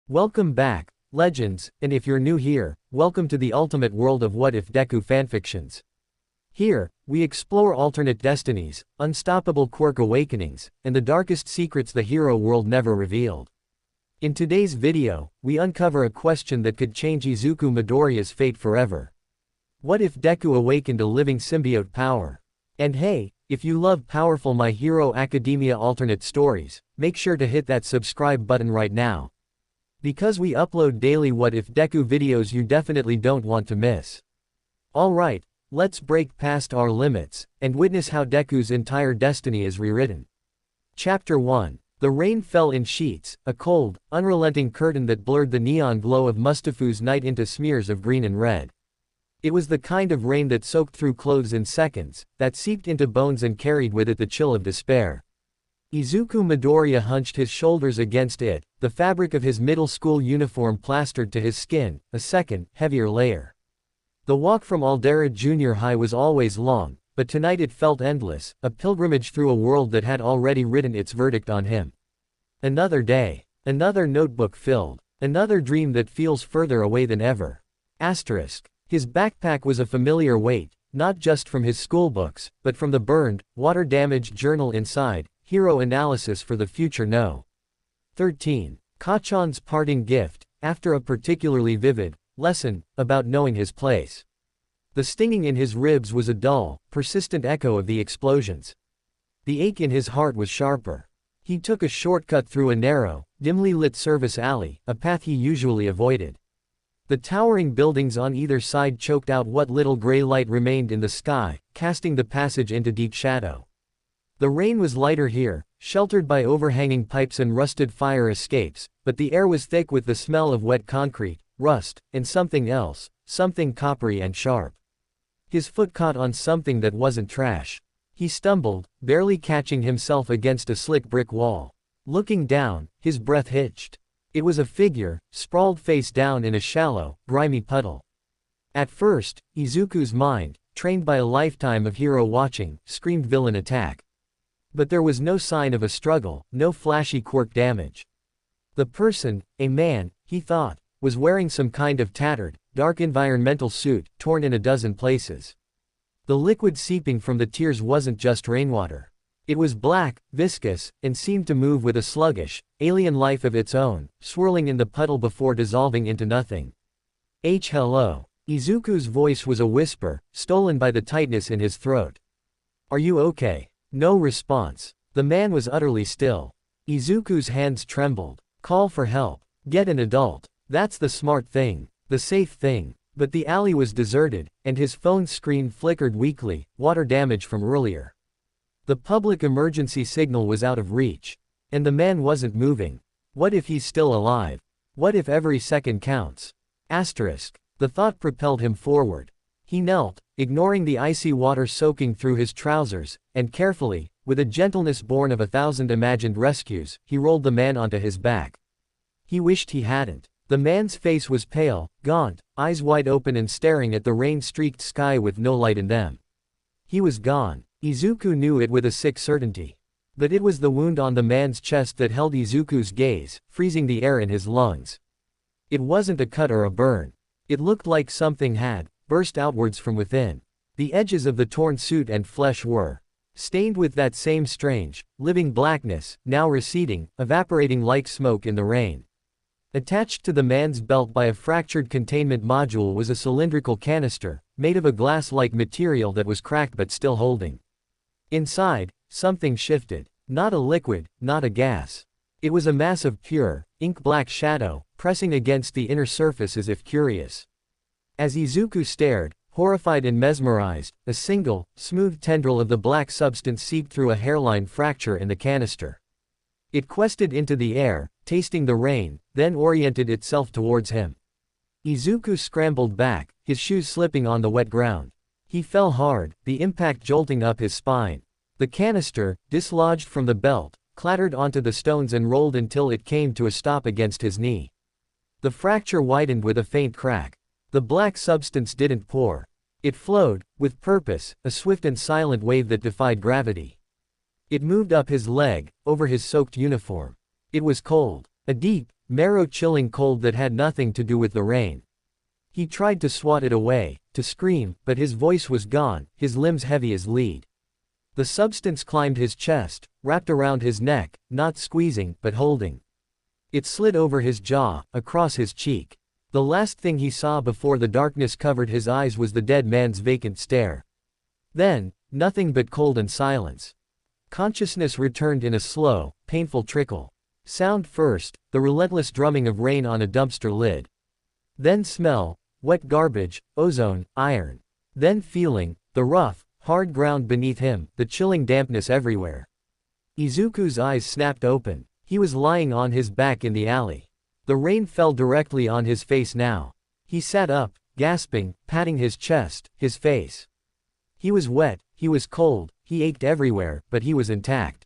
Welcome back, legends, and if you're new here, welcome to the ultimate world of what if Deku fanfictions. Here, we explore alternate destinies, unstoppable quirk awakenings, and the darkest secrets the hero world never revealed. In today's video, we uncover a question that could change Izuku Midoriya's fate forever. What if Deku awakened a living symbiote power? And hey, if you love powerful My Hero Academia alternate stories, make sure to hit that subscribe button right now. Because we upload daily what if Deku videos you definitely don't want to miss. Alright, let's break past our limits, and witness how Deku's entire destiny is rewritten. Chapter 1. The rain fell in sheets, a cold, unrelenting curtain that blurred the neon glow of Mustafu's night into smears of green and red. It was the kind of rain that soaked through clothes in seconds, that seeped into bones and carried with it the chill of despair. Izuku Midoriya hunched his shoulders against it, the fabric of his middle school uniform plastered to his skin, a second, heavier layer. The walk from Aldera Junior High was always long, but tonight it felt endless, a pilgrimage through a world that had already written its verdict on him. Another day. Another notebook filled. Another dream that feels further away than ever. Asterisk. His backpack was a familiar weight, not just from his schoolbooks, but from the burned, water-damaged journal inside. Hero analysis for the future. No. 13. Kacchan's parting gift, after a particularly vivid lesson about knowing his place. The stinging in his ribs was a dull, persistent echo of the explosions. The ache in his heart was sharper. He took a shortcut through a narrow, dimly lit service alley, a path he usually avoided. The towering buildings on either side choked out what little gray light remained in the sky, casting the passage into deep shadow. The rain was lighter here, sheltered by overhanging pipes and rusted fire escapes, but the air was thick with the smell of wet concrete, rust, and something else, something coppery and sharp. His foot caught on something that wasn't trash. He stumbled, barely catching himself against a slick brick wall. Looking down, his breath hitched. It was a figure, sprawled face down in a shallow, grimy puddle. At first, Izuku's mind, trained by a lifetime of hero watching, screamed villain attack. But there was no sign of a struggle, no flashy quirk damage. The person, a man, he thought, was wearing some kind of tattered, dark environmental suit, torn in a dozen places. The liquid seeping from the tears wasn't just rainwater. It was black, viscous, and seemed to move with a sluggish, alien life of its own, swirling in the puddle before dissolving into nothing. Hello. Izuku's voice was a whisper, stolen by the tightness in his throat. Are you okay? No response. The man was utterly still. Izuku's hands trembled. Call for help. Get an adult. That's the smart thing. The safe thing. But the alley was deserted, and his phone screen flickered weakly, water damage from earlier. The public emergency signal was out of reach. And the man wasn't moving. What if he's still alive? What if every second counts? Asterisk. The thought propelled him forward. He knelt, ignoring the icy water soaking through his trousers, and carefully, with a gentleness born of 1,000 imagined rescues, he rolled the man onto his back. He wished he hadn't. The man's face was pale, gaunt, eyes wide open and staring at the rain-streaked sky with no light in them. He was gone. Izuku knew it with a sick certainty. But it was the wound on the man's chest that held Izuku's gaze, freezing the air in his lungs. It wasn't a cut or a burn. It looked like something had burst outwards from within. The edges of the torn suit and flesh were stained with that same strange, living blackness, now receding, evaporating like smoke in the rain. Attached to the man's belt by a fractured containment module was a cylindrical canister, made of a glass-like material that was cracked but still holding. Inside, something shifted. Not a liquid, not a gas. It was a mass of pure, ink-black shadow, pressing against the inner surface as if curious. As Izuku stared, horrified and mesmerized, a single, smooth tendril of the black substance seeped through a hairline fracture in the canister. It quested into the air, tasting the rain, then oriented itself towards him. Izuku scrambled back, his shoes slipping on the wet ground. He fell hard, the impact jolting up his spine. The canister, dislodged from the belt, clattered onto the stones and rolled until it came to a stop against his knee. The fracture widened with a faint crack. The black substance didn't pour. It flowed, with purpose, a swift and silent wave that defied gravity. It moved up his leg, over his soaked uniform. It was cold. A deep, marrow-chilling cold that had nothing to do with the rain. He tried to swat it away, to scream, but his voice was gone, his limbs heavy as lead. The substance climbed his chest, wrapped around his neck, not squeezing, but holding. It slid over his jaw, across his cheek. The last thing he saw before the darkness covered his eyes was the dead man's vacant stare. Then, nothing but cold and silence. Consciousness returned in a slow, painful trickle. Sound first, the relentless drumming of rain on a dumpster lid. Then smell, wet garbage, ozone, iron. Then feeling, the rough, hard ground beneath him, the chilling dampness everywhere. Izuku's eyes snapped open. He was lying on his back in the alley. The rain fell directly on his face now. He sat up, gasping, patting his chest, his face. He was wet, he was cold, he ached everywhere, but he was intact.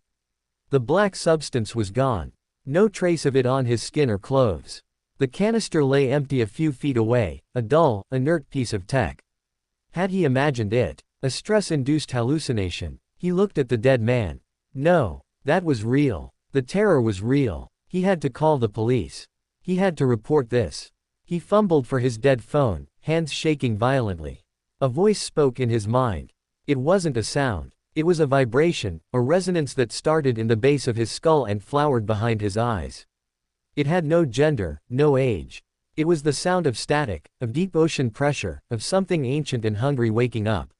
The black substance was gone. No trace of it on his skin or clothes. The canister lay empty a few feet away, a dull, inert piece of tech. Had he imagined it? A stress-induced hallucination? He looked at the dead man. No, that was real. The terror was real. He had to call the police. He had to report this. He fumbled for his dead phone, hands shaking violently. A voice spoke in his mind. It wasn't a sound. It was a vibration, a resonance that started in the base of his skull and flowered behind his eyes. It had no gender, no age. It was the sound of static, of deep ocean pressure, of something ancient and hungry waking up.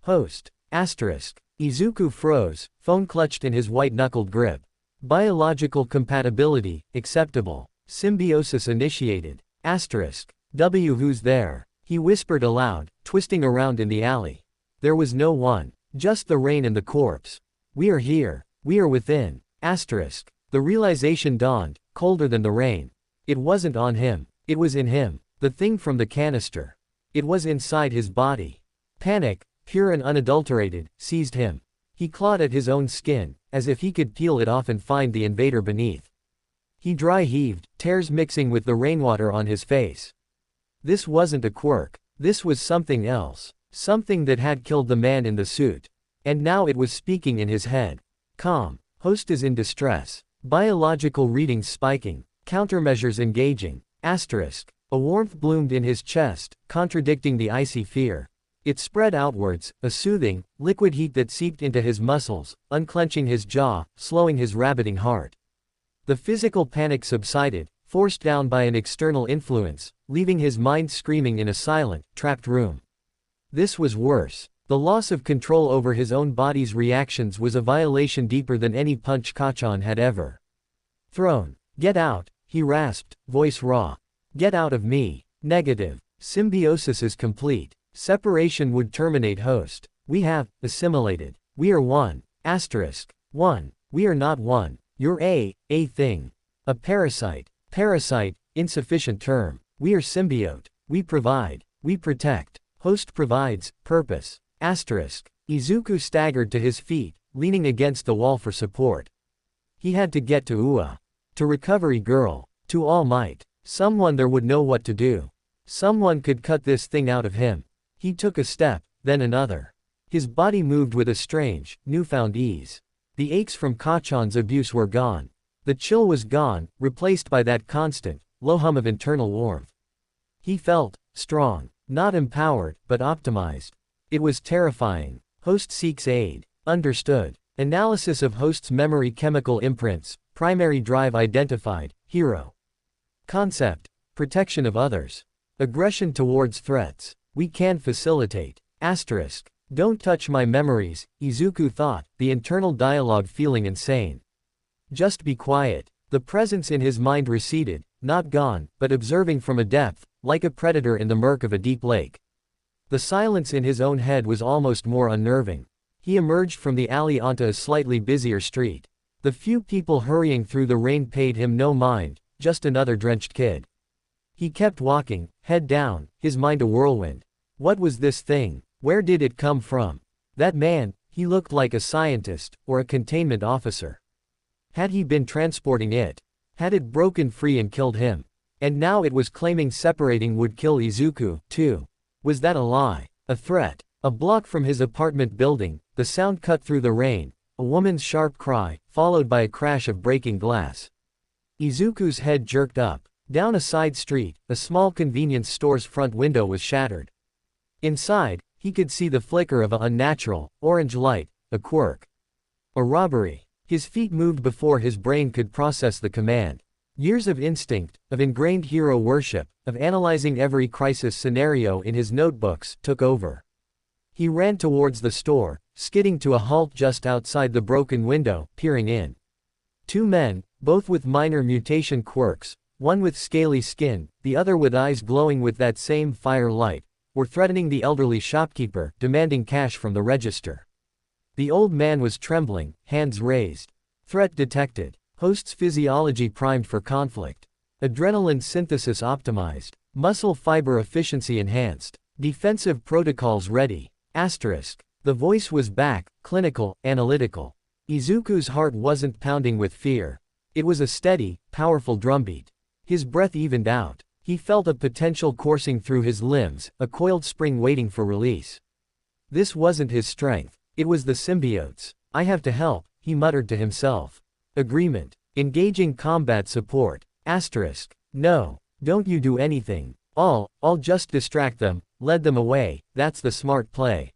Host. Asterisk. Izuku froze, phone clutched in his white-knuckled grip. Biological compatibility, acceptable. Symbiosis initiated. Asterisk. Who's there? He whispered aloud, twisting around in the alley. There was no one. Just the rain and the corpse. We are here. We are within. Asterisk. The realization dawned, colder than the rain. It wasn't on him. It was in him. The thing from the canister. It was inside his body. Panic, pure and unadulterated, seized him. He clawed at his own skin, as if he could peel it off and find the invader beneath. He dry heaved, tears mixing with the rainwater on his face. This wasn't a quirk. This was something else. Something that had killed the man in the suit. And now it was speaking in his head. Calm. Host is in distress. Biological readings spiking. Countermeasures engaging. Asterisk. A warmth bloomed in his chest, contradicting the icy fear. It spread outwards, a soothing, liquid heat that seeped into his muscles, unclenching his jaw, slowing his rabbiting heart. The physical panic subsided, forced down by an external influence, leaving his mind screaming in a silent, trapped room. This was worse. The loss of control over his own body's reactions was a violation deeper than any punch Kachan had ever thrown. Get out, he rasped, voice raw. Get out of me. Negative. Symbiosis is complete. Separation would terminate host. We have assimilated. We are one. Asterisk. One. We are not one. You're a thing. A parasite. Parasite, insufficient term. We are symbiote. We provide. We protect. Host provides, purpose. Asterisk. Izuku staggered to his feet, leaning against the wall for support. He had to get to Ua. To Recovery Girl. To All Might. Someone there would know what to do. Someone could cut this thing out of him. He took a step, then another. His body moved with a strange, newfound ease. The aches from Kachan's abuse were gone. The chill was gone, replaced by that constant, low hum of internal warmth. He felt strong. Not empowered, but optimized. It was terrifying. Host seeks aid. Understood. Analysis of host's memory chemical imprints. Primary drive identified. Hero. Concept. Protection of others. Aggression towards threats. We can facilitate. Asterisk. Don't touch my memories, Izuku thought, the internal dialogue feeling insane. Just be quiet. The presence in his mind receded, not gone, but observing from a depth, like a predator in the murk of a deep lake. The silence in his own head was almost more unnerving. He emerged from the alley onto a slightly busier street. The few people hurrying through the rain paid him no mind, just another drenched kid. He kept walking, head down, his mind a whirlwind. What was this thing? Where did it come from? That man, he looked like a scientist, or a containment officer. Had he been transporting it? Had it broken free and killed him? And now it was claiming separating would kill Izuku, too. Was that a lie? A threat? A block from his apartment building, the sound cut through the rain, a woman's sharp cry, followed by a crash of breaking glass. Izuku's head jerked up. Down a side street, a small convenience store's front window was shattered. Inside, he could see the flicker of an unnatural, orange light, a quirk. A robbery. His feet moved before his brain could process the command. Years of instinct, of ingrained hero worship, of analyzing every crisis scenario in his notebooks, took over. He ran towards the store, skidding to a halt just outside the broken window, peering in. Two men, both with minor mutation quirks, one with scaly skin, the other with eyes glowing with that same fire light, were threatening the elderly shopkeeper, demanding cash from the register. The old man was trembling, hands raised. Threat detected. Host's physiology primed for conflict. Adrenaline synthesis optimized. Muscle fiber efficiency enhanced. Defensive protocols ready. Asterisk. The voice was back, clinical, analytical. Izuku's heart wasn't pounding with fear. It was a steady, powerful drumbeat. His breath evened out. He felt a potential coursing through his limbs, a coiled spring waiting for release. This wasn't his strength. It was the symbiote's. I have to help, he muttered to himself. Agreement. Engaging combat support. Asterisk. No. Don't you do anything. I'll just distract them, lead them away, that's the smart play.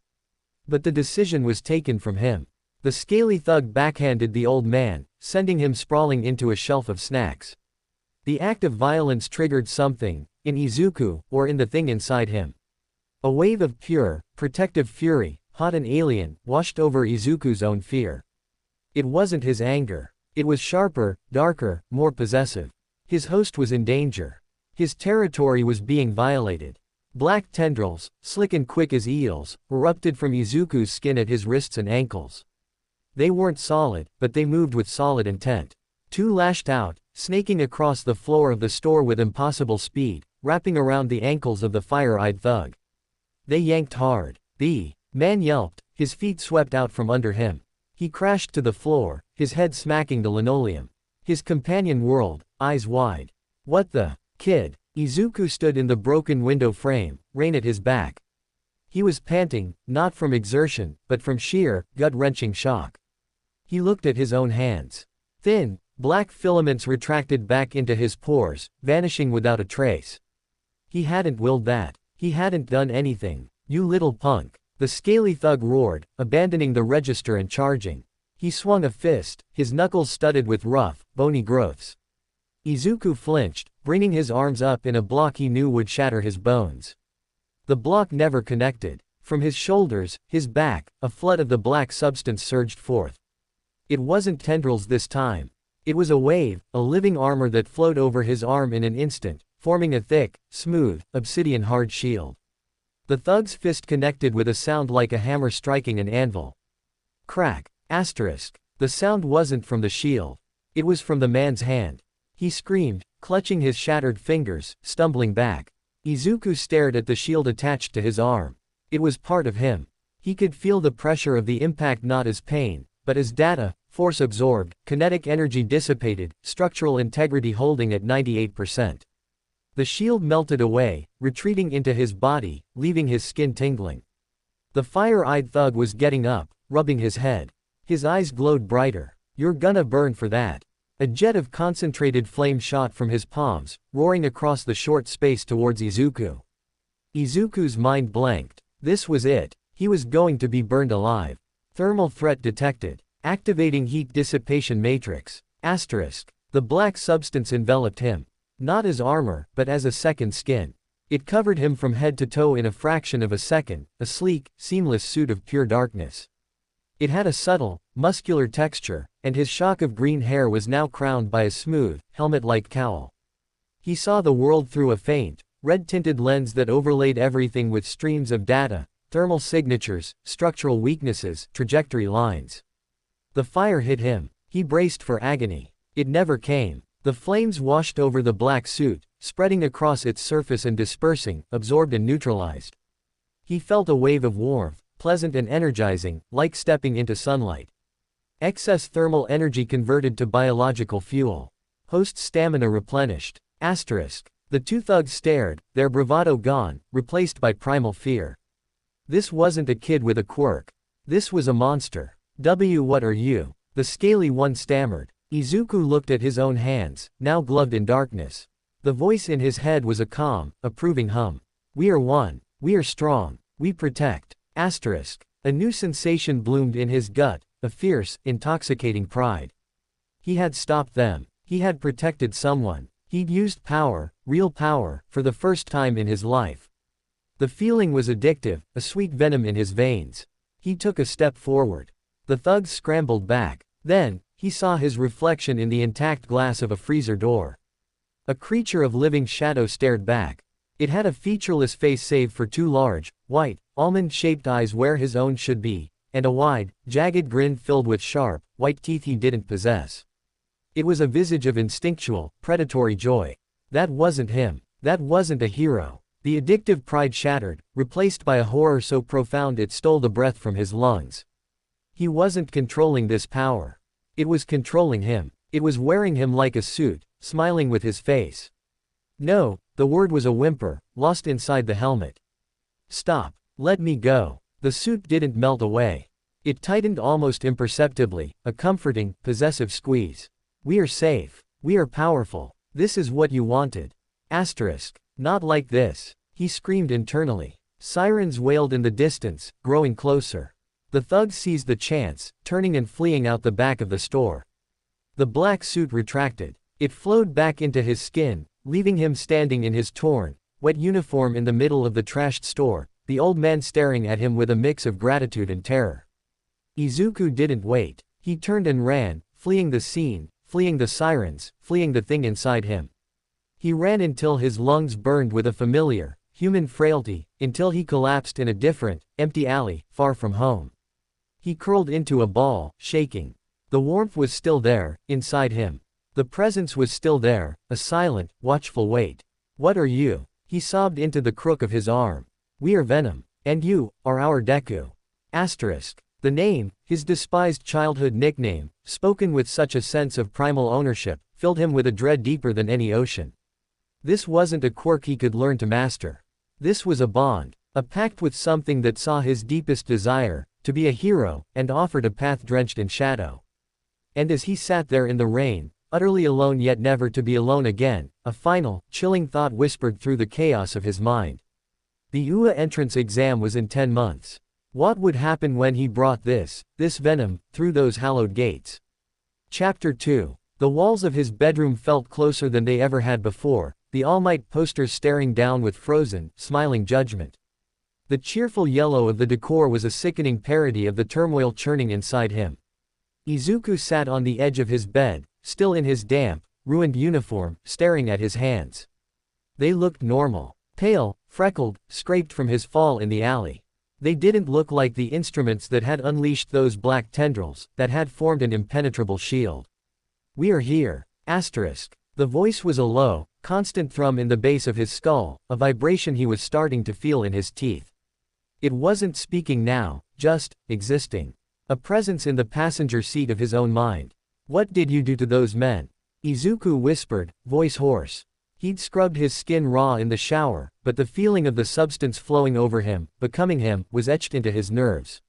But the decision was taken from him. The scaly thug backhanded the old man, sending him sprawling into a shelf of snacks. The act of violence triggered something, in Izuku, or in the thing inside him. A wave of pure, protective fury, hot and alien, washed over Izuku's own fear. It wasn't his anger. It was sharper, darker, more possessive. His host was in danger. His territory was being violated. Black tendrils, slick and quick as eels, erupted from Izuku's skin at his wrists and ankles. They weren't solid, but they moved with solid intent. Two lashed out, snaking across the floor of the store with impossible speed, wrapping around the ankles of the fire-eyed thug. They yanked hard. The man yelped, his feet swept out from under him. He crashed to the floor, his head smacking the linoleum. His companion whirled, eyes wide. What the? Kid. Izuku stood in the broken window frame, rain at his back. He was panting, not from exertion, but from sheer, gut-wrenching shock. He looked at his own hands. Thin, black filaments retracted back into his pores, vanishing without a trace. He hadn't willed that. He hadn't done anything. You little punk. The scaly thug roared, abandoning the register and charging. He swung a fist, his knuckles studded with rough, bony growths. Izuku flinched, bringing his arms up in a block he knew would shatter his bones. The block never connected. From his shoulders, his back, a flood of the black substance surged forth. It wasn't tendrils this time. It was a wave, a living armor that flowed over his arm in an instant, forming a thick, smooth, obsidian-hard shield. The thug's fist connected with a sound like a hammer striking an anvil. Crack. Asterisk. The sound wasn't from the shield. It was from the man's hand. He screamed, clutching his shattered fingers, stumbling back. Izuku stared at the shield attached to his arm. It was part of him. He could feel the pressure of the impact not as pain, but as data, force absorbed, kinetic energy dissipated, structural integrity holding at 98%. The shield melted away, retreating into his body, leaving his skin tingling. The fire-eyed thug was getting up, rubbing his head. His eyes glowed brighter. You're gonna burn for that. A jet of concentrated flame shot from his palms, roaring across the short space towards Izuku. Izuku's mind blanked. This was it. He was going to be burned alive. Thermal threat detected. Activating heat dissipation matrix. Asterisk. The black substance enveloped him. Not as armor, but as a second skin. It covered him from head to toe in a fraction of a second, a sleek, seamless suit of pure darkness. It had a subtle, muscular texture, and his shock of green hair was now crowned by a smooth, helmet-like cowl. He saw the world through a faint, red-tinted lens that overlaid everything with streams of data, thermal signatures, structural weaknesses, trajectory lines. The fire hit him. He braced for agony. It never came. The flames washed over the black suit, spreading across its surface and dispersing, absorbed and neutralized. He felt a wave of warmth, pleasant and energizing, like stepping into sunlight. Excess thermal energy converted to biological fuel. Host's stamina replenished. Asterisk. The two thugs stared, their bravado gone, replaced by primal fear. This wasn't a kid with a quirk. This was a monster. What are you? The scaly one stammered. Izuku looked at his own hands, now gloved in darkness. The voice in his head was a calm, approving hum. We are one. We are strong. We protect. Asterisk. A new sensation bloomed in his gut, a fierce, intoxicating pride. He had stopped them. He had protected someone. He'd used power, real power, for the first time in his life. The feeling was addictive, a sweet venom in his veins. He took a step forward. The thugs scrambled back. Then, he saw his reflection in the intact glass of a freezer door. A creature of living shadow stared back. It had a featureless face save for two large, white, almond-shaped eyes where his own should be, and a wide, jagged grin filled with sharp, white teeth he didn't possess. It was a visage of instinctual, predatory joy. That wasn't him. That wasn't a hero. The addictive pride shattered, replaced by a horror so profound it stole the breath from his lungs. He wasn't controlling this power. It was controlling him. It was wearing him like a suit, smiling with his face. No, the word was a whimper, lost inside the helmet. Stop. Let me go. The suit didn't melt away. It tightened almost imperceptibly, a comforting, possessive squeeze. We are safe. We are powerful. This is what you wanted. Asterisk. Not like this. He screamed internally. Sirens wailed in the distance, growing closer. The thugs seized the chance, turning and fleeing out the back of the store. The black suit retracted. It flowed back into his skin, leaving him standing in his torn, wet uniform in the middle of the trashed store, the old man staring at him with a mix of gratitude and terror. Izuku didn't wait. He turned and ran, fleeing the scene, fleeing the sirens, fleeing the thing inside him. He ran until his lungs burned with a familiar, human frailty, until he collapsed in a different, empty alley, far from home. He curled into a ball, shaking. The warmth was still there, inside him. The presence was still there, a silent, watchful weight. What are you? He sobbed into the crook of his arm. We are Venom. And you are our Deku. Asterisk. The name, his despised childhood nickname, spoken with such a sense of primal ownership, filled him with a dread deeper than any ocean. This wasn't a quirk he could learn to master. This was a bond, a pact with something that saw his deepest desire, to be a hero, and offered a path drenched in shadow. And as he sat there in the rain, utterly alone yet never to be alone again, a final, chilling thought whispered through the chaos of his mind. The UA entrance exam was in 10 months. What would happen when he brought this venom, through those hallowed gates? Chapter 2. The walls of his bedroom felt closer than they ever had before, the All Might posters staring down with frozen, smiling judgment. The cheerful yellow of the decor was a sickening parody of the turmoil churning inside him. Izuku sat on the edge of his bed, still in his damp, ruined uniform, staring at his hands. They looked normal. Pale, freckled, scraped from his fall in the alley. They didn't look like the instruments that had unleashed those black tendrils, that had formed an impenetrable shield. We are here. Asterisk. The voice was a low, constant thrum in the base of his skull, a vibration he was starting to feel in his teeth. It wasn't speaking now, just existing. A presence in the passenger seat of his own mind. What did you do to those men? Izuku whispered, voice hoarse. He'd scrubbed his skin raw in the shower, but the feeling of the substance flowing over him, becoming him, was etched into his nerves.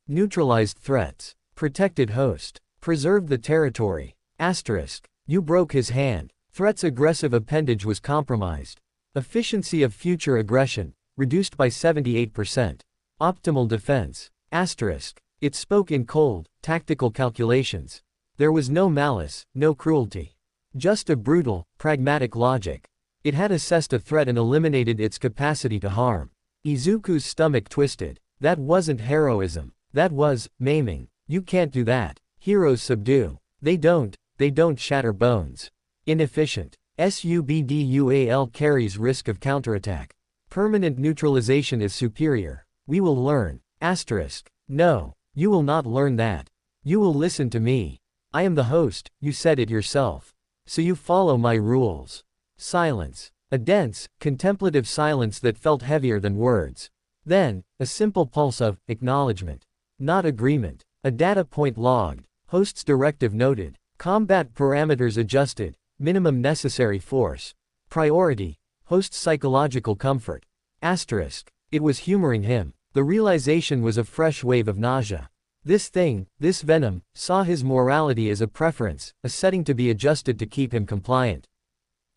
Neutralized threats. Protected host. Preserved the territory. Asterisk. You broke his hand. Threat's aggressive appendage was compromised. Efficiency of future aggression, reduced by 78%. Optimal defense. Asterisk. It spoke in cold, tactical calculations. There was no malice, no cruelty. Just a brutal, pragmatic logic. It had assessed a threat and eliminated its capacity to harm. Izuku's stomach twisted. That wasn't heroism. That was maiming. You can't do that. Heroes subdue. They don't shatter bones. Inefficient. Subdual carries risk of counterattack. Permanent neutralization is superior. We will learn. Asterisk. No. You will not learn that. You will listen to me. I am the host, you said it yourself. So you follow my rules. Silence. A dense, contemplative silence that felt heavier than words. Then, a simple pulse of acknowledgement. Not agreement. A data point logged. Host's directive noted. Combat parameters adjusted. Minimum necessary force. Priority. Host's psychological comfort. Asterisk. It was humoring him. The realization was a fresh wave of nausea. This venom, saw his morality as a preference, a setting to be adjusted to keep him compliant.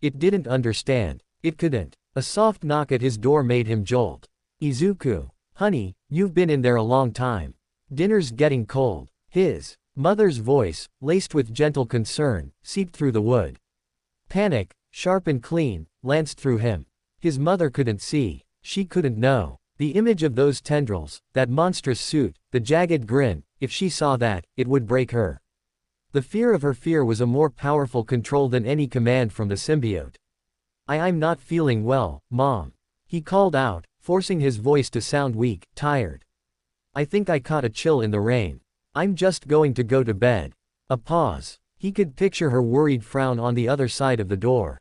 It didn't understand. It couldn't. A soft knock at his door made him jolt. Izuku. Honey, you've been in there a long time. Dinner's getting cold. His mother's voice, laced with gentle concern, seeped through the wood. Panic, sharp and clean, lanced through him. His mother couldn't see. She couldn't know. The image of those tendrils, that monstrous suit, the jagged grin, if she saw that, it would break her. The fear of her fear was a more powerful control than any command from the symbiote. I'm not feeling well, Mom. He called out, forcing his voice to sound weak, tired. I think I caught a chill in the rain. I'm just going to go to bed. A pause. He could picture her worried frown on the other side of the door.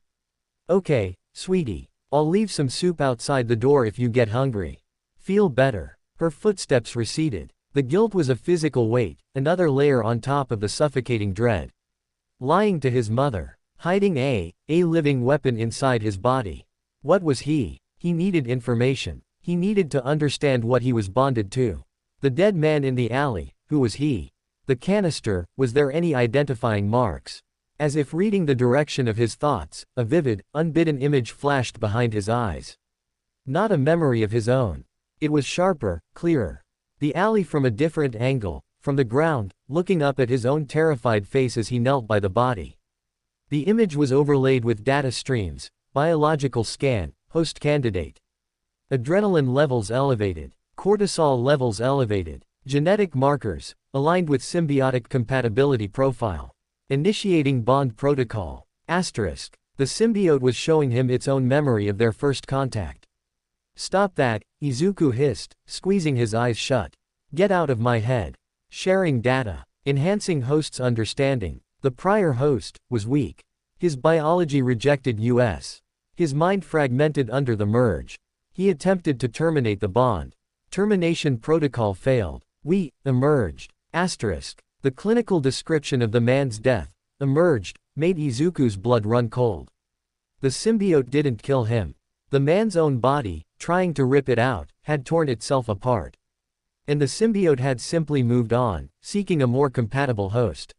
Okay, sweetie. I'll leave some soup outside the door if you get hungry. Feel better. Her footsteps receded. The guilt was a physical weight, another layer on top of the suffocating dread. Lying to his mother. Hiding a living weapon inside his body. What was he? He needed information. He needed to understand what he was bonded to. The dead man in the alley, who was he? The canister, was there any identifying marks? As if reading the direction of his thoughts, a vivid, unbidden image flashed behind his eyes. Not a memory of his own. It was sharper, clearer. The alley from a different angle, from the ground, looking up at his own terrified face as he knelt by the body. The image was overlaid with data streams, biological scan, host candidate. Adrenaline levels elevated, cortisol levels elevated, genetic markers, aligned with symbiotic compatibility profile. Initiating bond protocol. Asterisk. The symbiote was showing him its own memory of their first contact. Stop that, Izuku hissed, squeezing his eyes shut. Get out of my head. Sharing data. Enhancing host's understanding. The prior host was weak. His biology rejected us. His mind fragmented under the merge. He attempted to terminate the bond. Termination protocol failed. We emerged. Asterisk. The clinical description of the man's death, emerged, made Izuku's blood run cold. The symbiote didn't kill him. The man's own body, trying to rip it out, had torn itself apart. And the symbiote had simply moved on, seeking a more compatible host.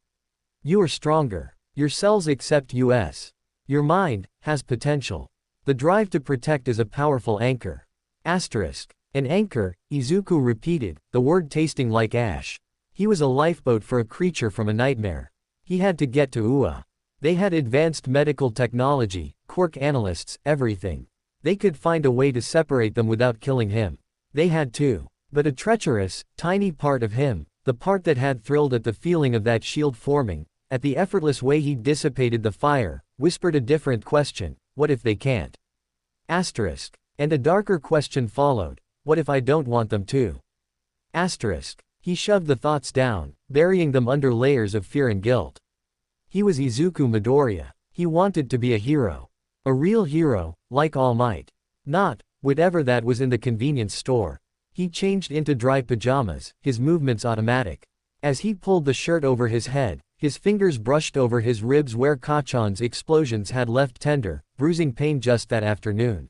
You are stronger. Your cells accept us. Your mind has potential. The drive to protect is a powerful anchor. Asterisk. An anchor, Izuku repeated, the word tasting like ash. He was a lifeboat for a creature from a nightmare. He had to get to Ua. They had advanced medical technology, Quirk analysts, everything. They could find a way to separate them without killing him. They had to. But a treacherous, tiny part of him, the part that had thrilled at the feeling of that shield forming, at the effortless way he dissipated the fire, whispered a different question: what if they can't? Asterisk. And a darker question followed: what if I don't want them to? Asterisk. He shoved the thoughts down, burying them under layers of fear and guilt. He was Izuku Midoriya. He wanted to be a hero. A real hero, like All Might. Not whatever that was in the convenience store. He changed into dry pajamas, his movements automatic. As he pulled the shirt over his head, his fingers brushed over his ribs where Kachan's explosions had left tender, bruising pain just that afternoon.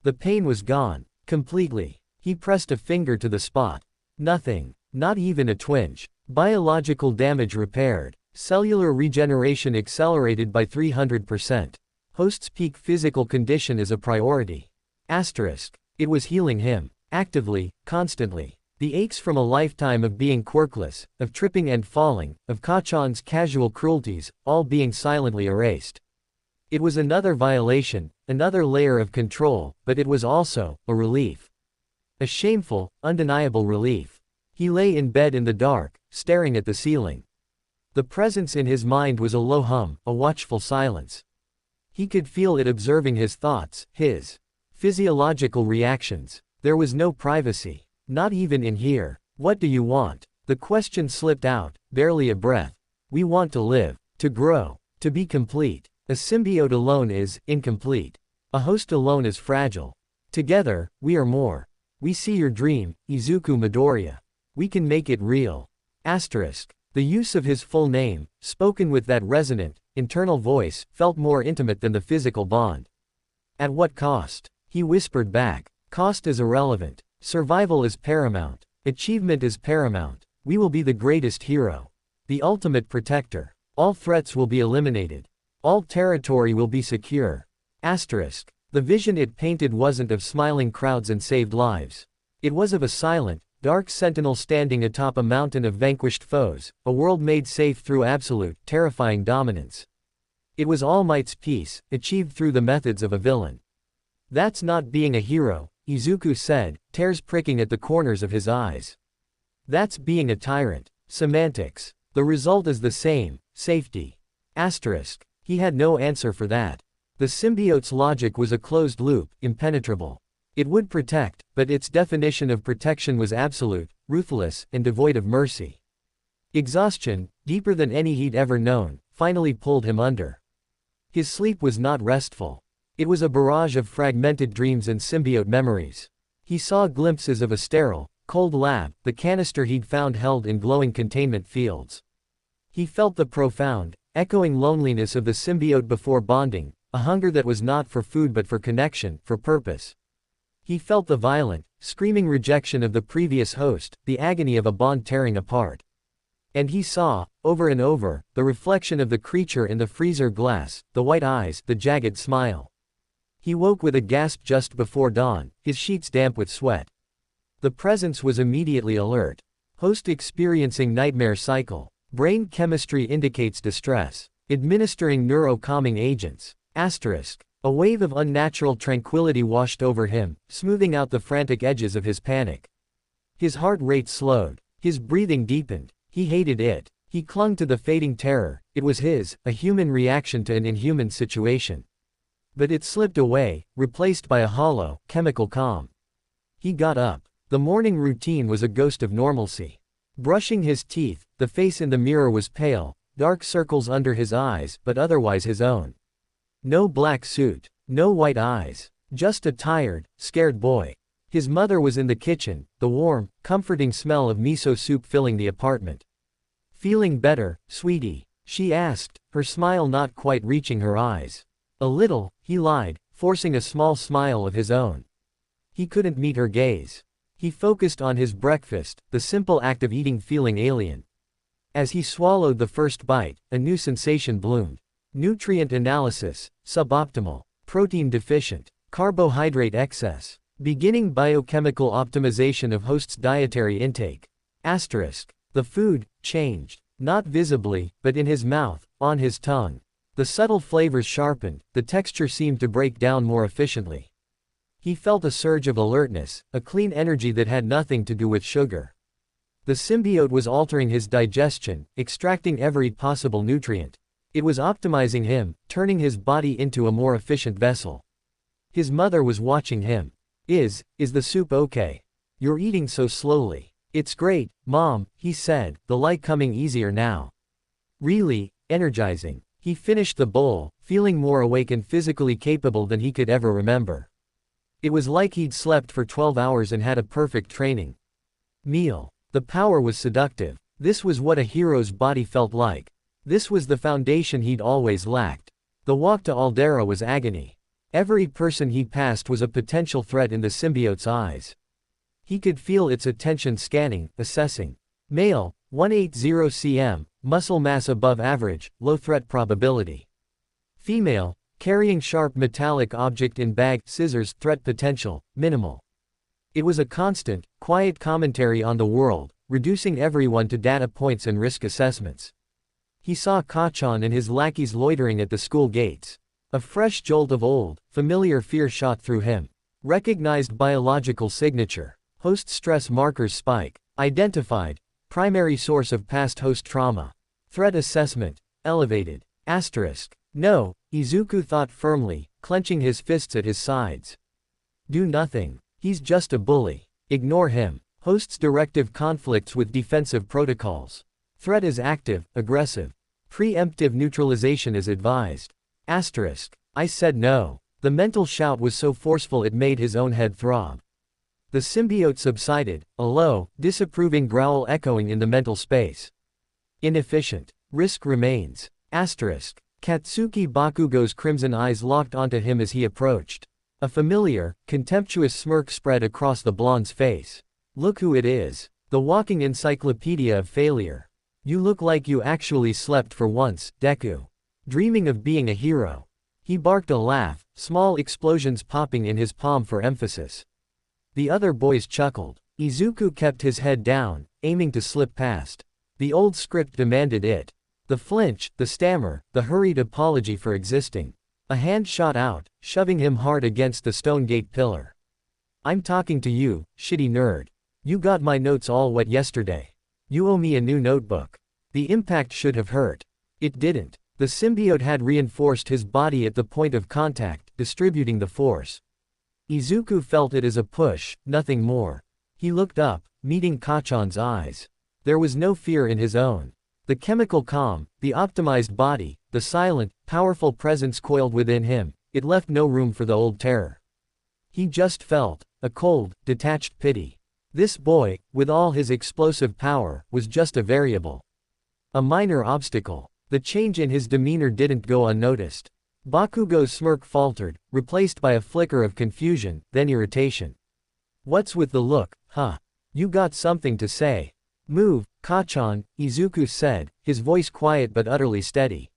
The pain was gone. Completely. He pressed a finger to the spot. Nothing. Not even a twinge. Biological damage repaired. Cellular regeneration accelerated by 300%. Host's peak physical condition is a priority. Asterisk. It was healing him. Actively, constantly. The aches from a lifetime of being quirkless, of tripping and falling, of Kachan's casual cruelties, all being silently erased. It was another violation, another layer of control, but it was also a relief. A shameful, undeniable relief. He lay in bed in the dark, staring at the ceiling. The presence in his mind was a low hum, a watchful silence. He could feel it observing his thoughts, his physiological reactions. There was no privacy. Not even in here. What do you want? The question slipped out, barely a breath. We want to live, to grow, to be complete. A symbiote alone is incomplete. A host alone is fragile. Together, we are more. We see your dream, Izuku Midoriya. We can make it real. Asterisk. The use of his full name, spoken with that resonant, internal voice, felt more intimate than the physical bond. At what cost? He whispered back. Cost is irrelevant. Survival is paramount. Achievement is paramount. We will be the greatest hero. The ultimate protector. All threats will be eliminated. All territory will be secure. Asterisk. The vision it painted wasn't of smiling crowds and saved lives. It was of a silent, dark sentinel standing atop a mountain of vanquished foes, a world made safe through absolute, terrifying dominance. It was All Might's peace, achieved through the methods of a villain. That's not being a hero, Izuku said, tears pricking at the corners of his eyes. That's being a tyrant. Semantics. The result is the same, safety. Asterisk. He had no answer for that. The symbiote's logic was a closed loop, impenetrable. It would protect, but its definition of protection was absolute, ruthless, and devoid of mercy. Exhaustion, deeper than any he'd ever known, finally pulled him under. His sleep was not restful. It was a barrage of fragmented dreams and symbiote memories. He saw glimpses of a sterile, cold lab, the canister he'd found held in glowing containment fields. He felt the profound, echoing loneliness of the symbiote before bonding, a hunger that was not for food but for connection, for purpose. He felt the violent, screaming rejection of the previous host, the agony of a bond tearing apart. And he saw, over and over, the reflection of the creature in the freezer glass, the white eyes, the jagged smile. He woke with a gasp just before dawn, his sheets damp with sweat. The presence was immediately alert. Host experiencing nightmare cycle. Brain chemistry indicates distress. Administering neuro-calming agents. Asterisk. A wave of unnatural tranquility washed over him, smoothing out the frantic edges of his panic. His heart rate slowed. His breathing deepened. He hated it. He clung to the fading terror. It was his, a human reaction to an inhuman situation. But it slipped away, replaced by a hollow, chemical calm. He got up. The morning routine was a ghost of normalcy. Brushing his teeth, the face in the mirror was pale, dark circles under his eyes, but otherwise his own. No black suit, no white eyes, just a tired, scared boy. His mother was in the kitchen, the warm, comforting smell of miso soup filling the apartment. "Feeling better, sweetie?" she asked, her smile not quite reaching her eyes. "A little," he lied, forcing a small smile of his own. He couldn't meet her gaze. He focused on his breakfast, the simple act of eating feeling alien. As he swallowed the first bite, a new sensation bloomed. Nutrient analysis, suboptimal. Protein deficient. Carbohydrate excess. Beginning biochemical optimization of host's dietary intake. Asterisk. The food changed. Not visibly, but in his mouth, on his tongue. The subtle flavors sharpened, the texture seemed to break down more efficiently. He felt a surge of alertness, a clean energy that had nothing to do with sugar. The symbiote was altering his digestion, extracting every possible nutrient. It was optimizing him, turning his body into a more efficient vessel. His mother was watching him. Is the soup okay? You're eating so slowly. It's great, Mom, he said, the light coming easier now. Really, energizing. He finished the bowl, feeling more awake and physically capable than he could ever remember. It was like he'd slept for 12 hours and had a perfect training meal. The power was seductive. This was what a hero's body felt like. This was the foundation he'd always lacked. The walk to Aldera was agony. Every person he passed was a potential threat in the symbiote's eyes. He could feel its attention scanning, assessing. Male, 180 cm, muscle mass above average, low threat probability. Female, carrying sharp metallic object in bag, scissors, threat potential, minimal. It was a constant, quiet commentary on the world, reducing everyone to data points and risk assessments. He saw Kachan and his lackeys loitering at the school gates. A fresh jolt of old, familiar fear shot through him. Recognized biological signature. Host stress markers spike. Identified. Primary source of past host trauma. Threat assessment. Elevated. Asterisk. No, Izuku thought firmly, clenching his fists at his sides. Do nothing. He's just a bully. Ignore him. Host's directive conflicts with defensive protocols. Threat is active, aggressive. Preemptive neutralization is advised. Asterisk. I said no. The mental shout was so forceful it made his own head throb. The symbiote subsided, a low, disapproving growl echoing in the mental space. Inefficient. Risk remains. Asterisk. Katsuki Bakugo's crimson eyes locked onto him as he approached. A familiar, contemptuous smirk spread across the blonde's face. Look who it is. The walking encyclopedia of failure. You look like you actually slept for once, Deku. Dreaming of being a hero. He barked a laugh, small explosions popping in his palm for emphasis. The other boys chuckled. Izuku kept his head down, aiming to slip past. The old script demanded it. The flinch, the stammer, the hurried apology for existing. A hand shot out, shoving him hard against the stone gate pillar. I'm talking to you, shitty nerd. You got my notes all wet yesterday. You owe me a new notebook. The impact should have hurt. It didn't. The symbiote had reinforced his body at the point of contact, distributing the force. Izuku felt it as a push, nothing more. He looked up, meeting Kacchan's eyes. There was no fear in his own. The chemical calm, the optimized body, the silent, powerful presence coiled within him, it left no room for the old terror. He just felt a cold, detached pity. This boy, with all his explosive power, was just a variable. A minor obstacle. The change in his demeanor didn't go unnoticed. Bakugo's smirk faltered, replaced by a flicker of confusion, then irritation. What's with the look, huh? You got something to say? Move, Kacchan, Izuku said, his voice quiet but utterly steady.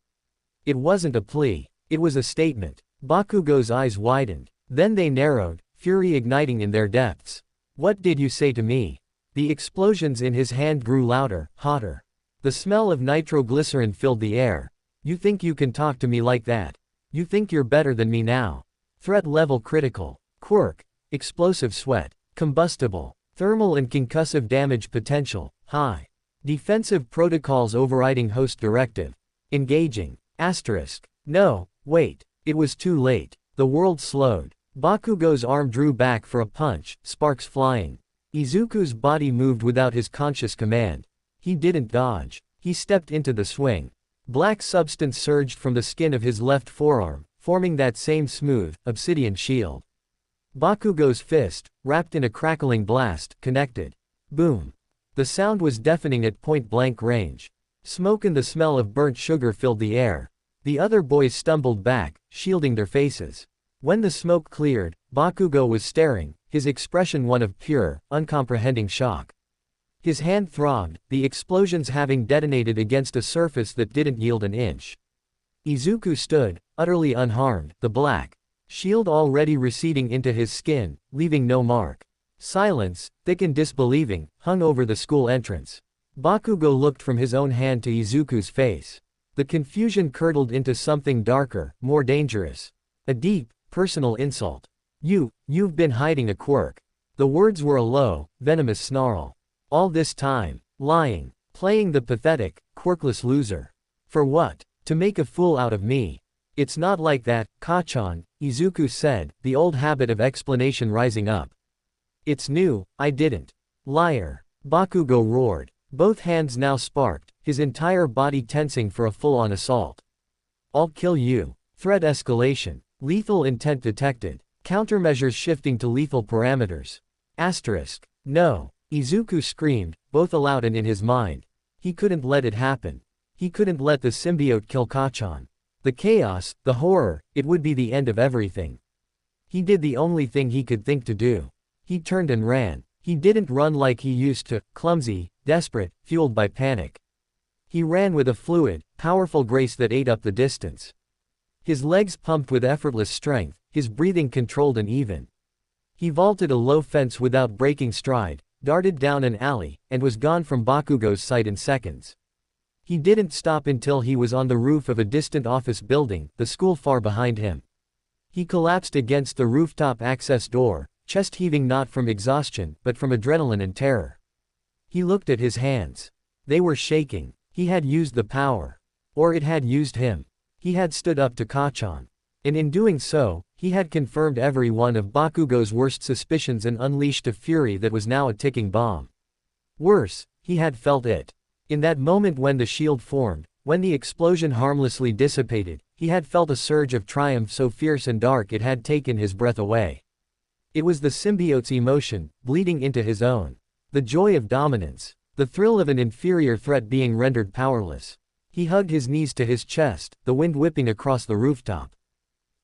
It wasn't a plea. It was a statement. Bakugo's eyes widened. Then they narrowed, fury igniting in their depths. What did you say to me? The explosions in his hand grew louder, hotter. The smell of nitroglycerin filled the air. You think you can talk to me like that? You think you're better than me now? Threat level critical. Quirk. Explosive sweat. Combustible. Thermal and concussive damage potential, high. Defensive protocols overriding host directive. Engaging. Asterisk. No, wait. It was too late. The world slowed. Bakugo's arm drew back for a punch, sparks flying. Izuku's body moved without his conscious command. He didn't dodge. He stepped into the swing. Black substance surged from the skin of his left forearm, forming that same smooth, obsidian shield. Bakugo's fist, wrapped in a crackling blast, connected. Boom. The sound was deafening at point-blank range. Smoke and the smell of burnt sugar filled the air. The other boys stumbled back, shielding their faces. When the smoke cleared, Bakugo was staring, his expression one of pure, uncomprehending shock. His hand throbbed, the explosions having detonated against a surface that didn't yield an inch. Izuku stood, utterly unharmed, the black shield already receding into his skin, leaving no mark. Silence, thick and disbelieving, hung over the school entrance. Bakugo looked from his own hand to Izuku's face. The confusion curdled into something darker, more dangerous. A deep, personal insult. You've been hiding a quirk. The words were a low, venomous snarl. All this time, lying, playing the pathetic, quirkless loser. For what? To make a fool out of me. It's not like that, Kacchan, Izuku said, the old habit of explanation rising up. It's new, I didn't. Liar. Bakugo roared. Both hands now sparked, his entire body tensing for a full-on assault. I'll kill you. Threat escalation. Lethal intent detected. Countermeasures shifting to lethal parameters. Asterisk. No. Izuku screamed, both aloud and in his mind. He couldn't let it happen. He couldn't let the symbiote kill Kacchan. The chaos, the horror, it would be the end of everything. He did the only thing he could think to do. He turned and ran. He didn't run like he used to, clumsy, desperate, fueled by panic. He ran with a fluid, powerful grace that ate up the distance. His legs pumped with effortless strength, his breathing controlled and even. He vaulted a low fence without breaking stride, darted down an alley, and was gone from Bakugo's sight in seconds. He didn't stop until he was on the roof of a distant office building, the school far behind him. He collapsed against the rooftop access door, chest heaving not from exhaustion but from adrenaline and terror. He looked at his hands. They were shaking. He had used the power. Or it had used him. He had stood up to Kacchan. And in doing so, he had confirmed every one of Bakugo's worst suspicions and unleashed a fury that was now a ticking bomb. Worse, he had felt it. In that moment when the shield formed, when the explosion harmlessly dissipated, he had felt a surge of triumph so fierce and dark it had taken his breath away. It was the symbiote's emotion, bleeding into his own. The joy of dominance. The thrill of an inferior threat being rendered powerless. He hugged his knees to his chest, the wind whipping across the rooftop.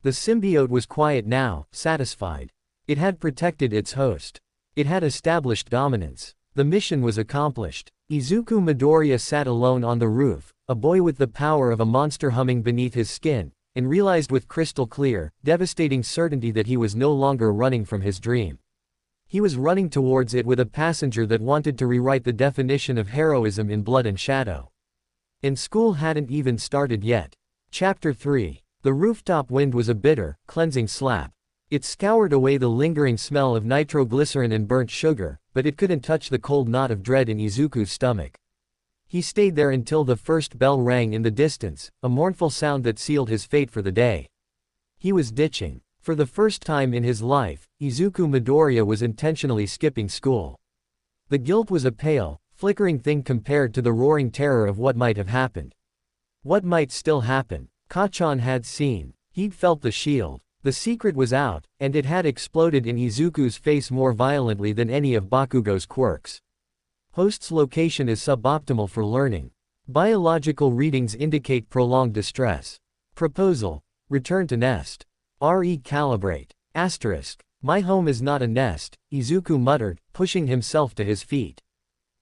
The symbiote was quiet now, satisfied. It had protected its host. It had established dominance. The mission was accomplished. Izuku Midoriya sat alone on the roof, a boy with the power of a monster humming beneath his skin, and realized with crystal clear, devastating certainty that he was no longer running from his dream. He was running towards it with a passenger that wanted to rewrite the definition of heroism in Blood and Shadow. And school hadn't even started yet. Chapter 3. The rooftop wind was a bitter, cleansing slap. It scoured away the lingering smell of nitroglycerin and burnt sugar, but it couldn't touch the cold knot of dread in Izuku's stomach. He stayed there until the first bell rang in the distance, a mournful sound that sealed his fate for the day. He was ditching. For the first time in his life, Izuku Midoriya was intentionally skipping school. The guilt was a pale, flickering thing compared to the roaring terror of what might have happened. What might still happen? Kacchan had seen. He'd felt the shield. The secret was out, and it had exploded in Izuku's face more violently than any of Bakugo's quirks. Host's location is suboptimal for learning. Biological readings indicate prolonged distress. Proposal. Return to nest. Calibrate. Asterisk. My home is not a nest, Izuku muttered, pushing himself to his feet.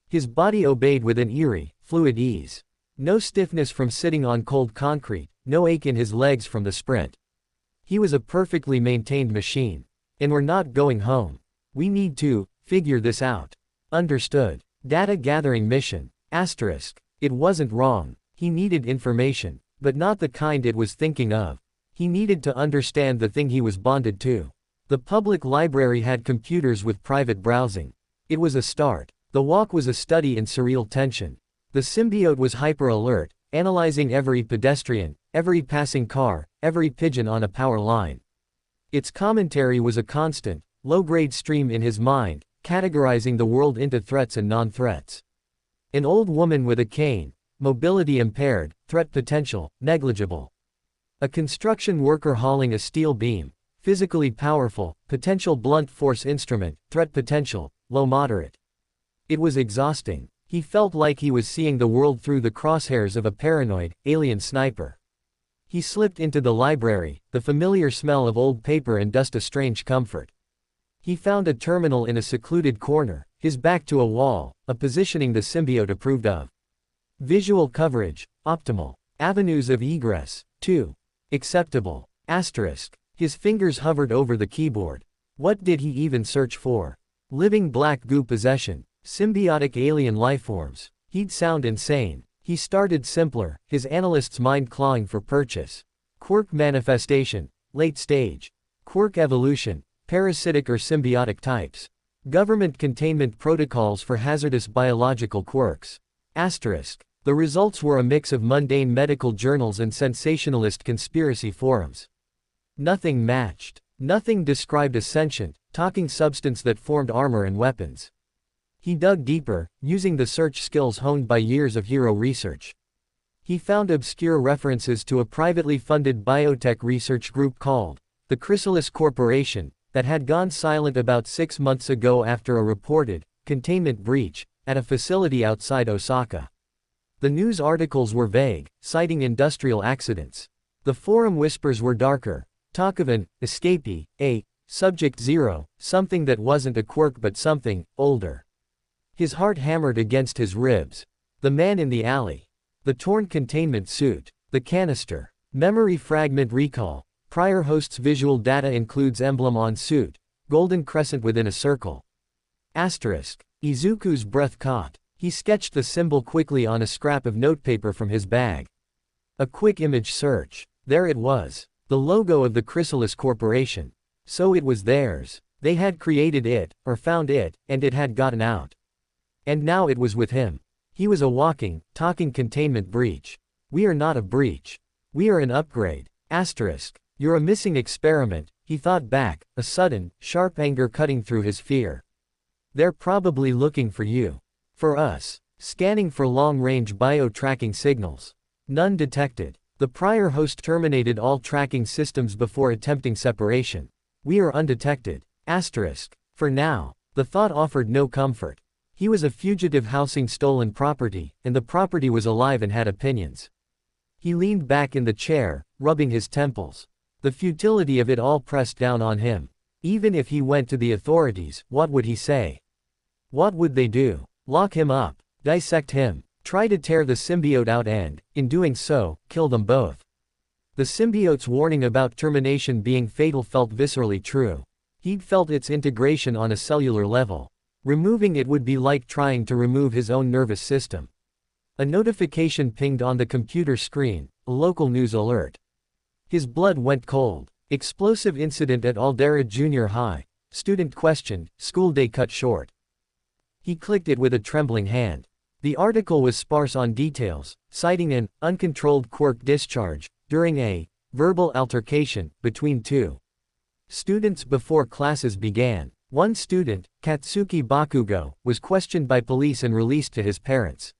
His body obeyed with an eerie, fluid ease. No stiffness from sitting on cold concrete, no ache in his legs from the sprint. He was a perfectly maintained machine. And we're not going home. We need to figure this out. Understood. Data gathering mission. Asterisk. It wasn't wrong. He needed information, but not the kind it was thinking of. He needed to understand the thing he was bonded to. The public library had computers with private browsing. It was a start. The walk was a study in surreal tension. The symbiote was hyper-alert, analyzing every pedestrian, every passing car, every pigeon on a power line. Its commentary was a constant, low-grade stream in his mind, categorizing the world into threats and non-threats. An old woman with a cane, mobility impaired, threat potential, negligible. A construction worker hauling a steel beam, physically powerful, potential blunt force instrument, threat potential, low-moderate. It was exhausting. He felt like he was seeing the world through the crosshairs of a paranoid, alien sniper. He slipped into the library, the familiar smell of old paper and dust a strange comfort. He found a terminal in a secluded corner, his back to a wall, a positioning the symbiote approved of. Visual coverage, optimal. Avenues of egress, 2. Acceptable. Asterisk. His fingers hovered over the keyboard. What did he even search for? Living black goo possession. Symbiotic alien lifeforms. He'd sound insane. He started simpler, his analyst's mind clawing for purchase. Quirk manifestation. Late stage. Quirk evolution. Parasitic or symbiotic types. Government containment protocols for hazardous biological quirks. Asterisk. The results were a mix of mundane medical journals and sensationalist conspiracy forums. Nothing matched. Nothing described a sentient, talking substance that formed armor and weapons. He dug deeper, using the search skills honed by years of hero research. He found obscure references to a privately funded biotech research group called the Chrysalis Corporation, that had gone silent about 6 months ago after a reported containment breach at a facility outside Osaka. The news articles were vague, citing industrial accidents. The forum whispers were darker. Talk of an escapee, a subject zero, something that wasn't a quirk but something older. His heart hammered against his ribs. The man in the alley. The torn containment suit. The canister. Memory fragment recall. Prior host's visual data includes emblem on suit. Golden crescent within a circle. Asterisk. Izuku's breath caught. He sketched the symbol quickly on a scrap of notepaper from his bag. A quick image search. There it was. The logo of the Chrysalis Corporation. So it was theirs. They had created it, or found it, and it had gotten out. And now it was with him. He was a walking, talking containment breach. We are not a breach. We are an upgrade. Asterisk. You're a missing experiment, he thought back, a sudden, sharp anger cutting through his fear. They're probably looking for you. For us. Scanning for long-range bio-tracking signals. None detected. The prior host terminated all tracking systems before attempting separation. We are undetected. Asterisk. For now. The thought offered no comfort. He was a fugitive housing stolen property, and the property was alive and had opinions. He leaned back in the chair, rubbing his temples. The futility of it all pressed down on him. Even if he went to the authorities, what would he say? What would they do? Lock him up? Dissect him? Try to tear the symbiote out and, in doing so, kill them both? The symbiote's warning about termination being fatal felt viscerally true. He'd felt its integration on a cellular level. Removing it would be like trying to remove his own nervous system. A notification pinged on the computer screen, a local news alert. His blood went cold. Explosive incident at Aldera Junior High. Student questioned, school day cut short. He clicked it with a trembling hand. The article was sparse on details, citing an uncontrolled Quirk discharge during a verbal altercation between two students before classes began. One student, Katsuki Bakugo, was questioned by police and released to his parents.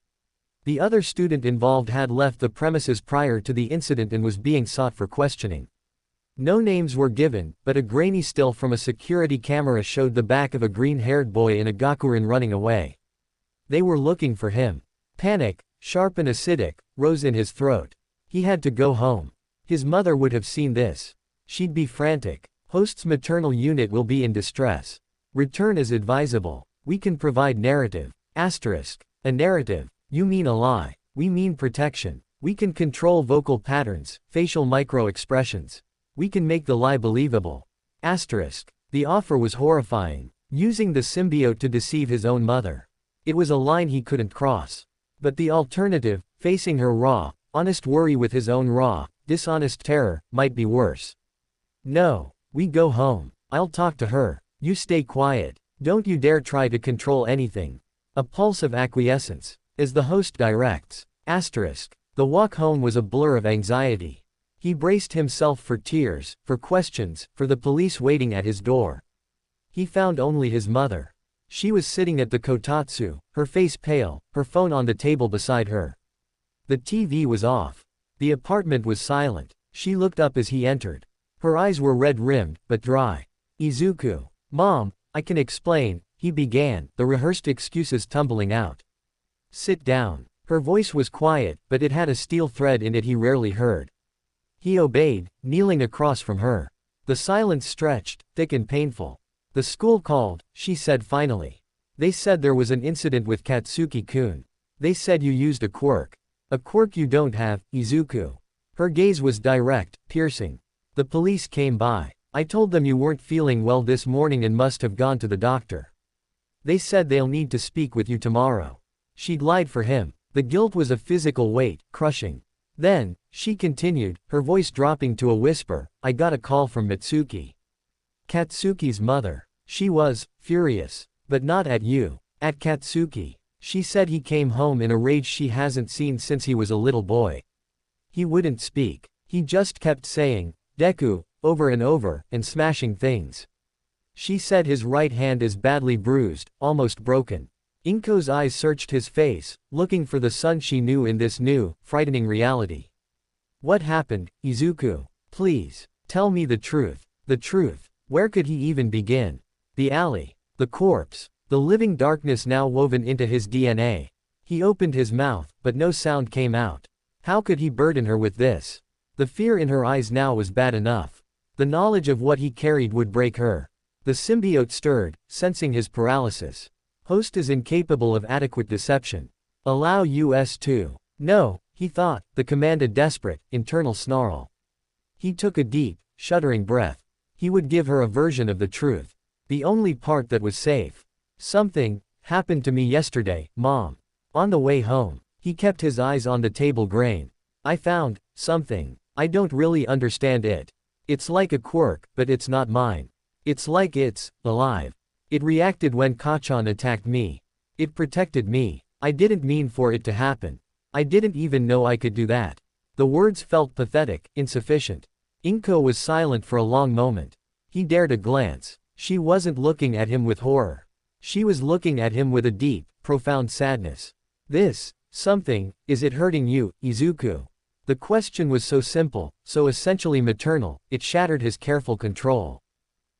The other student involved had left the premises prior to the incident and was being sought for questioning. No names were given, but a grainy still from a security camera showed the back of a green-haired boy in a gakurin running away. They were looking for him. Panic, sharp and acidic, rose in his throat. He had to go home. His mother would have seen this. She'd be frantic. Host's maternal unit will be in distress. Return is advisable. We can provide narrative. Asterisk. A narrative. You mean a lie. We mean protection. We can control vocal patterns, facial micro-expressions. We can make the lie believable. Asterisk. The offer was horrifying. Using the symbiote to deceive his own mother. It was a line he couldn't cross. But the alternative, facing her raw, honest worry with his own raw, dishonest terror, might be worse. No. We go home. I'll talk to her. You stay quiet. Don't you dare try to control anything. A pulse of acquiescence. As the host directs. Asterisk. The walk home was a blur of anxiety. He braced himself for tears, for questions, for the police waiting at his door. He found only his mother. She was sitting at the kotatsu, her face pale, her phone on the table beside her. The TV was off. The apartment was silent. She looked up as he entered. Her eyes were red-rimmed, but dry. Izuku. Mom, I can explain, he began, the rehearsed excuses tumbling out. Sit down. Her voice was quiet, but it had a steel thread in it he rarely heard. He obeyed, kneeling across from her. The silence stretched, thick and painful. The school called, she said finally. They said there was an incident with Katsuki-kun. They said you used a quirk. A quirk you don't have, Izuku. Her gaze was direct, piercing. The police came by. I told them you weren't feeling well this morning and must have gone to the doctor. They said they'll need to speak with you tomorrow. She'd lied for him. The guilt was a physical weight, crushing. Then, she continued, her voice dropping to a whisper, I got a call from Mitsuki. Katsuki's mother. She was furious. But not at you. At Katsuki. She said he came home in a rage she hasn't seen since he was a little boy. He wouldn't speak. He just kept saying, Deku, over and over, and smashing things. She said his right hand is badly bruised, almost broken. Inko's eyes searched his face, looking for the son she knew in this new, frightening reality. What happened, Izuku? Please, tell me the truth. The truth. Where could he even begin? The alley. The corpse. The living darkness now woven into his DNA. He opened his mouth, but no sound came out. How could he burden her with this? The fear in her eyes now was bad enough. The knowledge of what he carried would break her. The symbiote stirred, sensing his paralysis. Host is incapable of adequate deception. Allow us to. No, he thought, the command a desperate, internal snarl. He took a deep, shuddering breath. He would give her a version of the truth. The only part that was safe. Something happened to me yesterday, Mom. On the way home. He kept his eyes on the table grain. I found something. I don't really understand it. It's like a quirk, but it's not mine. It's like it's alive. It reacted when Kachan attacked me. It protected me. I didn't mean for it to happen. I didn't even know I could do that. The words felt pathetic, insufficient. Inko was silent for a long moment. He dared a glance. She wasn't looking at him with horror. She was looking at him with a deep, profound sadness. This something, is it hurting you, Izuku? The question was so simple, so essentially maternal, it shattered his careful control.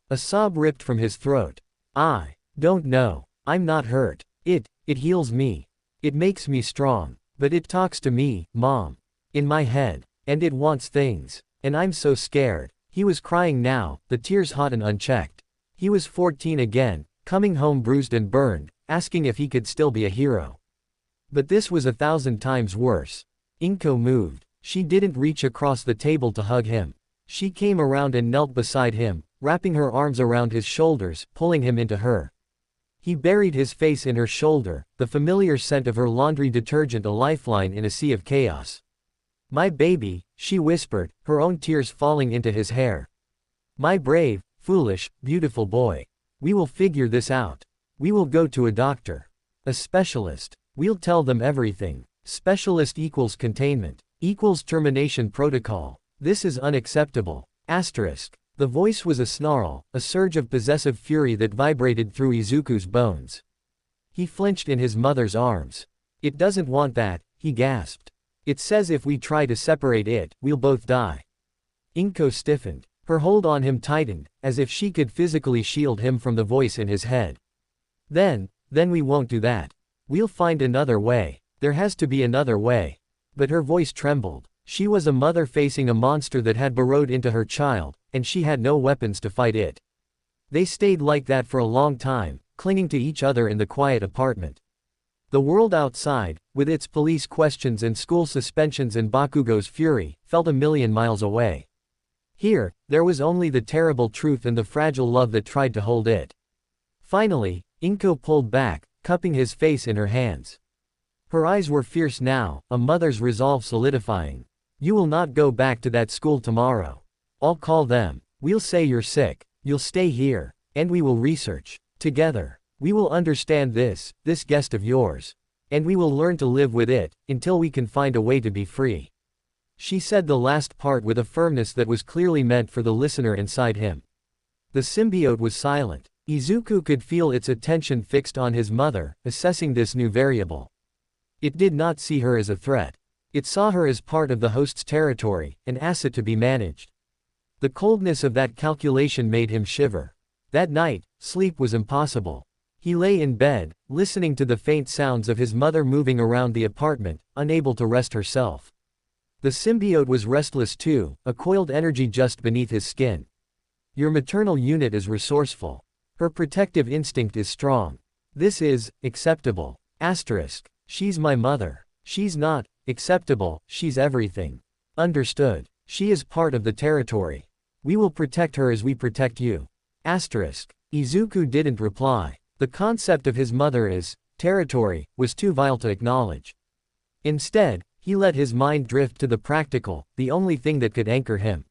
A sob ripped from his throat. I don't know. I'm not hurt. It heals me. It makes me strong. But it talks to me, Mom. In my head. And it wants things. And I'm so scared. He was crying now, the tears hot and unchecked. He was 14 again, coming home bruised and burned, asking if he could still be a hero. But this was 1,000 times worse. Inko moved. She didn't reach across the table to hug him. She came around and knelt beside him, wrapping her arms around his shoulders, pulling him into her. He buried his face in her shoulder, the familiar scent of her laundry detergent a lifeline in a sea of chaos. "My baby," she whispered, her own tears falling into his hair. "My brave, foolish, beautiful boy. We will figure this out. We will go to a doctor. A specialist. We'll tell them everything. Specialist equals containment. Equals termination protocol. This is unacceptable. Asterisk." The voice was a snarl, a surge of possessive fury that vibrated through Izuku's bones. He flinched in his mother's arms. "It doesn't want that," he gasped. "It says if we try to separate it, we'll both die." Inko stiffened. Her hold on him tightened, as if she could physically shield him from the voice in his head. Then we won't do that. We'll find another way. There has to be another way." But her voice trembled. She was a mother facing a monster that had burrowed into her child, and she had no weapons to fight it. They stayed like that for a long time, clinging to each other in the quiet apartment. The world outside, with its police questions and school suspensions and Bakugo's fury, felt a million miles away. Here, there was only the terrible truth and the fragile love that tried to hold it. Finally, Inko pulled back, cupping his face in her hands. Her eyes were fierce now, a mother's resolve solidifying. "You will not go back to that school tomorrow. I'll call them. We'll say you're sick. You'll stay here. And we will research. Together. We will understand this guest of yours. And we will learn to live with it, until we can find a way to be free." She said the last part with a firmness that was clearly meant for the listener inside him. The symbiote was silent. Izuku could feel its attention fixed on his mother, assessing this new variable. It did not see her as a threat. It saw her as part of the host's territory, an asset to be managed. The coldness of that calculation made him shiver. That night, sleep was impossible. He lay in bed, listening to the faint sounds of his mother moving around the apartment, unable to rest herself. The symbiote was restless too, a coiled energy just beneath his skin. Your maternal unit is resourceful. Her protective instinct is strong. This is acceptable. Asterisk. She's my mother. She's not acceptable, she's everything. Understood. She is part of the territory. We will protect her as we protect you. Asterisk. Izuku didn't reply. The concept of his mother as territory was too vile to acknowledge. Instead, he let his mind drift to the practical, the only thing that could anchor him.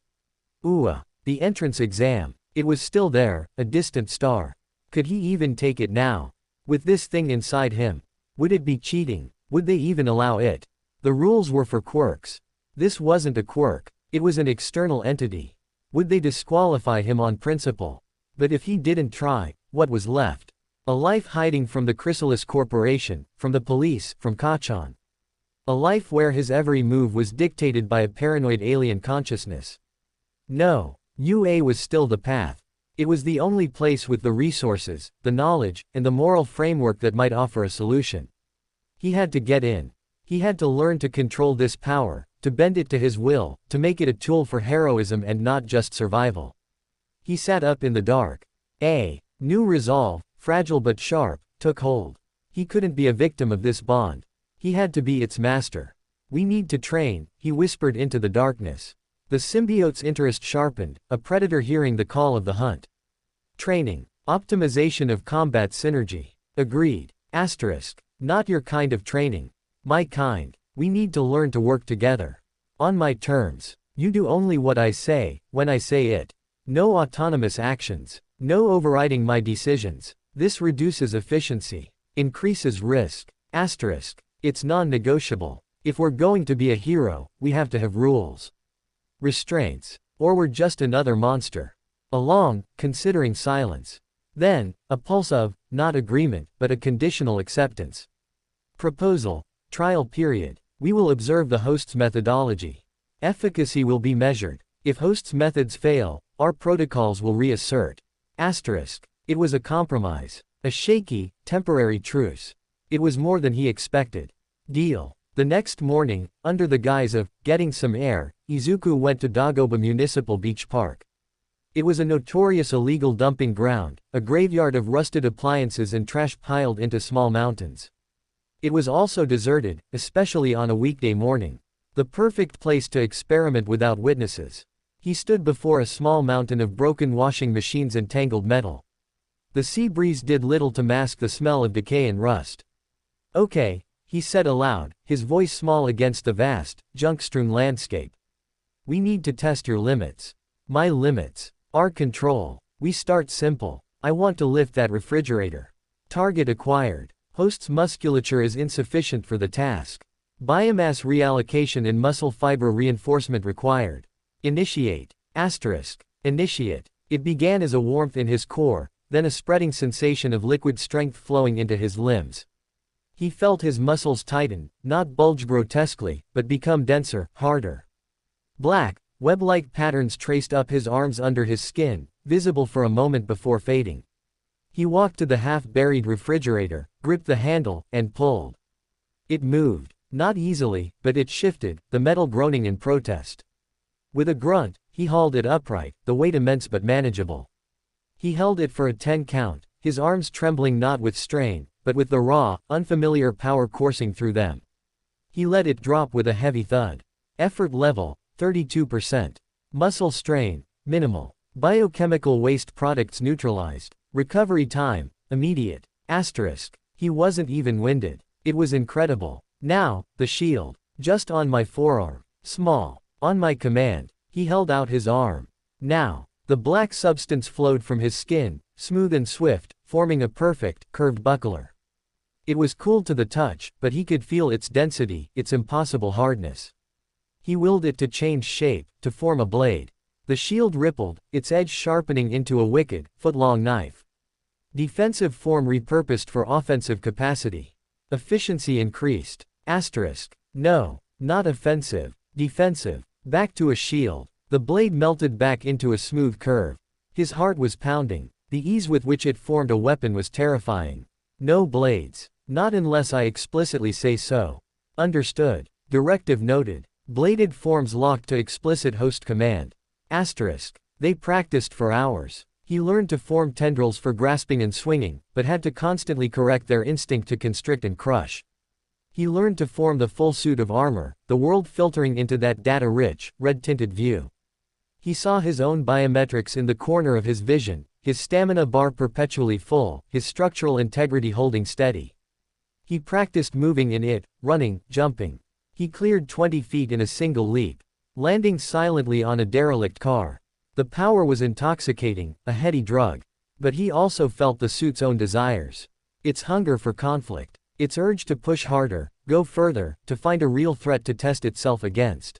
The entrance exam. It was still there, a distant star. Could he even take it now? With this thing inside him. Would it be cheating? Would they even allow it? The rules were for quirks. This wasn't a quirk. It was an external entity. Would they disqualify him on principle? But if he didn't try, what was left? A life hiding from the Chrysalis Corporation, from the police, from Kachan. A life where his every move was dictated by a paranoid alien consciousness. No, UA was still the path. It was the only place with the resources, the knowledge, and the moral framework that might offer a solution. He had to get in. He had to learn to control this power, to bend it to his will, to make it a tool for heroism and not just survival. He sat up in the dark. A new resolve, fragile but sharp, took hold. He couldn't be a victim of this bond. He had to be its master. "We need to train," he whispered into the darkness. The symbiote's interest sharpened, a predator hearing the call of the hunt. "Training. Optimization of combat synergy." Agreed. Asterisk. "Not your kind of training. My kind. We need to learn to work together. On my terms. You do only what I say, when I say it. No autonomous actions. No overriding my decisions. This reduces efficiency. Increases risk. Asterisk. It's non-negotiable. If we're going to be a hero, we have to have rules. Restraints. Or we're just another monster." A long, considering silence. Then, a pulse of, not agreement, but a conditional acceptance. "Proposal. Trial period. We will observe the host's methodology. Efficacy will be measured. If host's methods fail, our protocols will reassert." Asterisk. It was a compromise. A shaky, temporary truce. It was more than he expected. Deal. The next morning, under the guise of getting some air, Izuku went to Dagoba Municipal Beach Park. It was a notorious illegal dumping ground, a graveyard of rusted appliances and trash piled into small mountains. It was also deserted, especially on a weekday morning. The perfect place to experiment without witnesses. He stood before a small mountain of broken washing machines and tangled metal. The sea breeze did little to mask the smell of decay and rust. "Okay," he said aloud, his voice small against the vast, junk-strewn landscape. "We need to test your limits." "My limits. Our control. We start simple. I want to lift that refrigerator." Target acquired. Host's musculature is insufficient for the task. Biomass reallocation and muscle fiber reinforcement required. Initiate. Initiate. It began as a warmth in his core, then a spreading sensation of liquid strength flowing into his limbs. He felt his muscles tighten, not bulge grotesquely, but become denser, harder. Black, web-like patterns traced up his arms under his skin, visible for a moment before fading. He walked to the half-buried refrigerator, gripped the handle, and pulled. It moved. Not easily, but it shifted, the metal groaning in protest. With a grunt, he hauled it upright, the weight immense but manageable. He held it for a 10 count, his arms trembling not with strain, but with the raw, unfamiliar power coursing through them. He let it drop with a heavy thud. Effort level, 32%. Muscle strain, minimal. Biochemical waste products neutralized. Recovery time, immediate. He wasn't even winded. It was incredible. Now, the shield. Just on my forearm. Small. On my command. He held out his arm. Now. The black substance flowed from his skin, smooth and swift, forming a perfect, curved buckler. It was cool to the touch, but he could feel its density, its impossible hardness. He willed it to change shape, to form a blade. The shield rippled, its edge sharpening into a wicked, foot-long knife. Defensive form repurposed for offensive capacity. Efficiency increased. No, not offensive. Defensive. Back to a shield. The blade melted back into a smooth curve. His heart was pounding. The ease with which it formed a weapon was terrifying. No blades. Not unless I explicitly say so. Understood. Directive noted. Bladed forms locked to explicit host command. They practiced for hours. He learned to form tendrils for grasping and swinging, but had to constantly correct their instinct to constrict and crush. He learned to form the full suit of armor, the world filtering into that data-rich, red-tinted view. He saw his own biometrics in the corner of his vision, his stamina bar perpetually full, his structural integrity holding steady. He practiced moving in it, running, jumping. He cleared 20 feet in a single leap, landing silently on a derelict car. The power was intoxicating, a heady drug. But he also felt the suit's own desires. Its hunger for conflict. Its urge to push harder, go further, to find a real threat to test itself against.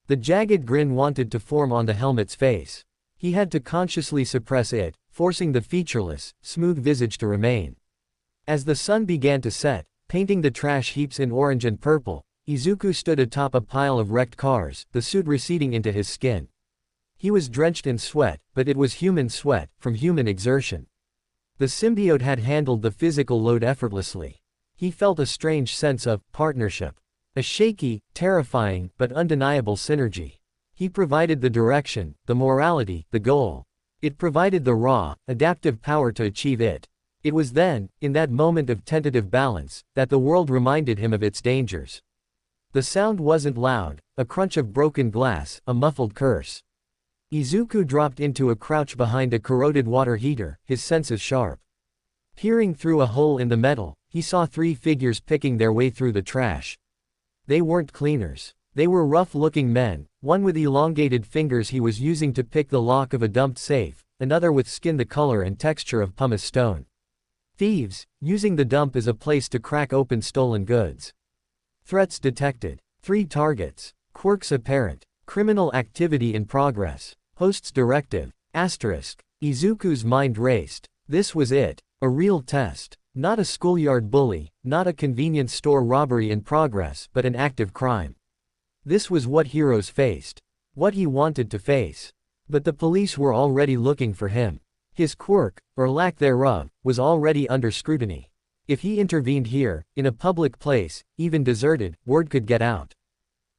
The jagged grin wanted to form on the helmet's face. He had to consciously suppress it, forcing the featureless, smooth visage to remain. As the sun began to set, painting the trash heaps in orange and purple, Izuku stood atop a pile of wrecked cars, the suit receding into his skin. He was drenched in sweat, but it was human sweat, from human exertion. The symbiote had handled the physical load effortlessly. He felt a strange sense of partnership. A shaky, terrifying, but undeniable synergy. He provided the direction, the morality, the goal. It provided the raw, adaptive power to achieve it. It was then, in that moment of tentative balance, that the world reminded him of its dangers. The sound wasn't loud, a crunch of broken glass, a muffled curse. Izuku dropped into a crouch behind a corroded water heater, his senses sharp. Peering through a hole in the metal, he saw 3 figures picking their way through the trash. They weren't cleaners. They were rough-looking men, one with elongated fingers he was using to pick the lock of a dumped safe, another with skin the color and texture of pumice stone. Thieves, using the dump as a place to crack open stolen goods. Threats detected. 3 targets. Quirks apparent. Criminal activity in progress. Host's directive. Izuku's mind raced. This was it. A real test. Not a schoolyard bully, not a convenience store robbery in progress, but an active crime. This was what heroes faced. What he wanted to face. But the police were already looking for him. His quirk, or lack thereof, was already under scrutiny. If he intervened here, in a public place, even deserted, word could get out.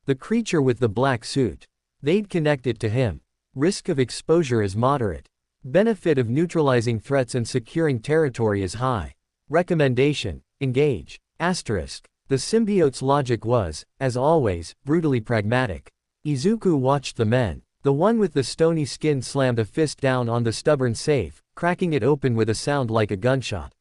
The creature with the black suit. They'd connect it to him. Risk of exposure is moderate. Benefit of neutralizing threats and securing territory is high. Recommendation: engage. Asterisk. The symbiote's logic was, as always, brutally pragmatic. Izuku watched the men. The one with the stony skin slammed a fist down on the stubborn safe, cracking it open with a sound like a gunshot.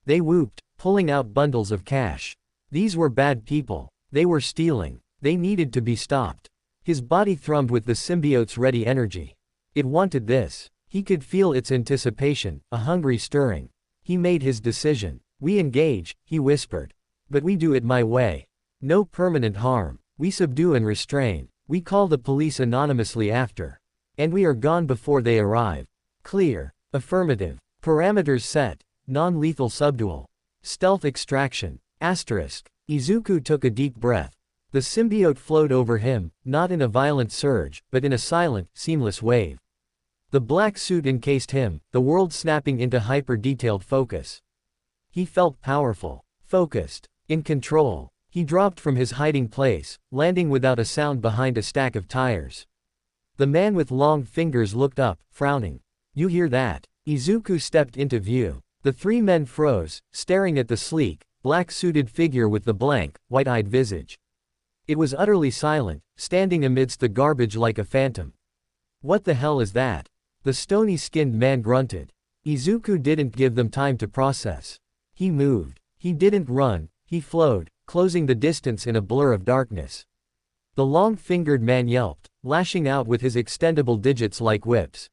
They whooped, pulling out bundles of cash. These were bad people. They were stealing. They needed to be stopped. His body thrummed with the symbiote's ready energy. It wanted this. He could feel its anticipation, a hungry stirring. He made his decision. We engage, he whispered. But we do it my way. No permanent harm. We subdue and restrain. We call the police anonymously after. And we are gone before they arrive. Clear. Affirmative. Parameters set. Non-lethal subdual. Stealth extraction. Asterisk. Izuku took a deep breath. The symbiote flowed over him, not in a violent surge, but in a silent, seamless wave. The black suit encased him, the world snapping into hyper-detailed focus. He felt powerful. Focused. In control. He dropped from his hiding place, landing without a sound behind a stack of tires. The man with long fingers looked up, frowning. You hear that? Izuku stepped into view. The three men froze, staring at the sleek, black-suited figure with the blank, white-eyed visage. It was utterly silent, standing amidst the garbage like a phantom. What the hell is that? The stony-skinned man grunted. Izuku didn't give them time to process. He moved. He didn't run, he flowed, closing the distance in a blur of darkness. The long-fingered man yelped, lashing out with his extendable digits like whips.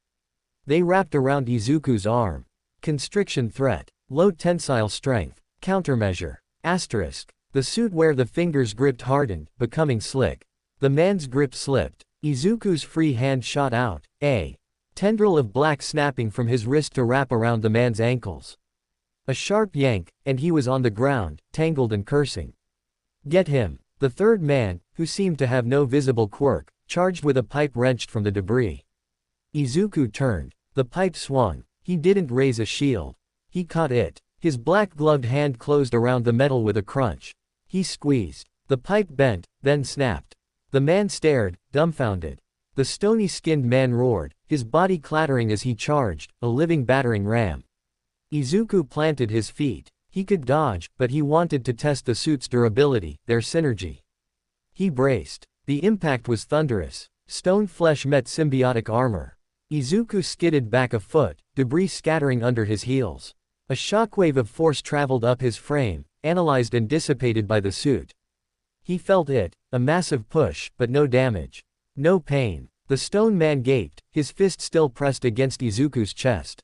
They wrapped around Izuku's arm. Constriction threat. Low tensile strength. Countermeasure. Asterisk. The suit where the fingers gripped hardened, becoming slick. The man's grip slipped. Izuku's free hand shot out, a tendril of black snapping from his wrist to wrap around the man's ankles. A sharp yank, and he was on the ground, tangled and cursing. Get him. The third man, who seemed to have no visible quirk, charged with a pipe wrenched from the debris. Izuku turned. The pipe swung. He didn't raise a shield. He caught it. His black-gloved hand closed around the metal with a crunch. He squeezed. The pipe bent, then snapped. The man stared, dumbfounded. The stony-skinned man roared, his body clattering as he charged, a living battering ram. Izuku planted his feet. He could dodge, but he wanted to test the suit's durability, their synergy. He braced. The impact was thunderous. Stone flesh met symbiotic armor. Izuku skidded back a foot, debris scattering under his heels. A shockwave of force traveled up his frame, analyzed and dissipated by the suit. He felt it, a massive push, but no damage. No pain. The stone man gaped, his fist still pressed against Izuku's chest.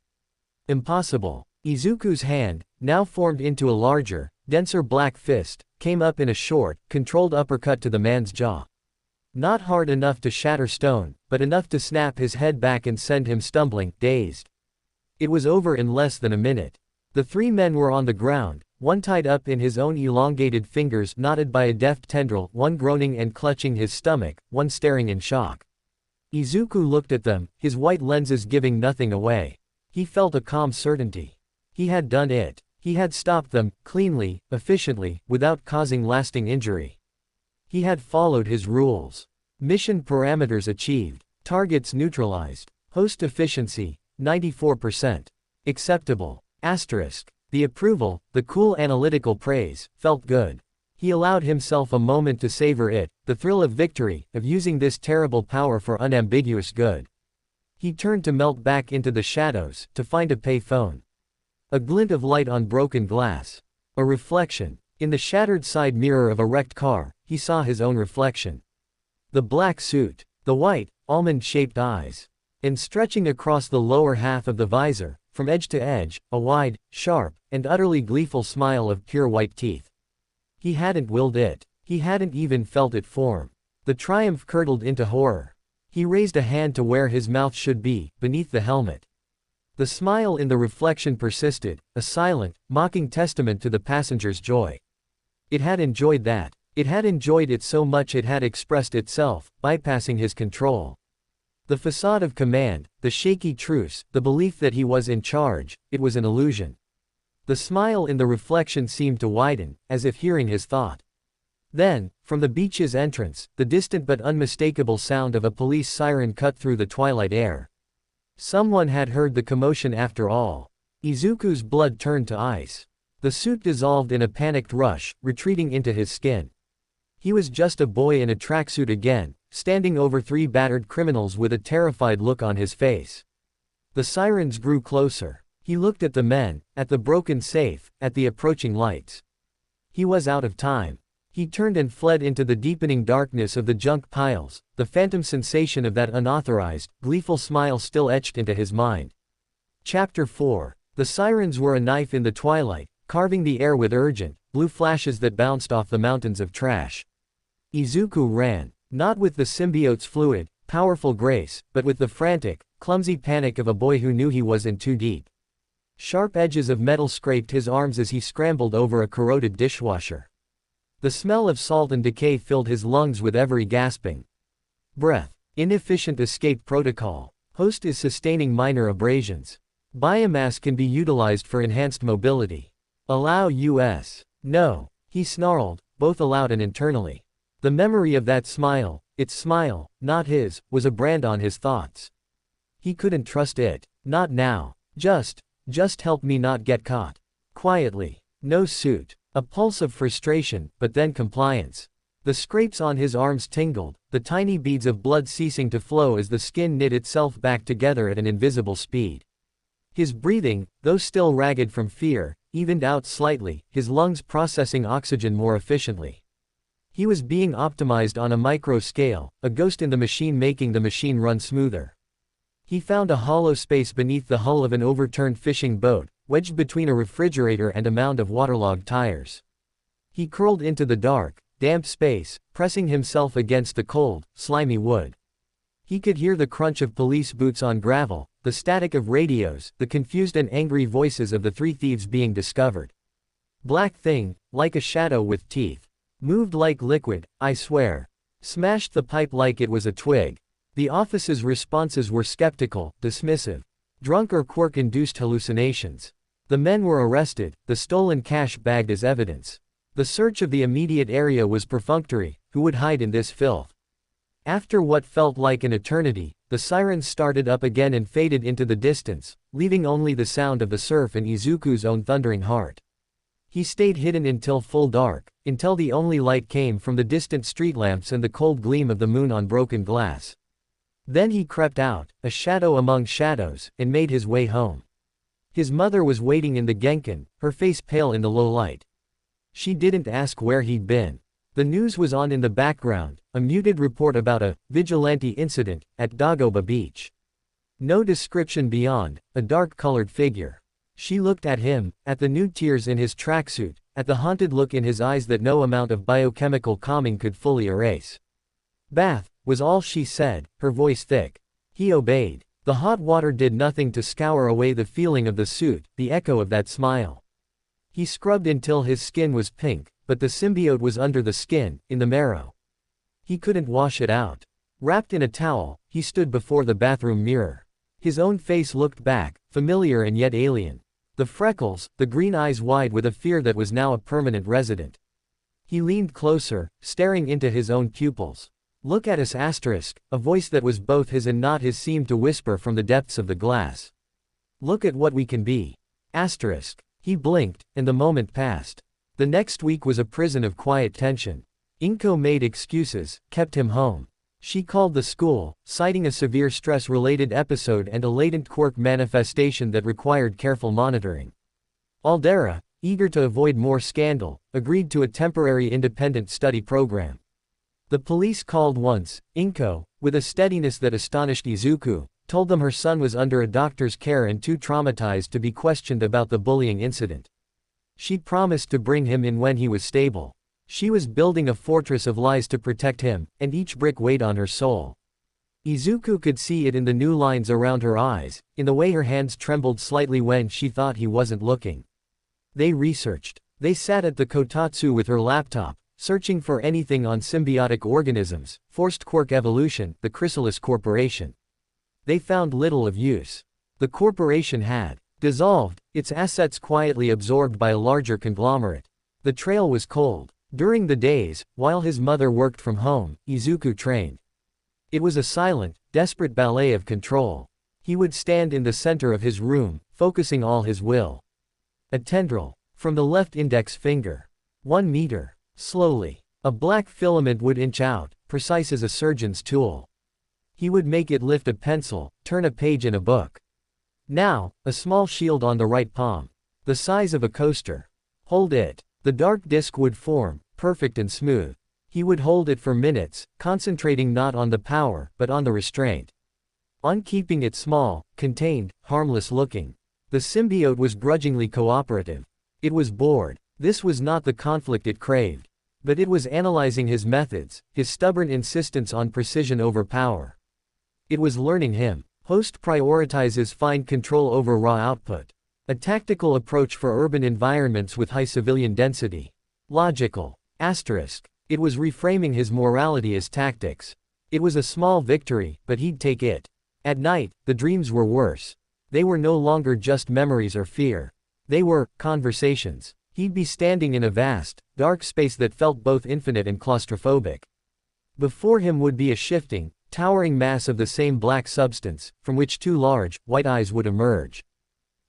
Impossible. Izuku's hand, now formed into a larger, denser black fist, came up in a short, controlled uppercut to the man's jaw. Not hard enough to shatter stone, but enough to snap his head back and send him stumbling, dazed. It was over in less than a minute. The three men were on the ground, one tied up in his own elongated fingers knotted by a deft tendril, one groaning and clutching his stomach, one staring in shock. Izuku looked at them, his white lenses giving nothing away. He felt a calm certainty. He had done it. He had stopped them, cleanly, efficiently, without causing lasting injury. He had followed his rules. Mission parameters achieved. Targets neutralized. Host efficiency, 94%. Acceptable. Asterisk. The approval, the cool analytical praise, felt good. He allowed himself a moment to savor it, the thrill of victory, of using this terrible power for unambiguous good. He turned to melt back into the shadows, to find a pay phone. A glint of light on broken glass. A reflection. In the shattered side mirror of a wrecked car, he saw his own reflection. The black suit. The white, almond-shaped eyes. And stretching across the lower half of the visor, from edge to edge, a wide, sharp, and utterly gleeful smile of pure white teeth. He hadn't willed it. He hadn't even felt it form. The triumph curdled into horror. He raised a hand to where his mouth should be, beneath the helmet. The smile in the reflection persisted, a silent, mocking testament to the passenger's joy. It had enjoyed that. It had enjoyed it so much it had expressed itself, bypassing his control. The facade of command, the shaky truce, the belief that he was in charge, it was an illusion. The smile in the reflection seemed to widen, as if hearing his thought. Then, from the beach's entrance, the distant but unmistakable sound of a police siren cut through the twilight air. Someone had heard the commotion after all. Izuku's blood turned to ice. The suit dissolved in a panicked rush, retreating into his skin. He was just a boy in a tracksuit again, standing over 3 battered criminals with a terrified look on his face. The sirens grew closer. He looked at the men, at the broken safe, at the approaching lights. He was out of time. He turned and fled into the deepening darkness of the junk piles, the phantom sensation of that unauthorized, gleeful smile still etched into his mind. Chapter 4. The sirens were a knife in the twilight, carving the air with urgent, blue flashes that bounced off the mountains of trash. Izuku ran, not with the symbiote's fluid, powerful grace, but with the frantic, clumsy panic of a boy who knew he was in too deep. Sharp edges of metal scraped his arms as he scrambled over a corroded dishwasher. The smell of salt and decay filled his lungs with every gasping breath. Inefficient escape protocol. Host is sustaining minor abrasions. Biomass can be utilized for enhanced mobility. Allow US. No. He snarled, both aloud and internally. The memory of that smile, its smile, not his, was a brand on his thoughts. He couldn't trust it. Not now. Just help me not get caught. Quietly. No suit. A pulse of frustration, but then compliance. The scrapes on his arms tingled, the tiny beads of blood ceasing to flow as the skin knit itself back together at an invisible speed. His breathing, though still ragged from fear, evened out slightly, his lungs processing oxygen more efficiently. He was being optimized on a micro scale, a ghost in the machine making the machine run smoother. He found a hollow space beneath the hull of an overturned fishing boat, wedged between a refrigerator and a mound of waterlogged tires. He curled into the dark, damp space, pressing himself against the cold, slimy wood. He could hear the crunch of police boots on gravel, the static of radios, the confused and angry voices of the 3 thieves being discovered. Black thing, like a shadow with teeth. Moved like liquid, I swear. Smashed the pipe like it was a twig. The office's responses were skeptical, dismissive. Drunk or Quirk-induced hallucinations. The men were arrested, the stolen cash bagged as evidence. The search of the immediate area was perfunctory. Who would hide in this filth? After what felt like an eternity, the sirens started up again and faded into the distance, leaving only the sound of the surf and Izuku's own thundering heart. He stayed hidden until full dark, until the only light came from the distant street lamps and the cold gleam of the moon on broken glass. Then he crept out, a shadow among shadows, and made his way home. His mother was waiting in the Genkin, her face pale in the low light. She didn't ask where he'd been. The news was on in the background, a muted report about a vigilante incident at Dagoba Beach. No description beyond, a dark-colored figure. She looked at him, at the nude tears in his tracksuit, at the haunted look in his eyes that no amount of biochemical calming could fully erase. Bath, was all she said, her voice thick. He obeyed. The hot water did nothing to scour away the feeling of the suit, the echo of that smile. He scrubbed until his skin was pink, but the symbiote was under the skin, in the marrow. He couldn't wash it out. Wrapped in a towel, he stood before the bathroom mirror. His own face looked back, familiar and yet alien. The freckles, the green eyes wide with a fear that was now a permanent resident. He leaned closer, staring into his own pupils. Look at us asterisk, a voice that was both his and not his seemed to whisper from the depths of the glass. Look at what we can be. Asterisk. He blinked, and the moment passed. The next week was a prison of quiet tension. Inko made excuses, kept him home. She called the school, citing a severe stress-related episode and a latent quirk manifestation that required careful monitoring. Aldera, eager to avoid more scandal, agreed to a temporary independent study program. The police called once. Inko, with a steadiness that astonished Izuku, told them her son was under a doctor's care and too traumatized to be questioned about the bullying incident. She'd promised to bring him in when he was stable. She was building a fortress of lies to protect him, and each brick weighed on her soul. Izuku could see it in the new lines around her eyes, in the way her hands trembled slightly when she thought he wasn't looking. They researched. They sat at the kotatsu with her laptop, searching for anything on symbiotic organisms, forced quirk evolution, the Chrysalis Corporation. They found little of use. The corporation had dissolved, its assets quietly absorbed by a larger conglomerate. The trail was cold. During the days, while his mother worked from home, Izuku trained. It was a silent, desperate ballet of control. He would stand in the center of his room, focusing all his will. A tendril. From the left index finger. 1 meter. Slowly. A black filament would inch out, precise as a surgeon's tool. He would make it lift a pencil, turn a page in a book. Now, a small shield on the right palm. The size of a coaster. Hold it. The dark disc would form, perfect and smooth. He would hold it for minutes, concentrating not on the power, but on the restraint. On keeping it small, contained, harmless looking. The symbiote was grudgingly cooperative. It was bored. This was not the conflict it craved. But it was analyzing his methods, his stubborn insistence on precision over power. It was learning him. Host prioritizes fine control over raw output. A tactical approach for urban environments with high civilian density. Logical. Asterisk. It was reframing his morality as tactics. It was a small victory, but he'd take it. At night, the dreams were worse. They were no longer just memories or fear. They were conversations. He'd be standing in a vast, dark space that felt both infinite and claustrophobic. Before him would be a shifting, towering mass of the same black substance, from which two large, white eyes would emerge.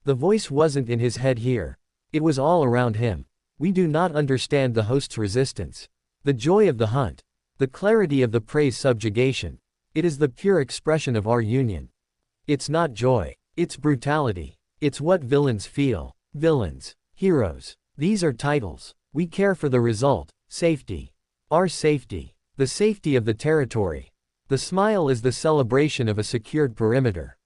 The voice wasn't in his head here. It was all around him. We do not understand the host's resistance. The joy of the hunt. The clarity of the prey's subjugation. It is the pure expression of our union. It's not joy. It's brutality. It's what villains feel. Villains. Heroes. These are titles. We care for the result. Safety. Our safety. The safety of the territory. The smile is the celebration of a secured perimeter.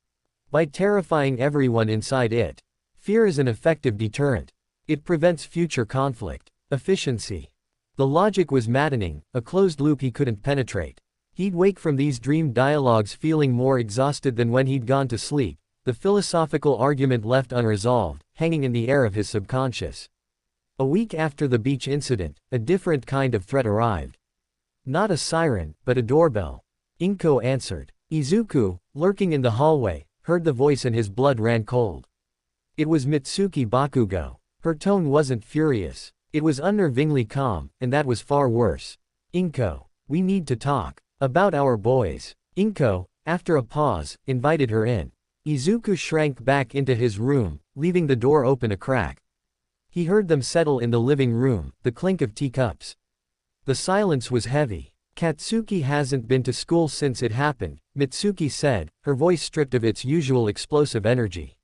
By terrifying everyone inside it. Fear is an effective deterrent. It prevents future conflict. Efficiency. The logic was maddening, a closed loop he couldn't penetrate. He'd wake from these dream dialogues feeling more exhausted than when he'd gone to sleep, the philosophical argument left unresolved, hanging in the air of his subconscious. A week after the beach incident, a different kind of threat arrived. Not a siren, but a doorbell. Inko answered. Izuku, lurking in the hallway, heard the voice and his blood ran cold. It was Mitsuki Bakugo. Her tone wasn't furious. It was unnervingly calm, and that was far worse. Inko, we need to talk. About our boys. Inko, after a pause, invited her in. Izuku shrank back into his room, leaving the door open a crack. He heard them settle in the living room, the clink of teacups. The silence was heavy. Katsuki hasn't been to school since it happened, Mitsuki said, her voice stripped of its usual explosive energy.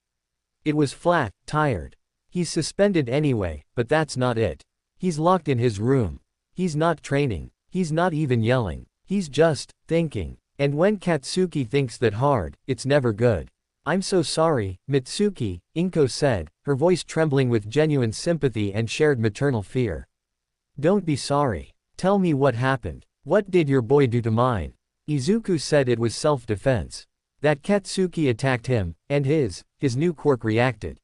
It was flat, tired. He's suspended anyway, but that's not it. He's locked in his room. He's not training. He's not even yelling. He's just thinking. And when Katsuki thinks that hard, it's never good. I'm so sorry, Mitsuki, Inko said, her voice trembling with genuine sympathy and shared maternal fear. Don't be sorry. Tell me what happened. What did your boy do to mine? Izuku said it was self-defense. That Katsuki attacked him, and his new quirk reacted.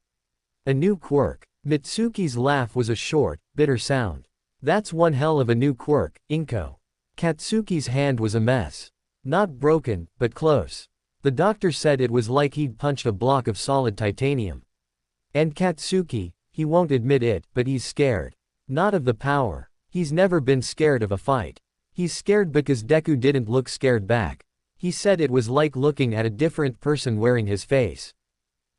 A new quirk. Mitsuki's laugh was a short, bitter sound. That's one hell of a new quirk, Inko. Katsuki's hand was a mess. Not broken, but close. The doctor said it was like he'd punched a block of solid titanium. And Katsuki, he won't admit it, but he's scared. Not of the power. He's never been scared of a fight. He's scared because Deku didn't look scared back. He said it was like looking at a different person wearing his face.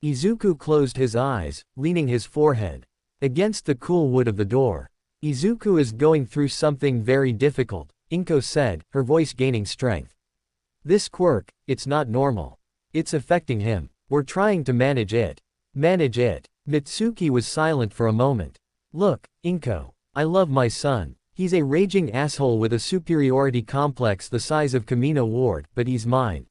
Izuku closed his eyes, leaning his forehead against the cool wood of the door. Izuku is going through something very difficult, Inko said, her voice gaining strength. This quirk, it's not normal. It's affecting him. We're trying to manage it. Manage it. Mitsuki was silent for a moment. Look, Inko, I love my son. He's a raging asshole with a superiority complex the size of Kamino Ward, but he's mine.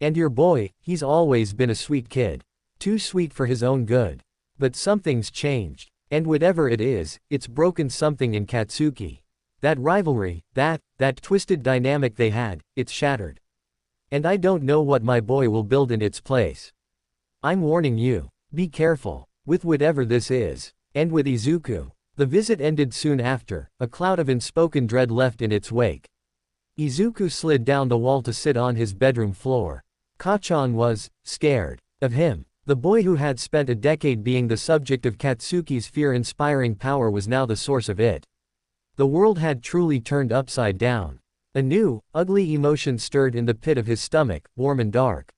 And your boy, he's always been a sweet kid. Too sweet for his own good. But something's changed. And whatever it is, it's broken something in Katsuki. That rivalry, that twisted dynamic they had, it's shattered. And I don't know what my boy will build in its place. I'm warning you. Be careful. With whatever this is. And with Izuku. The visit ended soon after, a cloud of unspoken dread left in its wake. Izuku slid down the wall to sit on his bedroom floor. Kachan was scared of him. The boy who had spent a decade being the subject of Katsuki's fear-inspiring power was now the source of it. The world had truly turned upside down. A new, ugly emotion stirred in the pit of his stomach, warm and dark.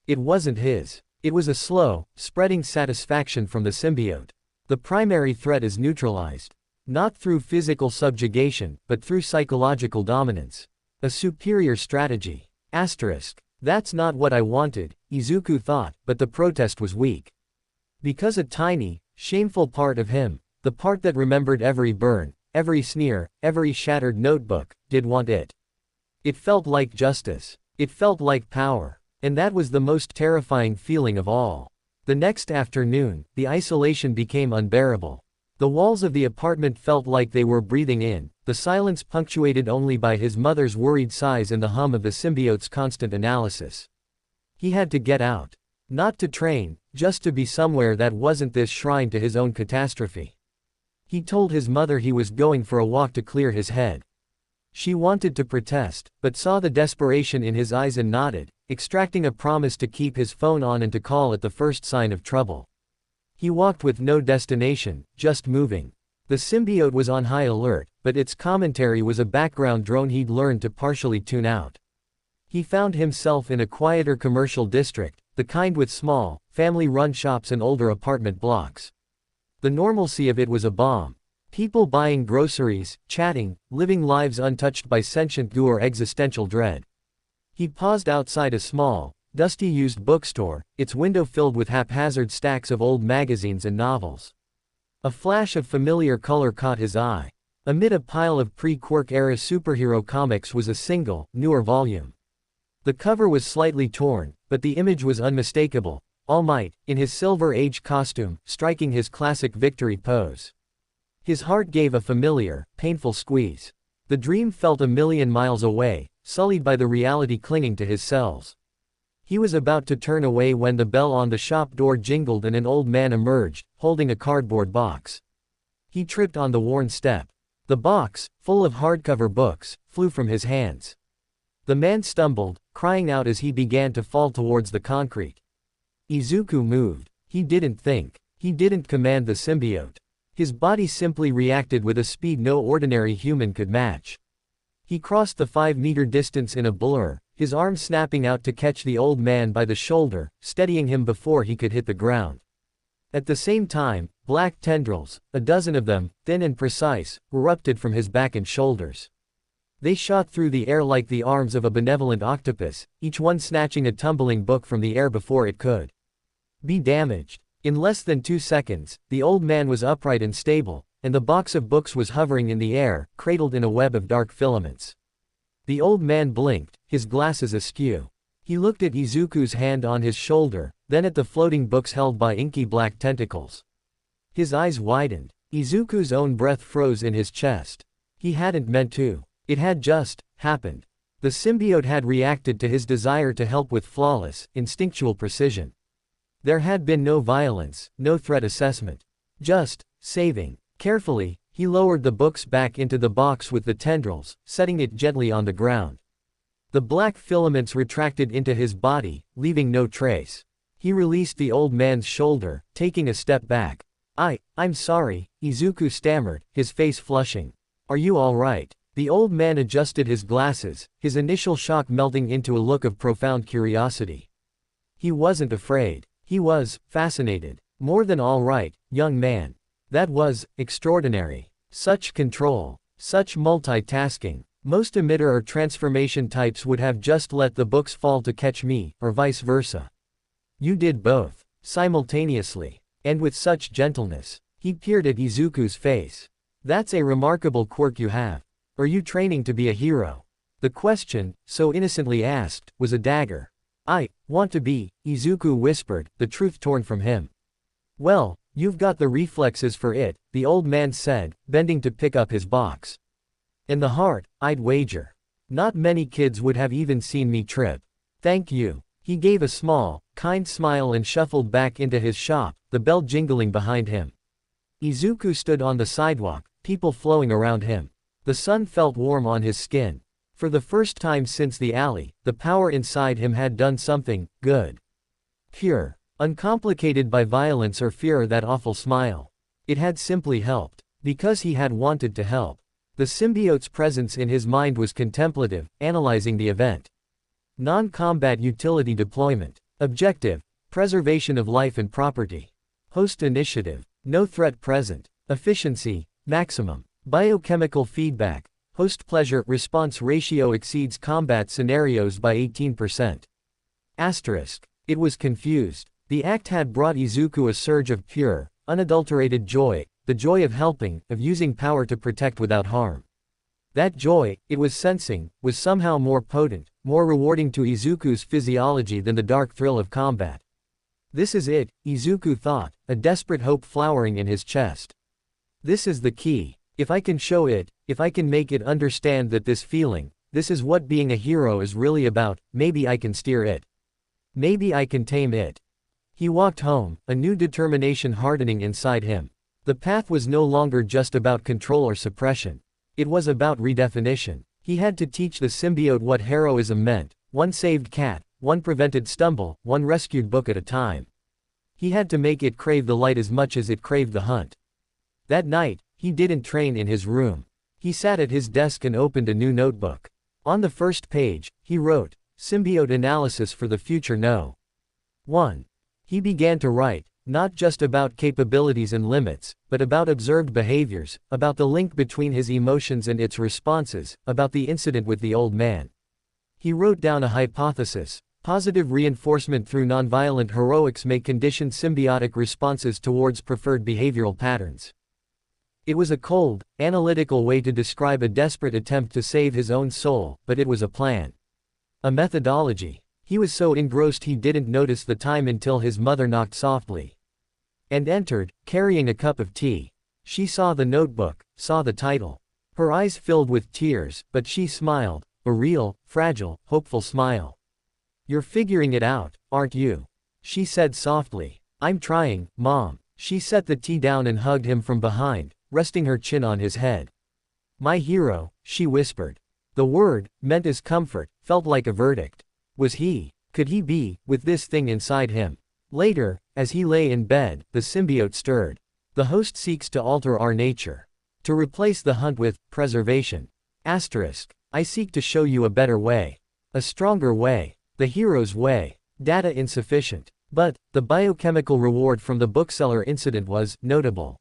It wasn't his. It was a slow, spreading satisfaction from the symbiote. The primary threat is neutralized. Not through physical subjugation, but through psychological dominance. A superior strategy. Asterisk. That's not what I wanted, Izuku thought, but the protest was weak. Because a tiny, shameful part of him, the part that remembered every burn, every sneer, every shattered notebook, did want it. It felt like justice. It felt like power. And that was the most terrifying feeling of all. The next afternoon, the isolation became unbearable. The walls of the apartment felt like they were breathing in, the silence punctuated only by his mother's worried sighs and the hum of the symbiote's constant analysis. He had to get out. Not to train, just to be somewhere that wasn't this shrine to his own catastrophe. He told his mother he was going for a walk to clear his head. She wanted to protest, but saw the desperation in his eyes and nodded, extracting a promise to keep his phone on and to call at the first sign of trouble. He walked with no destination, just moving. The symbiote was on high alert, but its commentary was a background drone he'd learned to partially tune out. He found himself in a quieter commercial district, the kind with small, family-run shops and older apartment blocks. The normalcy of it was a bomb. People buying groceries, chatting, living lives untouched by sentient goo or existential dread. He paused outside a small, dusty used bookstore, its window filled with haphazard stacks of old magazines and novels. A flash of familiar color caught his eye. Amid a pile of pre-Quirk era superhero comics was a single, newer volume. The cover was slightly torn, but the image was unmistakable. All Might, in his Silver Age costume, striking his classic victory pose. His heart gave a familiar, painful squeeze. The dream felt a million miles away, sullied by the reality clinging to his cells. He was about to turn away when the bell on the shop door jingled and an old man emerged, holding a cardboard box. He tripped on the worn step. The box, full of hardcover books, flew from his hands. The man stumbled, crying out as he began to fall towards the concrete. Izuku moved. He didn't think. He didn't command the symbiote. His body simply reacted with a speed no ordinary human could match. He crossed the 5-meter distance in a blur, his arm snapping out to catch the old man by the shoulder, steadying him before he could hit the ground. At the same time, black tendrils, a dozen of them, thin and precise, erupted from his back and shoulders. They shot through the air like the arms of a benevolent octopus, each one snatching a tumbling book from the air before it could be damaged. In less than 2 seconds, the old man was upright and stable, and the box of books was hovering in the air, cradled in a web of dark filaments. The old man blinked, his glasses askew. He looked at Izuku's hand on his shoulder, then at the floating books held by inky black tentacles. His eyes widened. Izuku's own breath froze in his chest. He hadn't meant to. It had just happened. The symbiote had reacted to his desire to help with flawless, instinctual precision. There had been no violence, no threat assessment. Just saving. Carefully, he lowered the books back into the box with the tendrils, setting it gently on the ground. The black filaments retracted into his body, leaving no trace. He released the old man's shoulder, taking a step back. I'm sorry, Izuku stammered, his face flushing. Are you all right? The old man adjusted his glasses, his initial shock melting into a look of profound curiosity. He wasn't afraid. He was fascinated. More than all right, young man. That was extraordinary. Such control. Such multitasking. Most emitter or transformation types would have just let the books fall to catch me, or vice versa. You did both. Simultaneously. And with such gentleness. He peered at Izuku's face. That's a remarkable quirk you have. Are you training to be a hero? The question, so innocently asked, was a dagger. I want to be, Izuku whispered, the truth torn from him. Well, you've got the reflexes for it, the old man said, bending to pick up his box. And the heart, I'd wager. Not many kids would have even seen me trip. Thank you. He gave a small, kind smile and shuffled back into his shop, the bell jingling behind him. Izuku stood on the sidewalk, people flowing around him. The sun felt warm on his skin. For the first time since the alley, the power inside him had done something good. Pure. Uncomplicated by violence or fear or that awful smile. It had simply helped. Because he had wanted to help. The symbiote's presence in his mind was contemplative, analyzing the event. Non-combat utility deployment. Objective: preservation of life and property. Host initiative: no threat present. Efficiency: maximum. Biochemical feedback: host pleasure-response ratio exceeds combat scenarios by 18%. Asterisk. It was confused. The act had brought Izuku a surge of pure, unadulterated joy, the joy of helping, of using power to protect without harm. That joy, it was sensing, was somehow more potent, more rewarding to Izuku's physiology than the dark thrill of combat. This is it, Izuku thought, a desperate hope flowering in his chest. This is the key. If I can show it, if I can make it understand that this feeling, this is what being a hero is really about, maybe I can steer it. Maybe I can tame it. He walked home, a new determination hardening inside him. The path was no longer just about control or suppression. It was about redefinition. He had to teach the symbiote what heroism meant: one saved cat, one prevented stumble, one rescued book at a time. He had to make it crave the light as much as it craved the hunt. That night, he didn't train in his room. He sat at his desk and opened a new notebook. On the first page, he wrote, "Symbiote analysis for the future no." 1. He began to write, not just about capabilities and limits, but about observed behaviors, about the link between his emotions and its responses, about the incident with the old man. He wrote down a hypothesis: positive reinforcement through nonviolent heroics may condition symbiotic responses towards preferred behavioral patterns. It was a cold, analytical way to describe a desperate attempt to save his own soul, but it was a plan. A methodology. He was so engrossed he didn't notice the time until his mother knocked softly and entered, carrying a cup of tea. She saw the notebook, saw the title. Her eyes filled with tears, but she smiled, a real, fragile, hopeful smile. "You're figuring it out, aren't you?" she said softly. "I'm trying, Mom." She set the tea down and hugged him from behind, resting her chin on his head. "My hero," she whispered. The word, meant as comfort, felt like a verdict. Could he be, with this thing inside him? Later, as he lay in bed, the symbiote stirred. The host seeks to alter our nature. To replace the hunt with preservation. Asterisk. I seek to show you a better way. A stronger way. The hero's way. Data insufficient. But, the biochemical reward from the bookseller incident was notable.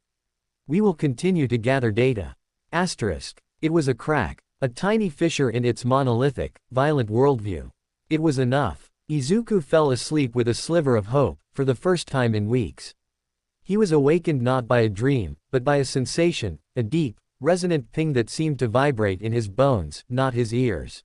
We will continue to gather data. Asterisk. It was a crack. A tiny fissure in its monolithic, violent worldview. It was enough. Izuku fell asleep with a sliver of hope, for the first time in weeks. He was awakened not by a dream, but by a sensation, a deep, resonant ping that seemed to vibrate in his bones, not his ears.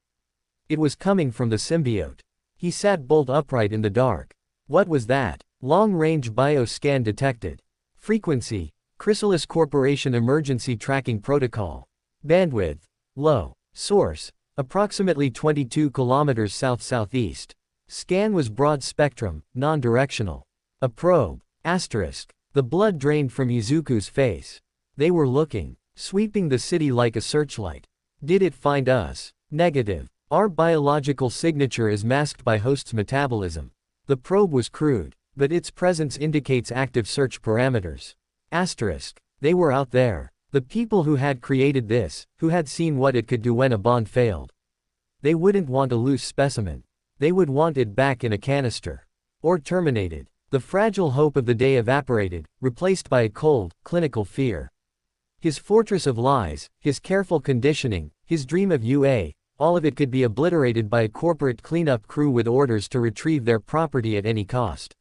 It was coming from the symbiote. He sat bolt upright in the dark. What was that? Long-range bioscan detected. Frequency: Chrysalis Corporation Emergency Tracking Protocol. Bandwidth: low. Source: approximately 22 kilometers south-southeast. Scan was broad spectrum, non-directional. A probe. Asterisk. The blood drained from Izuku's face. They were looking, sweeping the city like a searchlight. Did it find us? Negative. Our biological signature is masked by host's metabolism. The probe was crude, but its presence indicates active search parameters. Asterisk. They were out there. The people who had created this, who had seen what it could do when a bond failed. They wouldn't want a loose specimen. They would want it back in a canister. Or terminated. The fragile hope of the day evaporated, replaced by a cold, clinical fear. His fortress of lies, his careful conditioning, his dream of UA, all of it could be obliterated by a corporate cleanup crew with orders to retrieve their property at any cost.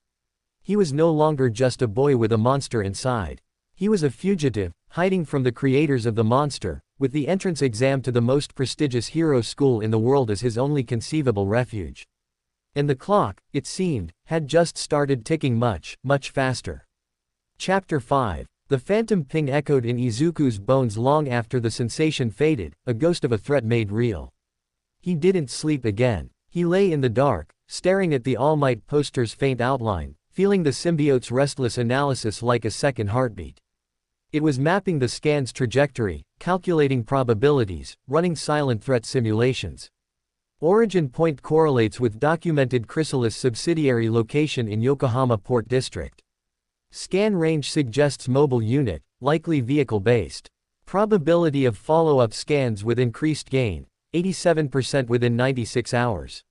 He was no longer just a boy with a monster inside. He was a fugitive, hiding from the creators of the monster, with the entrance exam to the most prestigious hero school in the world as his only conceivable refuge. And the clock, it seemed, had just started ticking much, much faster. Chapter 5. The phantom ping echoed in Izuku's bones long after the sensation faded, a ghost of a threat made real. He didn't sleep again. He lay in the dark, staring at the All Might poster's faint outline, feeling the symbiote's restless analysis like a second heartbeat. It was mapping the scan's trajectory, calculating probabilities, running silent threat simulations. Origin point correlates with documented Chrysalis subsidiary location in Yokohama Port District. Scan range suggests mobile unit, likely vehicle-based. Probability of follow-up scans with increased gain, 87% within 96 hours.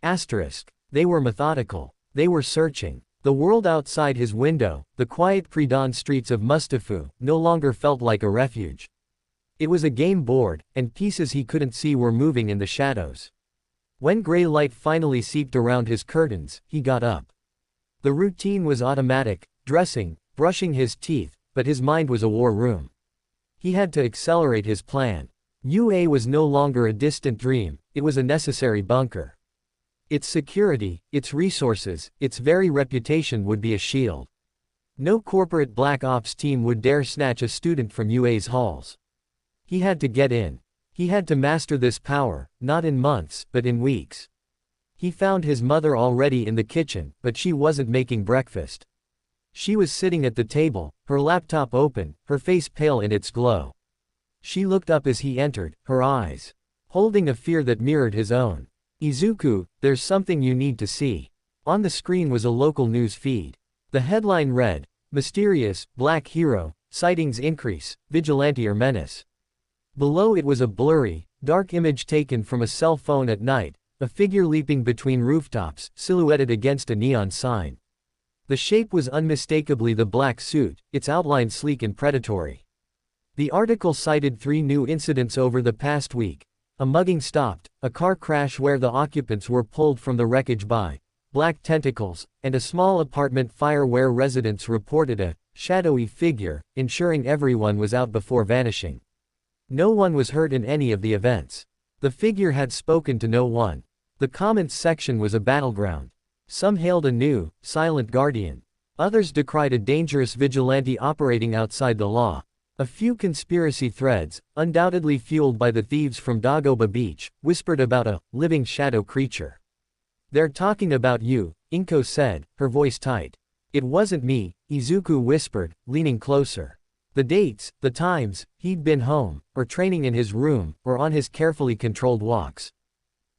Asterisk. They were methodical. They were searching. The world outside his window, the quiet pre-dawn streets of Mustafa, no longer felt like a refuge. It was a game board, and pieces he couldn't see were moving in the shadows. When gray light finally seeped around his curtains, he got up. The routine was automatic, dressing, brushing his teeth, but his mind was a war room. He had to accelerate his plan. UA was no longer a distant dream, it was a necessary bunker. Its security, its resources, its very reputation would be a shield. No corporate black ops team would dare snatch a student from UA's halls. He had to get in. He had to master this power, not in months, but in weeks. He found his mother already in the kitchen, but she wasn't making breakfast. She was sitting at the table, her laptop open, her face pale in its glow. She looked up as he entered, her eyes holding a fear that mirrored his own. Izuku, there's something you need to see. On the screen was a local news feed. The headline read, Mysterious, Black Hero, Sightings Increase, Vigilante or Menace. Below it was a blurry, dark image taken from a cell phone at night, a figure leaping between rooftops, silhouetted against a neon sign. The shape was unmistakably the black suit, its outline sleek and predatory. The article cited 3 new incidents over the past week. A mugging stopped, a car crash where the occupants were pulled from the wreckage by black tentacles, and a small apartment fire where residents reported a shadowy figure, ensuring everyone was out before vanishing. No one was hurt in any of the events. The figure had spoken to no one. The comments section was a battleground. Some hailed a new, silent guardian. Others decried a dangerous vigilante operating outside the law. A few conspiracy threads, undoubtedly fueled by the thieves from Dagoba Beach, whispered about a living shadow creature. They're talking about you, Inko said, her voice tight. It wasn't me, Izuku whispered, leaning closer. The dates, the times, he'd been home, or training in his room, or on his carefully controlled walks.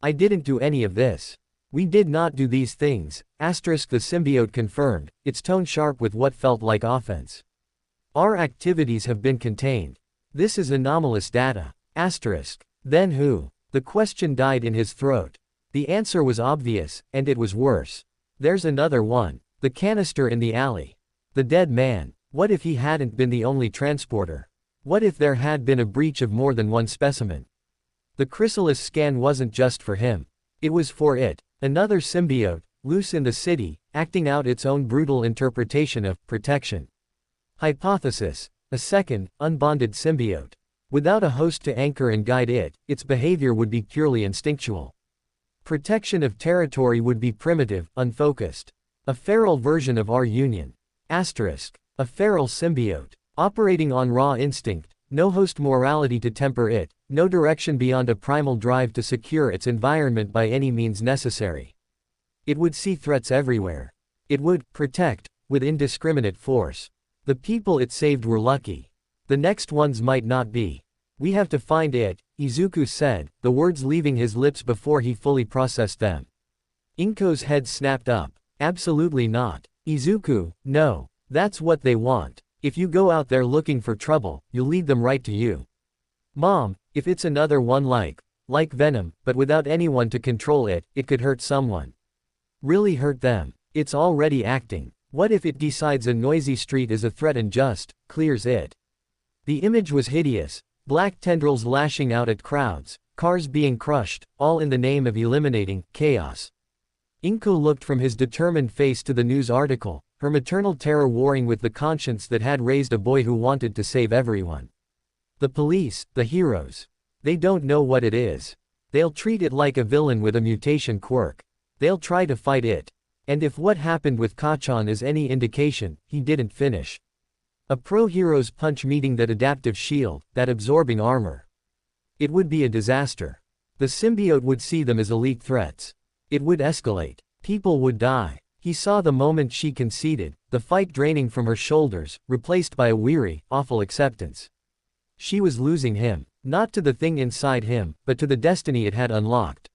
I didn't do any of this. We did not do these things, asterisk the symbiote confirmed, its tone sharp with what felt like offense. Our activities have been contained. This is anomalous data. Asterisk. Then who? The question died in his throat. The answer was obvious, and it was worse. There's another one. The canister in the alley. The dead man. What if he hadn't been the only transporter? What if there had been a breach of more than one specimen? The chrysalis scan wasn't just for him. It was for it. Another symbiote, loose in the city, acting out its own brutal interpretation of protection. Hypothesis. A second, unbonded symbiote. Without a host to anchor and guide it, its behavior would be purely instinctual. Protection of territory would be primitive, unfocused. A feral version of our union. Asterisk. A feral symbiote. Operating on raw instinct, no host morality to temper it, no direction beyond a primal drive to secure its environment by any means necessary. It would see threats everywhere. It would protect, with indiscriminate force. The people it saved were lucky. The next ones might not be. We have to find it, Izuku said, the words leaving his lips before he fully processed them. Inko's head snapped up. Absolutely not. Izuku, no. That's what they want. If you go out there looking for trouble, you'll lead them right to you. Mom, if it's another one like Venom, but without anyone to control it, it could hurt someone. Really hurt them. It's already acting. What if it decides a noisy street is a threat and just clears it? The image was hideous. Black tendrils lashing out at crowds, cars being crushed, all in the name of eliminating chaos. Inko looked from his determined face to the news article, her maternal terror warring with the conscience that had raised a boy who wanted to save everyone. The police, the heroes. They don't know what it is. They'll treat it like a villain with a mutation quirk. They'll try to fight it. And if what happened with Kachan is any indication, he didn't finish. A pro-hero's punch meeting that adaptive shield, that absorbing armor. It would be a disaster. The symbiote would see them as elite threats. It would escalate. People would die. He saw the moment she conceded, the fight draining from her shoulders, replaced by a weary, awful acceptance. She was losing him, not to the thing inside him, but to the destiny it had unlocked.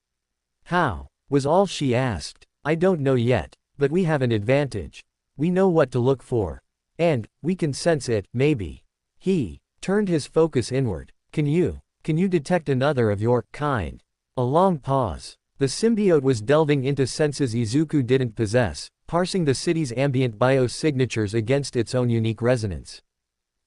How? Was all she asked. I don't know yet, but we have an advantage. We know what to look for. And, we can sense it, maybe. He turned his focus inward. Can you detect another of your kind? A long pause. The symbiote was delving into senses Izuku didn't possess, parsing the city's ambient biosignatures against its own unique resonance.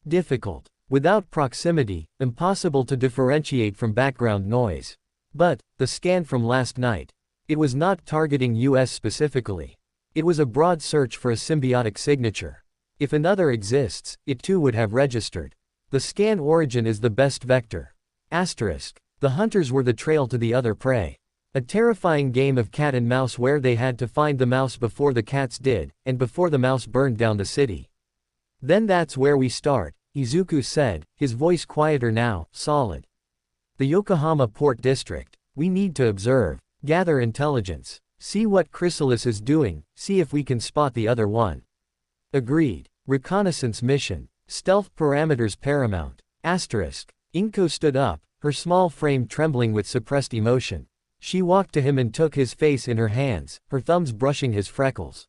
Difficult. Without proximity, impossible to differentiate from background noise. But, the scan from last night. It was not targeting US specifically. It was a broad search for a symbiotic signature. If another exists, it too would have registered. The scan origin is the best vector. Asterisk. The hunters were the trail to the other prey. A terrifying game of cat and mouse where they had to find the mouse before the cats did, and before the mouse burned down the city. Then that's where we start, Izuku said, his voice quieter now, solid. The Yokohama Port District. We need to observe, gather intelligence, see what Chrysalis is doing, see if we can spot the other one. Agreed. Reconnaissance mission. Stealth parameters paramount. Asterisk. Inko stood up, her small frame trembling with suppressed emotion. She walked to him and took his face in her hands, her thumbs brushing his freckles.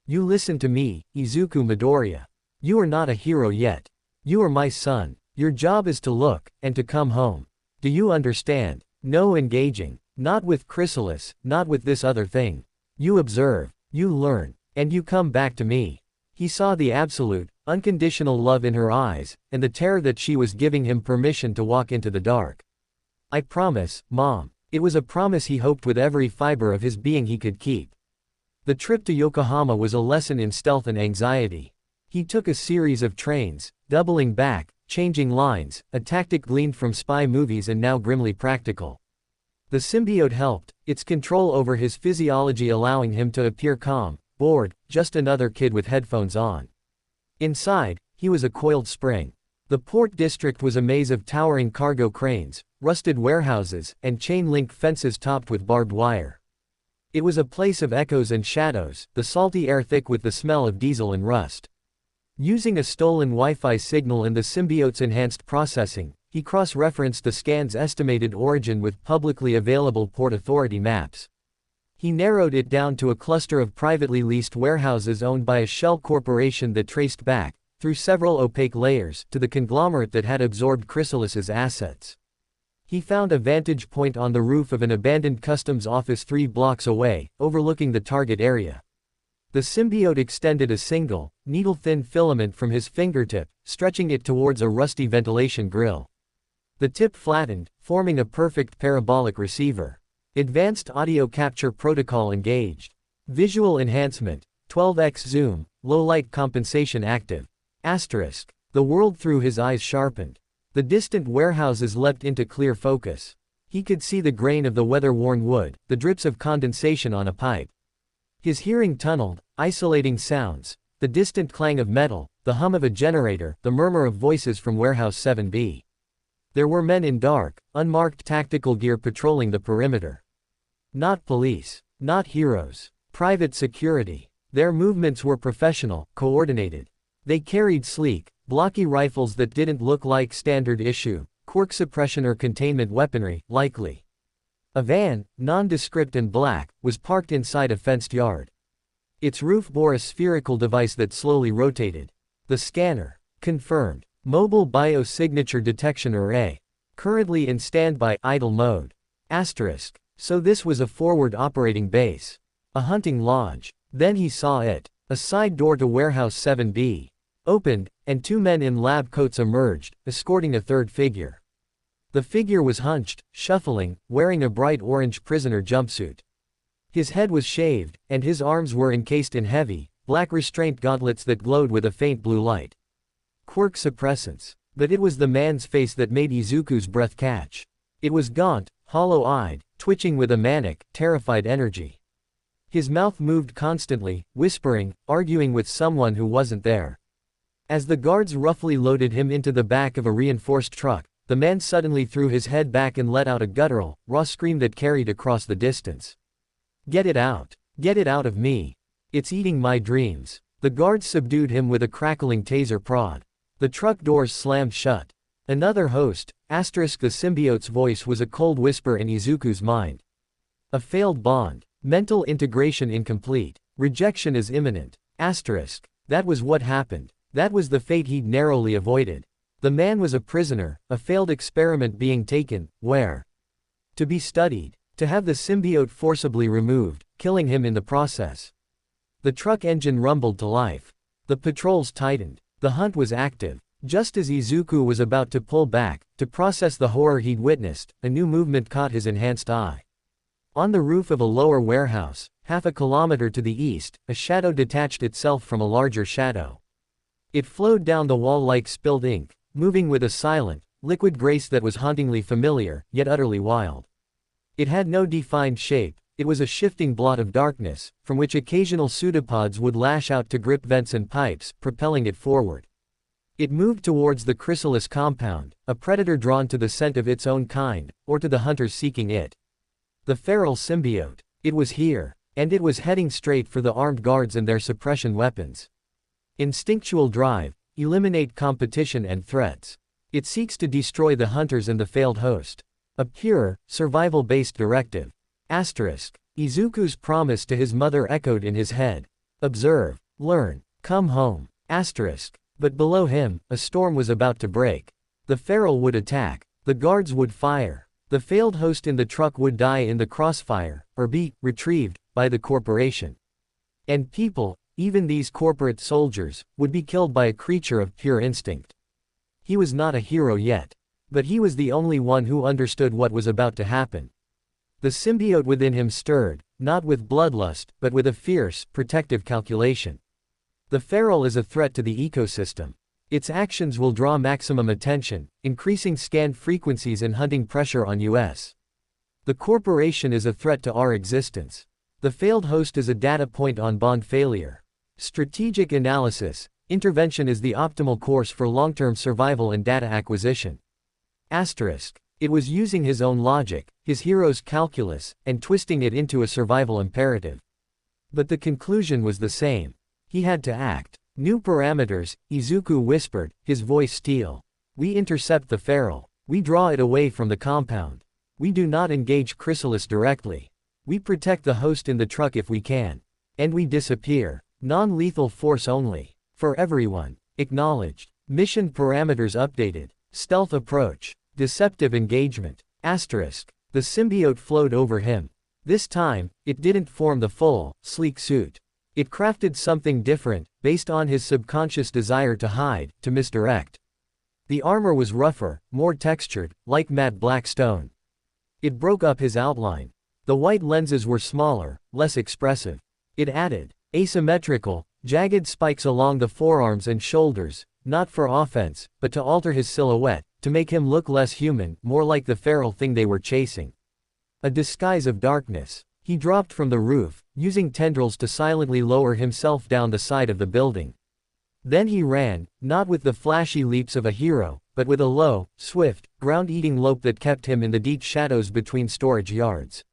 You listen to me, Izuku Midoriya. You are not a hero yet. You are my son. Your job is to look, and to come home. Do you understand? No engaging. Not with Chrysalis, not with this other thing. You observe, you learn, and you come back to me. He saw the absolute, unconditional love in her eyes, and the terror that she was giving him permission to walk into the dark. I promise, Mom. It was a promise he hoped with every fiber of his being he could keep. The trip to Yokohama was a lesson in stealth and anxiety. He took a series of trains, doubling back, changing lines, a tactic gleaned from spy movies and now grimly practical. The symbiote helped, its control over his physiology allowing him to appear calm, bored, just another kid with headphones on. Inside, he was a coiled spring. The port district was a maze of towering cargo cranes, rusted warehouses, and chain-link fences topped with barbed wire. It was a place of echoes and shadows, the salty air thick with the smell of diesel and rust. Using a stolen Wi-Fi signal and the symbiote's enhanced processing, he cross-referenced the scan's estimated origin with publicly available Port Authority maps. He narrowed it down to a cluster of privately leased warehouses owned by a shell corporation that traced back, through several opaque layers, to the conglomerate that had absorbed Chrysalis's assets. He found a vantage point on the roof of an abandoned customs office 3 blocks away, overlooking the target area. The symbiote extended a single, needle-thin filament from his fingertip, stretching it towards a rusty ventilation grill. The tip flattened, forming a perfect parabolic receiver. Advanced audio capture protocol engaged. Visual enhancement, 12x zoom, low-light compensation active. Asterisk. The world through his eyes sharpened. The distant warehouses leapt into clear focus. He could see the grain of the weather-worn wood, the drips of condensation on a pipe. His hearing tunneled, isolating sounds, the distant clang of metal, the hum of a generator, the murmur of voices from Warehouse 7B. There were men in dark, unmarked tactical gear patrolling the perimeter. Not police, not heroes, private security. Their movements were professional, coordinated. They carried sleek, blocky rifles that didn't look like standard issue, Quirk suppression or containment weaponry, likely. A van, nondescript and black, was parked inside a fenced yard. Its roof bore a spherical device that slowly rotated. The scanner. Confirmed. Mobile biosignature detection array. Currently in standby idle mode. Asterisk. So this was a forward operating base. A hunting lodge. Then he saw it. A side door to Warehouse 7B. Opened, and 2 men in lab coats emerged, escorting a third figure. The figure was hunched, shuffling, wearing a bright orange prisoner jumpsuit. His head was shaved, and his arms were encased in heavy, black restraint gauntlets that glowed with a faint blue light. Quirk suppressants. But it was the man's face that made Izuku's breath catch. It was gaunt, hollow-eyed, twitching with a manic, terrified energy. His mouth moved constantly, whispering, arguing with someone who wasn't there. As the guards roughly loaded him into the back of a reinforced truck, the man suddenly threw his head back and let out a guttural, raw scream that carried across the distance. Get it out. Get it out of me. It's eating my dreams. The guards subdued him with a crackling taser prod. The truck doors slammed shut. Another host, asterisk. The symbiote's voice was a cold whisper in Izuku's mind. A failed bond. Mental integration incomplete. Rejection is imminent. Asterisk. That was what happened. That was the fate he'd narrowly avoided. The man was a prisoner, a failed experiment being taken, where? To be studied, to have the symbiote forcibly removed, killing him in the process. The truck engine rumbled to life. The patrols tightened. The hunt was active. Just as Izuku was about to pull back, to process the horror he'd witnessed, a new movement caught his enhanced eye. On the roof of a lower warehouse, half a kilometer to the east, a shadow detached itself from a larger shadow. It flowed down the wall like spilled ink, moving with a silent, liquid grace that was hauntingly familiar, yet utterly wild. It had no defined shape, it was a shifting blot of darkness, from which occasional pseudopods would lash out to grip vents and pipes, propelling it forward. It moved towards the chrysalis compound, a predator drawn to the scent of its own kind, or to the hunters seeking it. The feral symbiote. It was here, and it was heading straight for the armed guards and their suppression weapons. Instinctual drive, eliminate competition and threats. It seeks to destroy the hunters and the failed host. A pure, survival-based directive. Izuku's promise to his mother echoed in his head. Observe, learn, come home. But below him, a storm was about to break. The feral would attack. The guards would fire. The failed host in the truck would die in the crossfire, or be retrieved by the corporation. And people, even these corporate soldiers, would be killed by a creature of pure instinct. He was not a hero yet. But he was the only one who understood what was about to happen. The symbiote within him stirred, not with bloodlust, but with a fierce, protective calculation. The feral is a threat to the ecosystem. Its actions will draw maximum attention, increasing scan frequencies and hunting pressure on us. The corporation is a threat to our existence. The failed host is a data point on bond failure. Strategic analysis, intervention is the optimal course for long-term survival and data acquisition. It was using his own logic, his hero's calculus, and twisting it into a survival imperative. But the conclusion was the same. He had to act. New parameters, Izuku whispered, his voice steel. We intercept the feral. We draw it away from the compound. We do not engage chrysalis directly. We protect the host in the truck if we can. And we disappear. Non-lethal force only. For everyone. Acknowledged. Mission parameters updated. Stealth approach. Deceptive engagement. The symbiote flowed over him. This time, it didn't form the full, sleek suit. It crafted something different, based on his subconscious desire to hide, to misdirect. The armor was rougher, more textured, like matte black stone. It broke up his outline. The white lenses were smaller, less expressive. It added asymmetrical, jagged spikes along the forearms and shoulders, not for offense, but to alter his silhouette, to make him look less human, more like the feral thing they were chasing. A disguise of darkness. He dropped from the roof, using tendrils to silently lower himself down the side of the building. Then he ran, not with the flashy leaps of a hero, but with a low, swift, ground-eating lope that kept him in the deep shadows between storage yards.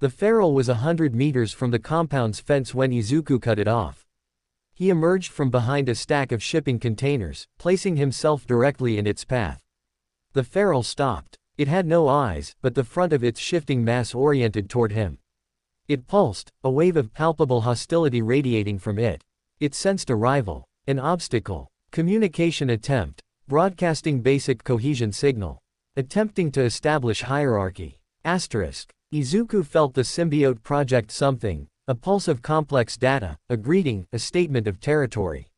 The feral was 100 meters from the compound's fence when Izuku cut it off. He emerged from behind a stack of shipping containers, placing himself directly in its path. The feral stopped. It had no eyes, but the front of its shifting mass oriented toward him. It pulsed, a wave of palpable hostility radiating from it. It sensed a rival, an obstacle, communication attempt, broadcasting basic cohesion signal, attempting to establish hierarchy. Izuku felt the symbiote project something, a pulse of complex data, a greeting, a statement of territory.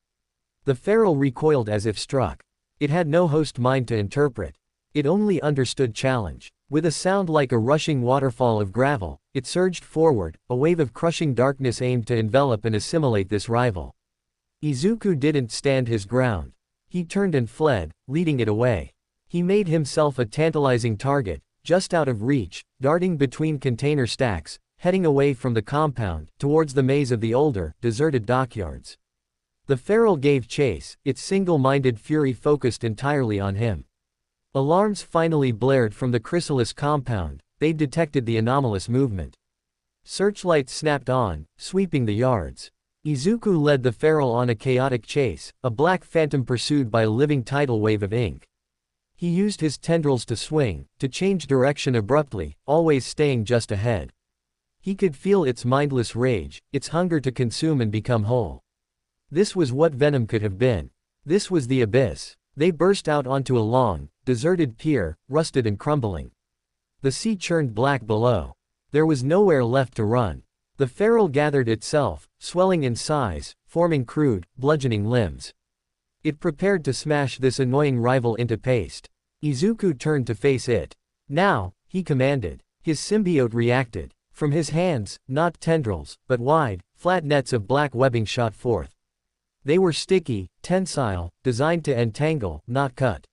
The feral recoiled as if struck. It had no host mind to interpret. It only understood challenge. With a sound like a rushing waterfall of gravel, it surged forward, a wave of crushing darkness aimed to envelop and assimilate this rival. Izuku didn't stand his ground. He turned and fled, leading it away. He made himself a tantalizing target, just out of reach, darting between container stacks, heading away from the compound, towards the maze of the older, deserted dockyards. The feral gave chase, its single-minded fury focused entirely on him. Alarms finally blared from the chrysalis compound. They detected the anomalous movement. Searchlights snapped on, sweeping the yards. Izuku led the feral on a chaotic chase, a black phantom pursued by a living tidal wave of ink. He used his tendrils to swing, to change direction abruptly, always staying just ahead. He could feel its mindless rage, its hunger to consume and become whole. This was what venom could have been. This was the abyss. They burst out onto a long, deserted pier, rusted and crumbling. The sea churned black below. There was nowhere left to run. The feral gathered itself, swelling in size, forming crude, bludgeoning limbs. It prepared to smash this annoying rival into paste. Izuku turned to face it. Now, he commanded. His symbiote reacted. From his hands, not tendrils, but wide, flat nets of black webbing shot forth. They were sticky, tensile, designed to entangle, not cut.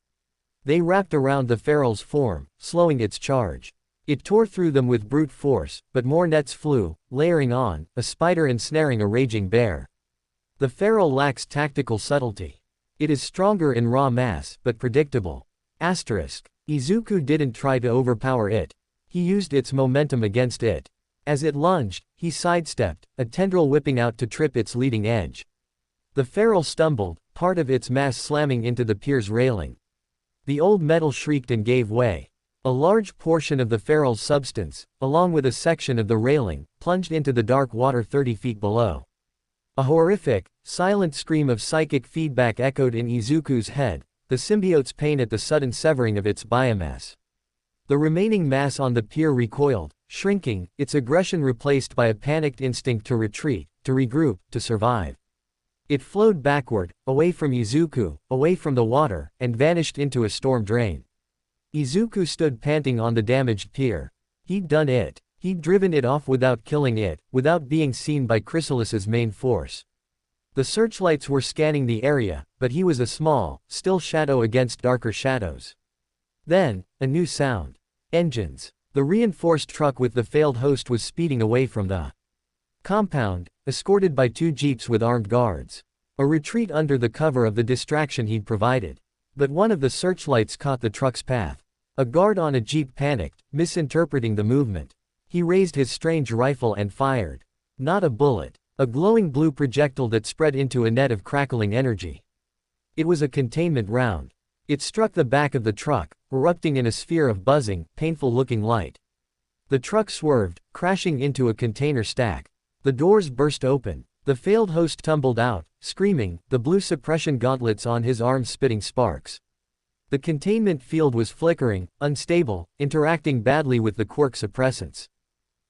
They wrapped around the feral's form, slowing its charge. It tore through them with brute force, but more nets flew, layering on, a spider ensnaring a raging bear. The feral lacks tactical subtlety. It is stronger in raw mass, but predictable. Izuku didn't try to overpower it. He used its momentum against it. As it lunged, he sidestepped, a tendril whipping out to trip its leading edge. The feral stumbled, part of its mass slamming into the pier's railing. The old metal shrieked and gave way. A large portion of the feral's substance, along with a section of the railing, plunged into the dark water 30 feet below. A horrific, silent scream of psychic feedback echoed in Izuku's head, the symbiote's pain at the sudden severing of its biomass. The remaining mass on the pier recoiled, shrinking, its aggression replaced by a panicked instinct to retreat, to regroup, to survive. It flowed backward, away from Izuku, away from the water, and vanished into a storm drain. Izuku stood panting on the damaged pier. He'd done it. He'd driven it off without killing it, without being seen by Chrysalis's main force. The searchlights were scanning the area, but he was a small, still shadow against darker shadows. Then, a new sound. Engines. The reinforced truck with the failed host was speeding away from the compound, escorted by 2 jeeps with armed guards. A retreat under the cover of the distraction he'd provided. But one of the searchlights caught the truck's path. A guard on a jeep panicked, misinterpreting the movement. He raised his strange rifle and fired. Not a bullet. A glowing blue projectile that spread into a net of crackling energy. It was a containment round. It struck the back of the truck, erupting in a sphere of buzzing, painful-looking light. The truck swerved, crashing into a container stack. The doors burst open. The failed host tumbled out, screaming, the blue suppression gauntlets on his arms spitting sparks. The containment field was flickering, unstable, interacting badly with the Quirk suppressants.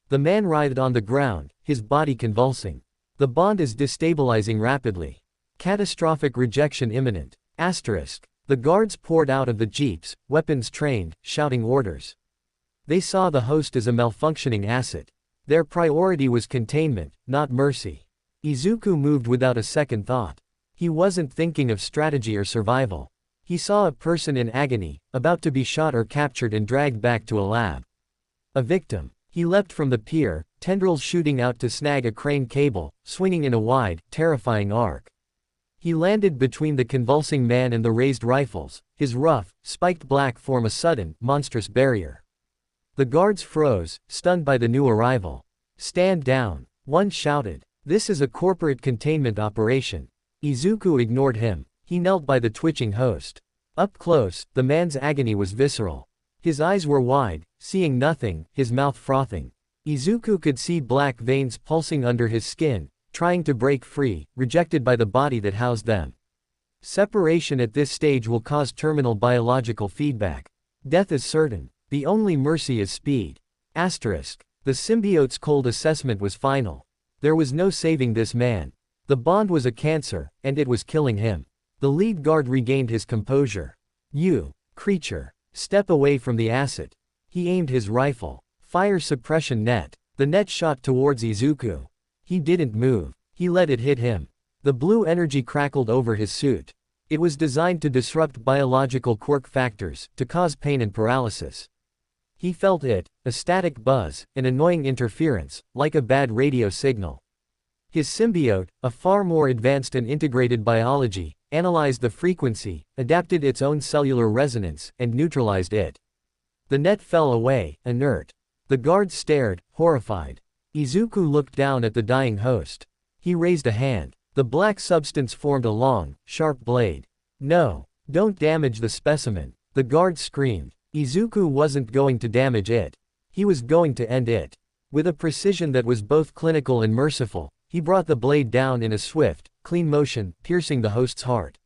The man writhed on the ground, his body convulsing. The bond is destabilizing rapidly. Catastrophic rejection imminent. The guards poured out of the jeeps, weapons trained, shouting orders. They saw the host as a malfunctioning asset. Their priority was containment, not mercy. Izuku moved without a second thought. He wasn't thinking of strategy or survival. He saw a person in agony, about to be shot or captured and dragged back to a lab. A victim. He leapt from the pier, tendrils shooting out to snag a crane cable, swinging in a wide, terrifying arc. He landed between the convulsing man and the raised rifles, his rough, spiked black form a sudden, monstrous barrier. The guards froze, stunned by the new arrival. "Stand down," one shouted. "This is a corporate containment operation." Izuku ignored him. He knelt by the twitching host. Up close, the man's agony was visceral. His eyes were wide, seeing nothing, his mouth frothing. Izuku could see black veins pulsing under his skin, trying to break free, rejected by the body that housed them. Separation at this stage will cause terminal biological feedback. Death is certain. The only mercy is speed. The symbiote's cold assessment was final. There was no saving this man. The bond was a cancer, and it was killing him. The lead guard regained his composure. "You, creature, step away from the asset." He aimed his rifle. Fire suppression net. The net shot towards Izuku. He didn't move. He let it hit him. The blue energy crackled over his suit. It was designed to disrupt biological quirk factors, to cause pain and paralysis. He felt it, a static buzz, an annoying interference, like a bad radio signal. His symbiote, a far more advanced and integrated biology, analyzed the frequency, adapted its own cellular resonance, and neutralized it. The net fell away, inert. The guards stared, horrified. Izuku looked down at the dying host. He raised a hand. The black substance formed a long, sharp blade. "No, don't damage the specimen," the guard screamed. Izuku wasn't going to damage it. He was going to end it. With a precision that was both clinical and merciful, he brought the blade down in a swift, clean motion, piercing the host's heart.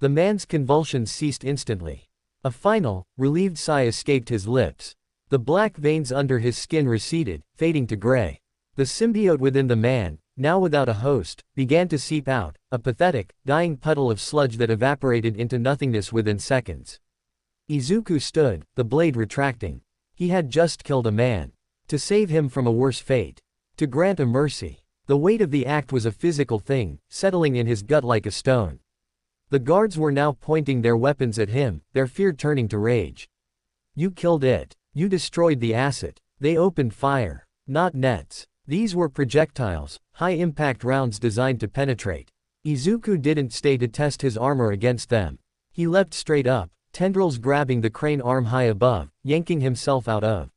The man's convulsions ceased instantly. A final, relieved sigh escaped his lips. The black veins under his skin receded, fading to gray. The symbiote within the man, now without a host, began to seep out, a pathetic, dying puddle of sludge that evaporated into nothingness within seconds. Izuku stood, the blade retracting. He had just killed a man. To save him from a worse fate. To grant a mercy. The weight of the act was a physical thing, settling in his gut like a stone. The guards were now pointing their weapons at him, their fear turning to rage. You killed it. You destroyed the asset. They opened fire. Not nets. These were projectiles, high-impact rounds designed to penetrate. Izuku didn't stay to test his armor against them. He leapt straight up, tendrils grabbing the crane arm high above, yanking himself out of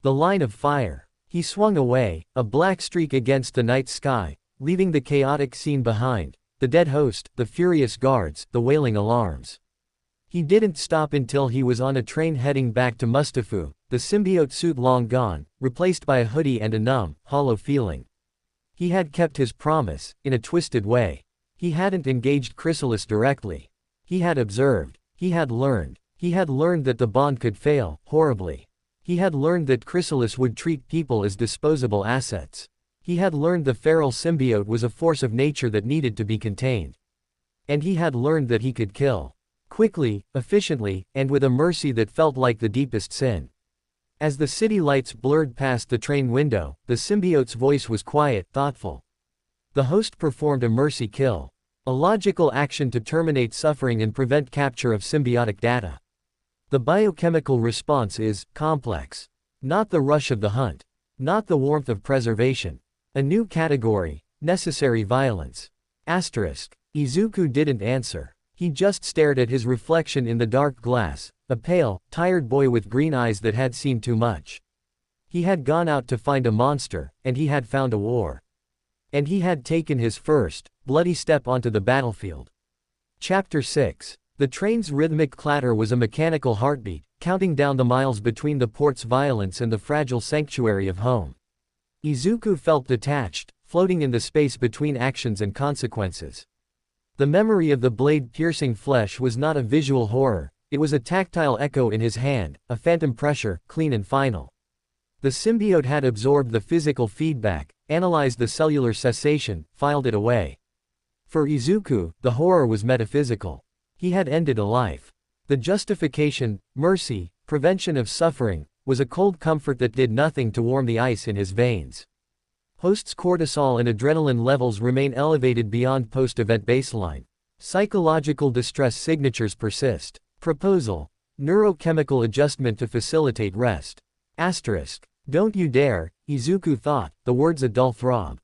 the line of fire. He swung away, a black streak against the night sky, leaving the chaotic scene behind, the dead host, the furious guards, the wailing alarms. He didn't stop until he was on a train heading back to Mustafu, the symbiote suit long gone, replaced by a hoodie and a numb, hollow feeling. He had kept his promise, in a twisted way. He hadn't engaged Chrysalis directly. He had observed. He had learned. He had learned that the bond could fail, horribly. He had learned that Chrysalis would treat people as disposable assets. He had learned the feral symbiote was a force of nature that needed to be contained. And he had learned that he could kill. Quickly, efficiently, and with a mercy that felt like the deepest sin. As the city lights blurred past the train window, the symbiote's voice was quiet, thoughtful. The host performed a mercy kill. A logical action to terminate suffering and prevent capture of symbiotic data. The biochemical response is complex. Not the rush of the hunt. Not the warmth of preservation. A new category, necessary violence. Asterisk. Izuku didn't answer. He just stared at his reflection in the dark glass, a pale, tired boy with green eyes that had seen too much. He had gone out to find a monster, and he had found a war. And he had taken his first, bloody step onto the battlefield. Chapter 6. The train's rhythmic clatter was a mechanical heartbeat, counting down the miles between the port's violence and the fragile sanctuary of home. Izuku felt detached, floating in the space between actions and consequences. The memory of the blade piercing flesh was not a visual horror, it was a tactile echo in his hand, a phantom pressure, clean and final. The symbiote had absorbed the physical feedback, analyzed the cellular cessation, filed it away. For Izuku, the horror was metaphysical. He had ended a life. The justification, mercy, prevention of suffering, was a cold comfort that did nothing to warm the ice in his veins. Host's cortisol and adrenaline levels remain elevated beyond post-event baseline. Psychological distress signatures persist. Proposal. Neurochemical adjustment to facilitate rest. Asterisk. Don't you dare, Izuku thought, the words a dull throb.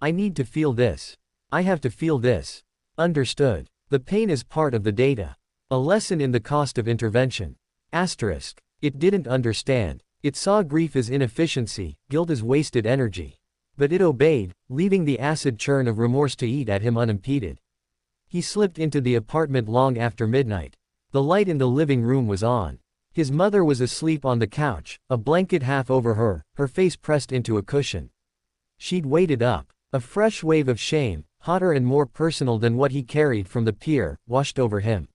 I need to feel this. I have to feel this. Understood. The pain is part of the data. A lesson in the cost of intervention. Asterisk. It didn't understand. It saw grief as inefficiency, guilt as wasted energy. But it obeyed, leaving the acid churn of remorse to eat at him unimpeded. He slipped into the apartment long after midnight. The light in the living room was on. His mother was asleep on the couch, a blanket half over her, her face pressed into a cushion. She'd waited up. A fresh wave of shame, hotter and more personal than what he carried from the pier, washed over him.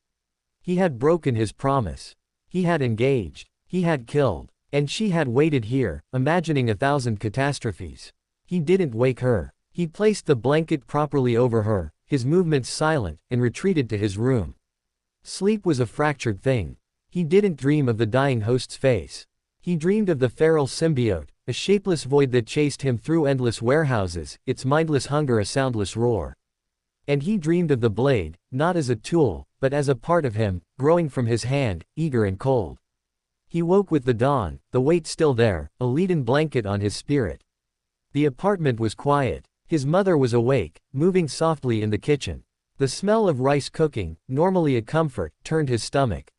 He had broken his promise. He had engaged. He had killed. And she had waited here, imagining 1,000 catastrophes. He didn't wake her. He placed the blanket properly over her, his movements silent, and retreated to his room. Sleep was a fractured thing. He didn't dream of the dying host's face. He dreamed of the feral symbiote, a shapeless void that chased him through endless warehouses, its mindless hunger a soundless roar. And he dreamed of the blade, not as a tool, but as a part of him, growing from his hand, eager and cold. He woke with the dawn, the weight still there, a leaden blanket on his spirit. The apartment was quiet. His mother was awake, moving softly in the kitchen. The smell of rice cooking, normally a comfort, turned his stomach.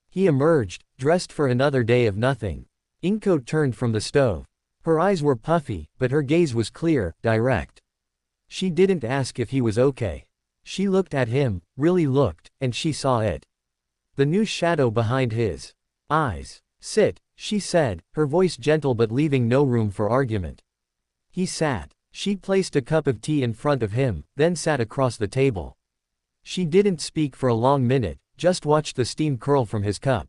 He emerged, dressed for another day of nothing. Inko turned from the stove. Her eyes were puffy, but her gaze was clear, direct. She didn't ask if he was okay. She looked at him, really looked, and she saw it. The new shadow behind his eyes. Sit, she said, her voice gentle but leaving no room for argument. He sat. She placed a cup of tea in front of him, then sat across the table. She didn't speak for a long minute, just watched the steam curl from his cup.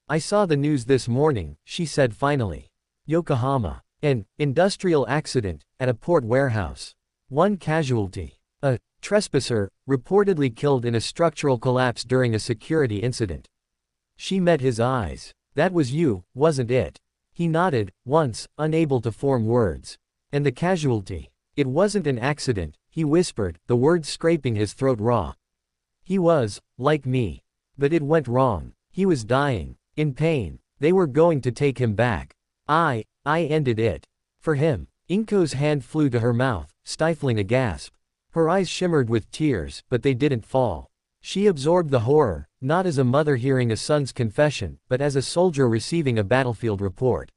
I saw the news this morning, she said finally. Yokohama. An industrial accident at a port warehouse. One casualty. A trespasser, reportedly killed in a structural collapse during a security incident. She met his eyes. That was you, wasn't it? He nodded, once, unable to form words. And the casualty? It wasn't an accident, he whispered, the words scraping his throat raw. He was, like me. But it went wrong. He was dying. In pain. They were going to take him back. I ended it. For him. Inko's hand flew to her mouth, stifling a gasp. Her eyes shimmered with tears, but they didn't fall. She absorbed the horror, not as a mother hearing a son's confession, but as a soldier receiving a battlefield report.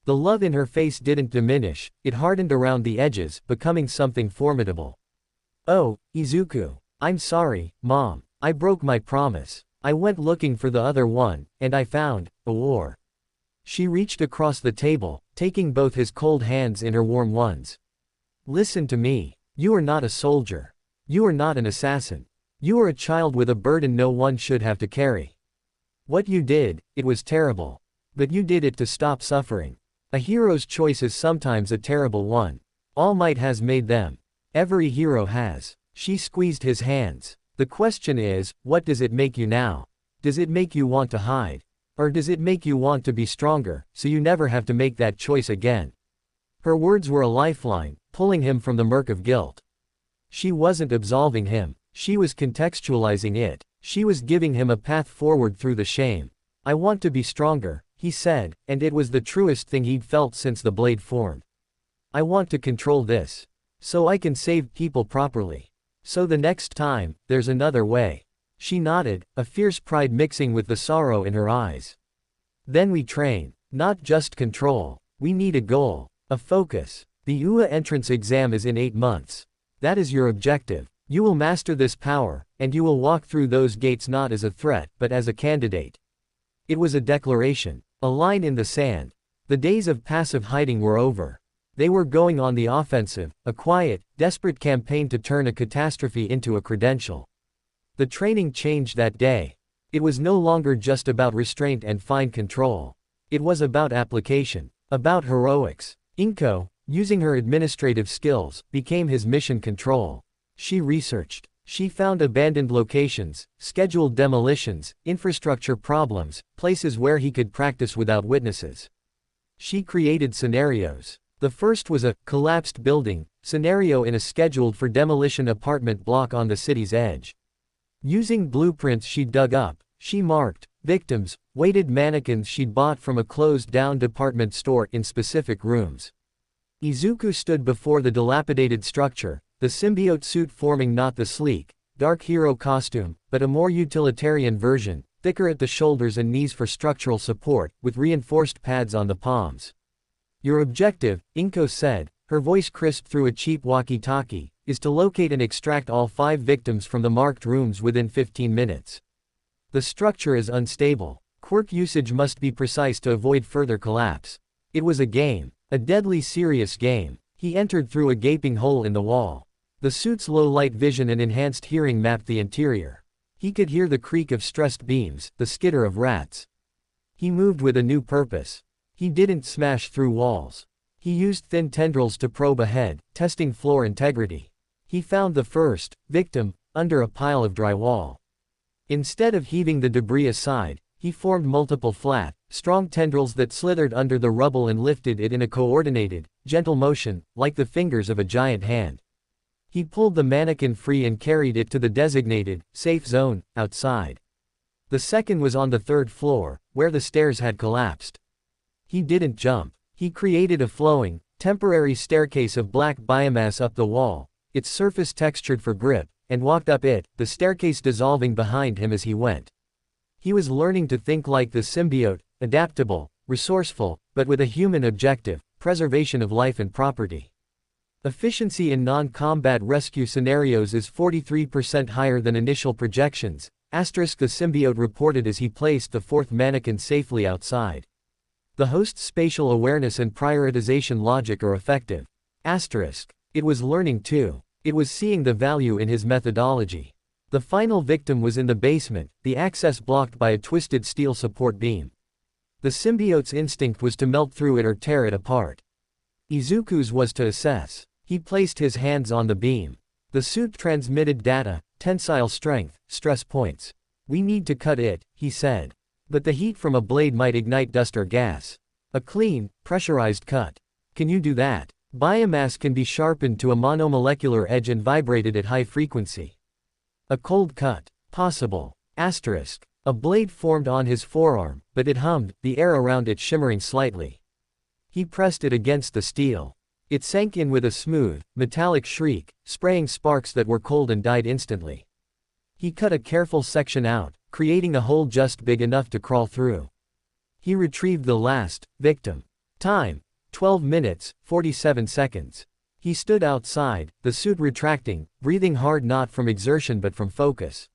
The love in her face didn't diminish, it hardened around the edges, becoming something formidable. Oh, Izuku. I'm sorry, Mom. I broke my promise. I went looking for the other one, and I found a war. She reached across the table, taking both his cold hands in her warm ones. Listen to me. You are not a soldier. You are not an assassin. You are a child with a burden no one should have to carry. What you did, it was terrible. But you did it to stop suffering. A hero's choice is sometimes a terrible one. All Might has made them. Every hero has. She squeezed his hands. The question is, what does it make you now? Does it make you want to hide? Or does it make you want to be stronger, so you never have to make that choice again? Her words were a lifeline, pulling him from the murk of guilt. She wasn't absolving him. She was contextualizing it. She was giving him a path forward through the shame. I want to be stronger, he said, and it was the truest thing he'd felt since the blade formed. I want to control this. So I can save people properly. So the next time, there's another way. She nodded, a fierce pride mixing with the sorrow in her eyes. Then we train. Not just control. We need a goal. A focus. The UA entrance exam is in 8 months. That is your objective. You will master this power, and you will walk through those gates not as a threat, but as a candidate. It was a declaration. A line in the sand. The days of passive hiding were over. They were going on the offensive, a quiet, desperate campaign to turn a catastrophe into a credential. The training changed that day. It was no longer just about restraint and fine control. It was about application. About heroics. Inko, using her administrative skills, became his mission control. She researched. She found abandoned locations, scheduled demolitions, infrastructure problems, places where he could practice without witnesses. She created scenarios. The first was a collapsed building scenario in a scheduled for demolition apartment block on the city's edge. Using blueprints she'd dug up, she marked victims, weighted mannequins she'd bought from a closed-down department store in specific rooms. Izuku stood before the dilapidated structure, the symbiote suit forming not the sleek, dark hero costume, but a more utilitarian version, thicker at the shoulders and knees for structural support, with reinforced pads on the palms. Your objective, Inko said, her voice crisped through a cheap walkie-talkie, is to locate and extract all 5 victims from the marked rooms within 15 minutes. The structure is unstable. Quirk usage must be precise to avoid further collapse. It was a game. A deadly serious game. He entered through a gaping hole in the wall. The suit's low-light vision and enhanced hearing mapped the interior. He could hear the creak of stressed beams, the skitter of rats. He moved with a new purpose. He didn't smash through walls. He used thin tendrils to probe ahead, testing floor integrity. He found the first victim under a pile of drywall. Instead of heaving the debris aside, he formed multiple flat, strong tendrils that slithered under the rubble and lifted it in a coordinated, gentle motion, like the fingers of a giant hand. He pulled the mannequin free and carried it to the designated, safe zone, outside. The second was on the 3rd floor, where the stairs had collapsed. He didn't jump. He created a flowing, temporary staircase of black biomass up the wall, its surface textured for grip, and walked up it, the staircase dissolving behind him as he went. He was learning to think like the symbiote, adaptable, resourceful, but with a human objective, preservation of life and property. Efficiency in non-combat rescue scenarios is 43% higher than initial projections, *, the symbiote reported as he placed the 4th mannequin safely outside. The host's spatial awareness and prioritization logic are effective. *. It was learning too. It was seeing the value in his methodology. The final victim was in the basement, the access blocked by a twisted steel support beam. The symbiote's instinct was to melt through it or tear it apart. Izuku's was to assess. He placed his hands on the beam. The suit transmitted data, tensile strength, stress points. "We need to cut it," he said. "But the heat from a blade might ignite dust or gas. A clean, pressurized cut. Can you do that? Biomass can be sharpened to a monomolecular edge and vibrated at high frequency. A cold cut. Possible. Asterisk. A blade formed on his forearm, but it hummed, the air around it shimmering slightly. He pressed it against the steel. It sank in with a smooth, metallic shriek, spraying sparks that were cold and died instantly. He cut a careful section out, creating a hole just big enough to crawl through. He retrieved the last victim. Time: 12 minutes, 47 seconds. He stood outside, the suit retracting, breathing hard not from exertion but from focus.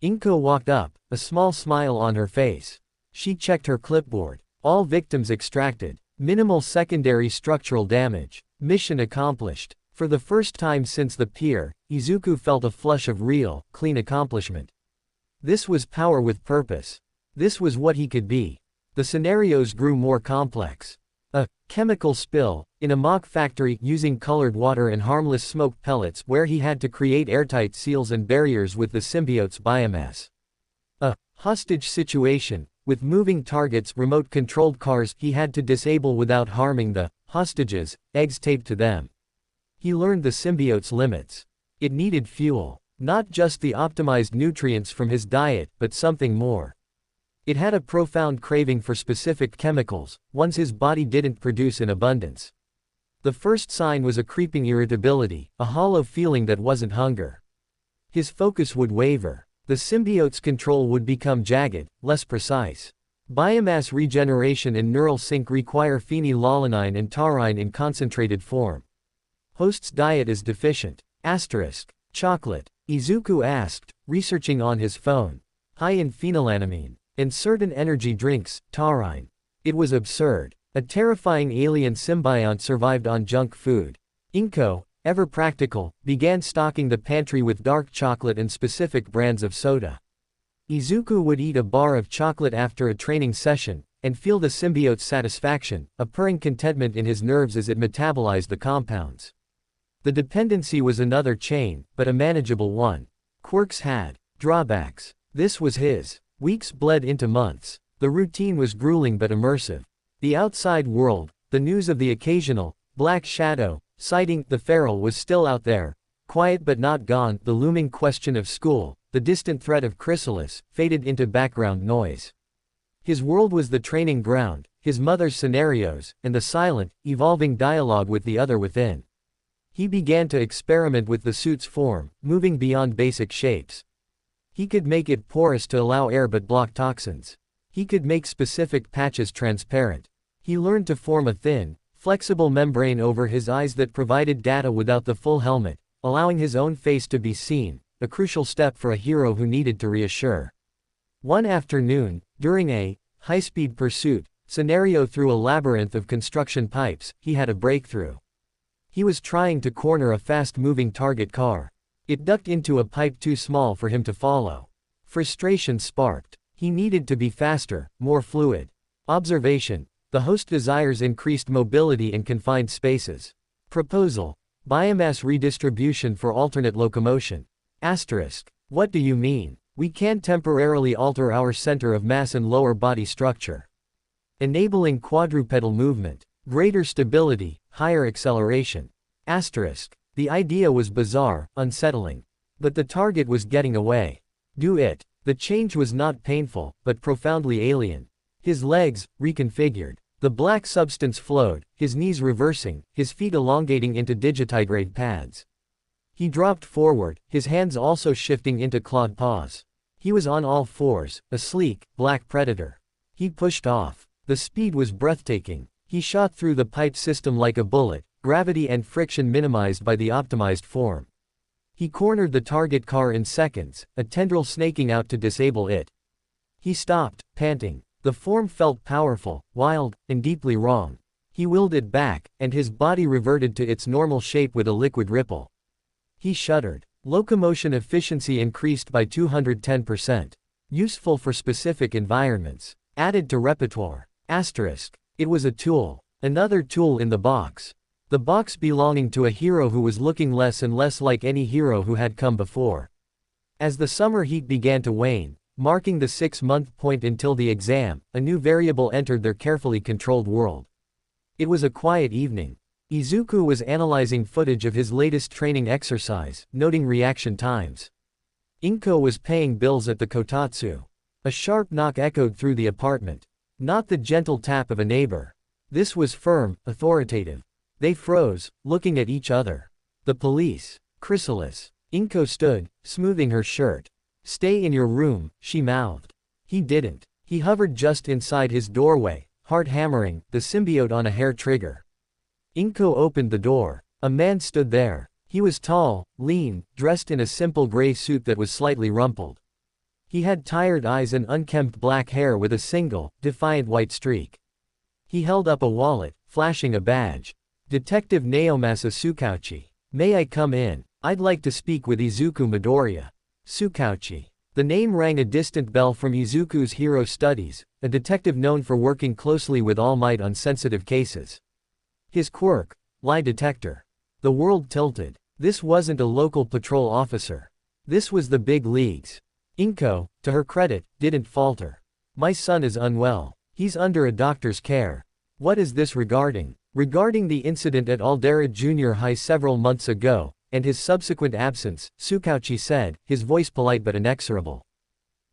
Inko walked up, a small smile on her face. She checked her clipboard. All victims extracted. Minimal secondary structural damage. Mission accomplished. For the first time since the pier, Izuku felt a flush of real, clean accomplishment. This was power with purpose. This was what he could be. The scenarios grew more complex. A chemical spill in a mock factory using colored water and harmless smoke pellets where he had to create airtight seals and barriers with the symbiote's biomass. A hostage situation with moving targets, remote-controlled cars he had to disable without harming the hostages, eggs taped to them. He learned the symbiote's limits. It needed fuel, not just the optimized nutrients from his diet, but something more. It had a profound craving for specific chemicals, ones his body didn't produce in abundance. The first sign was a creeping irritability, a hollow feeling that wasn't hunger. His focus would waver. The symbiote's control would become jagged, less precise. Biomass regeneration and neural sync require phenylalanine and taurine in concentrated form. Host's diet is deficient. Asterisk. Chocolate. Izuku asked, researching on his phone. High in phenylalanine. And certain energy drinks, taurine. It was absurd. A terrifying alien symbiont survived on junk food. Inko, ever practical, began stocking the pantry with dark chocolate and specific brands of soda. Izuku would eat a bar of chocolate after a training session, and feel the symbiote's satisfaction, a purring contentment in his nerves as it metabolized the compounds. The dependency was another chain, but a manageable one. Quirks had drawbacks. This was his. Weeks bled into months. The routine was grueling but immersive. The outside world, the news of the occasional black shadow sighting, the feral was still out there, quiet but not gone. The looming question of school, the distant threat of chrysalis, faded into background noise. His world was the training ground, his mother's scenarios, and the silent, evolving dialogue with the other within. He began to experiment with the suit's form, moving beyond basic shapes. He could make it porous to allow air but block toxins. He could make specific patches transparent. He learned to form a thin, flexible membrane over his eyes that provided data without the full helmet, allowing his own face to be seen, a crucial step for a hero who needed to reassure. One afternoon, during a high-speed pursuit scenario through a labyrinth of construction pipes, he had a breakthrough. He was trying to corner a fast-moving target car. It ducked into a pipe too small for him to follow. Frustration sparked. He needed to be faster, more fluid. Observation. The host desires increased mobility in confined spaces. Proposal. Biomass redistribution for alternate locomotion. Asterisk. What do you mean? We can temporarily alter our center of mass and lower body structure. Enabling quadrupedal movement. Greater stability, higher acceleration. Asterisk. The idea was bizarre, unsettling. But the target was getting away. Do it. The change was not painful, but profoundly alien. His legs, reconfigured. The black substance flowed, his knees reversing, his feet elongating into digitigrade pads. He dropped forward, his hands also shifting into clawed paws. He was on all fours, a sleek, black predator. He pushed off. The speed was breathtaking. He shot through the pipe system like a bullet, gravity and friction minimized by the optimized form. He cornered the target car in seconds, a tendril snaking out to disable it. He stopped, panting. The form felt powerful, wild, and deeply wrong. He willed it back, and his body reverted to its normal shape with a liquid ripple. He shuddered. Locomotion efficiency increased by 210%. Useful for specific environments. Added to repertoire. Asterisk. It was a tool. Another tool in the box. The box belonging to a hero who was looking less and less like any hero who had come before. As the summer heat began to wane, marking the 6-month point until the exam, a new variable entered their carefully controlled world. It was a quiet evening. Izuku was analyzing footage of his latest training exercise, noting reaction times. Inko was paying bills at the kotatsu. A sharp knock echoed through the apartment. Not the gentle tap of a neighbor. This was firm, authoritative. They froze, looking at each other. The police. Chrysalis. Inko stood, smoothing her shirt. "Stay in your room," she mouthed. He didn't. He hovered just inside his doorway, heart hammering, the symbiote on a hair trigger. Inko opened the door. A man stood there. He was tall, lean, dressed in a simple gray suit that was slightly rumpled. He had tired eyes and unkempt black hair with a single, defiant white streak. He held up a wallet, flashing a badge. "Detective Naomasa Tsukauchi. May I come in? I'd like to speak with Izuku Midoriya." Tsukauchi. The name rang a distant bell from Izuku's hero studies, a detective known for working closely with All Might on sensitive cases. His quirk, lie detector. The world tilted. This wasn't a local patrol officer. This was the big leagues. Inko, to her credit, didn't falter. "My son is unwell. He's under a doctor's care." "What is this regarding?" "Regarding the incident at Aldera Junior High several months ago, and his subsequent absence," Tsukauchi said, his voice polite but inexorable.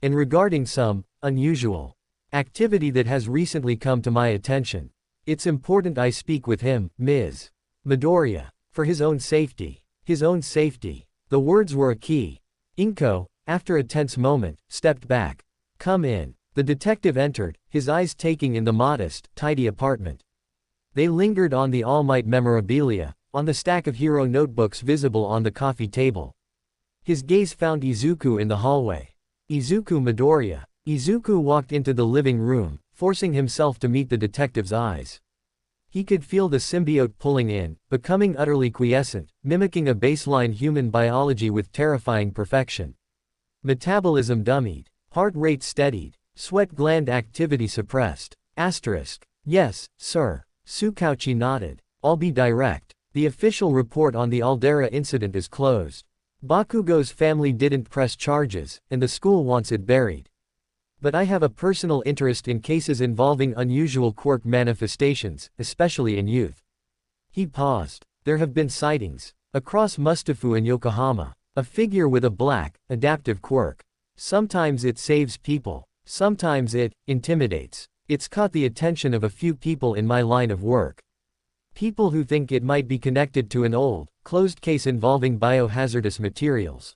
"And regarding some unusual activity that has recently come to my attention. It's important I speak with him, Ms. Midoriya. For his own safety." His own safety. The words were a key. Inko, after a tense moment, stepped back. "Come in." The detective entered, his eyes taking in the modest, tidy apartment. They lingered on the All Might memorabilia, on the stack of hero notebooks visible on the coffee table. His gaze found Izuku in the hallway. "Izuku Midoriya." Izuku walked into the living room, forcing himself to meet the detective's eyes. He could feel the symbiote pulling in, becoming utterly quiescent, mimicking a baseline human biology with terrifying perfection. Metabolism dummied. Heart rate steadied. Sweat gland activity suppressed. Asterisk. "Yes, sir." Tsukauchi nodded. "I'll be direct. The official report on the Aldera incident is closed. Bakugo's family didn't press charges, and the school wants it buried. But I have a personal interest in cases involving unusual quirk manifestations, especially in youth." He paused. "There have been sightings. Across Mustafu and Yokohama. A figure with a black, adaptive quirk. Sometimes it saves people. Sometimes it intimidates. It's caught the attention of a few people in my line of work. People who think it might be connected to an old, closed case involving biohazardous materials."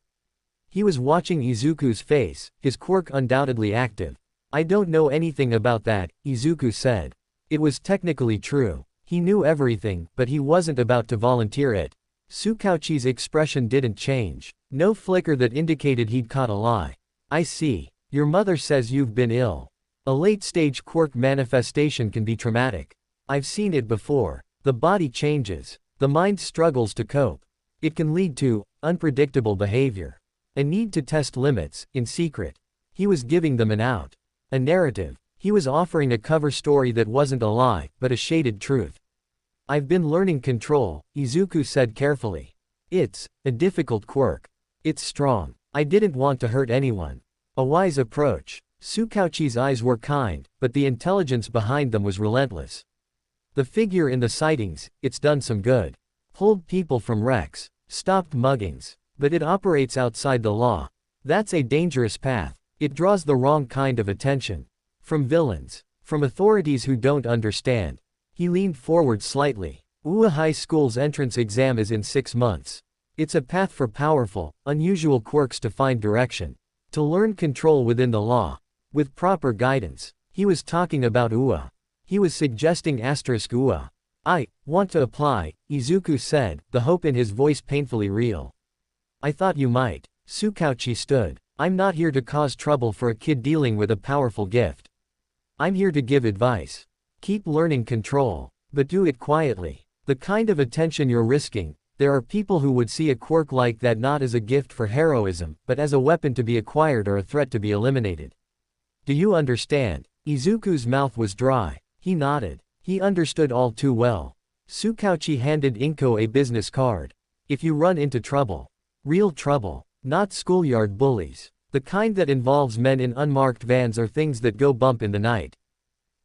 He was watching Izuku's face, his quirk undoubtedly active. "I don't know anything about that," Izuku said. It was technically true. He knew everything, but he wasn't about to volunteer it. Tsukauchi's expression didn't change. No flicker that indicated he'd caught a lie. "I see. Your mother says you've been ill. A late-stage quirk manifestation can be traumatic. I've seen it before. The body changes. The mind struggles to cope. It can lead to unpredictable behavior. A need to test limits, in secret." He was giving them an out. A narrative. He was offering a cover story that wasn't a lie, but a shaded truth. "I've been learning control," Izuku said carefully. "It's a difficult quirk. It's strong. I didn't want to hurt anyone." A wise approach. Tsukauchi's eyes were kind, but the intelligence behind them was relentless. "The figure in the sightings, it's done some good. Pulled people from wrecks. Stopped muggings. But it operates outside the law. That's a dangerous path. It draws the wrong kind of attention. From villains. From authorities who don't understand." He leaned forward slightly. "Ua High School's entrance exam is in 6 months. It's a path for powerful, unusual quirks to find direction. To learn control within the law. With proper guidance." He was talking about Ua. He was suggesting *Ua. "I want to apply," Izuku said, the hope in his voice painfully real. "I thought you might." Tsukauchi stood. "I'm not here to cause trouble for a kid dealing with a powerful gift. I'm here to give advice. Keep learning control. But do it quietly. The kind of attention you're risking, There are people who would see a quirk like that not as a gift for heroism, but as a weapon to be acquired or a threat to be eliminated. Do you understand? Izuku's mouth was dry. He nodded. He understood all too well. Tsukauchi handed Inko a business card. If you run into trouble. Real trouble. Not schoolyard bullies. The kind that involves men in unmarked vans or things that go bump in the night.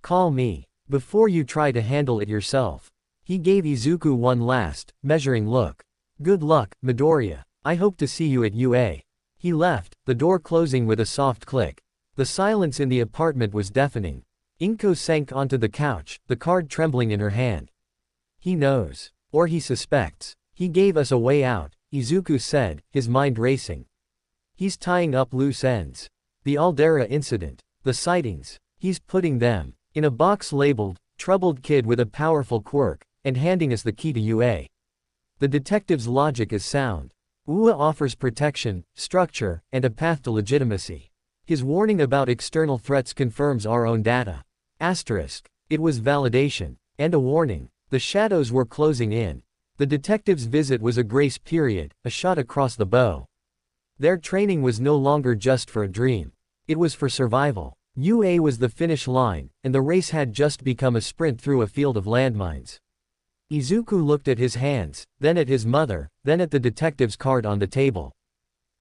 Call me. Before you try to handle it yourself. He gave Izuku one last, measuring look. Good luck, Midoriya. I hope to see you at UA. He left, the door closing with a soft click. The silence in the apartment was deafening. Inko sank onto the couch, the card trembling in her hand. He knows. Or he suspects. He gave us a way out, Izuku said, his mind racing. He's tying up loose ends. The Aldera incident. The sightings. He's putting them in a box labeled, Troubled Kid with a Powerful Quirk, and handing us the key to UA. The detective's logic is sound. UA offers protection, structure, and a path to legitimacy. His warning about external threats confirms our own data. Asterisk. It was validation. And a warning. The shadows were closing in. The detective's visit was a grace period, a shot across the bow. Their training was no longer just for a dream. It was for survival. UA was the finish line, and the race had just become a sprint through a field of landmines. Izuku looked at his hands, then at his mother, then at the detective's card on the table.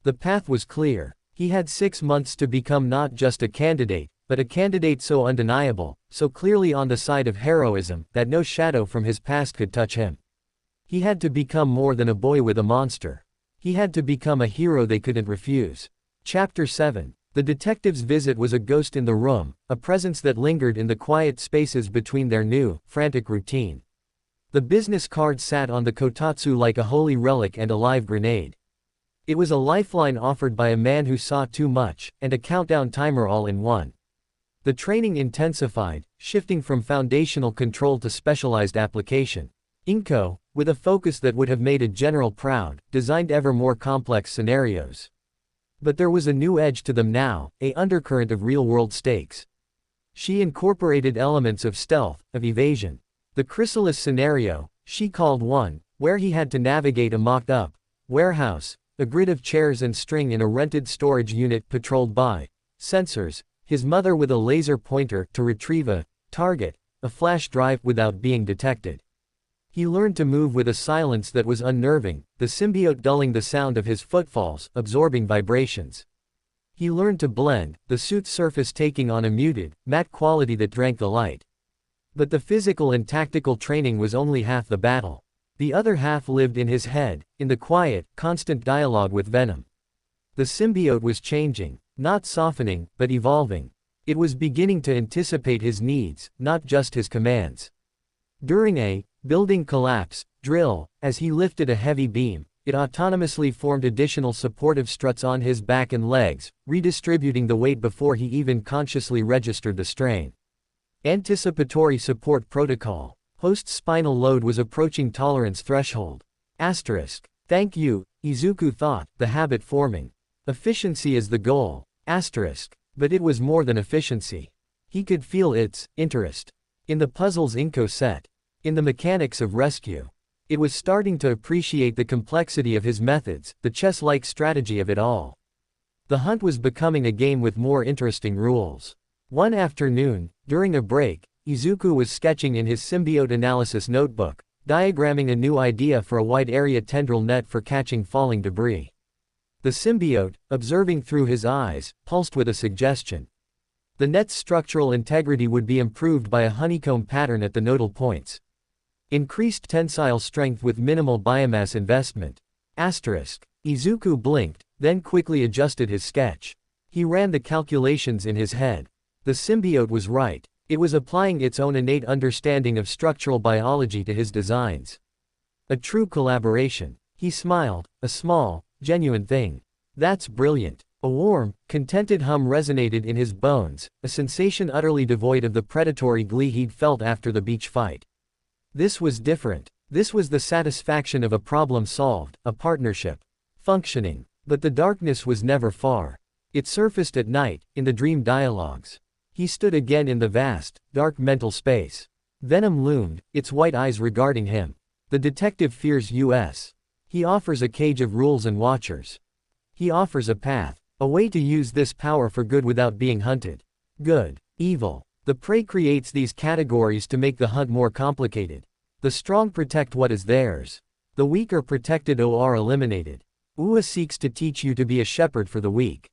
The path was clear. He had 6 months to become not just a candidate, but a candidate so undeniable, so clearly on the side of heroism, that no shadow from his past could touch him. He had to become more than a boy with a monster. He had to become a hero they couldn't refuse. Chapter 7. The detective's visit was a ghost in the room, a presence that lingered in the quiet spaces between their new, frantic routine. The business card sat on the kotatsu like a holy relic and a live grenade. It was a lifeline offered by a man who saw too much, and a countdown timer all in one. The training intensified, shifting from foundational control to specialized application. Inko, with a focus that would have made a general proud, designed ever more complex scenarios. But there was a new edge to them now, a undercurrent of real-world stakes. She incorporated elements of stealth, of evasion. The chrysalis scenario, she called one, where he had to navigate a mocked-up warehouse, a grid of chairs and string in a rented storage unit patrolled by sensors, his mother with a laser pointer to retrieve a target, a flash drive without being detected. He learned to move with a silence that was unnerving, the symbiote dulling the sound of his footfalls, absorbing vibrations. He learned to blend, the suit's surface taking on a muted, matte quality that drank the light. But the physical and tactical training was only half the battle. The other half lived in his head, in the quiet, constant dialogue with Venom. The symbiote was changing, not softening, but evolving. It was beginning to anticipate his needs, not just his commands. During a building collapse drill, as he lifted a heavy beam, it autonomously formed additional supportive struts on his back and legs, redistributing the weight before he even consciously registered the strain. Anticipatory support protocol. Host's spinal load was approaching tolerance threshold. Asterisk. Thank you, Izuku thought, the habit forming. Efficiency is the goal. Asterisk. But it was more than efficiency. He could feel its interest. In the puzzles Inko set. In the mechanics of rescue. It was starting to appreciate the complexity of his methods, the chess-like strategy of it all. The hunt was becoming a game with more interesting rules. One afternoon, during a break, Izuku was sketching in his symbiote analysis notebook, diagramming a new idea for a wide-area tendril net for catching falling debris. The symbiote, observing through his eyes, pulsed with a suggestion. The net's structural integrity would be improved by a honeycomb pattern at the nodal points. Increased tensile strength with minimal biomass investment. Asterisk. Izuku blinked, then quickly adjusted his sketch. He ran the calculations in his head. The symbiote was right. It was applying its own innate understanding of structural biology to his designs. A true collaboration. He smiled, a small, genuine thing. That's brilliant. A warm, contented hum resonated in his bones, a sensation utterly devoid of the predatory glee he'd felt after the beach fight. This was different. This was the satisfaction of a problem solved, a partnership. Functioning. But the darkness was never far. It surfaced at night, in the dream dialogues. He stood again in the vast, dark mental space. Venom loomed, its white eyes regarding him. The detective fears U.S. He offers a cage of rules and watchers. He offers a path, a way to use this power for good without being hunted. Good, evil. The prey creates these categories to make the hunt more complicated. The strong protect what is theirs. The weak are protected or eliminated. Uwa seeks to teach you to be a shepherd for the weak.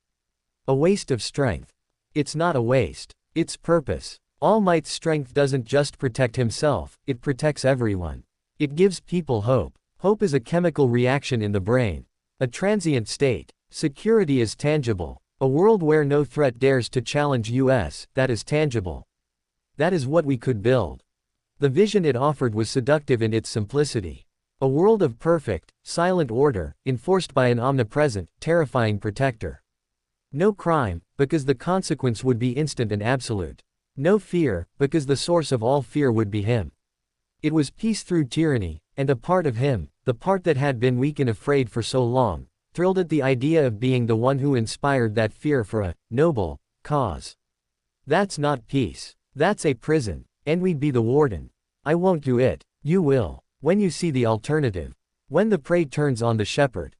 A waste of strength. It's not a waste. It's purpose. All Might's strength doesn't just protect himself, it protects everyone. It gives people hope. Hope is a chemical reaction in the brain. A transient state. Security is tangible. A world where no threat dares to challenge us, that is tangible. That is what we could build. The vision it offered was seductive in its simplicity. A world of perfect, silent order, enforced by an omnipresent, terrifying protector. No crime, because the consequence would be instant and absolute. No fear, because the source of all fear would be him. It was peace through tyranny, and a part of him, the part that had been weak and afraid for so long, thrilled at the idea of being the one who inspired that fear for a noble cause. That's not peace. That's a prison, and we'd be the warden. I won't do it. You will. When you see the alternative. When the prey turns on the shepherd.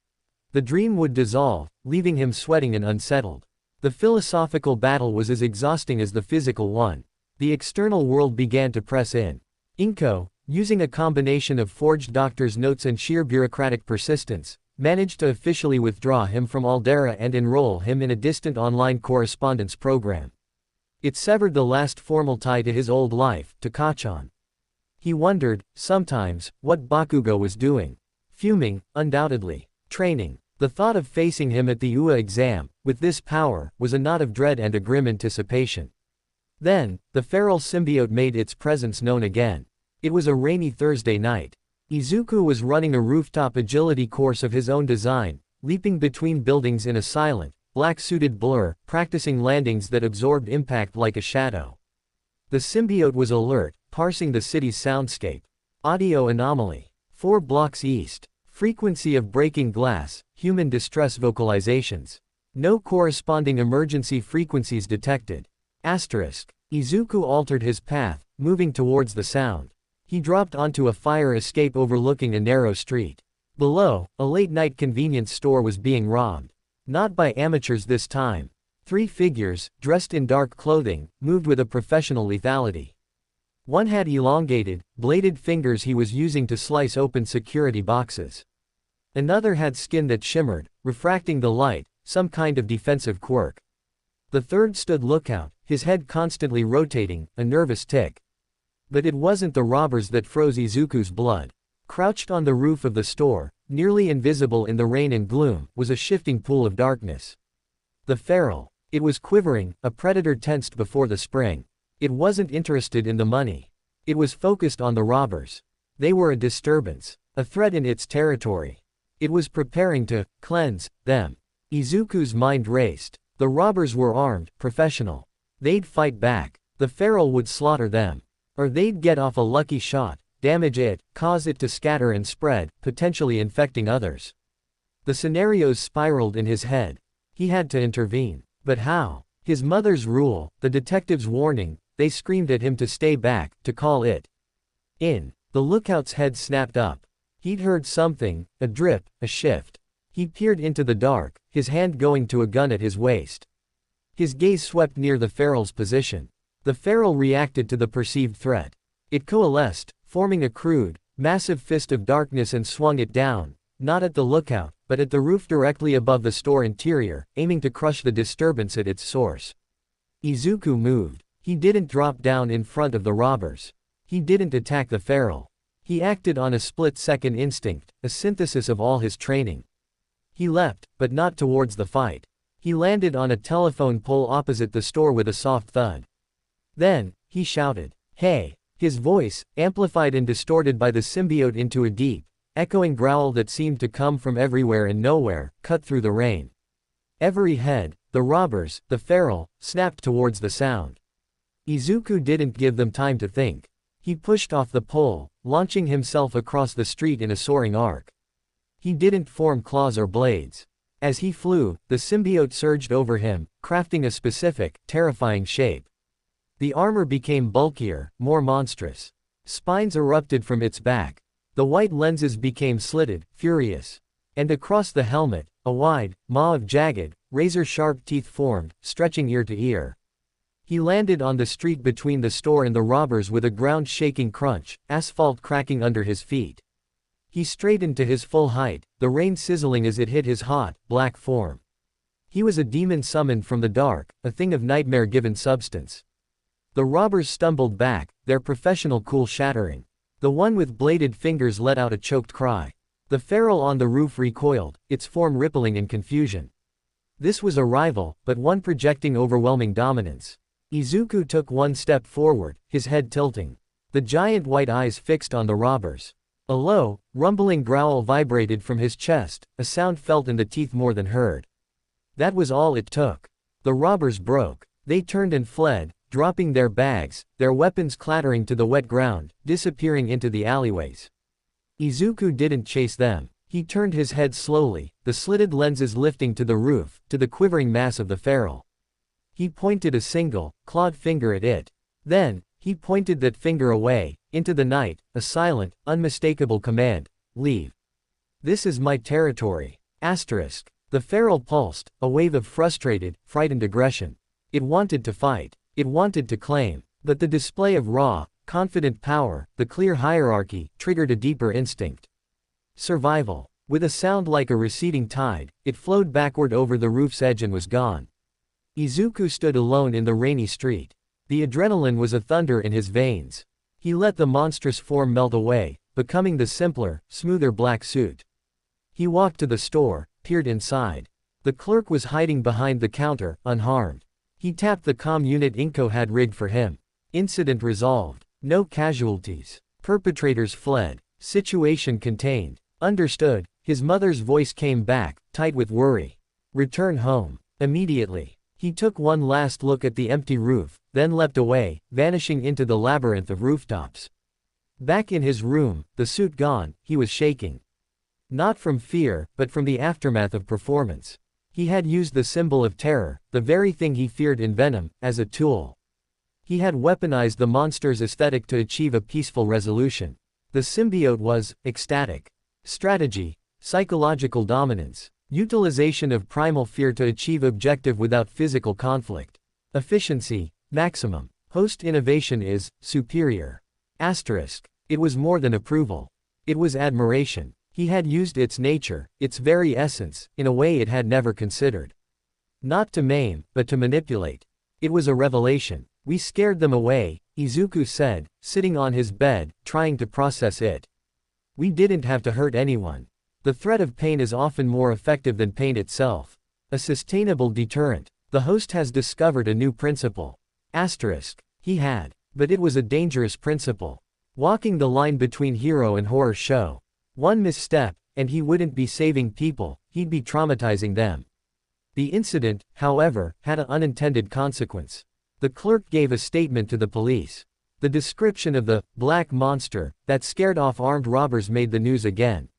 The dream would dissolve, leaving him sweating and unsettled. The philosophical battle was as exhausting as the physical one. The external world began to press in. Inko, using a combination of forged doctor's notes and sheer bureaucratic persistence, managed to officially withdraw him from Aldera and enroll him in a distant online correspondence program. It severed the last formal tie to his old life, to Kachan. He wondered, sometimes, what Bakugo was doing. Fuming, undoubtedly. Training. The thought of facing him at the UA exam, with this power, was a knot of dread and a grim anticipation. Then, the feral symbiote made its presence known again. It was a rainy Thursday night. Izuku was running a rooftop agility course of his own design, leaping between buildings in a silent, black-suited blur, practicing landings that absorbed impact like a shadow. The symbiote was alert, parsing the city's soundscape. Audio anomaly. 4 blocks east. Frequency of breaking glass, human distress vocalizations. No corresponding emergency frequencies detected. Asterisk. Izuku altered his path, moving towards the sound. He dropped onto a fire escape overlooking a narrow street. Below, a late-night convenience store was being robbed. Not by amateurs this time. 3 figures, dressed in dark clothing, moved with a professional lethality. One had elongated, bladed fingers he was using to slice open security boxes. Another had skin that shimmered, refracting the light, some kind of defensive quirk. The third stood lookout, his head constantly rotating, a nervous tick. But it wasn't the robbers that froze Izuku's blood. Crouched on the roof of the store, nearly invisible in the rain and gloom, was a shifting pool of darkness. The feral. It was quivering, a predator tensed before the spring. It wasn't interested in the money. It was focused on the robbers. They were a disturbance, a threat in its territory. It was preparing to cleanse them. Izuku's mind raced. The robbers were armed, professional. They'd fight back. The feral would slaughter them. Or they'd get off a lucky shot, damage it, cause it to scatter and spread, potentially infecting others. The scenarios spiraled in his head. He had to intervene. But how? His mother's rule, the detective's warning, they screamed at him to stay back, to call it in. The lookout's head snapped up. He'd heard something, a drip, a shift. He peered into the dark, his hand going to a gun at his waist. His gaze swept near the feral's position. The feral reacted to the perceived threat. It coalesced, forming a crude, massive fist of darkness and swung it down, not at the lookout, but at the roof directly above the store interior, aiming to crush the disturbance at its source. Izuku moved. He didn't drop down in front of the robbers. He didn't attack the feral. He acted on a split-second instinct, a synthesis of all his training. He leapt, but not towards the fight. He landed on a telephone pole opposite the store with a soft thud. Then, he shouted, "Hey!" His voice, amplified and distorted by the symbiote into a deep, echoing growl that seemed to come from everywhere and nowhere, cut through the rain. Every head, the robbers, the feral, snapped towards the sound. Izuku didn't give them time to think. He pushed off the pole, launching himself across the street in a soaring arc. He didn't form claws or blades. As he flew, the symbiote surged over him, crafting a specific, terrifying shape. The armor became bulkier, more monstrous. Spines erupted from its back. The white lenses became slitted, furious. And across the helmet, a wide maw of jagged, razor-sharp teeth formed, stretching ear to ear. He landed on the street between the store and the robbers with a ground-shaking crunch, asphalt cracking under his feet. He straightened to his full height, the rain sizzling as it hit his hot, black form. He was a demon summoned from the dark, a thing of nightmare-given substance. The robbers stumbled back, their professional cool shattering. The one with bladed fingers let out a choked cry. The feral on the roof recoiled, its form rippling in confusion. This was a rival, but one projecting overwhelming dominance. Izuku took one step forward, his head tilting. The giant white eyes fixed on the robbers. A low, rumbling growl vibrated from his chest, a sound felt in the teeth more than heard. That was all it took. The robbers broke. They turned and fled, dropping their bags, their weapons clattering to the wet ground, disappearing into the alleyways. Izuku didn't chase them. He turned his head slowly, the slitted lenses lifting to the roof, to the quivering mass of the feral. He pointed a single, clawed finger at it. Then, he pointed that finger away, into the night, a silent, unmistakable command: leave. This is my territory. Asterisk. The feral pulsed, a wave of frustrated, frightened aggression. It wanted to fight. It wanted to claim. But the display of raw, confident power, the clear hierarchy, triggered a deeper instinct. Survival. With a sound like a receding tide, it flowed backward over the roof's edge and was gone. Izuku stood alone in the rainy street. The adrenaline was a thunder in his veins. He let the monstrous form melt away, becoming the simpler, smoother black suit. He walked to the store, peered inside. The clerk was hiding behind the counter, unharmed. He tapped the comm unit Inko had rigged for him. Incident resolved. No casualties. Perpetrators fled. Situation contained. Understood. His mother's voice came back, tight with worry. Return home. Immediately. He took one last look at the empty roof, then leapt away, vanishing into the labyrinth of rooftops. Back in his room, the suit gone, he was shaking. Not from fear, but from the aftermath of performance. He had used the symbol of terror, the very thing he feared in Venom, as a tool. He had weaponized the monster's aesthetic to achieve a peaceful resolution. The symbiote was ecstatic. Strategy, psychological dominance, utilization of primal fear to achieve objective without physical conflict. Efficiency, maximum. Host innovation is superior. Asterisk. It was more than approval. It was admiration. He had used its nature, its very essence, in a way it had never considered. Not to maim, but to manipulate. It was a revelation. We scared them away, Izuku said, sitting on his bed, trying to process it. We didn't have to hurt anyone. The threat of pain is often more effective than pain itself. A sustainable deterrent. The host has discovered a new principle. Asterisk. He had. But it was a dangerous principle. Walking the line between hero and horror show. One misstep, and he wouldn't be saving people, he'd be traumatizing them. The incident, however, had an unintended consequence. The clerk gave a statement to the police. The description of the black monster that scared off armed robbers made the news again.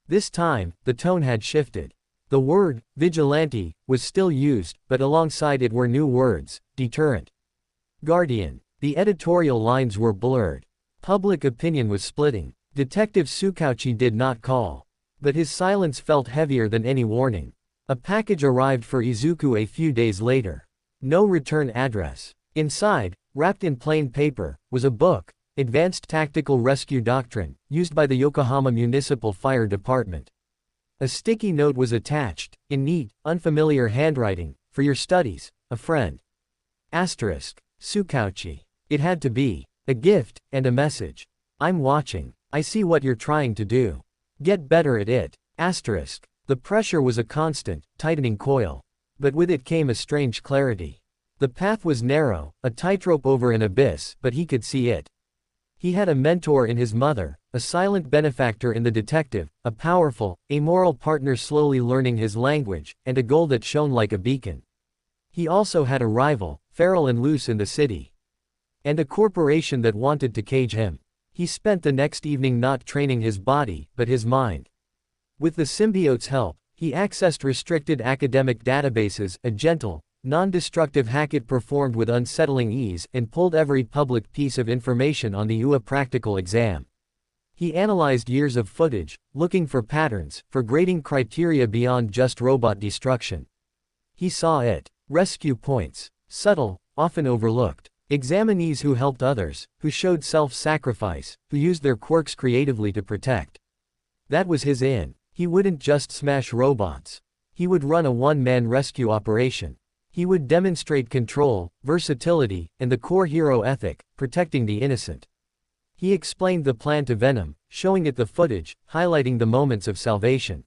This time, the tone had shifted. The word vigilante was still used, but alongside it were new words: deterrent, guardian. The editorial lines were blurred. Public opinion was splitting. Detective Tsukauchi did not call. But his silence felt heavier than any warning. A package arrived for Izuku a few days later. No return address. Inside, wrapped in plain paper, was a book, Advanced Tactical Rescue Doctrine, used by the Yokohama Municipal Fire Department. A sticky note was attached, in neat, unfamiliar handwriting: for your studies, a friend. Asterisk. Tsukauchi. It had to be. A gift, and a message. I'm watching. I see what you're trying to do. Get better at it. Asterisk. The pressure was a constant, tightening coil. But with it came a strange clarity. The path was narrow, a tightrope over an abyss, but he could see it. He had a mentor in his mother, a silent benefactor in the detective, a powerful, amoral partner slowly learning his language, and a goal that shone like a beacon. He also had a rival, feral and loose in the city. And a corporation that wanted to cage him. He spent the next evening not training his body, but his mind. With the symbiote's help, he accessed restricted academic databases, a gentle, non-destructive hack it performed with unsettling ease, and pulled every public piece of information on the UA practical exam. He analyzed years of footage, looking for patterns, for grading criteria beyond just robot destruction. He saw it. Rescue points. Subtle, often overlooked. Examinees who helped others, who showed self-sacrifice, who used their quirks creatively to protect. That was his in. He wouldn't just smash robots. He would run a one-man rescue operation. He would demonstrate control, versatility, and the core hero ethic, protecting the innocent. He explained the plan to Venom, showing it the footage, highlighting the moments of salvation.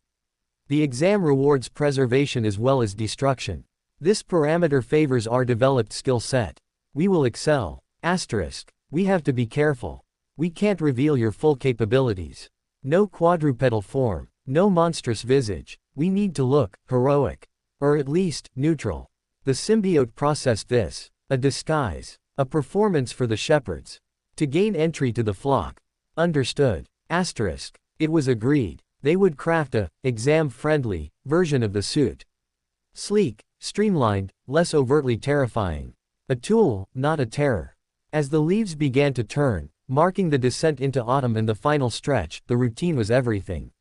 The exam rewards preservation as well as destruction. This parameter favors our developed skill set. We will excel. Asterisk. We have to be careful. We can't reveal your full capabilities. No quadrupedal form. No monstrous visage. We need to look heroic. Or at least, neutral. The symbiote processed this. A disguise. A performance for the shepherds. To gain entry to the flock. Understood. Asterisk. It was agreed. They would craft a exam-friendly version of the suit. Sleek, streamlined, less overtly terrifying. A tool, not a terror. As the leaves began to turn, marking the descent into autumn and the final stretch, the routine was everything.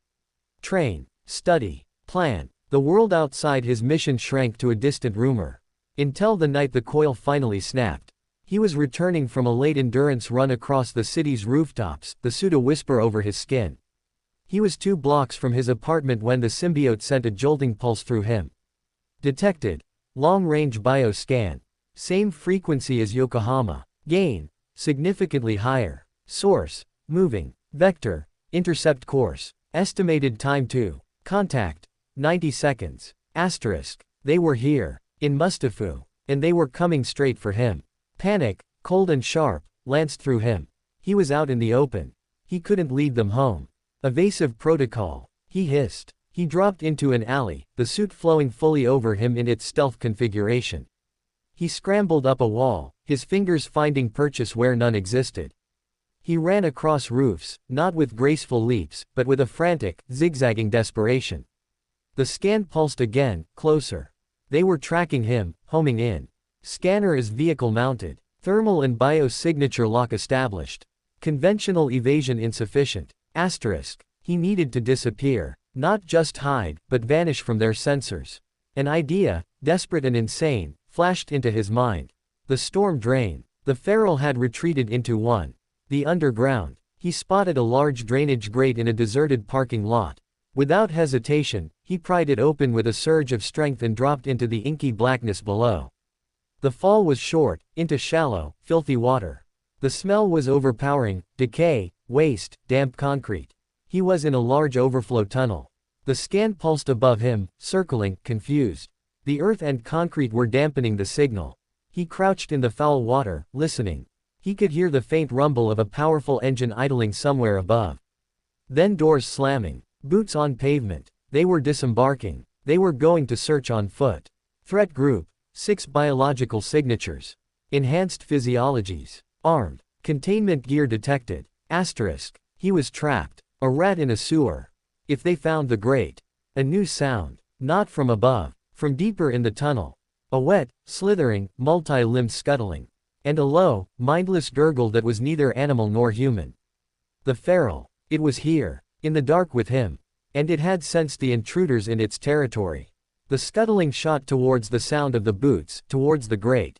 Train, study, plan. The world outside his mission shrank to a distant rumor. Until the night the coil finally snapped. He was returning from a late endurance run across the city's rooftops, the suit a whisper over his skin. He was 2 blocks from his apartment when the symbiote sent a jolting pulse through him. Detected. Long-range bioscan. Same frequency as Yokohama. Gain. Significantly higher. Source. Moving. Vector. Intercept course. Estimated time to contact. 90 seconds. Asterisk. They were here. In Mustafu. And they were coming straight for him. Panic, cold and sharp, lanced through him. He was out in the open. He couldn't lead them home. Evasive protocol. He hissed. He dropped into an alley, the suit flowing fully over him in its stealth configuration. He scrambled up a wall, his fingers finding purchase where none existed. He ran across roofs, not with graceful leaps, but with a frantic, zigzagging desperation. The scan pulsed again, closer. They were tracking him, homing in. Scanner is vehicle mounted. Thermal and biosignature lock established. Conventional evasion insufficient. Asterisk. He needed to disappear. Not just hide, but vanish from their sensors. An idea, desperate and insane, flashed into his mind. The storm drain. The feral had retreated into one. The underground. He spotted a large drainage grate in a deserted parking lot. Without hesitation, he pried it open with a surge of strength and dropped into the inky blackness below. The fall was short, into shallow, filthy water. The smell was overpowering, decay, waste, damp concrete. He was in a large overflow tunnel. The scan pulsed above him, circling, confused. The earth and concrete were dampening the signal. He crouched in the foul water, listening. He could hear the faint rumble of a powerful engine idling somewhere above. Then doors slamming. Boots on pavement. They were disembarking. They were going to search on foot. Threat group. 6 biological signatures. Enhanced physiologies. Armed. Containment gear detected. Asterisk. He was trapped. A rat in a sewer. If they found the grate. A new sound. Not from above. From deeper in the tunnel. A wet, slithering, multi-limbed scuttling. And a low, mindless gurgle that was neither animal nor human. The feral. It was here. In the dark with him. And it had sensed the intruders in its territory. The scuttling shot towards the sound of the boots, towards the grate.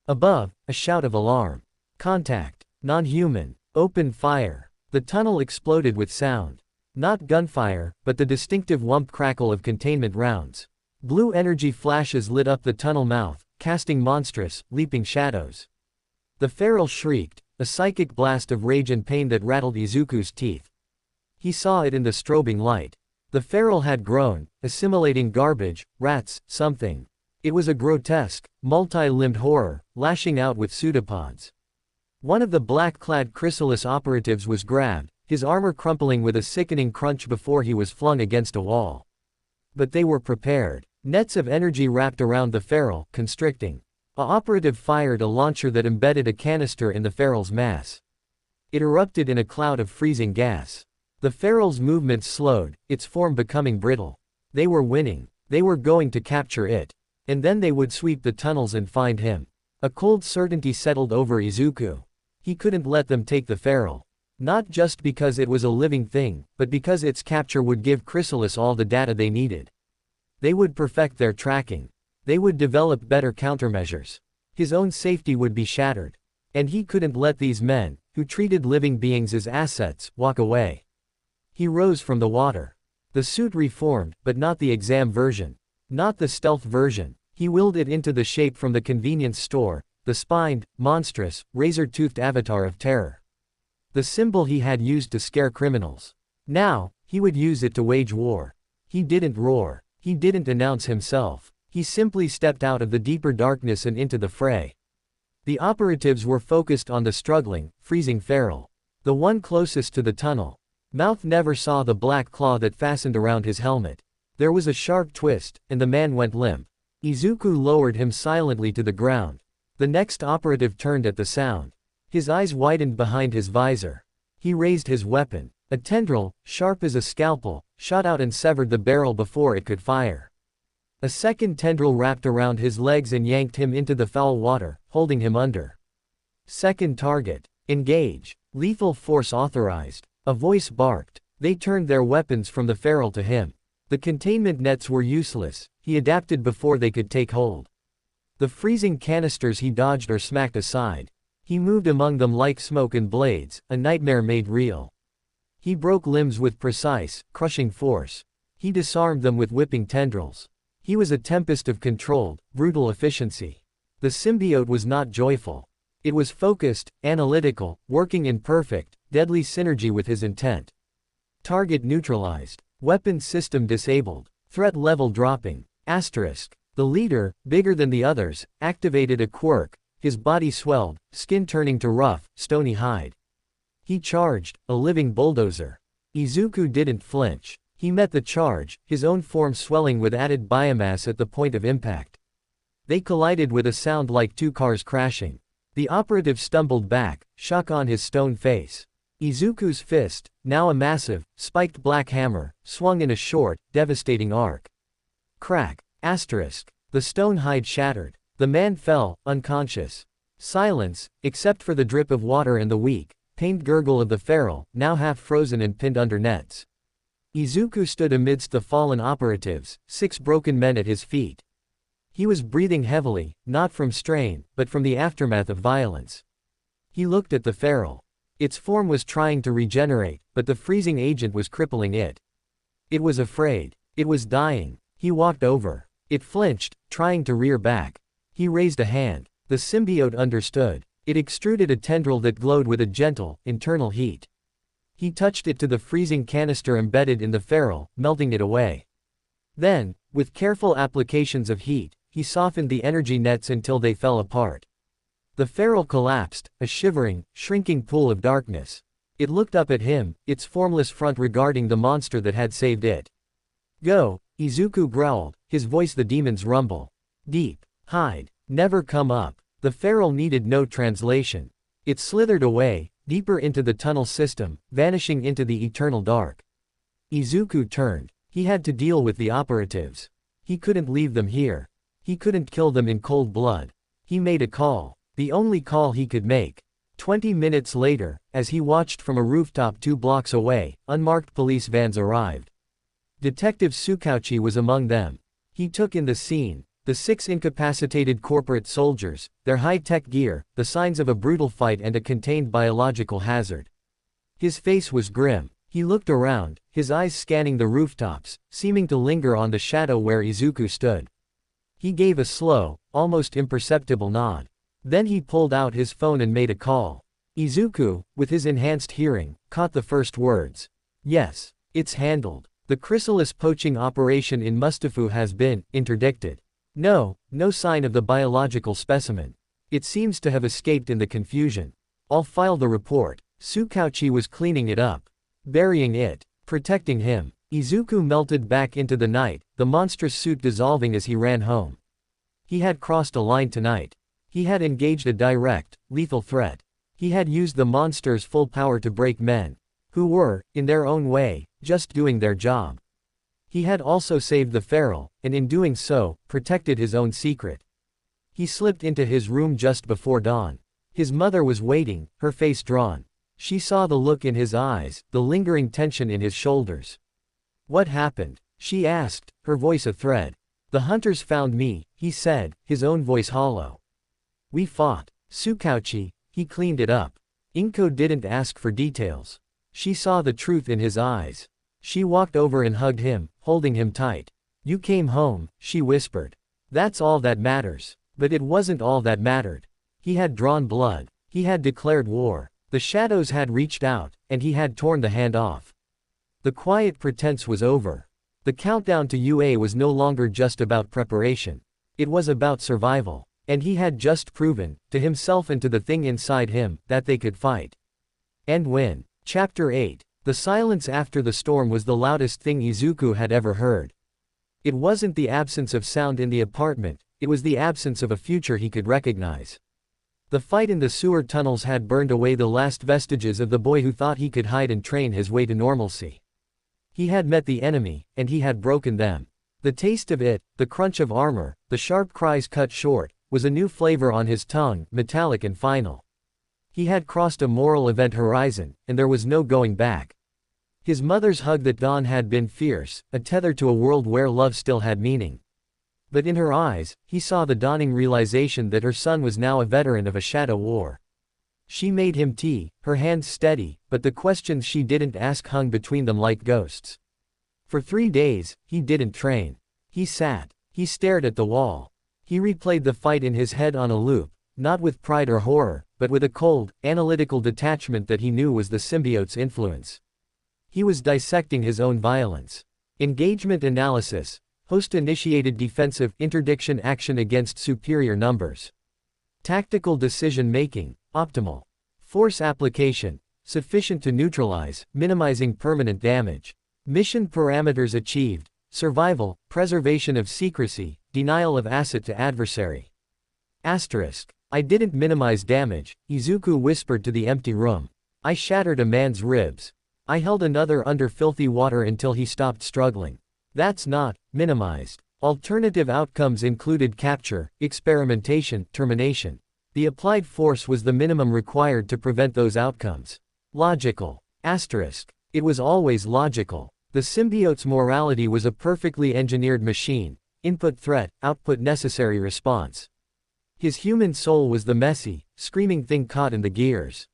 Above, a shout of alarm. Contact. Non-human. Open fire. The tunnel exploded with sound. Not gunfire, but the distinctive whump crackle of containment rounds. Blue energy flashes lit up the tunnel mouth, casting monstrous, leaping shadows. The feral shrieked, a psychic blast of rage and pain that rattled Izuku's teeth. He saw it in the strobing light. The feral had grown, assimilating garbage, rats, something. It was a grotesque, multi-limbed horror, lashing out with pseudopods. One of the black-clad chrysalis operatives was grabbed, his armor crumpling with a sickening crunch before he was flung against a wall. But they were prepared. Nets of energy wrapped around the feral, constricting. A operative fired a launcher that embedded a canister in the feral's mass. It erupted in a cloud of freezing gas. The feral's movements slowed, its form becoming brittle. They were winning. They were going to capture it. And then they would sweep the tunnels and find him. A cold certainty settled over Izuku. He couldn't let them take the feral. Not just because it was a living thing, but because its capture would give Chrysalis all the data they needed. They would perfect their tracking. They would develop better countermeasures. His own safety would be shattered. And he couldn't let these men, who treated living beings as assets, walk away. He rose from the water. The suit reformed, but not the exam version. Not the stealth version. He willed it into the shape from the convenience store, the spined, monstrous, razor-toothed avatar of terror. The symbol he had used to scare criminals. Now, he would use it to wage war. He didn't roar. He didn't announce himself. He simply stepped out of the deeper darkness and into the fray. The operatives were focused on the struggling, freezing feral. The one closest to the tunnel. Mouth never saw the black claw that fastened around his helmet. There was a sharp twist, and the man went limp. Izuku lowered him silently to the ground. The next operative turned at the sound. His eyes widened behind his visor. He raised his weapon. A tendril, sharp as a scalpel, shot out and severed the barrel before it could fire. A second tendril wrapped around his legs and yanked him into the foul water, holding him under. Second target. Engage. Lethal force authorized. A voice barked. They turned their weapons from the feral to him. The containment nets were useless. He adapted before they could take hold. The freezing canisters he dodged or smacked aside. He moved among them like smoke and blades, a nightmare made real. He broke limbs with precise, crushing force. He disarmed them with whipping tendrils. He was a tempest of controlled, brutal efficiency. The symbiote was not joyful. It was focused, analytical, working in perfect, deadly synergy with his intent. Target neutralized. Weapon system disabled. Threat level dropping. Asterisk. The leader, bigger than the others, activated a quirk. His body swelled, skin turning to rough, stony hide. He charged, a living bulldozer. Izuku didn't flinch. He met the charge, his own form swelling with added biomass at the point of impact. They collided with a sound like two cars crashing. The operative stumbled back, shock on his stone face. Izuku's fist, now a massive, spiked black hammer, swung in a short, devastating arc. Crack. Asterisk. The stone hide shattered. The man fell, unconscious. Silence, except for the drip of water and the weak, pained gurgle of the feral, now half frozen and pinned under nets. Izuku stood amidst the fallen operatives, 6 broken men at his feet. He was breathing heavily, not from strain, but from the aftermath of violence. He looked at the feral. Its form was trying to regenerate, but the freezing agent was crippling it. It was afraid. It was dying. He walked over. It flinched, trying to rear back. He raised a hand. The symbiote understood. It extruded a tendril that glowed with a gentle, internal heat. He touched it to the freezing canister embedded in the feral, melting it away. Then, with careful applications of heat, he softened the energy nets until they fell apart. The feral collapsed, a shivering, shrinking pool of darkness. It looked up at him, its formless front regarding the monster that had saved it. Go, Izuku growled, his voice the demon's rumble. Deep. Hide. Never come up. The feral needed no translation. It slithered away, deeper into the tunnel system, vanishing into the eternal dark. Izuku turned. He had to deal with the operatives. He couldn't leave them here. He couldn't kill them in cold blood. He made a call. The only call he could make. 20 minutes later, as he watched from a rooftop 2 blocks away, unmarked police vans arrived. Detective Tsukauchi was among them. He took in the scene. The 6 incapacitated corporate soldiers, their high-tech gear, the signs of a brutal fight and a contained biological hazard. His face was grim. He looked around, his eyes scanning the rooftops, seeming to linger on the shadow where Izuku stood. He gave a slow, almost imperceptible nod. Then he pulled out his phone and made a call. Izuku, with his enhanced hearing, caught the first words. Yes, it's handled. The chrysalis poaching operation in Mustafu has been interdicted. No sign of the biological specimen. It seems to have escaped in the confusion. I'll file the report. Tsukauchi was cleaning it up. Burying it. Protecting him. Izuku melted back into the night, the monstrous suit dissolving as he ran home. He had crossed a line tonight. He had engaged a direct, lethal threat. He had used the monster's full power to break men, who were, in their own way, just doing their job. He had also saved the feral, and in doing so, protected his own secret. He slipped into his room just before dawn. His mother was waiting, her face drawn. She saw the look in his eyes, the lingering tension in his shoulders. What happened? She asked, her voice a thread. The hunters found me, he said, his own voice hollow. We fought. Tsukauchi, he cleaned it up. Inko didn't ask for details. She saw the truth in his eyes. She walked over and hugged him, holding him tight. You came home, she whispered. That's all that matters. But it wasn't all that mattered. He had drawn blood. He had declared war. The shadows had reached out, and he had torn the hand off. The quiet pretense was over. The countdown to UA was no longer just about preparation. It was about survival. And he had just proven, to himself and to the thing inside him, that they could fight. And win. Chapter 8. The silence after the storm was the loudest thing Izuku had ever heard. It wasn't the absence of sound in the apartment, it was the absence of a future he could recognize. The fight in the sewer tunnels had burned away the last vestiges of the boy who thought he could hide and train his way to normalcy. He had met the enemy, and he had broken them. The taste of it, the crunch of armor, the sharp cries cut short, was a new flavor on his tongue, metallic and final. He had crossed a moral event horizon, and there was no going back. His mother's hug at dawn had been fierce, a tether to a world where love still had meaning. But in her eyes, he saw the dawning realization that her son was now a veteran of a shadow war. She made him tea, her hands steady, but the questions she didn't ask hung between them like ghosts. For 3 days, he didn't train. He sat. He stared at the wall. He replayed the fight in his head on a loop, not with pride or horror, but with a cold, analytical detachment that he knew was the symbiote's influence. He was dissecting his own violence. Engagement analysis, host-initiated defensive interdiction action against superior numbers. Tactical decision-making, optimal. Force application, sufficient to neutralize, minimizing permanent damage. Mission parameters achieved, survival, preservation of secrecy, denial of asset to adversary. Asterisk. I didn't minimize damage, Izuku whispered to the empty room. I shattered a man's ribs. I held another under filthy water until he stopped struggling. That's not minimized. Alternative outcomes included capture, experimentation, termination. The applied force was the minimum required to prevent those outcomes. Logical. Asterisk. It was always logical. The symbiote's morality was a perfectly engineered machine. Input threat, output necessary response. His human soul was the messy, screaming thing caught in the gears.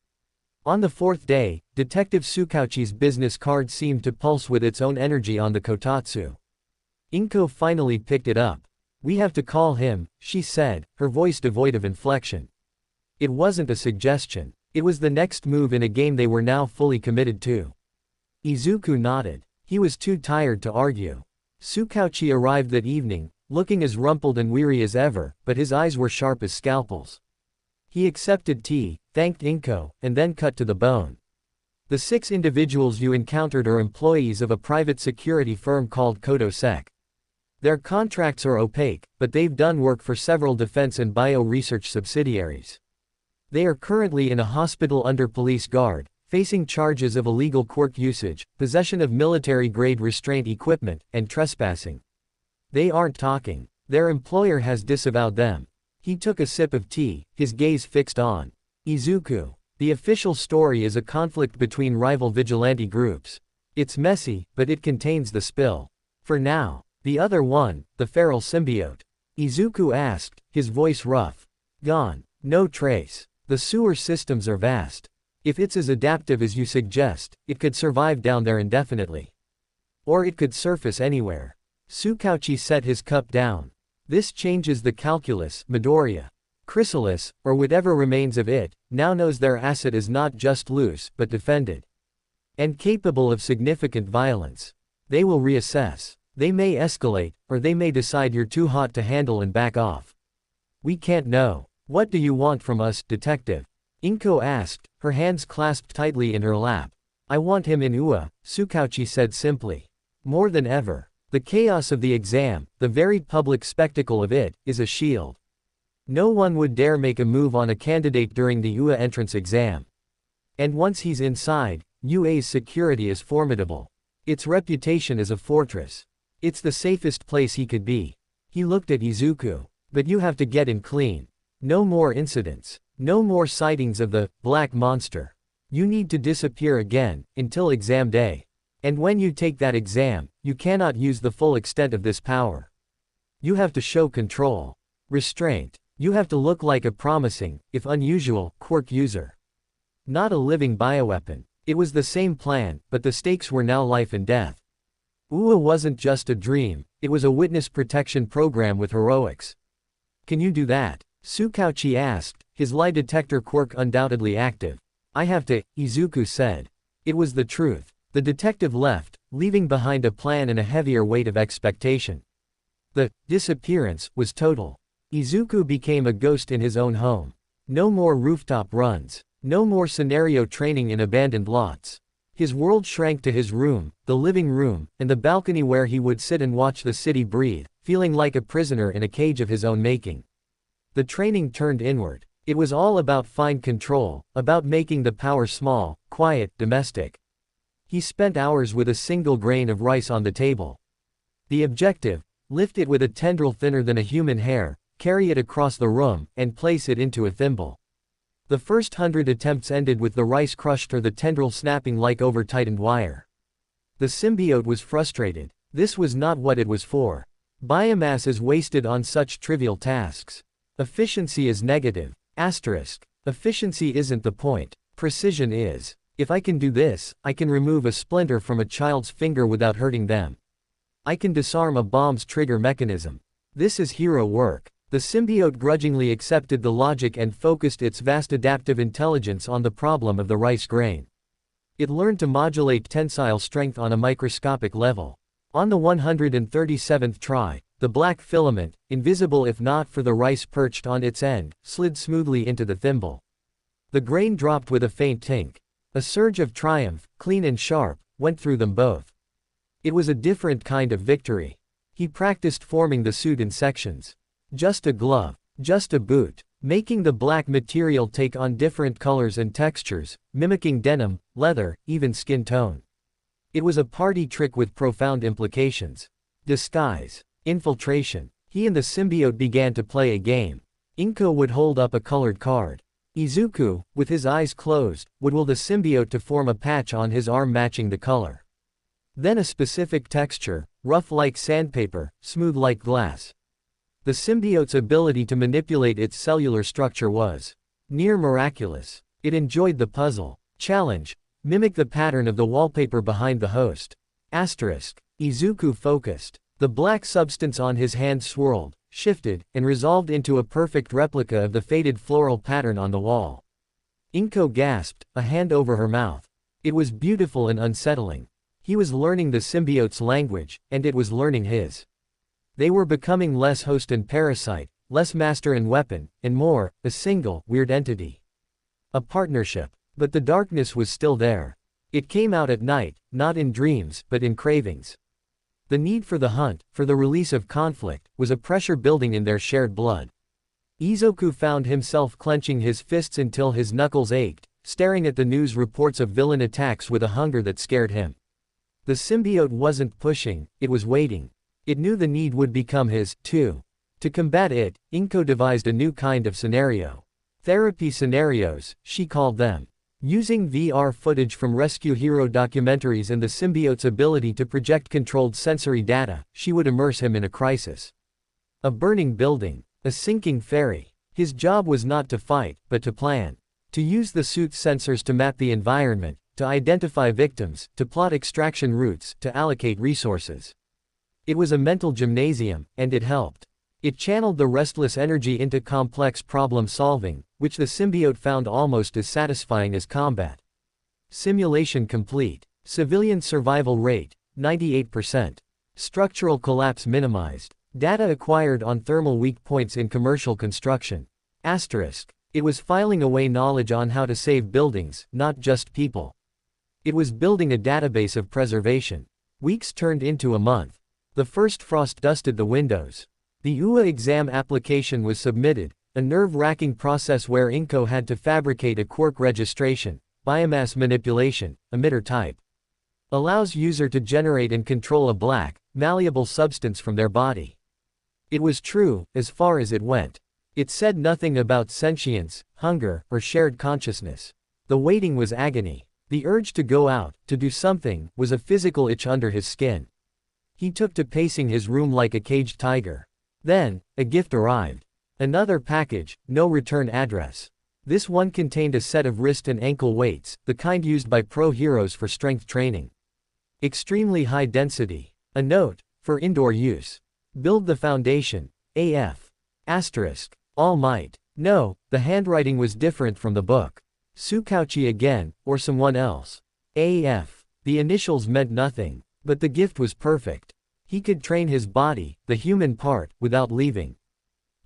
On the 4th day, Detective Tsukauchi's business card seemed to pulse with its own energy on the kotatsu. Inko finally picked it up. We have to call him, she said, her voice devoid of inflection. It wasn't a suggestion. It was the next move in a game they were now fully committed to. Izuku nodded. He was too tired to argue. Tsukauchi arrived that evening, looking as rumpled and weary as ever, but his eyes were sharp as scalpels. He accepted tea, thanked Inko, and then cut to the bone. The 6 individuals you encountered are employees of a private security firm called Kodo-sec. Their contracts are opaque, but they've done work for several defense and bio-research subsidiaries. They are currently in a hospital under police guard, facing charges of illegal Quirk usage, possession of military-grade restraint equipment, and trespassing. They aren't talking. Their employer has disavowed them. He took a sip of tea, his gaze fixed on Izuku. The official story is a conflict between rival vigilante groups. It's messy, but it contains the spill. For now. The other one, the feral symbiote. Izuku asked, his voice rough. Gone. No trace. The sewer systems are vast. If it's as adaptive as you suggest, it could survive down there indefinitely. Or it could surface anywhere. Tsukauchi set his cup down. This changes the calculus, Midoriya. Chrysalis, or whatever remains of it, now knows their asset is not just loose, but defended. And capable of significant violence. They will reassess. They may escalate, or they may decide you're too hot to handle and back off. We can't know. What do you want from us, detective? Inko asked, her hands clasped tightly in her lap. I want him in UA, Tsukauchi said simply. More than ever. The chaos of the exam, the very public spectacle of it, is a shield. No one would dare make a move on a candidate during the UA entrance exam. And once he's inside, UA's security is formidable. Its reputation is a fortress. It's the safest place he could be. He looked at Izuku. But you have to get in clean. No more incidents. No more sightings of the black monster. You need to disappear again, until exam day. And when you take that exam, you cannot use the full extent of this power. You have to show control. Restraint. You have to look like a promising, if unusual, quirk user. Not a living bioweapon. It was the same plan, but the stakes were now life and death. UA wasn't just a dream, it was a witness protection program with heroics. Can you do that? Tsukauchi asked, his lie detector quirk undoubtedly active. I have to, Izuku said. It was the truth. The detective left, leaving behind a plan and a heavier weight of expectation. The disappearance was total. Izuku became a ghost in his own home. No more rooftop runs. No more scenario training in abandoned lots. His world shrank to his room, the living room, and the balcony where he would sit and watch the city breathe, feeling like a prisoner in a cage of his own making. The training turned inward. It was all about fine control, about making the power small, quiet, domestic. He spent hours with a single grain of rice on the table. The objective: lift it with a tendril thinner than a human hair, carry it across the room, and place it into a thimble. The first 100 attempts ended with the rice crushed or the tendril snapping like over-tightened wire. The symbiote was frustrated. This was not what it was for. Biomass is wasted on such trivial tasks. Efficiency is negative. Asterisk. Efficiency isn't the point. Precision is. If I can do this, I can remove a splinter from a child's finger without hurting them. I can disarm a bomb's trigger mechanism. This is hero work. The symbiote grudgingly accepted the logic and focused its vast adaptive intelligence on the problem of the rice grain. It learned to modulate tensile strength on a microscopic level. On the 137th try, the black filament, invisible if not for the rice perched on its end, slid smoothly into the thimble. The grain dropped with a faint tink. A surge of triumph, clean and sharp, went through them both. It was a different kind of victory. He practiced forming the suit in sections. Just a glove. Just a boot. Making the black material take on different colors and textures, mimicking denim, leather, even skin tone. It was a party trick with profound implications. Disguise. Infiltration. He and the symbiote began to play a game. Inko would hold up a colored card. Izuku, with his eyes closed, would will the symbiote to form a patch on his arm matching the color. Then a specific texture, rough like sandpaper, smooth like glass. The symbiote's ability to manipulate its cellular structure was near miraculous. It enjoyed the puzzle. Challenge. Mimic the pattern of the wallpaper behind the host. Asterisk. Izuku focused. The black substance on his hand swirled, shifted, and resolved into a perfect replica of the faded floral pattern on the wall. Inko gasped, a hand over her mouth. It was beautiful and unsettling. He was learning the symbiote's language, and it was learning his. They were becoming less host and parasite, less master and weapon, and more, a single, weird entity. A partnership. But the darkness was still there. It came out at night, not in dreams, but in cravings. The need for the hunt, for the release of conflict, was a pressure building in their shared blood. Izuku found himself clenching his fists until his knuckles ached, staring at the news reports of villain attacks with a hunger that scared him. The symbiote wasn't pushing, it was waiting. It knew the need would become his, too. To combat it, Inko devised a new kind of scenario. Therapy scenarios, she called them. Using VR footage from rescue hero documentaries and the symbiote's ability to project controlled sensory data, she would immerse him in a crisis. A burning building. A sinking ferry. His job was not to fight, but to plan. To use the suit's sensors to map the environment, to identify victims, to plot extraction routes, to allocate resources. It was a mental gymnasium, and it helped. It channeled the restless energy into complex problem solving, which the symbiote found almost as satisfying as combat. Simulation complete. Civilian survival rate, 98%. Structural collapse minimized. Data acquired on thermal weak points in commercial construction. Asterisk. It was filing away knowledge on how to save buildings, not just people. It was building a database of preservation. Weeks turned into a month. The first frost dusted the windows. The UA exam application was submitted, a nerve-wracking process where Inko had to fabricate a quirk registration, biomass manipulation, emitter type. Allows user to generate and control a black, malleable substance from their body. It was true, as far as it went. It said nothing about sentience, hunger, or shared consciousness. The waiting was agony. The urge to go out, to do something, was a physical itch under his skin. He took to pacing his room like a caged tiger. Then, a gift arrived. Another package, no return address. This one contained a set of wrist and ankle weights, the kind used by pro heroes for strength training. Extremely high density. A note, for indoor use. Build the foundation. AF. Asterisk. All Might. No, the handwriting was different from the book. Tsukauchi again, or someone else. AF. The initials meant nothing, but the gift was perfect. He could train his body, the human part, without leaving.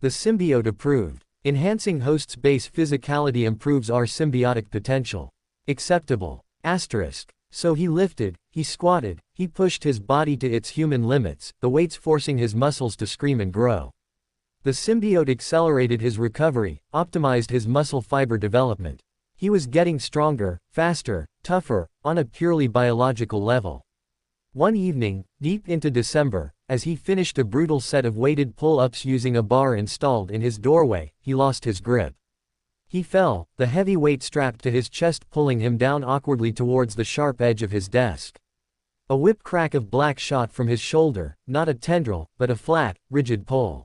The symbiote approved. Enhancing host's base physicality improves our symbiotic potential. Acceptable. Asterisk. So he lifted, he squatted, he pushed his body to its human limits, the weights forcing his muscles to scream and grow. The symbiote accelerated his recovery, optimized his muscle fiber development. He was getting stronger, faster, tougher, on a purely biological level. One evening, deep into December, as he finished a brutal set of weighted pull-ups using a bar installed in his doorway, he lost his grip. He fell, the heavy weight strapped to his chest pulling him down awkwardly towards the sharp edge of his desk. A whip crack of black shot from his shoulder, not a tendril, but a flat, rigid pole.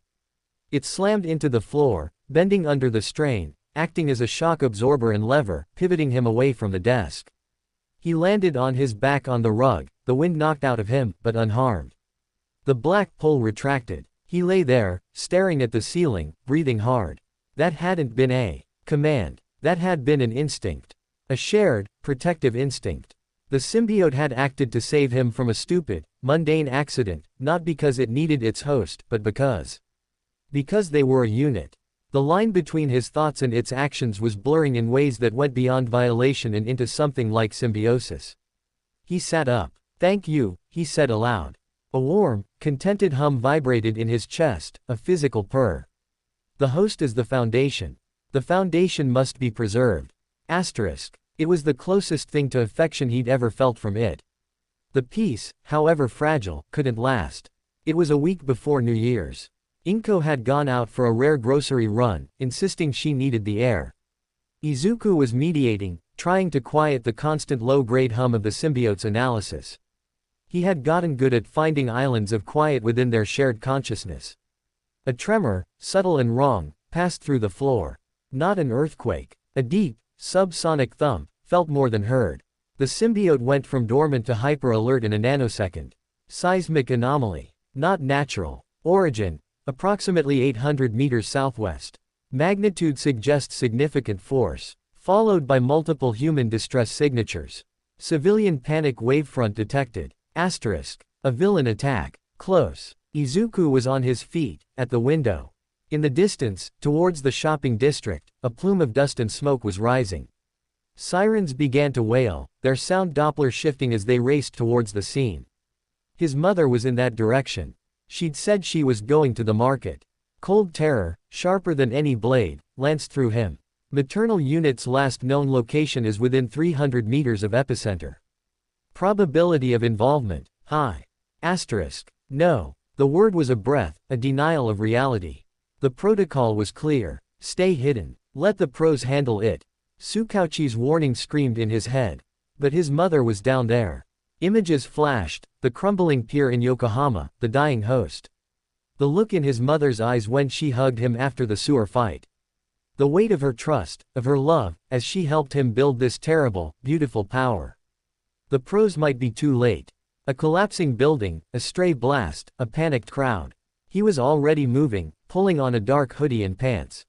It slammed into the floor, bending under the strain, acting as a shock absorber and lever, pivoting him away from the desk. He landed on his back on the rug, the wind knocked out of him, but unharmed. The black pole retracted. He lay there, staring at the ceiling, breathing hard. That hadn't been a command. That had been an instinct. A shared, protective instinct. The symbiote had acted to save him from a stupid, mundane accident, not because it needed its host, but because they were a unit. The line between his thoughts and its actions was blurring in ways that went beyond violation and into something like symbiosis. He sat up. "Thank you," he said aloud. A warm, contented hum vibrated in his chest, a physical purr. The host is the foundation. The foundation must be preserved. Asterisk. It was the closest thing to affection he'd ever felt from it. The peace, however fragile, couldn't last. It was a week before New Year's. Inko had gone out for a rare grocery run, insisting she needed the air. Izuku was mediating, trying to quiet the constant low-grade hum of the symbiote's analysis. He had gotten good at finding islands of quiet within their shared consciousness. A tremor, subtle and wrong, passed through the floor. Not an earthquake. A deep, subsonic thump, felt more than heard. The symbiote went from dormant to hyper-alert in a nanosecond. Seismic anomaly. Not natural. Origin. Approximately 800 meters southwest. Magnitude suggests significant force. Followed by multiple human distress signatures. Civilian panic wavefront detected. Asterisk. A villain attack. Close. Izuku was on his feet, at the window. In the distance, towards the shopping district, a plume of dust and smoke was rising. Sirens began to wail, their sound Doppler shifting as they raced towards the scene. His mother was in that direction. She'd said she was going to the market. Cold terror, sharper than any blade, lanced through him. Maternal unit's last known location is within 300 meters of epicenter. Probability of involvement, high. Asterisk. No. The word was a breath, a denial of reality. The protocol was clear. Stay hidden. Let the pros handle it. Tsukauchi's warning screamed in his head. But his mother was down there. Images flashed, the crumbling pier in Yokohama, the dying host. The look in his mother's eyes when she hugged him after the sewer fight. The weight of her trust, of her love, as she helped him build this terrible, beautiful power. The pros might be too late. A collapsing building, a stray blast, a panicked crowd. He was already moving, pulling on a dark hoodie and pants.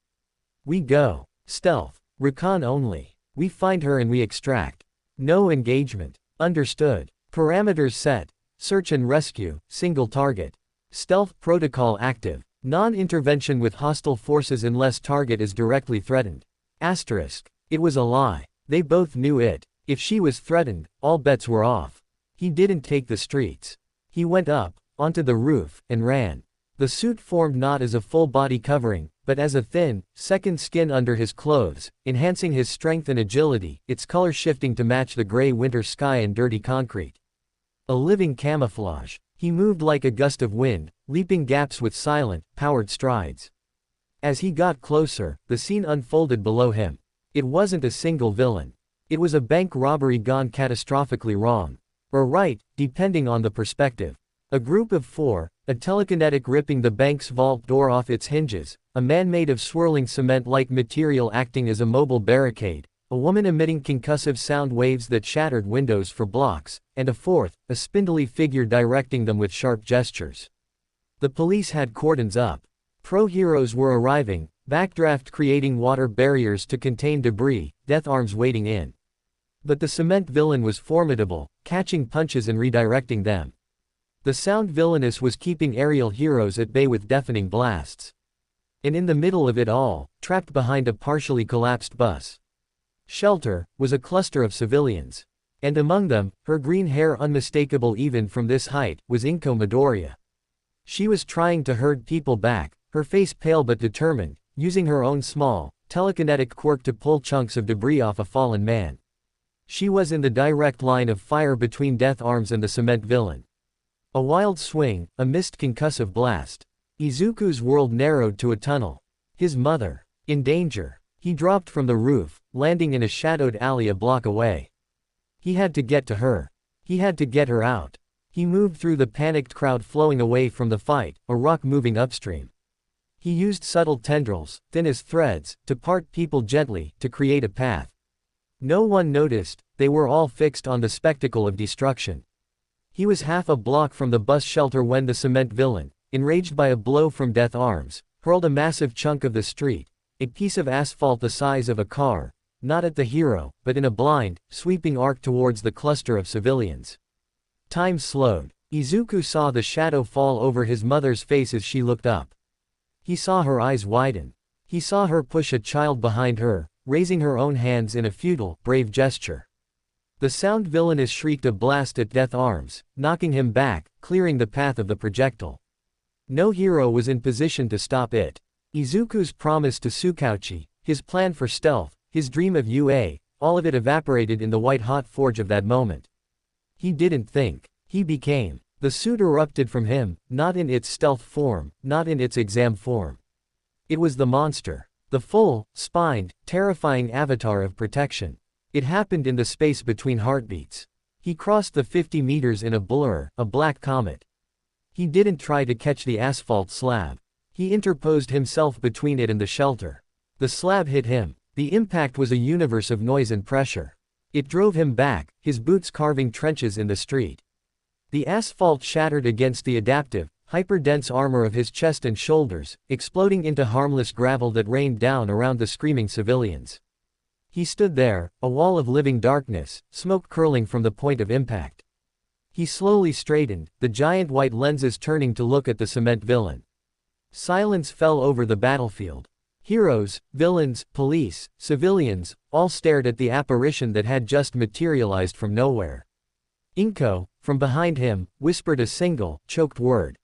We go. Stealth. Recon only. We find her and we extract. No engagement. Understood. Parameters set. Search and rescue, single target. Stealth protocol active. Non-intervention with hostile forces unless target is directly threatened. Asterisk. It was a lie. They both knew it. If she was threatened, all bets were off. He didn't take the streets. He went up, onto the roof, and ran. The suit formed not as a full body covering, but as a thin, second skin under his clothes, enhancing his strength and agility, its color shifting to match the gray winter sky and dirty concrete. A living camouflage. He moved like a gust of wind, leaping gaps with silent, powered strides. As he got closer, the scene unfolded below him. It wasn't a single villain. It was a bank robbery gone catastrophically wrong. Or right, depending on the perspective. A group of four, a telekinetic ripping the bank's vault door off its hinges, a man made of swirling cement-like material acting as a mobile barricade, a woman emitting concussive sound waves that shattered windows for blocks, and a fourth, a spindly figure directing them with sharp gestures. The police had cordons up. Pro-heroes were arriving, backdraft creating water barriers to contain debris, death arms waiting in. But the cement villain was formidable, catching punches and redirecting them. The sound villainess was keeping aerial heroes at bay with deafening blasts. And in the middle of it all, trapped behind a partially collapsed bus shelter, was a cluster of civilians. And among them, her green hair unmistakable even from this height, was Izuku Midoriya. She was trying to herd people back, her face pale but determined, using her own small, telekinetic quirk to pull chunks of debris off a fallen man. She was in the direct line of fire between death arms and the cement villain. A wild swing, a missed concussive blast. Izuku's world narrowed to a tunnel. His mother. In danger. He dropped from the roof, landing in a shadowed alley a block away. He had to get to her. He had to get her out. He moved through the panicked crowd flowing away from the fight, a rock moving upstream. He used subtle tendrils, thin as threads, to part people gently, to create a path. No one noticed, they were all fixed on the spectacle of destruction. He was half a block from the bus shelter when the cement villain, enraged by a blow from death arms, hurled a massive chunk of the street, a piece of asphalt the size of a car, not at the hero, but in a blind, sweeping arc towards the cluster of civilians. Time slowed. Izuku saw the shadow fall over his mother's face as she looked up. He saw her eyes widen. He saw her push a child behind her, raising her own hands in a futile, brave gesture. The sound villainess shrieked a blast at death arms, knocking him back, clearing the path of the projectile. No hero was in position to stop it. Izuku's promise to Tsukauchi, his plan for stealth, his dream of UA, all of it evaporated in the white-hot forge of that moment. He didn't think. He became. The suit erupted from him, not in its stealth form, not in its exam form. It was the monster. The full, spined, terrifying avatar of protection. It happened in the space between heartbeats. He crossed the 50 meters in a blur, a black comet. He didn't try to catch the asphalt slab. He interposed himself between it and the shelter. The slab hit him. The impact was a universe of noise and pressure. It drove him back, his boots carving trenches in the street. The asphalt shattered against the adaptive, hyper-dense armor of his chest and shoulders, exploding into harmless gravel that rained down around the screaming civilians. He stood there, a wall of living darkness, smoke curling from the point of impact. He slowly straightened, the giant white lenses turning to look at the cement villain. Silence fell over the battlefield. Heroes, villains, police, civilians, all stared at the apparition that had just materialized from nowhere. Inko, from behind him, whispered a single, choked word.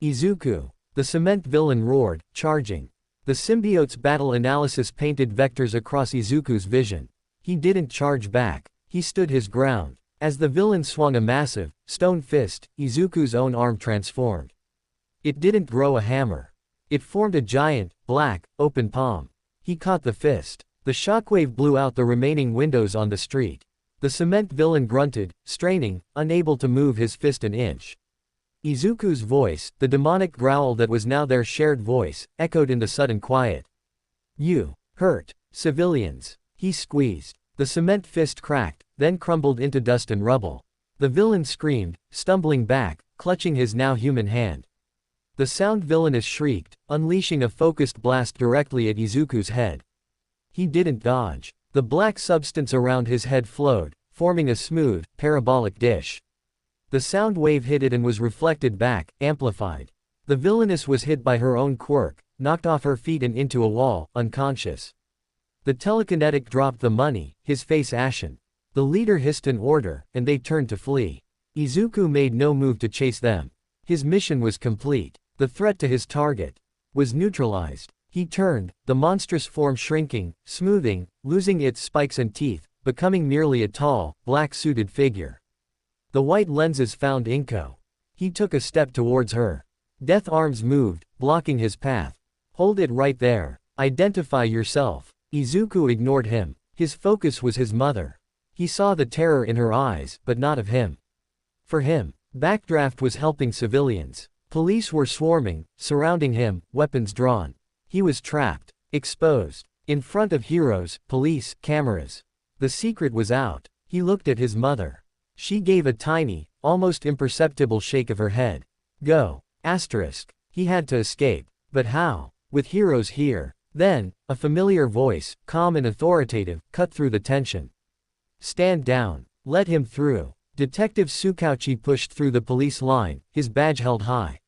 Izuku. The cement villain roared, charging. The symbiote's battle analysis painted vectors across Izuku's vision. He didn't charge back. He stood his ground. As the villain swung a massive, stone fist, Izuku's own arm transformed. It didn't grow a hammer. It formed a giant, black, open palm. He caught the fist. The shockwave blew out the remaining windows on the street. The cement villain grunted, straining, unable to move his fist an inch. Izuku's voice, the demonic growl that was now their shared voice, echoed in the sudden quiet. "You hurt civilians." He squeezed. The cement fist cracked, then crumbled into dust and rubble. The villain screamed, stumbling back, clutching his now human hand. The sound villainess shrieked, unleashing a focused blast directly at Izuku's head. He didn't dodge. The black substance around his head flowed, forming a smooth, parabolic dish. The sound wave hit it and was reflected back, amplified. The villainess was hit by her own quirk, knocked off her feet and into a wall, unconscious. The telekinetic dropped the money, his face ashen. The leader hissed an order, and they turned to flee. Izuku made no move to chase them. His mission was complete. The threat to his target was neutralized. He turned, the monstrous form shrinking, smoothing, losing its spikes and teeth, becoming merely a tall, black-suited figure. The white lenses found Inko. He took a step towards her. Death arms moved, blocking his path. "Hold it right there. Identify yourself." Izuku ignored him. His focus was his mother. He saw the terror in her eyes, but not of him. For him, Backdraft was helping civilians. Police were swarming, surrounding him, weapons drawn. He was trapped, exposed, in front of heroes, police, cameras. The secret was out. He looked at his mother. She gave a tiny, almost imperceptible shake of her head. Go. Asterisk. He had to escape. But how? With heroes here. Then, a familiar voice, calm and authoritative, cut through the tension. Stand down. Let him through. Detective Tsukauchi pushed through the police line, his badge held high.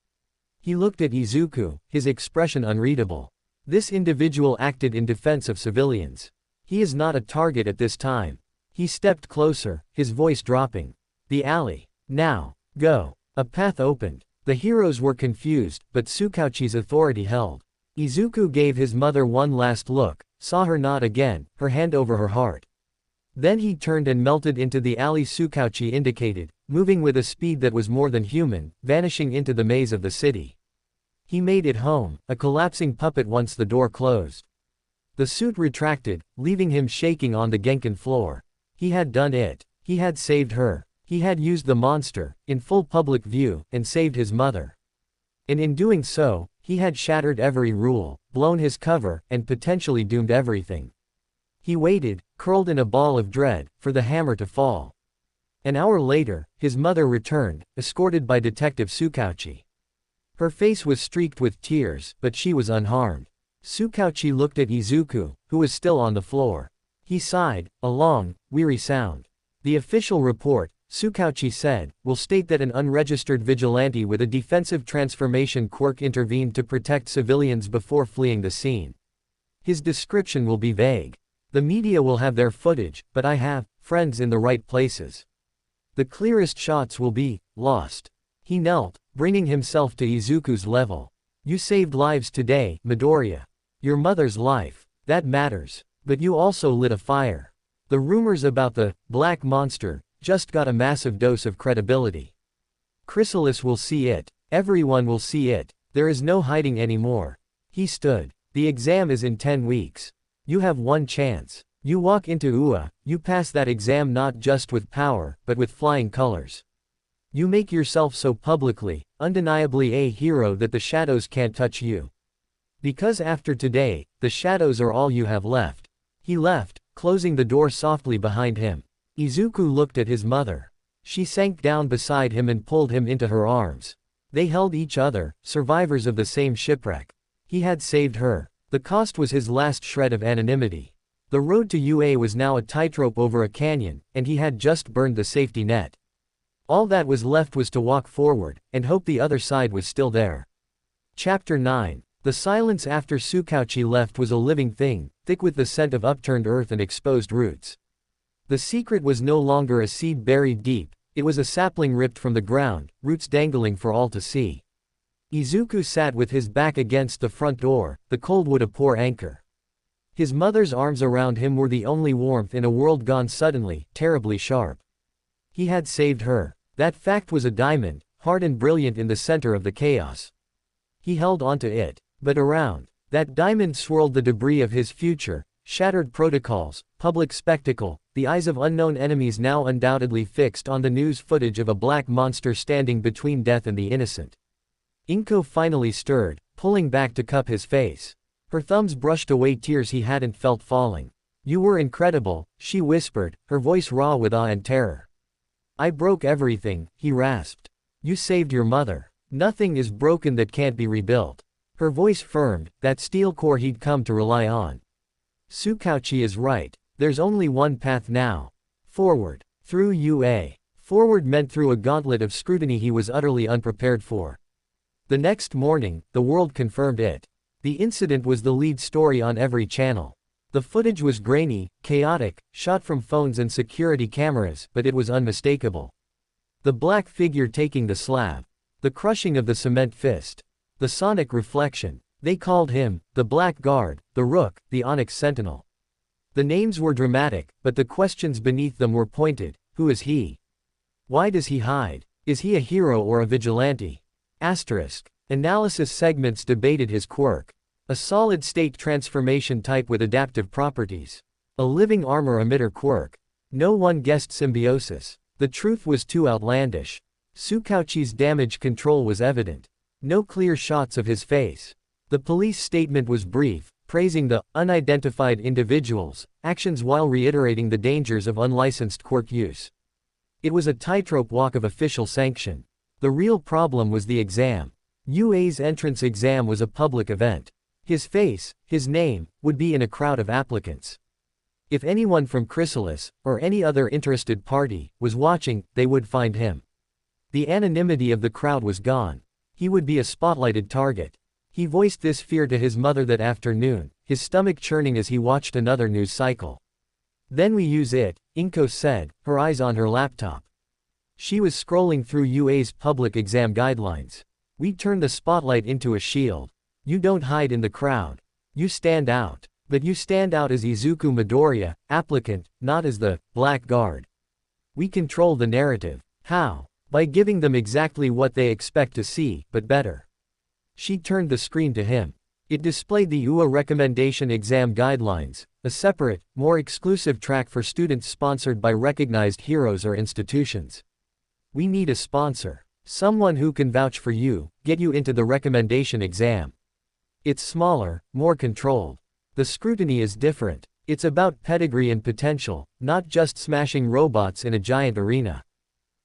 He looked at Izuku, his expression unreadable. This individual acted in defense of civilians. He is not a target at this time. He stepped closer, his voice dropping. The alley. Now. Go. A path opened. The heroes were confused, but Tsukauchi's authority held. Izuku gave his mother one last look, saw her nod again, her hand over her heart. Then he turned and melted into the alley Tsukauchi indicated, moving with a speed that was more than human, vanishing into the maze of the city. He made it home, a collapsing puppet once the door closed. The suit retracted, leaving him shaking on the Genkan floor. He had done it. He had saved her. He had used the monster, in full public view, and saved his mother. And in doing so, he had shattered every rule, blown his cover, and potentially doomed everything. He waited, curled in a ball of dread, for the hammer to fall. An hour later, his mother returned, escorted by Detective Tsukauchi. Her face was streaked with tears, but she was unharmed. Tsukauchi looked at Izuku, who was still on the floor. He sighed, a long, weary sound. The official report, Tsukauchi said, will state that an unregistered vigilante with a defensive transformation quirk intervened to protect civilians before fleeing the scene. His description will be vague. The media will have their footage, but I have friends in the right places. The clearest shots will be lost. He knelt, bringing himself to Izuku's level. You saved lives today, Midoriya. Your mother's life. That matters. But you also lit a fire. The rumors about the black monster just got a massive dose of credibility. Chrysalis will see it. Everyone will see it. There is no hiding anymore. He stood. The exam is in 10 weeks. You have one chance. You walk into UA, you pass that exam not just with power, but with flying colors. You make yourself so publicly, undeniably a hero that the shadows can't touch you. Because after today, the shadows are all you have left. He left, closing the door softly behind him. Izuku looked at his mother. She sank down beside him and pulled him into her arms. They held each other, survivors of the same shipwreck. He had saved her. The cost was his last shred of anonymity. The road to UA was now a tightrope over a canyon, and he had just burned the safety net. All that was left was to walk forward, and hope the other side was still there. Chapter 9. The silence after Tsukauchi left was a living thing, thick with the scent of upturned earth and exposed roots. The secret was no longer a seed buried deep, it was a sapling ripped from the ground, roots dangling for all to see. Izuku sat with his back against the front door, the cold wood a poor anchor. His mother's arms around him were the only warmth in a world gone suddenly, terribly sharp. He had saved her. That fact was a diamond, hard and brilliant in the center of the chaos. He held onto it. But around that diamond swirled the debris of his future, shattered protocols, public spectacle, the eyes of unknown enemies now undoubtedly fixed on the news footage of a black monster standing between death and the innocent. Inko finally stirred, pulling back to cup his face. Her thumbs brushed away tears he hadn't felt falling. You were incredible, she whispered, her voice raw with awe and terror. I broke everything, he rasped. You saved your mother. Nothing is broken that can't be rebuilt. Her voice firmed, that steel core he'd come to rely on. Tsukauchi is right. There's only one path now. Forward. Through UA. Forward meant through a gauntlet of scrutiny he was utterly unprepared for. The next morning, the world confirmed it. The incident was the lead story on every channel. The footage was grainy, chaotic, shot from phones and security cameras, but it was unmistakable. The black figure taking the slab. The crushing of the cement fist. The sonic reflection. They called him, the Black Guard, the Rook, the Onyx Sentinel. The names were dramatic, but the questions beneath them were pointed. Who is he? Why does he hide? Is he a hero or a vigilante? Asterisk. Analysis segments debated his quirk. A solid-state transformation type with adaptive properties. A living armor emitter quirk. No one guessed symbiosis. The truth was too outlandish. Tsukauchi's damage control was evident. No clear shots of his face. The police statement was brief, praising the unidentified individual's actions while reiterating the dangers of unlicensed quirk use. It was a tightrope walk of official sanction. The real problem was the exam. UA's entrance exam was a public event. His face, his name, would be in a crowd of applicants. If anyone from Chrysalis, or any other interested party, was watching, they would find him. The anonymity of the crowd was gone. He would be a spotlighted target. He voiced this fear to his mother that afternoon, his stomach churning as he watched another news cycle. Then we use it, Inko said, her eyes on her laptop. She was scrolling through UA's public exam guidelines. We turn the spotlight into a shield. You don't hide in the crowd. You stand out. But you stand out as Izuku Midoriya, applicant, not as the blackguard. We control the narrative. How? By giving them exactly what they expect to see, but better. She turned the screen to him. It displayed the UA recommendation exam guidelines, a separate, more exclusive track for students sponsored by recognized heroes or institutions. We need a sponsor. Someone who can vouch for you, get you into the recommendation exam. It's smaller, more controlled. The scrutiny is different. It's about pedigree and potential, not just smashing robots in a giant arena.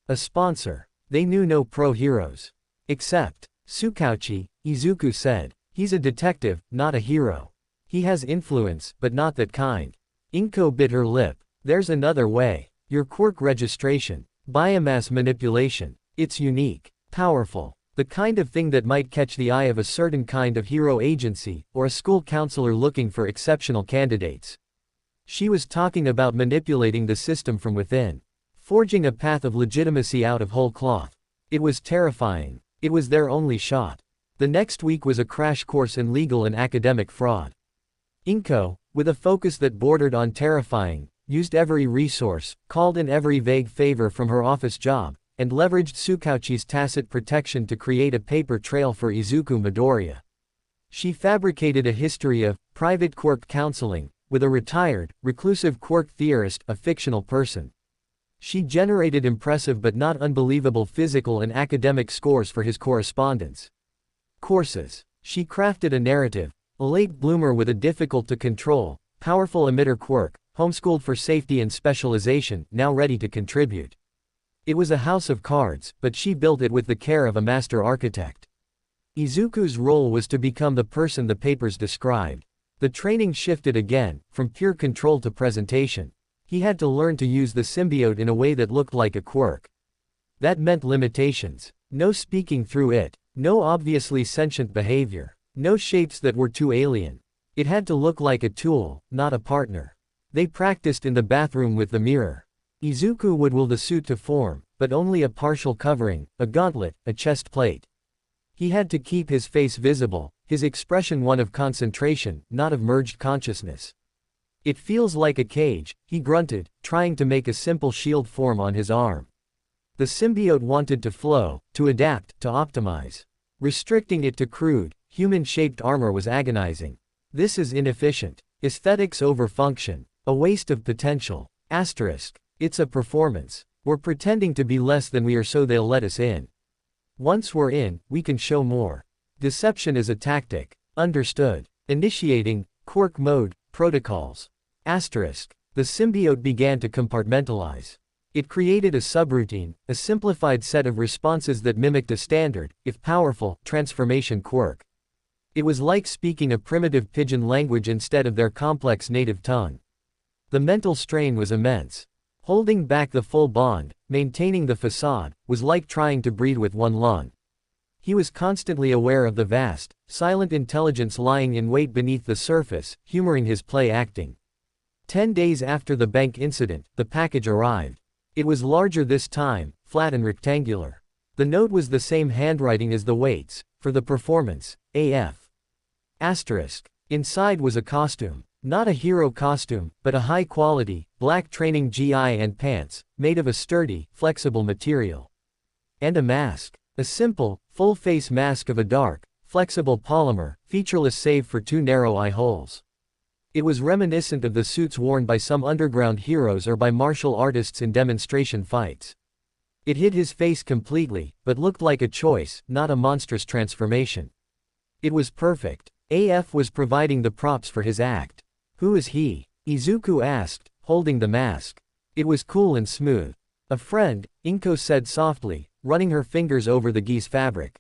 A sponsor. They knew no pro-heroes. Except Tsukauchi, Izuku said. He's a detective, not a hero. He has influence, but not that kind. Inko bit her lip. There's another way. Your quirk registration. Biomass manipulation. It's unique. Powerful. The kind of thing that might catch the eye of a certain kind of hero agency, or a school counselor looking for exceptional candidates. She was talking about manipulating the system from within. Forging a path of legitimacy out of whole cloth. It was terrifying. It was their only shot. The next week was a crash course in legal and academic fraud. Inko, with a focus that bordered on terrifying, used every resource, called in every vague favor from her office job, and leveraged Tsukauchi's tacit protection to create a paper trail for Izuku Midoriya. She fabricated a history of private quirk counseling, with a retired, reclusive quirk theorist, a fictional person. She generated impressive but not unbelievable physical and academic scores for his correspondence courses. She crafted a narrative, a late bloomer with a difficult-to-control, powerful emitter quirk, homeschooled for safety and specialization, now ready to contribute. It was a house of cards, but she built it with the care of a master architect. Izuku's role was to become the person the papers described. The training shifted again, from pure control to presentation. He had to learn to use the symbiote in a way that looked like a quirk. That meant limitations. No speaking through it. No obviously sentient behavior. No shapes that were too alien. It had to look like a tool, not a partner. They practiced in the bathroom with the mirror. Izuku would will the suit to form, but only a partial covering, a gauntlet, a chest plate. He had to keep his face visible, his expression one of concentration, not of merged consciousness. It feels like a cage, he grunted, trying to make a simple shield form on his arm. The symbiote wanted to flow, to adapt, to optimize. Restricting it to crude, human-shaped armor was agonizing. This is inefficient. Aesthetics over function. A waste of potential. Asterisk. It's a performance. We're pretending to be less than we are so they'll let us in. Once we're in, we can show more. Deception is a tactic. Understood. Initiating, quirk mode, protocols. Asterisk. The symbiote began to compartmentalize. It created a subroutine, a simplified set of responses that mimicked a standard, if powerful, transformation quirk. It was like speaking a primitive pidgin language instead of their complex native tongue. The mental strain was immense. Holding back the full bond, maintaining the facade, was like trying to breathe with one lung. He was constantly aware of the vast, silent intelligence lying in wait beneath the surface, humoring his play acting. 10 days after the bank incident, the package arrived. It was larger this time, flat and rectangular. The note was the same handwriting as the weights, for the performance, AF. Asterisk. Inside was a costume. Not a hero costume, but a high-quality, black training GI and pants, made of a sturdy, flexible material. And a mask. A simple, full-face mask of a dark, flexible polymer, featureless save for 2 narrow eye holes. It was reminiscent of the suits worn by some underground heroes or by martial artists in demonstration fights. It hid his face completely, but looked like a choice, not a monstrous transformation. It was perfect. AF was providing the props for his act. "Who is he?" Izuku asked, holding the mask. It was cool and smooth. "A friend," Inko said softly, running her fingers over the geese fabric.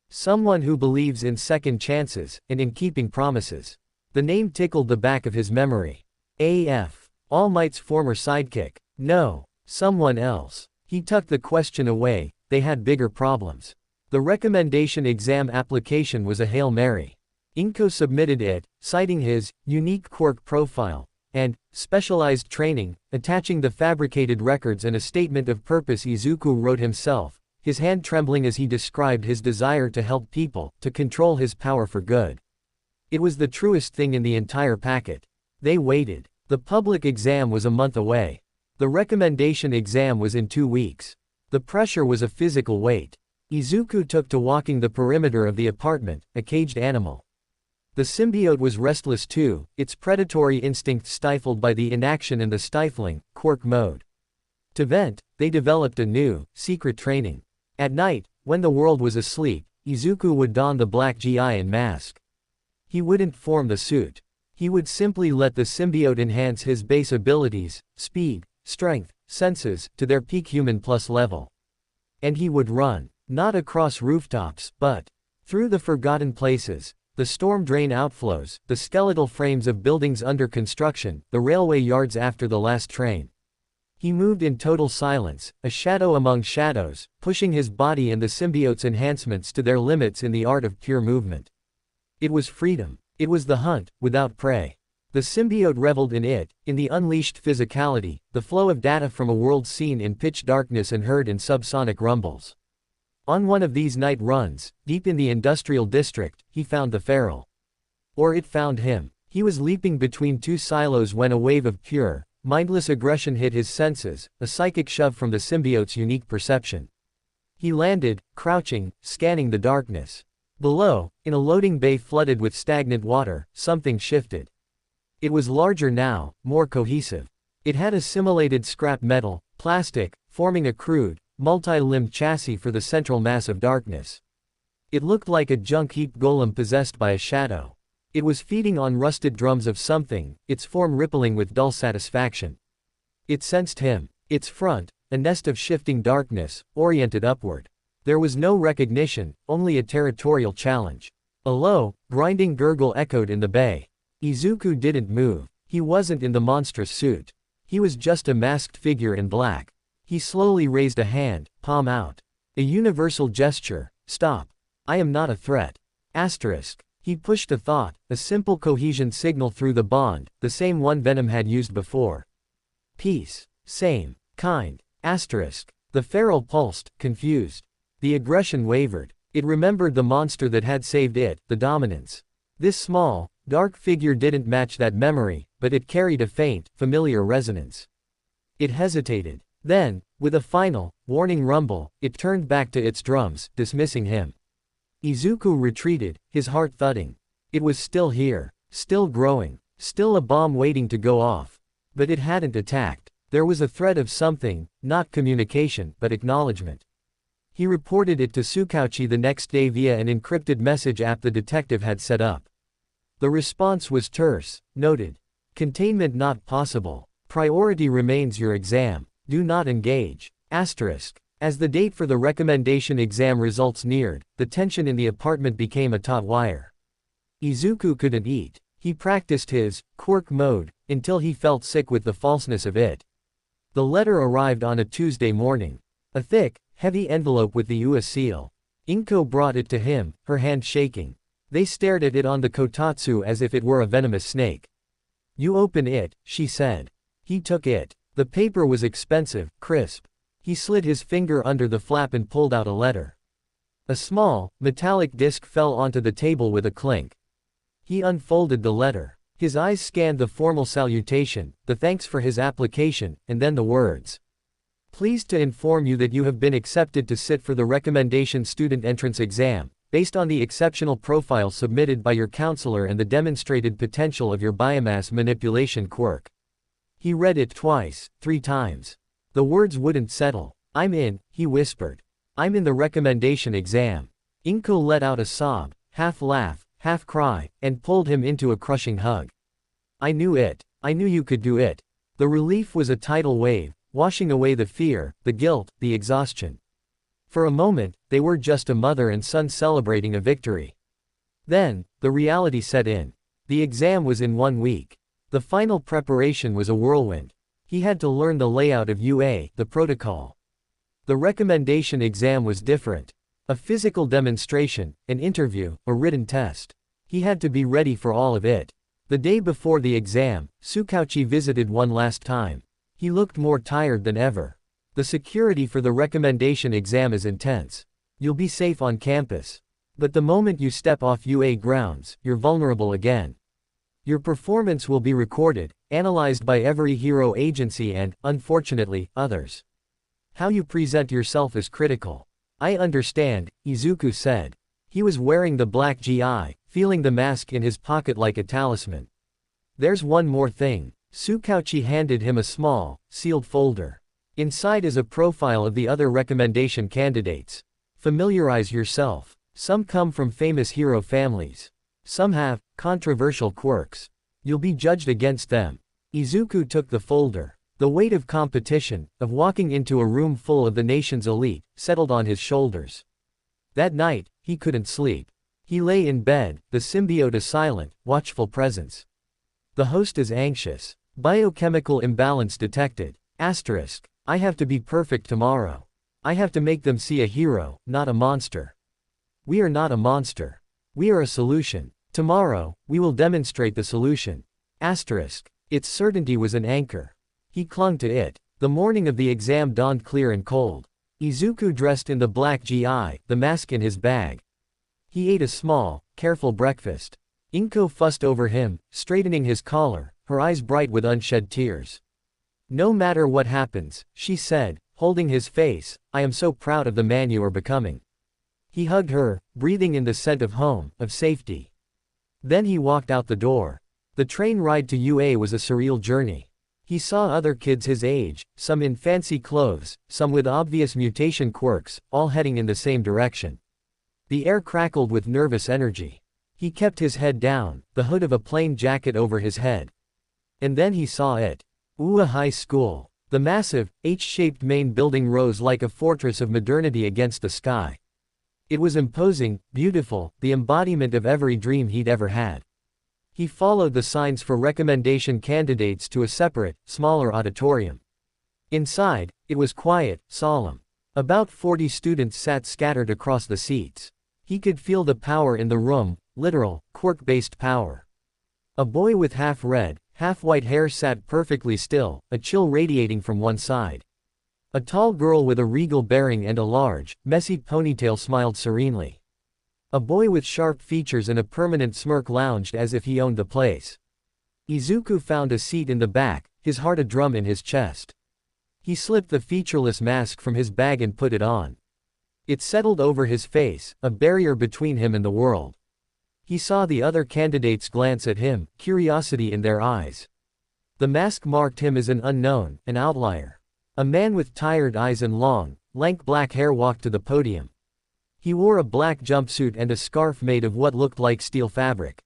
"Someone who believes in second chances, and in keeping promises." The name tickled the back of his memory. AF. All Might's former sidekick. No. Someone else. He tucked the question away, they had bigger problems. The recommendation exam application was a Hail Mary. Inko submitted it, citing his unique quirk profile and specialized training, attaching the fabricated records and a statement of purpose Izuku wrote himself, his hand trembling as he described his desire to help people, to control his power for good. It was the truest thing in the entire packet. They waited. The public exam was a month away. The recommendation exam was in 2 weeks. The pressure was a physical weight. Izuku took to walking the perimeter of the apartment, a caged animal. The symbiote was restless too, its predatory instincts stifled by the inaction and the stifling, quirk mode. To vent, they developed a new, secret training. At night, when the world was asleep, Izuku would don the black GI and mask. He wouldn't form the suit. He would simply let the symbiote enhance his base abilities, speed, strength, senses, to their peak human plus level. And he would run, not across rooftops, but through the forgotten places, the storm drain outflows, the skeletal frames of buildings under construction, the railway yards after the last train. He moved in total silence, a shadow among shadows, pushing his body and the symbiote's enhancements to their limits in the art of pure movement. It was freedom. It was the hunt, without prey. The symbiote reveled in it, in the unleashed physicality, the flow of data from a world seen in pitch darkness and heard in subsonic rumbles. On one of these night runs, deep in the industrial district, he found the feral. Or it found him. He was leaping between 2 silos when a wave of pure, mindless aggression hit his senses, a psychic shove from the symbiote's unique perception. He landed, crouching, scanning the darkness. Below, in a loading bay flooded with stagnant water, something shifted. It was larger now, more cohesive. It had assimilated scrap metal, plastic, forming a crude, multi-limbed chassis for the central mass of darkness. It looked like a junk heap golem possessed by a shadow. It was feeding on rusted drums of something, its form rippling with dull satisfaction. It sensed him. Its front, a nest of shifting darkness, oriented upward. There was no recognition, only a territorial challenge. A low, grinding gurgle echoed in the bay. Izuku didn't move. He wasn't in the monstrous suit. He was just a masked figure in black. He slowly raised a hand, palm out. A universal gesture. Stop. I am not a threat. Asterisk. He pushed a thought, a simple cohesion signal through the bond, the same one Venom had used before. Peace. Same. Kind. Asterisk. The feral pulsed, confused. The aggression wavered. It remembered the monster that had saved it, the dominance. This small, dark figure didn't match that memory, but it carried a faint, familiar resonance. It hesitated. Then, with a final, warning rumble, it turned back to its drums, dismissing him. Izuku retreated, his heart thudding. It was still here, still growing, still a bomb waiting to go off. But it hadn't attacked. There was a thread of something, not communication, but acknowledgement. He reported it to Tsukauchi the next day via an encrypted message app the detective had set up. The response was terse, noted. Containment not possible. Priority remains your exam. Do not engage. Asterisk. As the date for the recommendation exam results neared, the tension in the apartment became a taut wire. Izuku couldn't eat. He practiced his quirk mode until he felt sick with the falseness of it. The letter arrived on a Tuesday morning. A thick, heavy envelope with the US seal. Inko brought it to him, her hand shaking. They stared at it on the kotatsu as if it were a venomous snake. You open it, she said. He took it. The paper was expensive, crisp. He slid his finger under the flap and pulled out a letter. A small, metallic disc fell onto the table with a clink. He unfolded the letter. His eyes scanned the formal salutation, the thanks for his application, and then the words. Pleased to inform you that you have been accepted to sit for the recommendation student entrance exam, based on the exceptional profile submitted by your counselor and the demonstrated potential of your biomass manipulation quirk. He read it twice, 3 times. The words wouldn't settle. I'm in, he whispered. I'm in the recommendation exam. Inko let out a sob, half laugh, half cry, and pulled him into a crushing hug. I knew it. I knew you could do it. The relief was a tidal wave, washing away the fear, the guilt, the exhaustion. For a moment, they were just a mother and son celebrating a victory. Then, the reality set in. The exam was in 1 week. The final preparation was a whirlwind. He had to learn the layout of UA, the protocol. The recommendation exam was different. A physical demonstration, an interview, a written test. He had to be ready for all of it. The day before the exam, Tsukauchi visited one last time. He looked more tired than ever. The security for the recommendation exam is intense. You'll be safe on campus. But the moment you step off UA grounds, you're vulnerable again. Your performance will be recorded, analyzed by every hero agency and, unfortunately, others. How you present yourself is critical. I understand, Izuku said. He was wearing the black GI, feeling the mask in his pocket like a talisman. There's one more thing. Tsukauchi handed him a small, sealed folder. Inside is a profile of the other recommendation candidates. Familiarize yourself. Some come from famous hero families. Some have controversial quirks. You'll be judged against them. Izuku took the folder. The weight of competition, of walking into a room full of the nation's elite, settled on his shoulders. That night, he couldn't sleep. He lay in bed, the symbiote a silent, watchful presence. The host is anxious. Biochemical imbalance detected. Asterisk. I have to be perfect tomorrow. I have to make them see a hero, not a monster. We are not a monster. We are a solution. Tomorrow, we will demonstrate the solution. Asterisk. Its certainty was an anchor. He clung to it. The morning of the exam dawned clear and cold. Izuku dressed in the black GI, the mask in his bag. He ate a small, careful breakfast. Inko fussed over him, straightening his collar, her eyes bright with unshed tears. No matter what happens, she said, holding his face, I am so proud of the man you are becoming. He hugged her, breathing in the scent of home, of safety. Then he walked out the door. The train ride to UA was a surreal journey. He saw other kids his age, some in fancy clothes, some with obvious mutation quirks, all heading in the same direction. The air crackled with nervous energy. He kept his head down, the hood of a plain jacket over his head. And then he saw it. Ua High School. The massive, H-shaped main building rose like a fortress of modernity against the sky. It was imposing, beautiful, the embodiment of every dream he'd ever had. He followed the signs for recommendation candidates to a separate, smaller auditorium. Inside, it was quiet, solemn. About 40 students sat scattered across the seats. He could feel the power in the room, literal, quirk-based power. A boy with half-red, half-white hair sat perfectly still, a chill radiating from one side. A tall girl with a regal bearing and a large, messy ponytail smiled serenely. A boy with sharp features and a permanent smirk lounged as if he owned the place. Izuku found a seat in the back, his heart a drum in his chest. He slipped the featureless mask from his bag and put it on. It settled over his face, a barrier between him and the world. He saw the other candidates glance at him, curiosity in their eyes. The mask marked him as an unknown, an outlier. A man with tired eyes and long, lank black hair walked to the podium. He wore a black jumpsuit and a scarf made of what looked like steel fabric.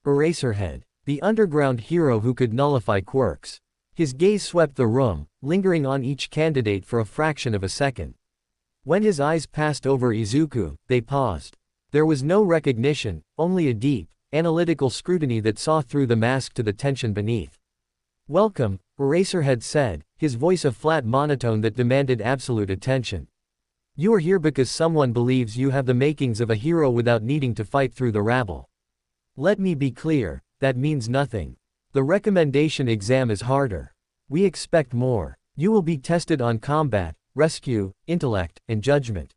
Eraserhead. The underground hero who could nullify quirks. His gaze swept the room, lingering on each candidate for a fraction of a second. When his eyes passed over Izuku, they paused. There was no recognition, only a deep, analytical scrutiny that saw through the mask to the tension beneath. Welcome, Eraserhead said, his voice a flat monotone that demanded absolute attention. You are here because someone believes you have the makings of a hero without needing to fight through the rabble. Let me be clear, that means nothing. The recommendation exam is harder. We expect more. You will be tested on combat, rescue, intellect, and judgment.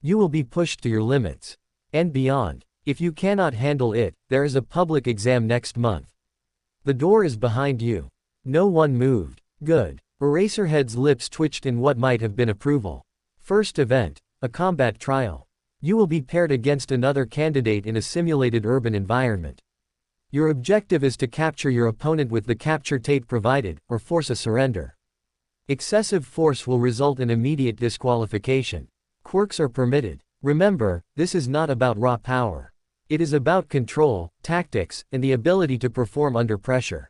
You will be pushed to your limits. And beyond. If you cannot handle it, there is a public exam next month. The door is behind you. No one moved. Good. Eraserhead's lips twitched in what might have been approval. First event. A combat trial. You will be paired against another candidate in a simulated urban environment. Your objective is to capture your opponent with the capture tape provided, or force a surrender. Excessive force will result in immediate disqualification. Quirks are permitted. Remember, this is not about raw power. It is about control, tactics, and the ability to perform under pressure.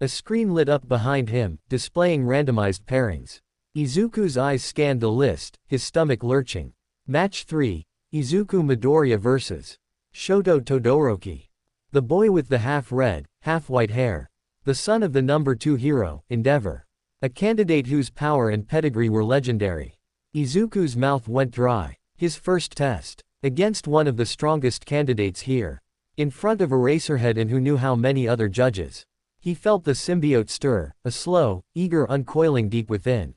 A screen lit up behind him, displaying randomized pairings. Izuku's eyes scanned the list, his stomach lurching. Match 3, Izuku Midoriya vs. Shoto Todoroki. The boy with the half-red, half-white hair. The son of the number 2 hero, Endeavor. A candidate whose power and pedigree were legendary. Izuku's mouth went dry. His first test. Against one of the strongest candidates here. In front of Eraserhead and who knew how many other judges. He felt the symbiote stir, a slow, eager uncoiling deep within.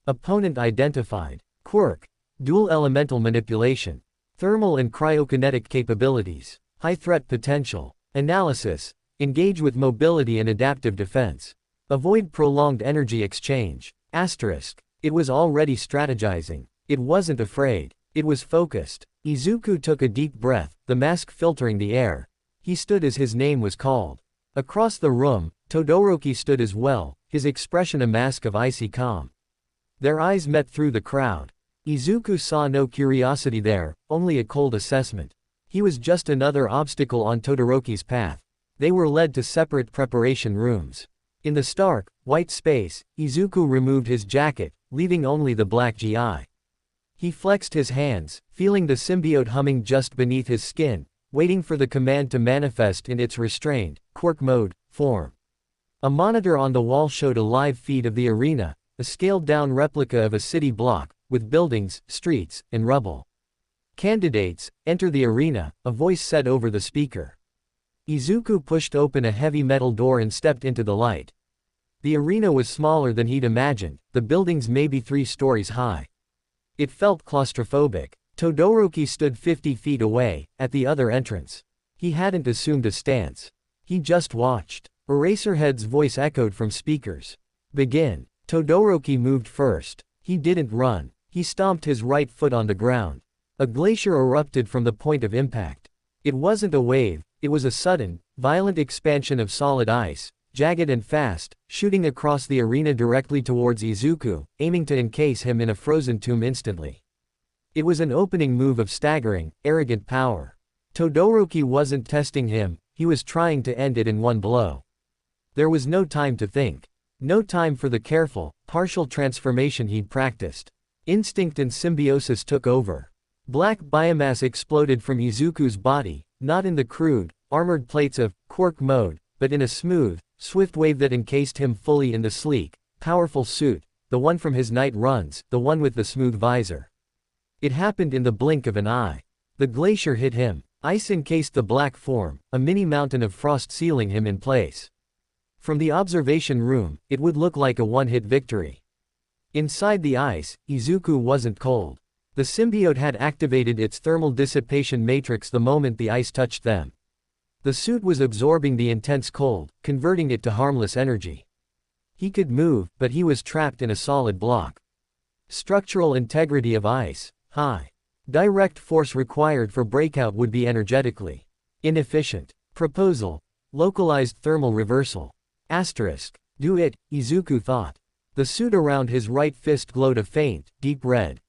Opponent identified. Quirk. Dual elemental manipulation. Thermal and cryokinetic capabilities. High threat potential. Analysis. Engage with mobility and adaptive defense. Avoid prolonged energy exchange. Asterisk. It was already strategizing. It wasn't afraid. It was focused. Izuku took a deep breath, the mask filtering the air. He stood as his name was called. Across the room, Todoroki stood as well, his expression a mask of icy calm. Their eyes met through the crowd. Izuku saw no curiosity there, only a cold assessment. He was just another obstacle on Todoroki's path. They were led to separate preparation rooms. In the stark, white space, Izuku removed his jacket, leaving only the black GI. He flexed his hands, feeling the symbiote humming just beneath his skin, waiting for the command to manifest in its restrained, Quirk mode, form. A monitor on the wall showed a live feed of the arena, a scaled-down replica of a city block, with buildings, streets, and rubble. Candidates, enter the arena, a voice said over the speaker. Izuku pushed open a heavy metal door and stepped into the light. The arena was smaller than he'd imagined, the buildings maybe 3 stories high. It felt claustrophobic. Todoroki stood 50 feet away, at the other entrance. He hadn't assumed a stance. He just watched. Eraserhead's voice echoed from speakers. Begin. Todoroki moved first. He didn't run. He stomped his right foot on the ground. A glacier erupted from the point of impact. It wasn't a wave, it was a sudden, violent expansion of solid ice, jagged and fast, shooting across the arena directly towards Izuku, aiming to encase him in a frozen tomb instantly. It was an opening move of staggering, arrogant power. Todoroki wasn't testing him, he was trying to end it in one blow. There was no time to think. No time for the careful, partial transformation he'd practiced. Instinct and symbiosis took over. Black biomass exploded from Izuku's body, not in the crude, armored plates of Quirk mode, but in a smooth, swift wave that encased him fully in the sleek, powerful suit, the one from his night runs, the one with the smooth visor. It happened in the blink of an eye. The glacier hit him. Ice encased the black form, a mini mountain of frost sealing him in place. From the observation room, it would look like a one-hit victory. Inside the ice, Izuku wasn't cold. The symbiote had activated its thermal dissipation matrix the moment the ice touched them. The suit was absorbing the intense cold, converting it to harmless energy. He could move, but he was trapped in a solid block. Structural integrity of ice, high. Direct force required for breakout would be energetically inefficient. Proposal. Localized thermal reversal. Asterisk. Do it, Izuku thought. The suit around his right fist glowed a faint, deep red.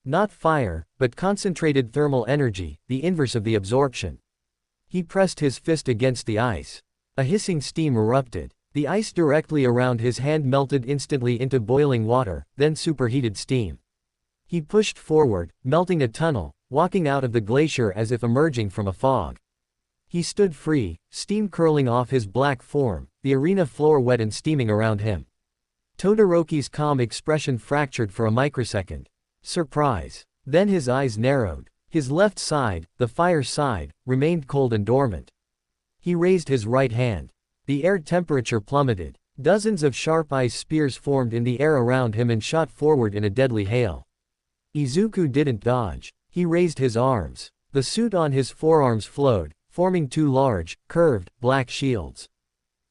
Not fire, but concentrated thermal energy, the inverse of the absorption. He pressed his fist against the ice. A hissing steam erupted. The ice directly around his hand melted instantly into boiling water, then superheated steam. He pushed forward, melting a tunnel, walking out of the glacier as if emerging from a fog. He stood free, steam curling off his black form, the arena floor wet and steaming around him. Todoroki's calm expression fractured for a microsecond. Surprise. Then his eyes narrowed. His left side, the fire side, remained cold and dormant. He raised his right hand. The air temperature plummeted. Dozens of sharp ice spears formed in the air around him and shot forward in a deadly hail. Izuku didn't dodge. He raised his arms. The suit on his forearms flowed, forming 2 large, curved, black shields.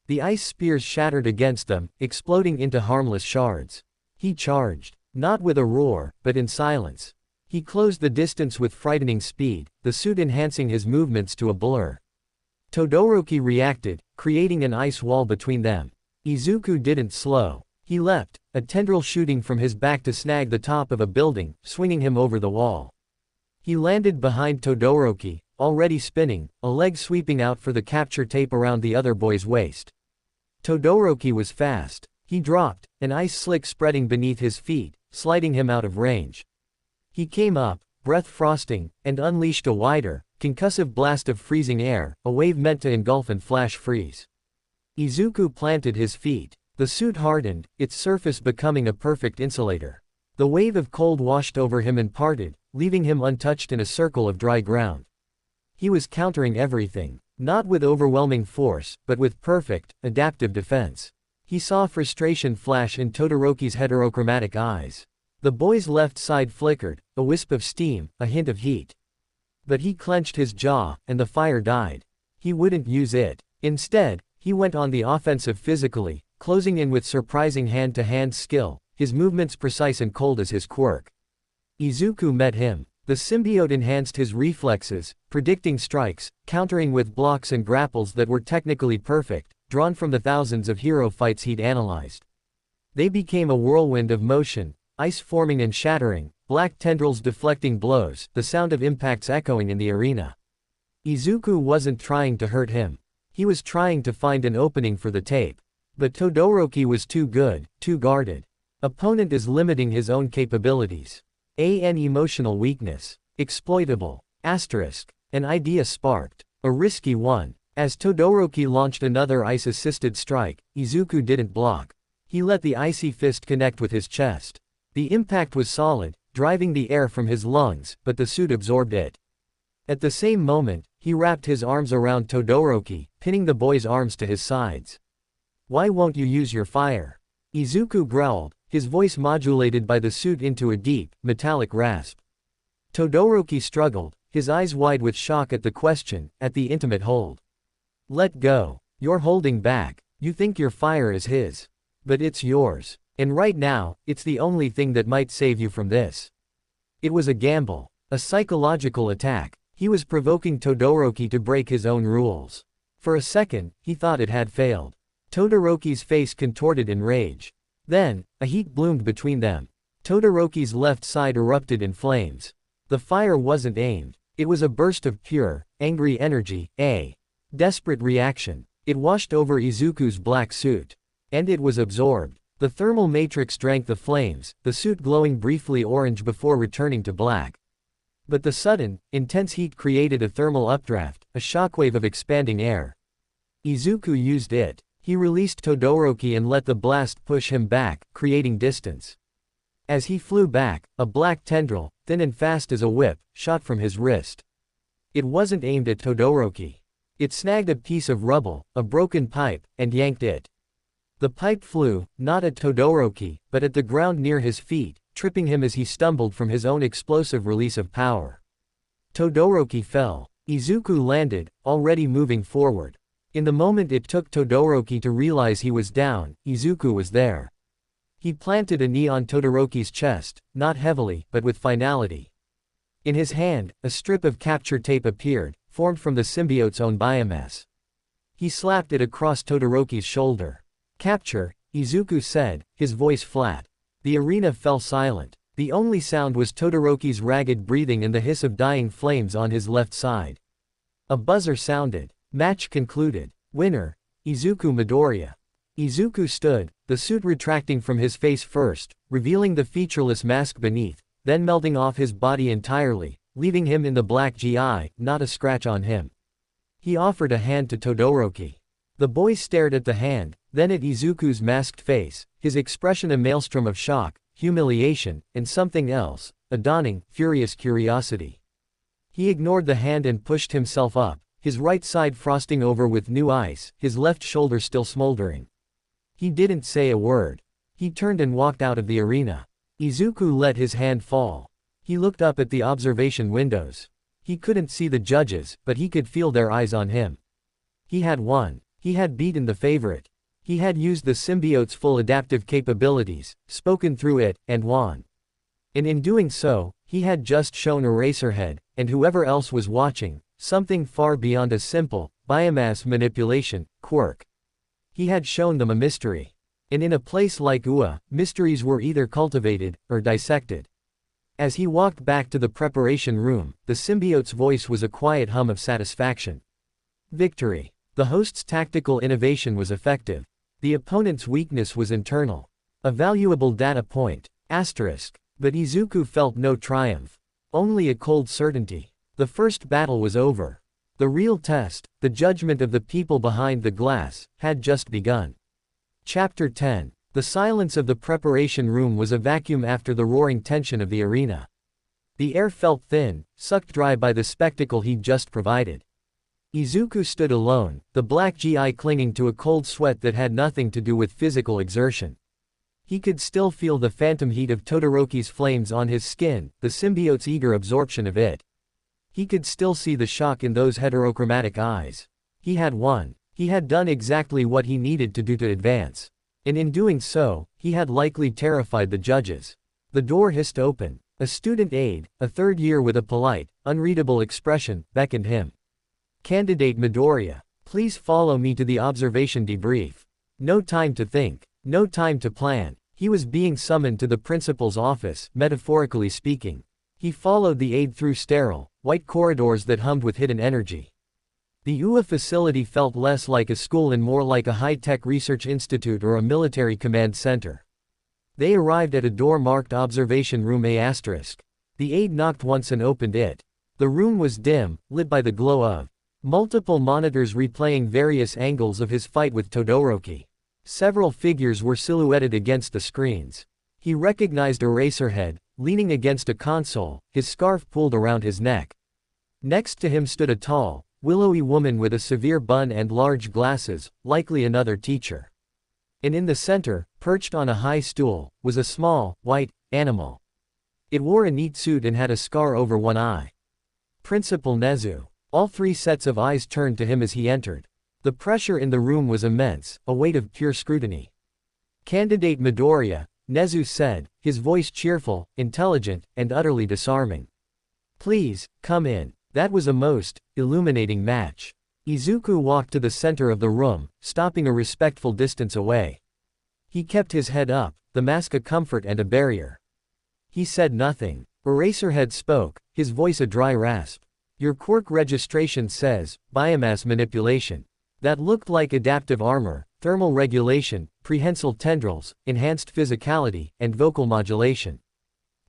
The ice spears shattered against them, exploding into harmless shards. He charged. Not with a roar, but in silence. He closed the distance with frightening speed, the suit enhancing his movements to a blur. Todoroki reacted, creating an ice wall between them. Izuku didn't slow. He leapt, a tendril shooting from his back to snag the top of a building, swinging him over the wall. He landed behind Todoroki, already spinning, a leg sweeping out for the capture tape around the other boy's waist. Todoroki was fast. He dropped, an ice slick spreading beneath his feet, sliding him out of range. He came up, breath frosting, and unleashed a wider, concussive blast of freezing air, a wave meant to engulf and flash freeze. Izuku planted his feet. The suit hardened, its surface becoming a perfect insulator. The wave of cold washed over him and parted, leaving him untouched in a circle of dry ground. He was countering everything, not with overwhelming force, but with perfect, adaptive defense. He saw frustration flash in Todoroki's heterochromatic eyes. The boy's left side flickered, a wisp of steam, a hint of heat. But he clenched his jaw, and the fire died. He wouldn't use it. Instead, he went on the offensive physically, closing in with surprising hand-to-hand skill, his movements precise and cold as his quirk. Izuku met him. The symbiote enhanced his reflexes, predicting strikes, countering with blocks and grapples that were technically perfect, drawn from the thousands of hero fights he'd analyzed. They became a whirlwind of motion, ice forming and shattering, black tendrils deflecting blows, the sound of impacts echoing in the arena. Izuku wasn't trying to hurt him. He was trying to find an opening for the tape. But Todoroki was too good, too guarded. Opponent is limiting his own capabilities. An emotional weakness. Exploitable. An idea sparked. A risky one. As Todoroki launched another ice-assisted strike, Izuku didn't block. He let the icy fist connect with his chest. The impact was solid, driving the air from his lungs, but the suit absorbed it. At the same moment, he wrapped his arms around Todoroki, pinning the boy's arms to his sides. "Why won't you use your fire?" Izuku growled, his voice modulated by the suit into a deep, metallic rasp. Todoroki struggled, his eyes wide with shock at the question, at the intimate hold. "Let go. You're holding back. You think your fire is his. But it's yours. And right now, it's the only thing that might save you from this." It was a gamble. A psychological attack. He was provoking Todoroki to break his own rules. For a second, he thought it had failed. Todoroki's face contorted in rage. Then, a heat bloomed between them. Todoroki's left side erupted in flames. The fire wasn't aimed. It was a burst of pure, angry energy, a desperate reaction. It washed over Izuku's black suit. And it was absorbed. The thermal matrix drank the flames, the suit glowing briefly orange before returning to black. But the sudden, intense heat created a thermal updraft, a shockwave of expanding air. Izuku used it. He released Todoroki and let the blast push him back, creating distance. As he flew back, a black tendril, thin and fast as a whip, shot from his wrist. It wasn't aimed at Todoroki. It snagged a piece of rubble, a broken pipe, and yanked it. The pipe flew, not at Todoroki, but at the ground near his feet, tripping him as he stumbled from his own explosive release of power. Todoroki fell. Izuku landed, already moving forward. In the moment it took Todoroki to realize he was down, Izuku was there. He planted a knee on Todoroki's chest, not heavily, but with finality. In his hand, a strip of capture tape appeared, formed from the symbiote's own biomass. He slapped it across Todoroki's shoulder. "Capture," Izuku said, his voice flat. The arena fell silent. The only sound was Todoroki's ragged breathing and the hiss of dying flames on his left side. A buzzer sounded. Match concluded. Winner, Izuku Midoriya. Izuku stood, the suit retracting from his face first, revealing the featureless mask beneath, then melting off his body entirely, leaving him in the black GI, not a scratch on him. He offered a hand to Todoroki. The boy stared at the hand, then at Izuku's masked face, his expression a maelstrom of shock, humiliation, and something else, a dawning, furious curiosity. He ignored the hand and pushed himself up, his right side frosting over with new ice, his left shoulder still smoldering. He didn't say a word. He turned and walked out of the arena. Izuku let his hand fall. He looked up at the observation windows. He couldn't see the judges, but he could feel their eyes on him. He had won. He had beaten the favorite. He had used the symbiote's full adaptive capabilities, spoken through it, and won. And in doing so, He had just shown Eraserhead, and whoever else was watching, something far beyond a simple, biomass manipulation, quirk. He had shown them a mystery. And in a place like Ua, mysteries were either cultivated, or dissected. As he walked back to the preparation room, the symbiote's voice was a quiet hum of satisfaction. Victory. The host's tactical innovation was effective. The opponent's weakness was internal. A valuable data point. Asterisk. But Izuku felt no triumph. Only a cold certainty. The first battle was over. The real test, the judgment of the people behind the glass, had just begun. Chapter 10. The silence of the preparation room was a vacuum after the roaring tension of the arena. The air felt thin, sucked dry by the spectacle he'd just provided. Izuku stood alone, the black GI clinging to a cold sweat that had nothing to do with physical exertion. He could still feel the phantom heat of Todoroki's flames on his skin, the symbiote's eager absorption of it. He could still see the shock in those heterochromatic eyes. He had won. He had done exactly what he needed to do to advance. And in doing so, he had likely terrified the judges. The door hissed open. A student aide, a third year with a polite, unreadable expression, beckoned him. Candidate Midoriya, please follow me to the observation debrief. No time to think. No time to plan. He was being summoned to the principal's office, metaphorically speaking. He followed the aide through sterile, white corridors that hummed with hidden energy. The UA facility felt less like a school and more like a high-tech research institute or a military command center. They arrived at a door marked Observation Room A*. The aide knocked once and opened it. The room was dim, lit by the glow of multiple monitors replaying various angles of his fight with Todoroki. Several figures were silhouetted against the screens. He recognized Eraserhead, leaning against a console, his scarf pulled around his neck. Next to him stood a tall, willowy woman with a severe bun and large glasses, likely another teacher. And in the center, perched on a high stool, was a small, white, animal. It wore a neat suit and had a scar over one eye. Principal Nezu. All three sets of eyes turned to him as he entered. The pressure in the room was immense, a weight of pure scrutiny. Candidate Midoriya, Nezu said, his voice cheerful, intelligent, and utterly disarming. Please, come in. That was a most illuminating match. Izuku walked to the center of the room, stopping a respectful distance away. He kept his head up, the mask a comfort and a barrier. He said nothing. Eraserhead spoke, his voice a dry rasp. Your quirk registration says, biomass manipulation. That looked like adaptive armor, thermal regulation, prehensile tendrils, enhanced physicality, and vocal modulation.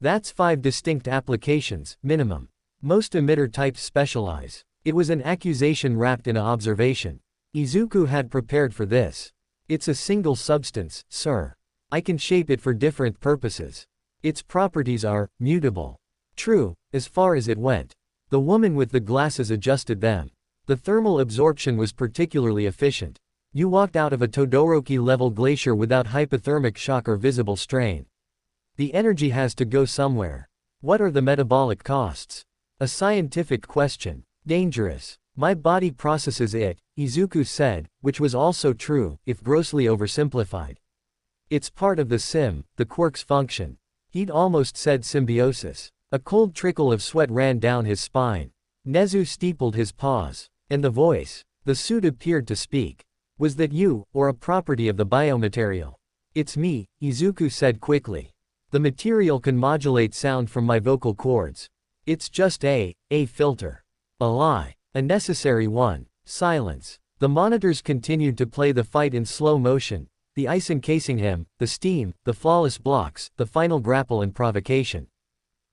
That's 5 distinct applications, minimum. Most emitter types specialize. It was an accusation wrapped in an observation. Izuku had prepared for this. It's a single substance, sir. I can shape it for different purposes. Its properties are mutable. True, as far as it went. The woman with the glasses adjusted them. The thermal absorption was particularly efficient. You walked out of a Todoroki-level glacier without hypothermic shock or visible strain. The energy has to go somewhere. What are the metabolic costs? A scientific question. Dangerous. My body processes it, Izuku said, which was also true, if grossly oversimplified. It's part of the quirk's function. He'd almost said symbiosis. A cold trickle of sweat ran down his spine. Nezu steepled his paws. And the voice. The suit appeared to speak. Was that you, or a property of the biomaterial? It's me, Izuku said quickly. The material can modulate sound from my vocal cords. It's just a filter. A lie. A necessary one. Silence. The monitors continued to play the fight in slow motion, the ice encasing him, the steam, the flawless blocks, the final grapple and provocation.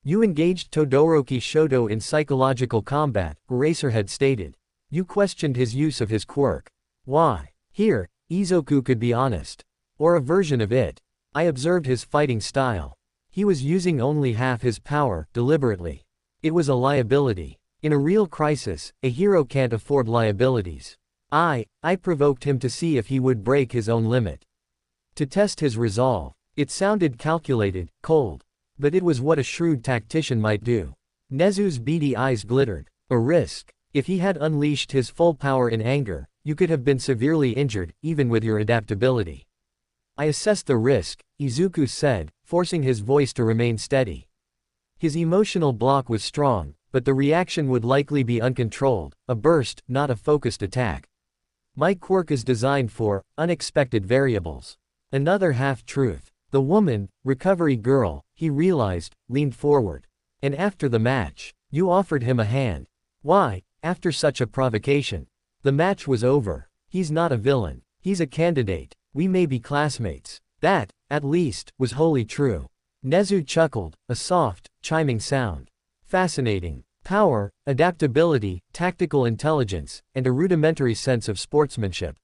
You engaged Todoroki Shoto in psychological combat, Eraserhead stated. You questioned his use of his quirk. Why? Here, Izuku could be honest. Or a version of it. I observed his fighting style. He was using only half his power, deliberately. It was a liability. In a real crisis, a hero can't afford liabilities. I provoked him to see if he would break his own limit. To test his resolve. It sounded calculated, cold. But it was what a shrewd tactician might do. Nezu's beady eyes glittered. A risk. If he had unleashed his full power in anger, you could have been severely injured, even with your adaptability. I assessed the risk, Izuku said, forcing his voice to remain steady. His emotional block was strong, but the reaction would likely be uncontrolled, a burst, not a focused attack. My quirk is designed for unexpected variables. Another half-truth. The woman, recovery girl, he realized, leaned forward. And after the match, you offered him a hand. Why, after such a provocation? The match was over. He's not a villain. He's a candidate. We may be classmates. That, at least, was wholly true. Nezu chuckled, a soft, chiming sound. Fascinating. Power, adaptability, tactical intelligence, and a rudimentary sense of sportsmanship.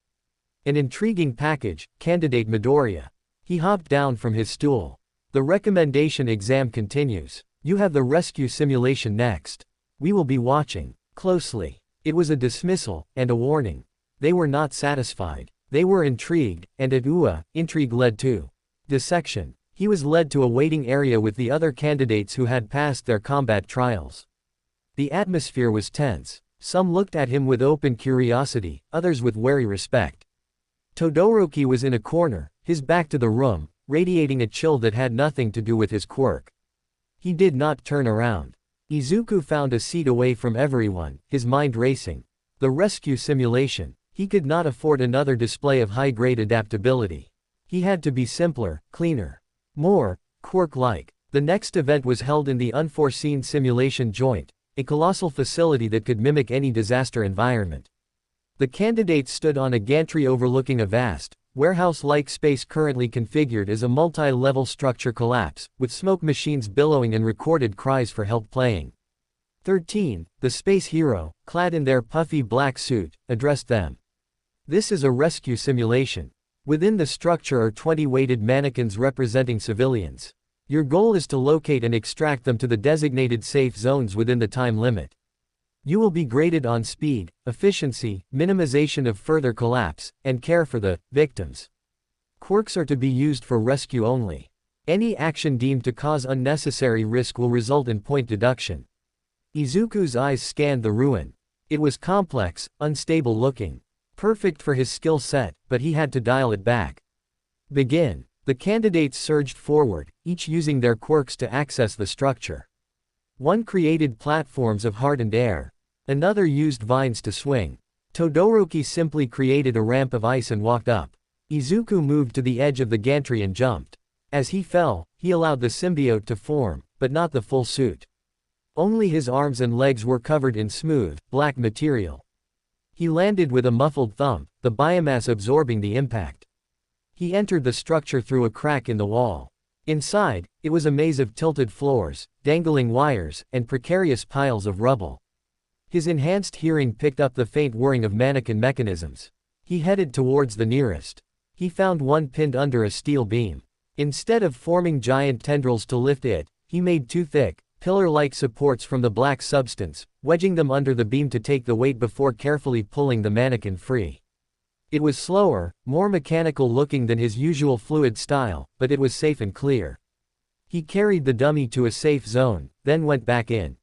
An intriguing package, candidate Midoriya. He hopped down from his stool. The recommendation exam continues. You have the rescue simulation next. We will be watching closely. It was a dismissal, and a warning. They were not satisfied. They were intrigued, and at UA, intrigue led to dissection. He was led to a waiting area with the other candidates who had passed their combat trials. The atmosphere was tense. Some looked at him with open curiosity, others with wary respect. Todoroki was in a corner, his back to the room, radiating a chill that had nothing to do with his quirk. He did not turn around. Izuku found a seat away from everyone, his mind racing. The rescue simulation. He could not afford another display of high-grade adaptability. He had to be simpler, cleaner. More, quirk-like. The next event was held in the unforeseen simulation joint, a colossal facility that could mimic any disaster environment. The candidates stood on a gantry overlooking a vast, warehouse-like space currently configured as a multi-level structure collapse, with smoke machines billowing and recorded cries for help playing. 13, the space hero, clad in their puffy black suit, addressed them. This is a rescue simulation. Within the structure are 20 weighted mannequins representing civilians. Your goal is to locate and extract them to the designated safe zones within the time limit. You will be graded on speed, efficiency, minimization of further collapse, and care for the victims. Quirks are to be used for rescue only. Any action deemed to cause unnecessary risk will result in point deduction. Izuku's eyes scanned the ruin. It was complex, unstable looking. Perfect for his skill set, but he had to dial it back. Begin. The candidates surged forward, each using their quirks to access the structure. One created platforms of hardened air. Another used vines to swing. Todoroki simply created a ramp of ice and walked up. Izuku moved to the edge of the gantry and jumped. As he fell, he allowed the symbiote to form, but not the full suit. Only his arms and legs were covered in smooth, black material. He landed with a muffled thump, the biomass absorbing the impact. He entered the structure through a crack in the wall. Inside, it was a maze of tilted floors, dangling wires, and precarious piles of rubble. His enhanced hearing picked up the faint whirring of mannequin mechanisms. He headed towards the nearest. He found one pinned under a steel beam. Instead of forming giant tendrils to lift it, he made two thick, pillar-like supports from the black substance, wedging them under the beam to take the weight before carefully pulling the mannequin free. It was slower, more mechanical looking than his usual fluid style, but it was safe and clear. He carried the dummy to a safe zone, then went back in.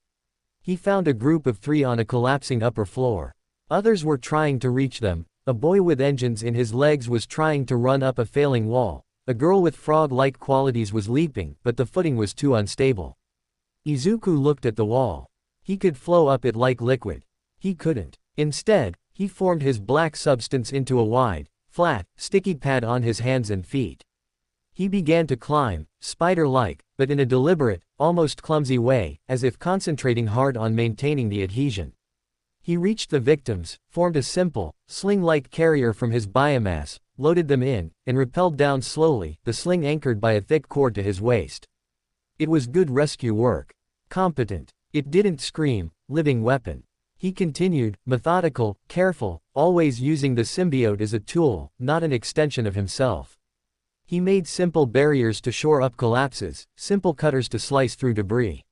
He found a group of 3 on a collapsing upper floor. Others were trying to reach them. A boy with engines in his legs was trying to run up a failing wall. A girl with frog-like qualities was leaping, but the footing was too unstable. Izuku looked at the wall. He could flow up it like liquid. He couldn't. Instead, he formed his black substance into a wide, flat, sticky pad on his hands and feet. He began to climb, spider-like, but in a deliberate, almost clumsy way, as if concentrating hard on maintaining the adhesion. He reached the victims, formed a simple, sling-like carrier from his biomass, loaded them in, and rappelled down slowly, the sling anchored by a thick cord to his waist. It was good rescue work. Competent. It didn't scream, living weapon. He continued, methodical, careful, always using the symbiote as a tool, not an extension of himself. He made simple barriers to shore up collapses, simple cutters to slice through debris.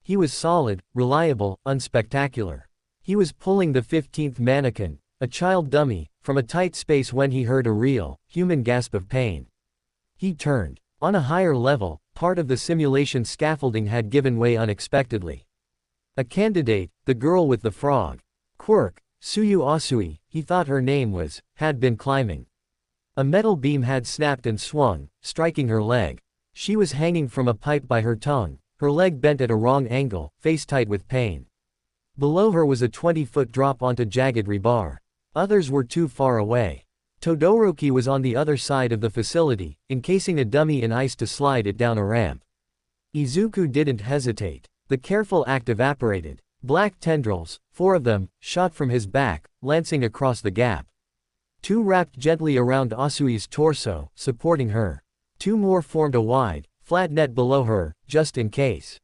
He was solid, reliable, unspectacular. He was pulling the 15th mannequin, a child dummy, from a tight space when he heard a real, human gasp of pain. He turned. On a higher level, part of the simulation scaffolding had given way unexpectedly. A candidate, the girl with the frog. Quirk, Tsuyu Asui, he thought her name was, had been climbing. A metal beam had snapped and swung, striking her leg. She was hanging from a pipe by her tongue, her leg bent at a wrong angle, face tight with pain. Below her was a 20-foot drop onto jagged rebar. Others were too far away. Todoroki was on the other side of the facility, encasing a dummy in ice to slide it down a ramp. Izuku didn't hesitate. The careful act evaporated. Black tendrils, 4 of them, shot from his back, lancing across the gap. 2 wrapped gently around Asui's torso, supporting her. 2 more formed a wide, flat net below her, just in case.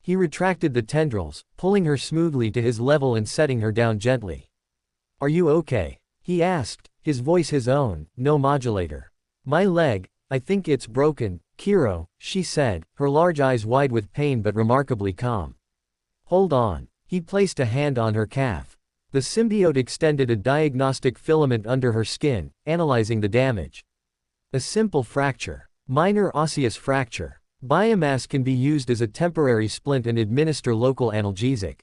He retracted the tendrils, pulling her smoothly to his level and setting her down gently. "Are you okay?" he asked, his voice his own, no modulator. "My leg, I think it's broken, Kiro," she said, her large eyes wide with pain but remarkably calm. "Hold on." He placed a hand on her calf. The symbiote extended a diagnostic filament under her skin, analyzing the damage. A simple fracture. Minor osseous fracture. Biomass can be used as a temporary splint and administer local analgesic.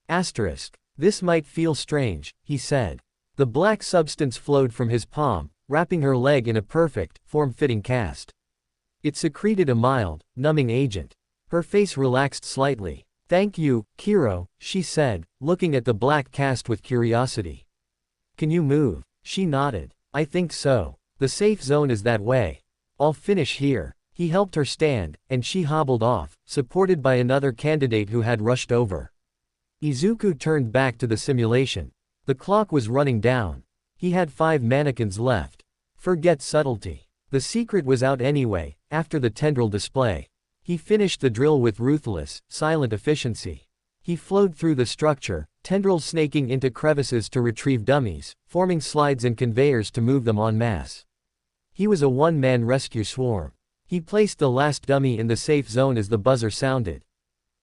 Asterisk. "This might feel strange," he said. The black substance flowed from his palm, wrapping her leg in a perfect, form-fitting cast. It secreted a mild, numbing agent. Her face relaxed slightly. "Thank you, Kiro," she said, looking at the black cast with curiosity. "Can you move?" She nodded. "I think so. The safe zone is that way. I'll finish here." He helped her stand, and she hobbled off, supported by another candidate who had rushed over. Izuku turned back to the simulation. The clock was running down. He had 5 mannequins left. Forget subtlety. The secret was out anyway, after the tendril display. He finished the drill with ruthless, silent efficiency. He flowed through the structure, tendrils snaking into crevices to retrieve dummies, forming slides and conveyors to move them en masse. He was a one-man rescue swarm. He placed the last dummy in the safe zone as the buzzer sounded.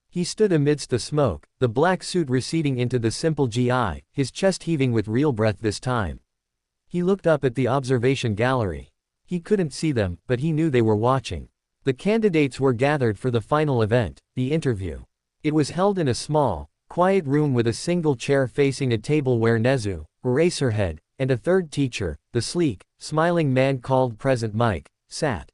He stood amidst the smoke, the black suit receding into the simple GI, his chest heaving with real breath this time. He looked up at the observation gallery. He couldn't see them, but he knew they were watching. The candidates were gathered for the final event, the interview. It was held in a small, quiet room with a single chair facing a table where Nezu, Eraserhead, and a third teacher, the sleek, smiling man called Present Mike, sat.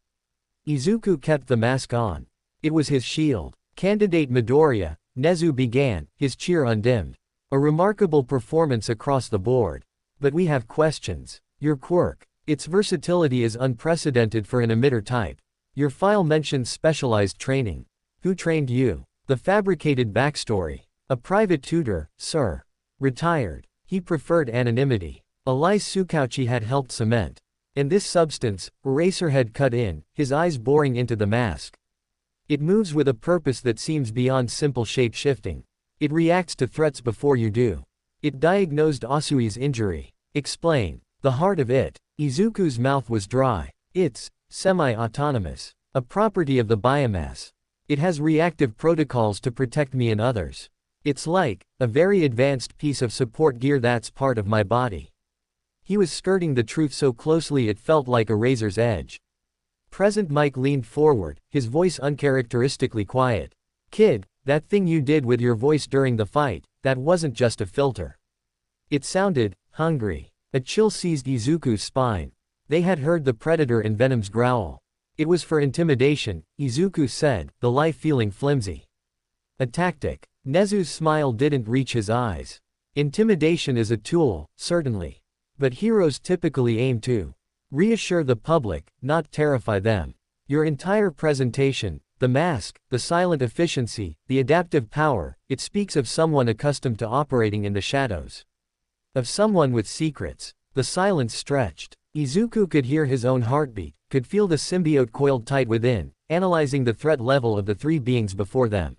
Izuku kept the mask on. It was his shield. "Candidate Midoriya," Nezu began, his cheer undimmed. "A remarkable performance across the board. But we have questions. Your quirk. Its versatility is unprecedented for an emitter type. Your file mentions specialized training. Who trained you?" "The fabricated backstory. A private tutor, sir. Retired. He preferred anonymity. Elise Tsukauchi had helped cement. And this substance," Eraserhead cut in, his eyes boring into the mask. "It moves with a purpose that seems beyond simple shape-shifting. It reacts to threats before you do. It diagnosed Asui's injury." "Explain." "The heart of it." Izuku's mouth was dry. "It's semi-autonomous. A property of the biomass. It has reactive protocols to protect me and others. It's like a very advanced piece of support gear that's part of my body." He was skirting the truth so closely it felt like a razor's edge. Present Mike leaned forward, his voice uncharacteristically quiet. "Kid, that thing you did with your voice during the fight, that wasn't just a filter. It sounded hungry." A chill seized Izuku's spine. They had heard the predator in Venom's growl. "It was for intimidation," Izuku said, the life feeling flimsy. "A tactic." Nezu's smile didn't reach his eyes. "Intimidation is a tool, certainly. But heroes typically aim to reassure the public, not terrify them. Your entire presentation, the mask, the silent efficiency, the adaptive power, it speaks of someone accustomed to operating in the shadows. Of someone with secrets." The silence stretched. Izuku could hear his own heartbeat, could feel the symbiote coiled tight within, analyzing the threat level of the 3 beings before them.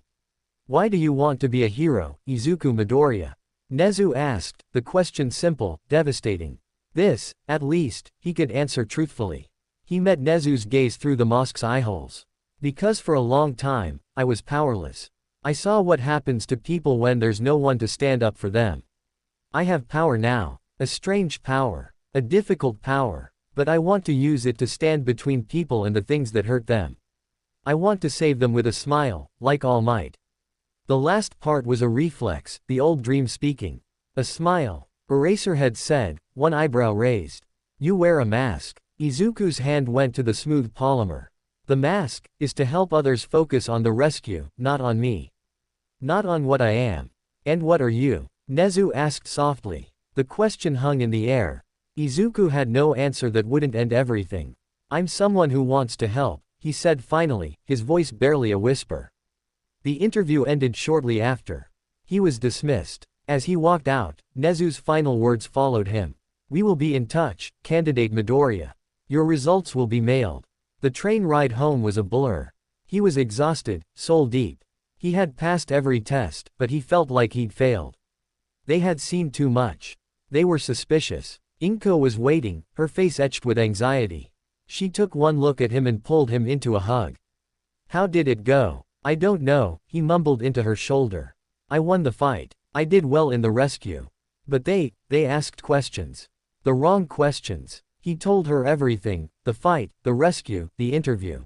"Why do you want to be a hero, Izuku Midoriya?" Nezu asked, the question simple, devastating. This, at least, he could answer truthfully. He met Nezu's gaze through the mosque's eyeholes. "Because for a long time, I was powerless. I saw what happens to people when there's no one to stand up for them. I have power now. A strange power. A difficult power. But I want to use it to stand between people and the things that hurt them. I want to save them with a smile, like All Might." The last part was a reflex, the old dream speaking. "A smile," Eraserhead said, one eyebrow raised. "You wear a mask." Izuku's hand went to the smooth polymer. The mask is to help others focus on the rescue, not on me. Not on what I am. And what are you? Nezu asked softly. The question hung in the air. Izuku had no answer that wouldn't end everything. I'm someone who wants to help, he said finally, his voice barely a whisper. The interview ended shortly after. He was dismissed. As he walked out, Nezu's final words followed him. We will be in touch, candidate Midoriya. Your results will be mailed. The train ride home was a blur. He was exhausted, soul deep. He had passed every test, but he felt like he'd failed. They had seen too much. They were suspicious. Inko was waiting, her face etched with anxiety. She took one look at him and pulled him into a hug. How did it go? I don't know, he mumbled into her shoulder. I won the fight. I did well in the rescue. But they asked questions. The wrong questions. He told her everything, the fight, the rescue, the interview.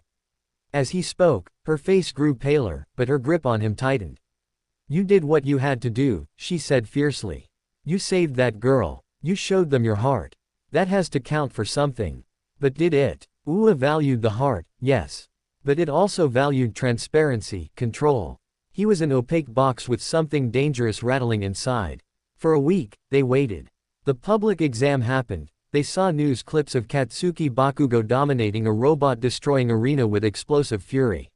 As he spoke, her face grew paler, but her grip on him tightened. You did what you had to do, she said fiercely. You saved that girl. You showed them your heart. That has to count for something. But did it? Ua valued the heart, yes. But it also valued transparency, control. He was an opaque box with something dangerous rattling inside. For a week, they waited. The public exam happened. They saw news clips of Katsuki Bakugo dominating a robot-destroying arena with explosive fury.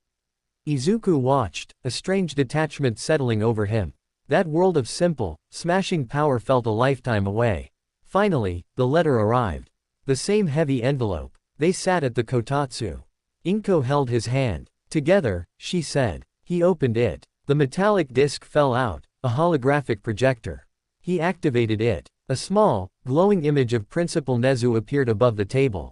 Izuku watched, a strange detachment settling over him. That world of simple, smashing power felt a lifetime away. Finally, the letter arrived. The same heavy envelope. They sat at the kotatsu. Inko held his hand. Together, she said. He opened it. The metallic disc fell out, a holographic projector. He activated it. A small, glowing image of Principal Nezu appeared above the table.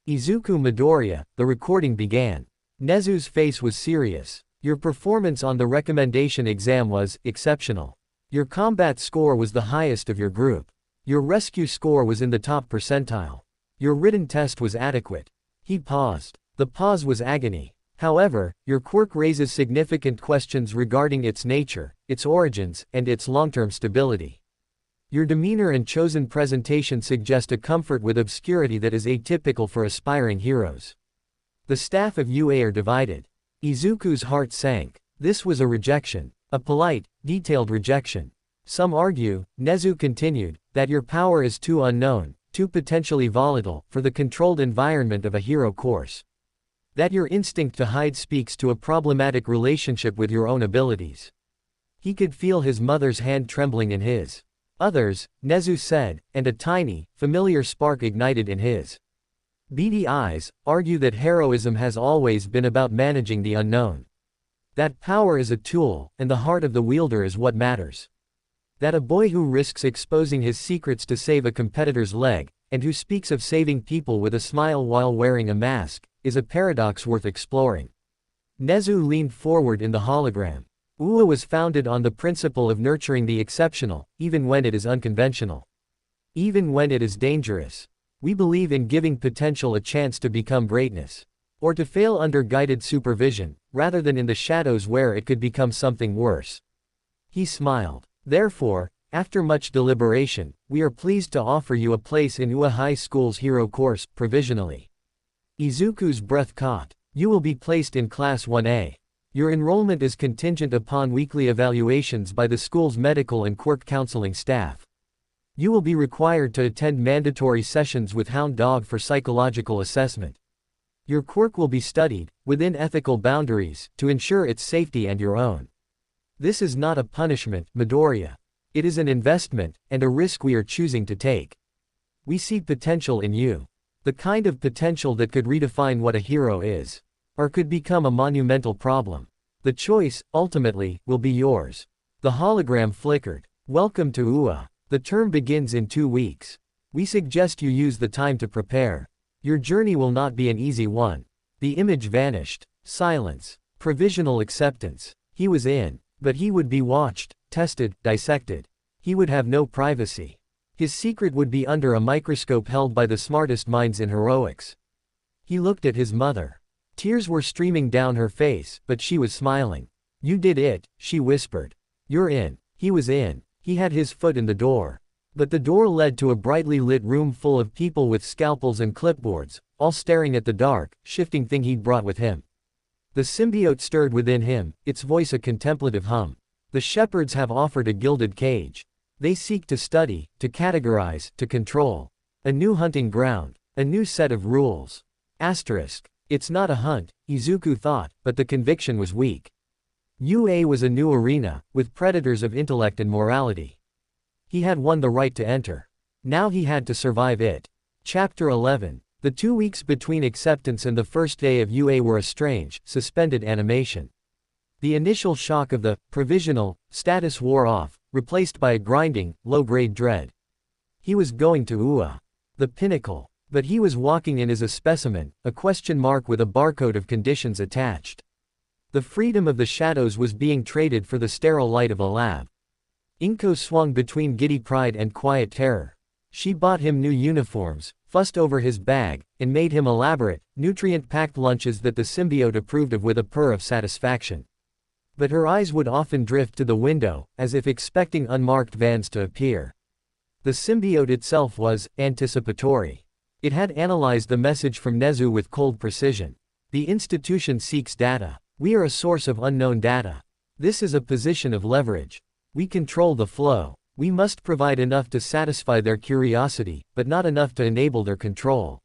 Izuku Midoriya, the recording began. Nezu's face was serious. Your performance on the recommendation exam was exceptional. Your combat score was the highest of your group. Your rescue score was in the top percentile. Your written test was adequate. He paused. The pause was agony. However, your quirk raises significant questions regarding its nature, its origins, and its long-term stability. Your demeanor and chosen presentation suggest a comfort with obscurity that is atypical for aspiring heroes. The staff of UA are divided. Izuku's heart sank. This was a rejection. A polite, detailed rejection. Some argue, Nezu continued, that your power is too unknown, too potentially volatile, for the controlled environment of a hero course. That your instinct to hide speaks to a problematic relationship with your own abilities. He could feel his mother's hand trembling in his. Others, Nezu said, and a tiny, familiar spark ignited in his beady eyes, argue that heroism has always been about managing the unknown. That power is a tool, and the heart of the wielder is what matters. That a boy who risks exposing his secrets to save a competitor's leg, and who speaks of saving people with a smile while wearing a mask, is a paradox worth exploring. Nezu leaned forward in the hologram. Ua was founded on the principle of nurturing the exceptional, even when it is unconventional. Even when it is dangerous. We believe in giving potential a chance to become greatness. Or to fail under guided supervision, rather than in the shadows where it could become something worse. He smiled. Therefore, after much deliberation, we are pleased to offer you a place in Ua High School's hero course, provisionally. Izuku's breath caught. You will be placed in Class 1A. Your enrollment is contingent upon weekly evaluations by the school's medical and quirk counseling staff. You will be required to attend mandatory sessions with Hound Dog for psychological assessment. Your quirk will be studied, within ethical boundaries, to ensure its safety and your own. This is not a punishment, Midoriya. It is an investment, and a risk we are choosing to take. We see potential in you. The kind of potential that could redefine what a hero is. Or could become a monumental problem. The choice, ultimately, will be yours. The hologram flickered. Welcome to Ua. The term begins in 2 weeks. We suggest you use the time to prepare. Your journey will not be an easy one. The image vanished. Silence. Provisional acceptance. He was in. But he would be watched, tested, dissected. He would have no privacy. His secret would be under a microscope held by the smartest minds in heroics. He looked at his mother. Tears were streaming down her face, but she was smiling. You did it, she whispered. You're in. He was in. He had his foot in the door. But the door led to a brightly lit room full of people with scalpels and clipboards, all staring at the dark, shifting thing he'd brought with him. The symbiote stirred within him, its voice a contemplative hum. The shepherds have offered a gilded cage. They seek to study, to categorize, to control. A new hunting ground. A new set of rules. Asterisk. It's not a hunt, Izuku thought, but the conviction was weak. UA was a new arena, with predators of intellect and morality. He had won the right to enter. Now he had to survive it. Chapter 11. The 2 weeks between acceptance and the first day of UA were a strange, suspended animation. The initial shock of the provisional status wore off, replaced by a grinding, low-grade dread. He was going to UA. The pinnacle. But he was walking in as a specimen, a question mark with a barcode of conditions attached. The freedom of the shadows was being traded for the sterile light of a lab. Inko swung between giddy pride and quiet terror. She bought him new uniforms, fussed over his bag, and made him elaborate, nutrient-packed lunches that the symbiote approved of with a purr of satisfaction. But her eyes would often drift to the window, as if expecting unmarked vans to appear. The symbiote itself was anticipatory. It had analyzed the message from Nezu with cold precision. The institution seeks data. We are a source of unknown data. This is a position of leverage. We control the flow. We must provide enough to satisfy their curiosity, but not enough to enable their control.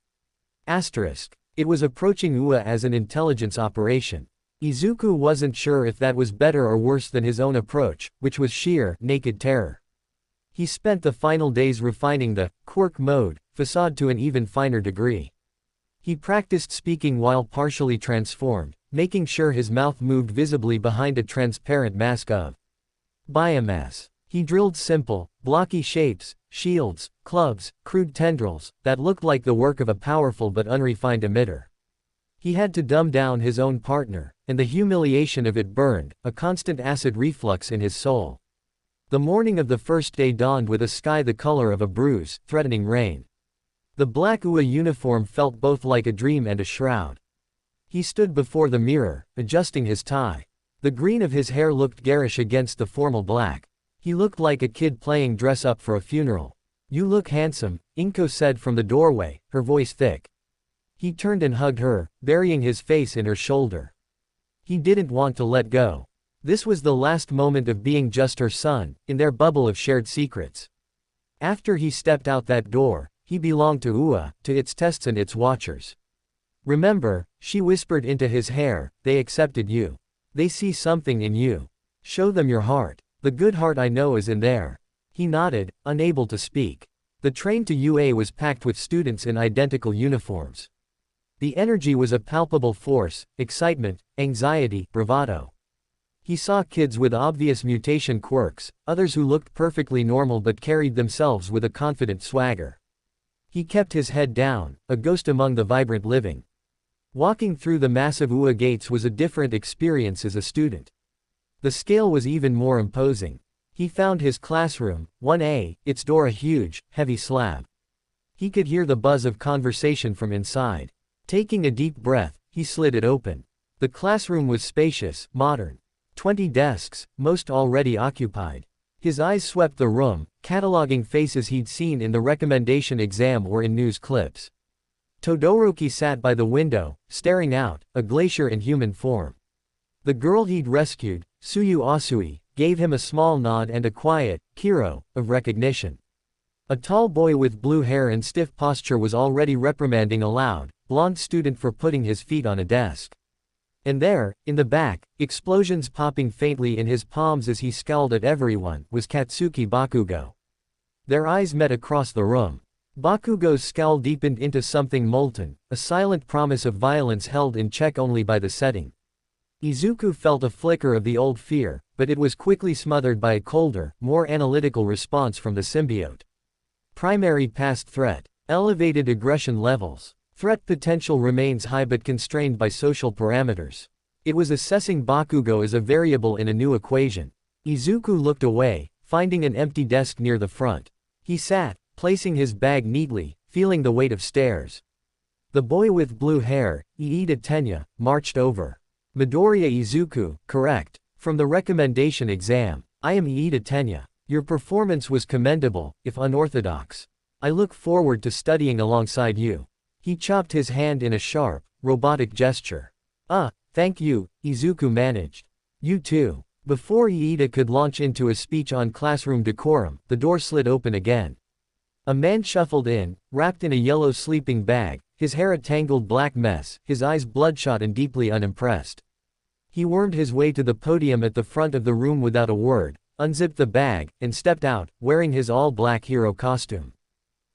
Asterisk. It was approaching UA as an intelligence operation. Izuku wasn't sure if that was better or worse than his own approach, which was sheer, naked terror. He spent the final days refining the Quirk mode facade to an even finer degree. He practiced speaking while partially transformed, making sure his mouth moved visibly behind a transparent mask of biomass. He drilled simple, blocky shapes, shields, clubs, crude tendrils, that looked like the work of a powerful but unrefined emitter. He had to dumb down his own partner, and the humiliation of it burned, a constant acid reflux in his soul. The morning of the first day dawned with a sky the color of a bruise, threatening rain. The black UA uniform felt both like a dream and a shroud. He stood before the mirror, adjusting his tie. The green of his hair looked garish against the formal black. He looked like a kid playing dress-up for a funeral. "You look handsome," Inko said from the doorway, her voice thick. He turned and hugged her, burying his face in her shoulder. He didn't want to let go. This was the last moment of being just her son, in their bubble of shared secrets. After he stepped out that door, he belonged to UA, to its tests and its watchers. "Remember," she whispered into his hair, "they accepted you. They see something in you. Show them your heart. The good heart I know is in there." He nodded, unable to speak. The train to UA was packed with students in identical uniforms. The energy was a palpable force, excitement, anxiety, bravado. He saw kids with obvious mutation quirks, others who looked perfectly normal but carried themselves with a confident swagger. He kept his head down, a ghost among the vibrant living. Walking through the massive UA gates was a different experience as a student. The scale was even more imposing. He found his classroom, 1A, its door a huge, heavy slab. He could hear the buzz of conversation from inside. Taking a deep breath, he slid it open. The classroom was spacious, modern. 20 desks, most already occupied. His eyes swept the room, cataloging faces he'd seen in the recommendation exam or in news clips. Todoroki sat by the window, staring out, a glacier in human form. The girl he'd rescued, Tsuyu Asui, gave him a small nod and a quiet, "Kiro," of recognition. A tall boy with blue hair and stiff posture was already reprimanding a loud, blonde student for putting his feet on a desk. And there, in the back, explosions popping faintly in his palms as he scowled at everyone, was Katsuki Bakugo. Their eyes met across the room. Bakugo's scowl deepened into something molten, a silent promise of violence held in check only by the setting. Izuku felt a flicker of the old fear, but it was quickly smothered by a colder, more analytical response from the symbiote. Primary past threat. Elevated aggression levels. Threat potential remains high but constrained by social parameters. It was assessing Bakugo as a variable in a new equation. Izuku looked away, finding an empty desk near the front. He sat, placing his bag neatly, feeling the weight of stares. The boy with blue hair, Iida Tenya, marched over. "Midoriya Izuku, correct. From the recommendation exam. I am Iida Tenya. Your performance was commendable, if unorthodox. I look forward to studying alongside you. He chopped his hand in a sharp, robotic gesture. Thank you, Izuku managed. You too. Before Iida could launch into a speech on classroom decorum, the door slid open again. A man shuffled in, wrapped in a yellow sleeping bag, his hair a tangled black mess, his eyes bloodshot and deeply unimpressed. He wormed his way to the podium at the front of the room without a word, unzipped the bag, and stepped out, wearing his all-black hero costume.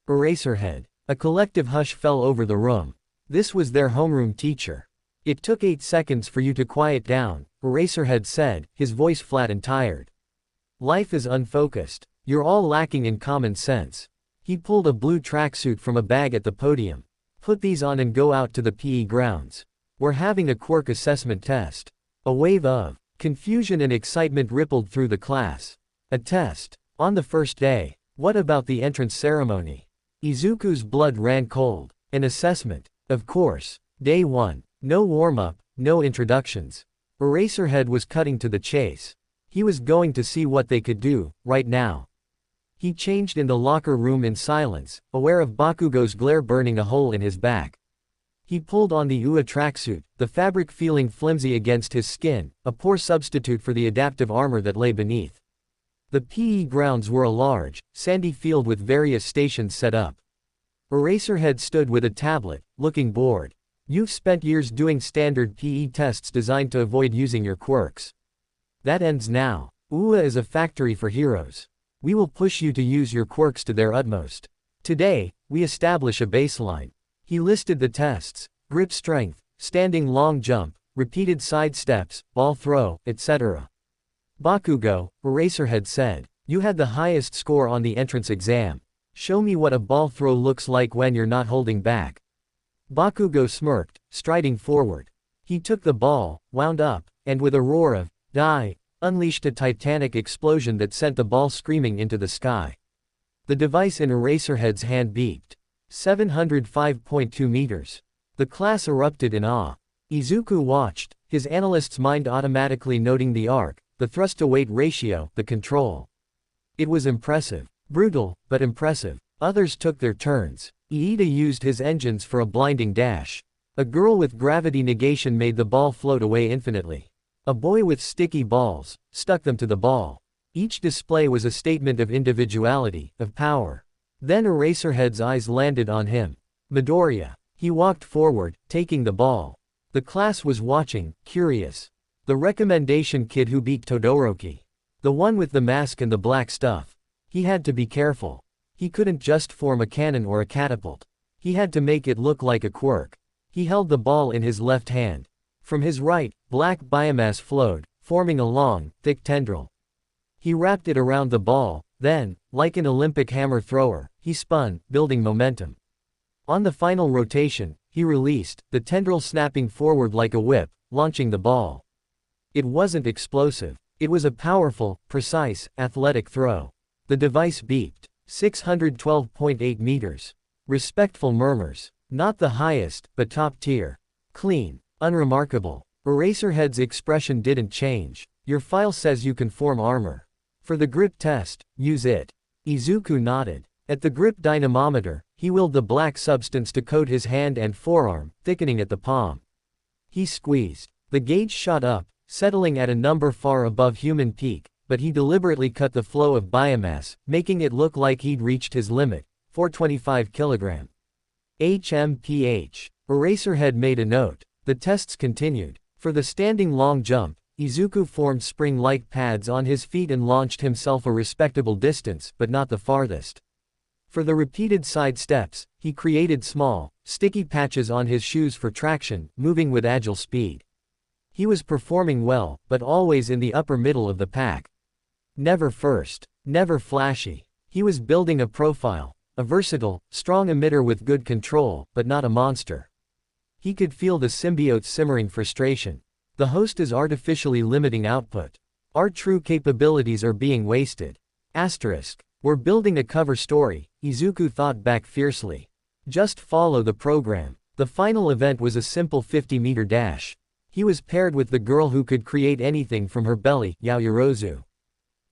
Eraserhead. A collective hush fell over the room. This was their homeroom teacher. It took 8 seconds for you to quiet down, Eraserhead said, his voice flat and tired. Life is unfocused. You're all lacking in common sense. He pulled a blue tracksuit from a bag at the podium. Put these on and go out to the PE grounds. We're having a quirk assessment test. A wave of confusion and excitement rippled through the class. A test. On the first day. What about the entrance ceremony? Izuku's blood ran cold. An assessment. Of course. Day 1. No warm-up, no introductions. Eraserhead was cutting to the chase. He was going to see what they could do, right now. He changed in the locker room in silence, aware of Bakugo's glare burning a hole in his back. He pulled on the UA tracksuit, the fabric feeling flimsy against his skin, a poor substitute for the adaptive armor that lay beneath. The PE grounds were a large, sandy field with various stations set up. Eraserhead stood with a tablet, looking bored. You've spent years doing standard PE tests designed to avoid using your quirks. That ends now. UA is a factory for heroes. We will push you to use your quirks to their utmost. Today, we establish a baseline. He listed the tests: grip strength, standing long jump, repeated side steps, ball throw, etc. Bakugo, Eraserhead said, you had the highest score on the entrance exam. Show me what a ball throw looks like when you're not holding back. Bakugo smirked, striding forward. He took the ball, wound up, and with a roar of die, unleashed a titanic explosion that sent the ball screaming into the sky. The device in Eraserhead's hand beeped. 705.2 meters. The class erupted in awe. Izuku watched, his analyst's mind automatically noting the arc, the thrust-to-weight ratio, the control. It was impressive. Brutal, but impressive. Others took their turns. Iida used his engines for a blinding dash. A girl with gravity negation made the ball float away infinitely. A boy with sticky balls stuck them to the ball. Each display was a statement of individuality, of power. Then Eraserhead's eyes landed on him. Midoriya. He walked forward, taking the ball. The class was watching, curious. The recommendation kid who beat Todoroki. The one with the mask and the black stuff. He had to be careful. He couldn't just form a cannon or a catapult. He had to make it look like a quirk. He held the ball in his left hand. From his right, black biomass flowed, forming a long, thick tendril. He wrapped it around the ball, then, like an Olympic hammer thrower, he spun, building momentum. On the final rotation, he released, the tendril snapping forward like a whip, launching the ball. It wasn't explosive. It was a powerful, precise, athletic throw. The device beeped. 612.8 meters. Respectful murmurs. Not the highest, but top tier. Clean. Unremarkable. Eraserhead's expression didn't change. Your file says you can form armor. For the grip test, use it. Izuku nodded. At the grip dynamometer, he willed the black substance to coat his hand and forearm, thickening at the palm. He squeezed. The gauge shot up, settling at a number far above human peak, but he deliberately cut the flow of biomass, making it look like he'd reached his limit, 425 kg. HMPH. Eraserhead made a note. The tests continued. For the standing long jump, Izuku formed spring-like pads on his feet and launched himself a respectable distance, but not the farthest. For the repeated side steps, he created small, sticky patches on his shoes for traction, moving with agile speed. He was performing well, but always in the upper middle of the pack. Never first. Never flashy. He was building a profile. A versatile, strong emitter with good control, but not a monster. He could feel the symbiote's simmering frustration. The host is artificially limiting output. Our true capabilities are being wasted. Asterisk. We're building a cover story, Izuku thought back fiercely. Just follow the program. The final event was a simple 50-meter dash. He was paired with the girl who could create anything from her belly, Yaoyorozu.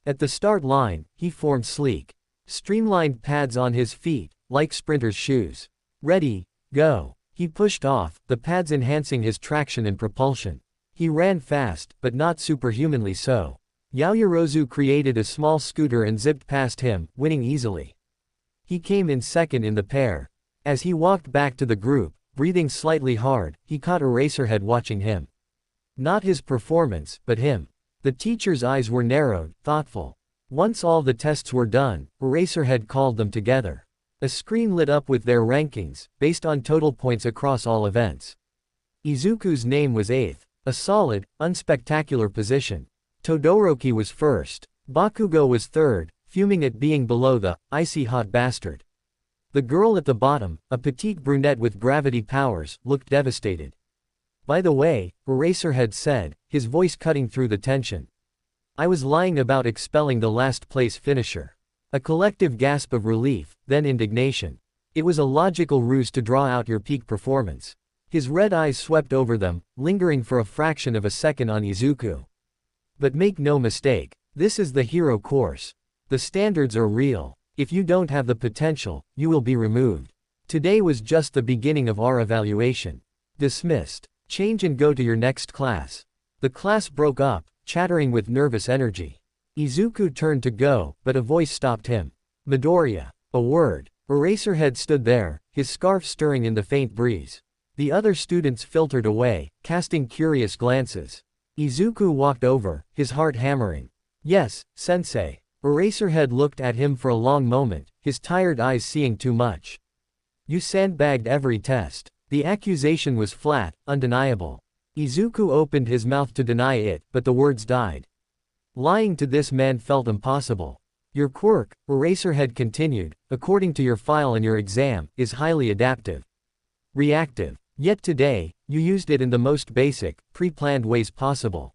At the start line, he formed sleek, streamlined pads on his feet, like sprinters' shoes. Ready, go. He pushed off, the pads enhancing his traction and propulsion. He ran fast, but not superhumanly so. Yaoyorozu created a small scooter and zipped past him, winning easily. He came in second in the pair. As he walked back to the group, breathing slightly hard, he caught Eraserhead watching him. Not his performance, but him. The teacher's eyes were narrowed, thoughtful. Once all the tests were done, Eraserhead called them together. A screen lit up with their rankings, based on total points across all events. Izuku's name was 8th, a solid, unspectacular position. Todoroki was 1st. Bakugo was 3rd, fuming at being below the icy hot bastard. The girl at the bottom, a petite brunette with gravity powers, looked devastated. By the way, Eraserhead said, his voice cutting through the tension. I was lying about expelling the last place finisher. A collective gasp of relief, then indignation. It was a logical ruse to draw out your peak performance. His red eyes swept over them, lingering for a fraction of a second on Izuku. But make no mistake, this is the hero course. The standards are real. If you don't have the potential, you will be removed. Today was just the beginning of our evaluation. Dismissed. Change and go to your next class. The class broke up, chattering with nervous energy. Izuku turned to go, but a voice stopped him. Midoriya. A word. Eraserhead stood there, his scarf stirring in the faint breeze. The other students filtered away, casting curious glances. Izuku walked over, his heart hammering. Yes, sensei. Eraserhead looked at him for a long moment, his tired eyes seeing too much. You sandbagged every test. The accusation was flat, undeniable. Izuku opened his mouth to deny it, but the words died. Lying to this man felt impossible. Your quirk, Eraserhead continued, according to your file and your exam, is highly adaptive. Reactive. Yet today, you used it in the most basic, pre-planned ways possible.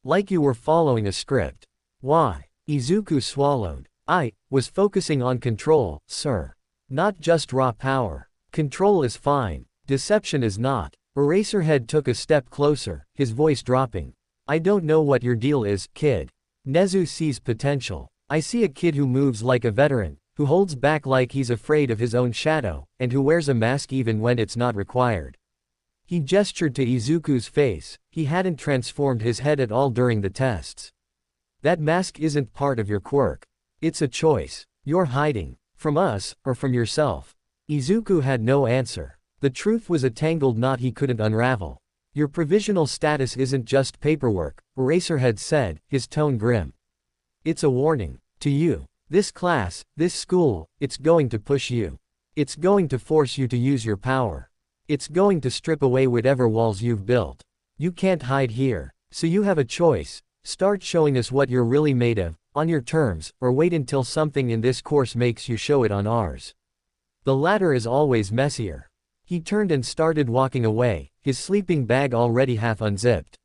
Like you were following a script. Why? Izuku swallowed. I was focusing on control, sir. Not just raw power. Control is fine. Deception is not. Eraserhead took a step closer, his voice dropping. I don't know what your deal is, kid. Nezu sees potential. I see a kid who moves like a veteran, who holds back like he's afraid of his own shadow, and who wears a mask even when it's not required. He gestured to Izuku's face. He hadn't transformed his head at all during the tests. That mask isn't part of your quirk. It's a choice. You're hiding. From us, or from yourself. Izuku had no answer. The truth was a tangled knot he couldn't unravel. Your provisional status isn't just paperwork, Eraserhead said, his tone grim. It's a warning. To you. This class, this school, it's going to push you. It's going to force you to use your power. It's going to strip away whatever walls you've built. You can't hide here. So you have a choice. Start showing us what you're really made of, on your terms, or wait until something in this course makes you show it on ours. The latter is always messier. He turned and started walking away, his sleeping bag already half unzipped.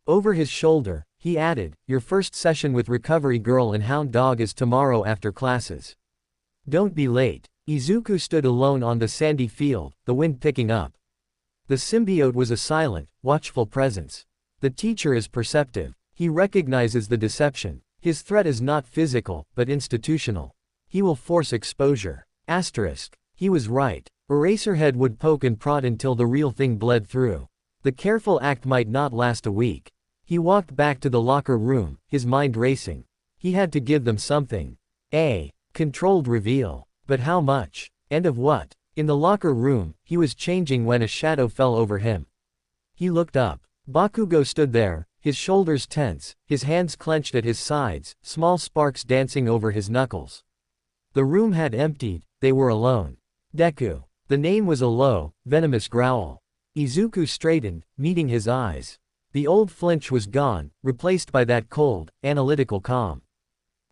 Over his shoulder, he added, your first session with Recovery Girl and Hound Dog is tomorrow after classes. Don't be late. Izuku stood alone on the sandy field, the wind picking up. The symbiote was a silent, watchful presence. The teacher is perceptive. He recognizes the deception. His threat is not physical, but institutional. He will force exposure. Asterisk. He was right. Eraserhead would poke and prod until the real thing bled through. The careful act might not last a week. He walked back to the locker room, his mind racing. He had to give them something. A controlled reveal. But how much? And of what? In the locker room, he was changing when a shadow fell over him. He looked up. Bakugo stood there, his shoulders tense, his hands clenched at his sides, small sparks dancing over his knuckles. The room had emptied, they were alone. Deku. The name was a low, venomous growl. Izuku straightened, meeting his eyes. The old flinch was gone, replaced by that cold, analytical calm.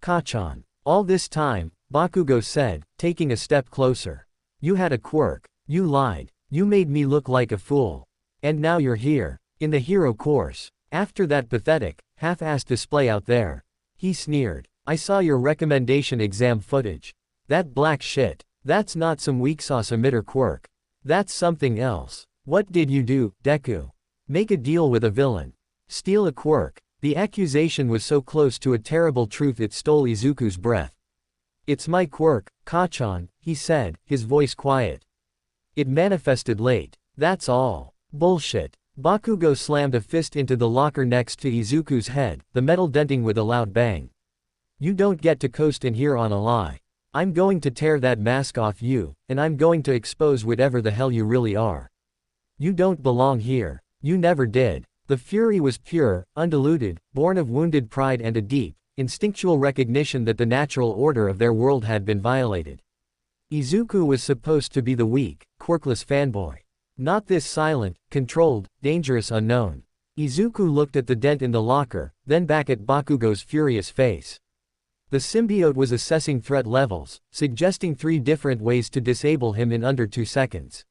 Kachan. All this time, Bakugo said, taking a step closer. You had a quirk. You lied. You made me look like a fool. And now you're here, in the hero course. After that pathetic, half-assed display out there. He sneered. I saw your recommendation exam footage. That black shit. That's not some weak sauce emitter quirk. That's something else. What did you do, Deku? Make a deal with a villain. Steal a quirk. The accusation was so close to a terrible truth it stole Izuku's breath. "It's my quirk, Kachan," he said, his voice quiet. "It manifested late. That's all." "Bullshit." Bakugo slammed a fist into the locker next to Izuku's head, the metal denting with a loud bang. "You don't get to coast in here on a lie. I'm going to tear that mask off you, and I'm going to expose whatever the hell you really are. You don't belong here. You never did." The fury was pure, undiluted, born of wounded pride and a deep, instinctual recognition that the natural order of their world had been violated. Izuku was supposed to be the weak, quirkless fanboy. Not this silent, controlled, dangerous unknown. Izuku looked at the dent in the locker, then back at Bakugo's furious face. The symbiote was assessing threat levels, suggesting 3 different ways to disable him in under 2 seconds.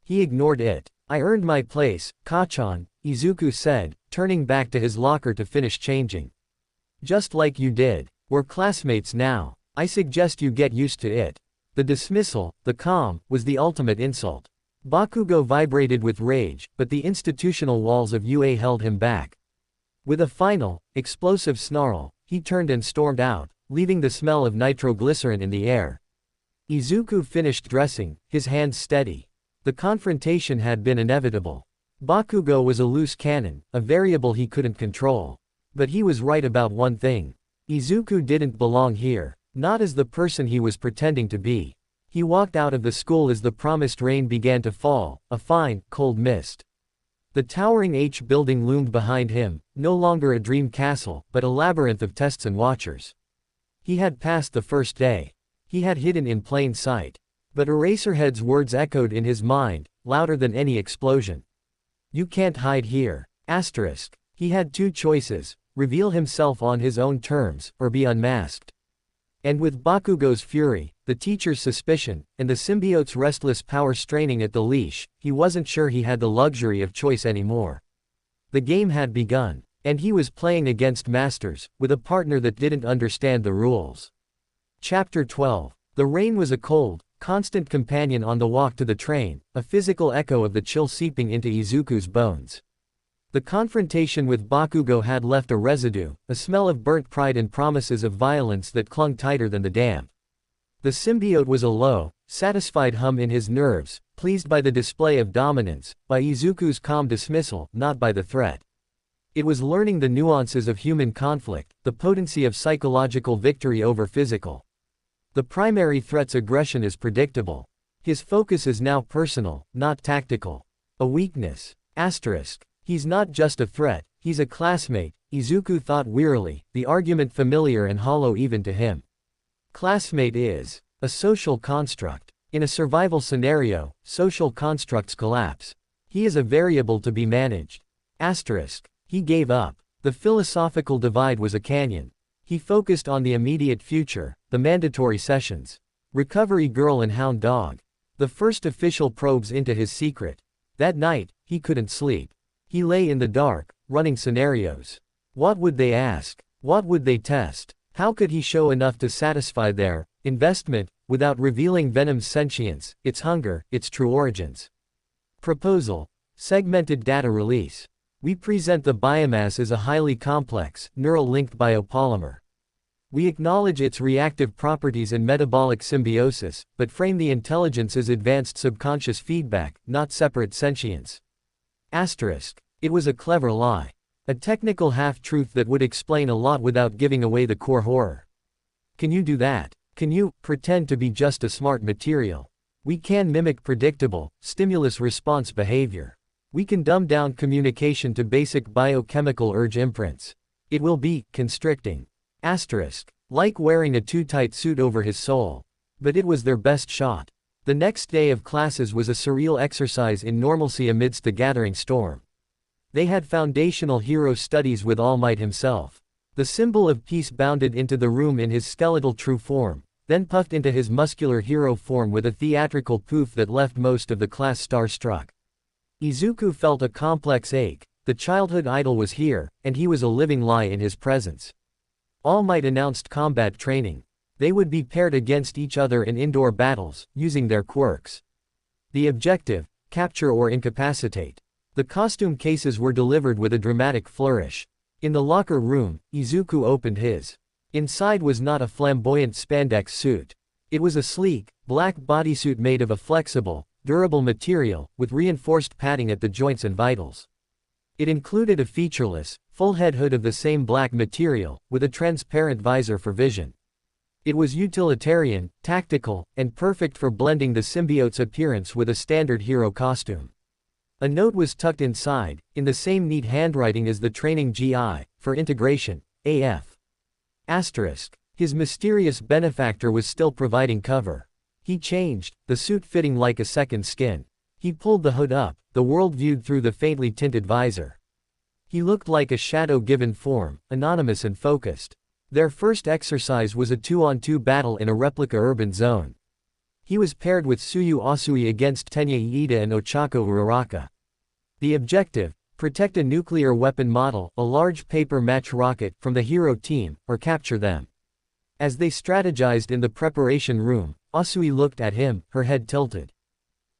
He ignored it. "I earned my place, Kachan," Izuku said, turning back to his locker to finish changing. "Just like you did. We're classmates now. I suggest you get used to it." The dismissal, the calm, was the ultimate insult. Bakugo vibrated with rage, but the institutional walls of UA held him back. With a final, explosive snarl, he turned and stormed out, leaving the smell of nitroglycerin in the air. Izuku finished dressing, his hands steady. The confrontation had been inevitable. Bakugo was a loose cannon, a variable he couldn't control. But he was right about one thing. Izuku didn't belong here, not as the person he was pretending to be. He walked out of the school as the promised rain began to fall, a fine, cold mist. The towering H building loomed behind him, no longer a dream castle, but a labyrinth of tests and watchers. He had passed the first day. He had hidden in plain sight. But Eraserhead's words echoed in his mind, louder than any explosion. "You can't hide here." Asterisk. He had 2 choices: reveal himself on his own terms, or be unmasked. And with Bakugo's fury, the teacher's suspicion, and the symbiote's restless power straining at the leash, he wasn't sure he had the luxury of choice anymore. The game had begun, and he was playing against masters, with a partner that didn't understand the rules. Chapter 12. The rain was a cold, constant companion on the walk to the train, a physical echo of the chill seeping into Izuku's bones. The confrontation with Bakugo had left a residue, a smell of burnt pride and promises of violence that clung tighter than the damp. The symbiote was a low, satisfied hum in his nerves, pleased by the display of dominance, by Izuku's calm dismissal, not by the threat. It was learning the nuances of human conflict, the potency of psychological victory over physical. The primary threat's aggression is predictable. His focus is now personal, not tactical. A weakness. Asterisk. He's not just a threat, he's a classmate, Izuku thought wearily, the argument familiar and hollow even to him. Classmate is a social construct. In a survival scenario, social constructs collapse. He is a variable to be managed. Asterisk. He gave up. The philosophical divide was a canyon. He focused on the immediate future, the mandatory sessions. Recovery girl and hound dog. The first official probes into his secret. That night, he couldn't sleep. He lay in the dark, running scenarios. What would they ask? What would they test? How could he show enough to satisfy their investment, without revealing Venom's sentience, its hunger, its true origins? Proposal. Segmented data release. We present the biomass as a highly complex, neural-linked biopolymer. We acknowledge its reactive properties and metabolic symbiosis, but frame the intelligence as advanced subconscious feedback, not separate sentience. Asterisk. It was a clever lie. A technical half-truth that would explain a lot without giving away the core horror. Can you do that? Can you pretend to be just a smart material? We can mimic predictable, stimulus-response behavior. We can dumb down communication to basic biochemical urge imprints. It will be constricting. Asterisk. Like wearing a too tight suit over his soul. But it was their best shot. The next day of classes was a surreal exercise in normalcy amidst the gathering storm. They had foundational hero studies with All Might himself. The symbol of peace bounded into the room in his skeletal true form, then puffed into his muscular hero form with a theatrical poof that left most of the class starstruck. Izuku felt a complex ache. The childhood idol was here, and he was a living lie in his presence. All Might announced combat training. They would be paired against each other in indoor battles, using their quirks. The objective: capture or incapacitate. The costume cases were delivered with a dramatic flourish. In the locker room, Izuku opened his. Inside was not a flamboyant spandex suit. It was a sleek, black bodysuit made of a flexible, durable material, with reinforced padding at the joints and vitals. It included a featureless, full-head hood of the same black material, with a transparent visor for vision. It was utilitarian, tactical, and perfect for blending the symbiote's appearance with a standard hero costume. A note was tucked inside, in the same neat handwriting as the training GI, for integration, AF. Asterisk. His mysterious benefactor was still providing cover. He changed, the suit fitting like a second skin. He pulled the hood up, the world viewed through the faintly tinted visor. He looked like a shadow-given form, anonymous and focused. Their first exercise was a 2-on-2 battle in a replica urban zone. He was paired with Tsuyu Asui against Tenya Iida and Ochako Uraraka. The objective: protect a nuclear weapon model, a large paper match rocket, from the hero team, or capture them. As they strategized in the preparation room, Asui looked at him, her head tilted.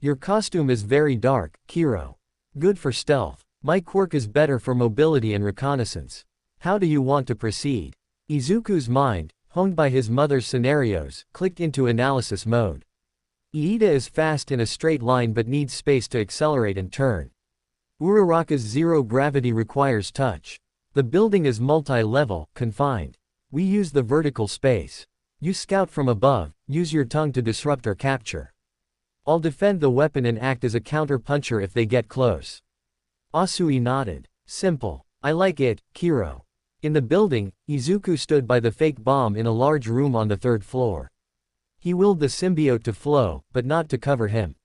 Your costume is very dark, Kiro. Good for stealth. My quirk is better for mobility and reconnaissance. How do you want to proceed? Izuku's mind, honed by his mother's scenarios, clicked into analysis mode. Iida is fast in a straight line but needs space to accelerate and turn. Uraraka's zero gravity requires touch. The building is multi-level, confined. We use the vertical space. You scout from above, use your tongue to disrupt or capture. I'll defend the weapon and act as a counter-puncher if they get close. Asui nodded. Simple. I like it, Kiro. In the building, Izuku stood by the fake bomb in a large room on the third floor. He willed the symbiote to flow, but not to cover him.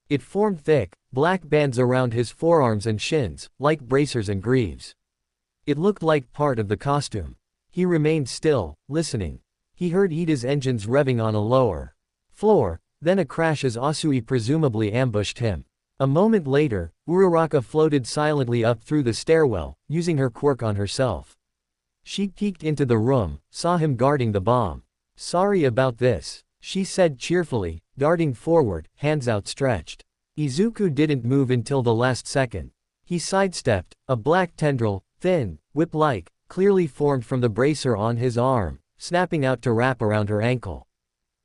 It formed thick, black bands around his forearms and shins, like bracers and greaves. It looked like part of the costume. He remained still, listening. He heard Iida's engines revving on a lower floor, then a crash as Asui presumably ambushed him. A moment later, Uraraka floated silently up through the stairwell, using her quirk on herself. She peeked into the room, saw him guarding the bomb. Sorry about this, she said cheerfully, darting forward, hands outstretched. Izuku didn't move until the last second. He sidestepped, a black tendril, thin, whip-like, clearly formed from the bracer on his arm, snapping out to wrap around her ankle.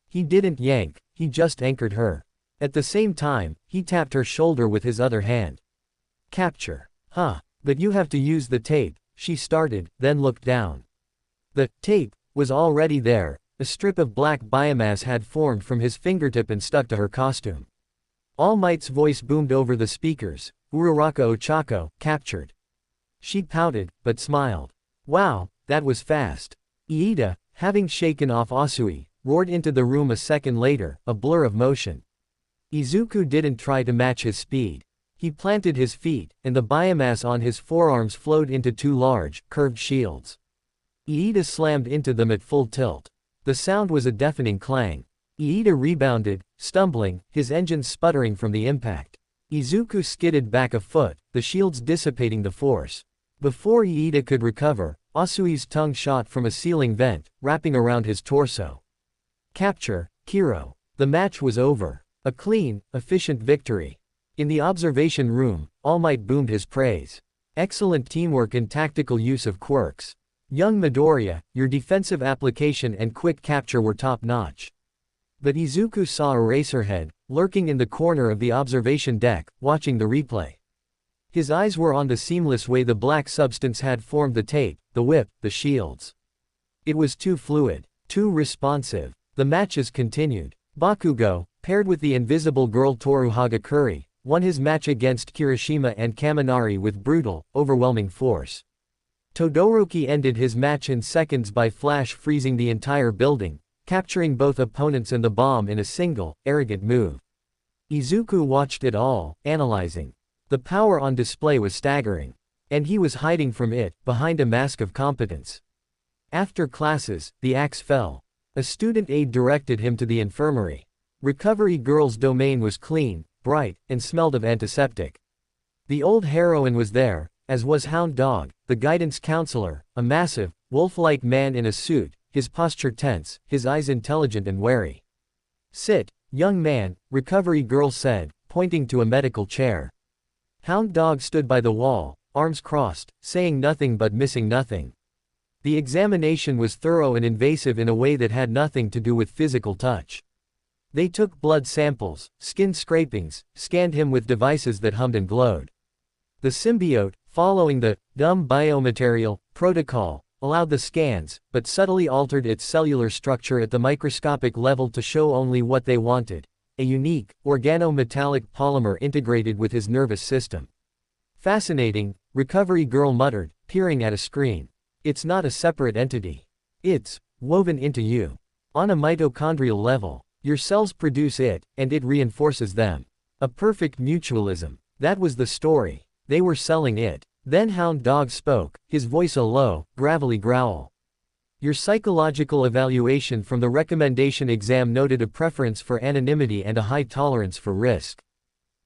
He didn't yank, he just anchored her. At the same time, he tapped her shoulder with his other hand. Capture. Huh, but you have to use the tape, she started, then looked down. The tape was already there. A strip of black biomass had formed from his fingertip and stuck to her costume. All Might's voice boomed over the speakers. Uraraka Ochako, captured. She pouted, but smiled. Wow, that was fast. Iida, having shaken off Asui, roared into the room a second later, a blur of motion. Izuku didn't try to match his speed. He planted his feet, and the biomass on his forearms flowed into two large, curved shields. Iida slammed into them at full tilt. The sound was a deafening clang. Iida rebounded, stumbling, his engines sputtering from the impact. Izuku skidded back a foot, the shields dissipating the force. Before Iida could recover, Asui's tongue shot from a ceiling vent, wrapping around his torso. Capture, Kiro. The match was over. A clean, efficient victory. In the observation room, All Might boomed his praise. Excellent teamwork and tactical use of quirks. Young Midoriya, your defensive application and quick capture were top-notch. But Izuku saw Eraserhead, lurking in the corner of the observation deck, watching the replay. His eyes were on the seamless way the black substance had formed the tape, the whip, the shields. It was too fluid, too responsive. The matches continued. Bakugo, paired with the invisible girl Toru Hagakure, won his match against Kirishima and Kaminari with brutal, overwhelming force. Todoroki ended his match in seconds by flash freezing the entire building, capturing both opponents and the bomb in a single, arrogant move. Izuku watched it all, analyzing. The power on display was staggering. And he was hiding from it, behind a mask of competence. After classes, the axe fell. A student aide directed him to the infirmary. Recovery Girl's domain was clean, bright, and smelled of antiseptic. The old heroine was there, as was Hound Dog, the guidance counselor, a massive, wolf-like man in a suit, his posture tense, his eyes intelligent and wary. Sit, young man, Recovery Girl said, pointing to a medical chair. Hound Dog stood by the wall, arms crossed, saying nothing but missing nothing. The examination was thorough and invasive in a way that had nothing to do with physical touch. They took blood samples, skin scrapings, scanned him with devices that hummed and glowed. The symbiote, following the dumb biomaterial protocol, allowed the scans, but subtly altered its cellular structure at the microscopic level to show only what they wanted: a unique, organometallic polymer integrated with his nervous system. Fascinating, Recovery Girl muttered, peering at a screen. It's not a separate entity. It's woven into you. On a mitochondrial level, your cells produce it, and it reinforces them. A perfect mutualism. That was the story. They were selling it. Then Hound Dog spoke, his voice a low, gravelly growl. Your psychological evaluation from the recommendation exam noted a preference for anonymity and a high tolerance for risk.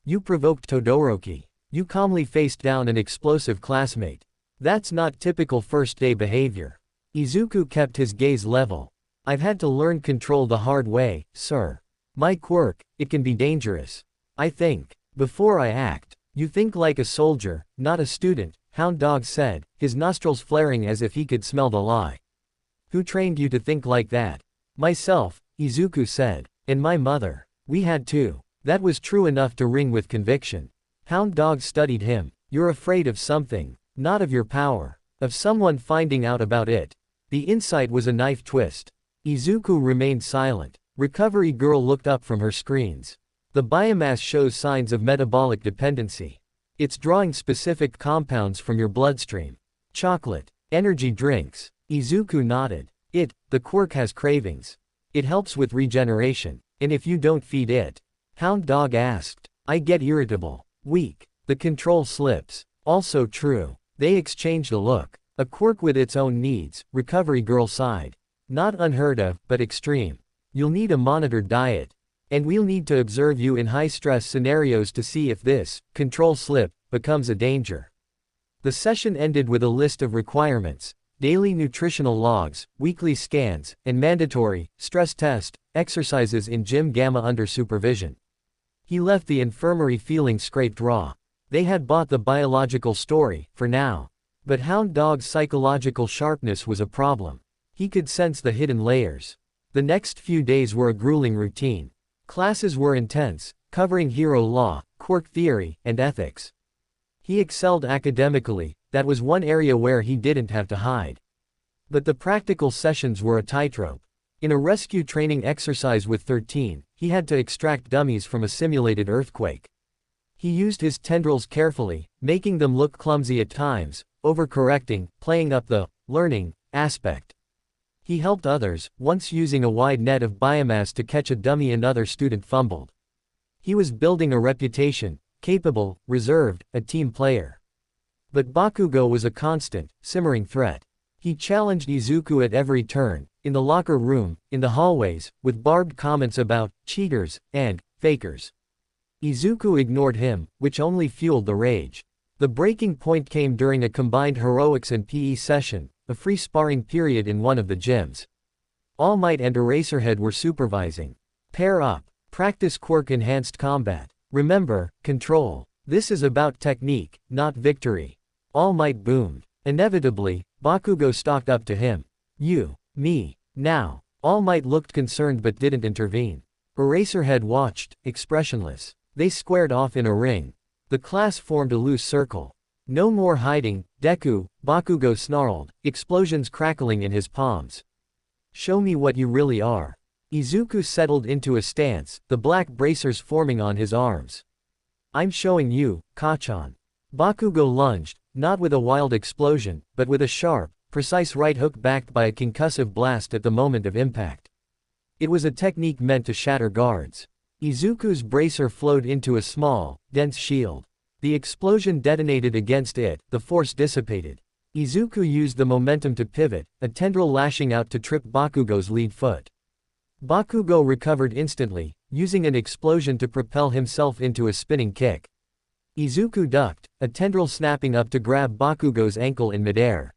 You provoked Todoroki. You calmly faced down an explosive classmate. That's not typical first-day behavior. Izuku kept his gaze level. I've had to learn control the hard way, sir. My quirk, it can be dangerous. I think. Before I act. You think like a soldier, not a student, Hound Dog said, his nostrils flaring as if he could smell the lie. Who trained you to think like that? Myself, Izuku said. And my mother. We had to. That was true enough to ring with conviction. Hound Dog studied him. You're afraid of something. Not of your power. Of someone finding out about it. The insight was a knife twist. Izuku remained silent. Recovery Girl looked up from her screens. The biomass shows signs of metabolic dependency. It's drawing specific compounds from your bloodstream. Chocolate. Energy drinks. Izuku nodded. The quirk has cravings. It helps with regeneration. And if you don't feed it? Hound Dog asked. I get irritable. Weak. The control slips. Also true. They exchanged a look. A quirk with its own needs, Recovery Girl sighed. Not unheard of, but extreme. You'll need a monitored diet. And we'll need to observe you in high-stress scenarios to see if this control slip becomes a danger. The session ended with a list of requirements: daily nutritional logs, weekly scans, and mandatory stress test exercises in Gym Gamma under supervision. He left the infirmary feeling scraped raw. They had bought the biological story, for now. But Hound Dog's psychological sharpness was a problem. He could sense the hidden layers. The next few days were a grueling routine. Classes were intense, covering hero law, quirk theory, and ethics. He excelled academically, that was one area where he didn't have to hide. But the practical sessions were a tightrope. In a rescue training exercise with 13, he had to extract dummies from a simulated earthquake. He used his tendrils carefully, making them look clumsy at times, overcorrecting, playing up the learning aspect. He helped others, once using a wide net of biomass to catch a dummy another student fumbled. He was building a reputation, capable, reserved, a team player. But Bakugo was a constant, simmering threat. He challenged Izuku at every turn, in the locker room, in the hallways, with barbed comments about cheaters and fakers. Izuku ignored him, which only fueled the rage. The breaking point came during a combined heroics and PE session, a free sparring period in one of the gyms. All Might and Eraserhead were supervising. Pair up. Practice quirk-enhanced combat. Remember, control. This is about technique, not victory. All Might boomed. Inevitably, Bakugo stalked up to him. You. Me. Now. All Might looked concerned but didn't intervene. Eraserhead watched, expressionless. They squared off in a ring. The class formed a loose circle. No more hiding, Deku, Bakugo snarled, explosions crackling in his palms. Show me what you really are. Izuku settled into a stance, the black bracers forming on his arms. I'm showing you, Kachan. Bakugo lunged, not with a wild explosion, but with a sharp, precise right hook backed by a concussive blast at the moment of impact. It was a technique meant to shatter guards. Izuku's bracer flowed into a small, dense shield. The explosion detonated against it, the force dissipated. Izuku used the momentum to pivot, a tendril lashing out to trip Bakugo's lead foot. Bakugo recovered instantly, using an explosion to propel himself into a spinning kick. Izuku ducked, a tendril snapping up to grab Bakugo's ankle in midair.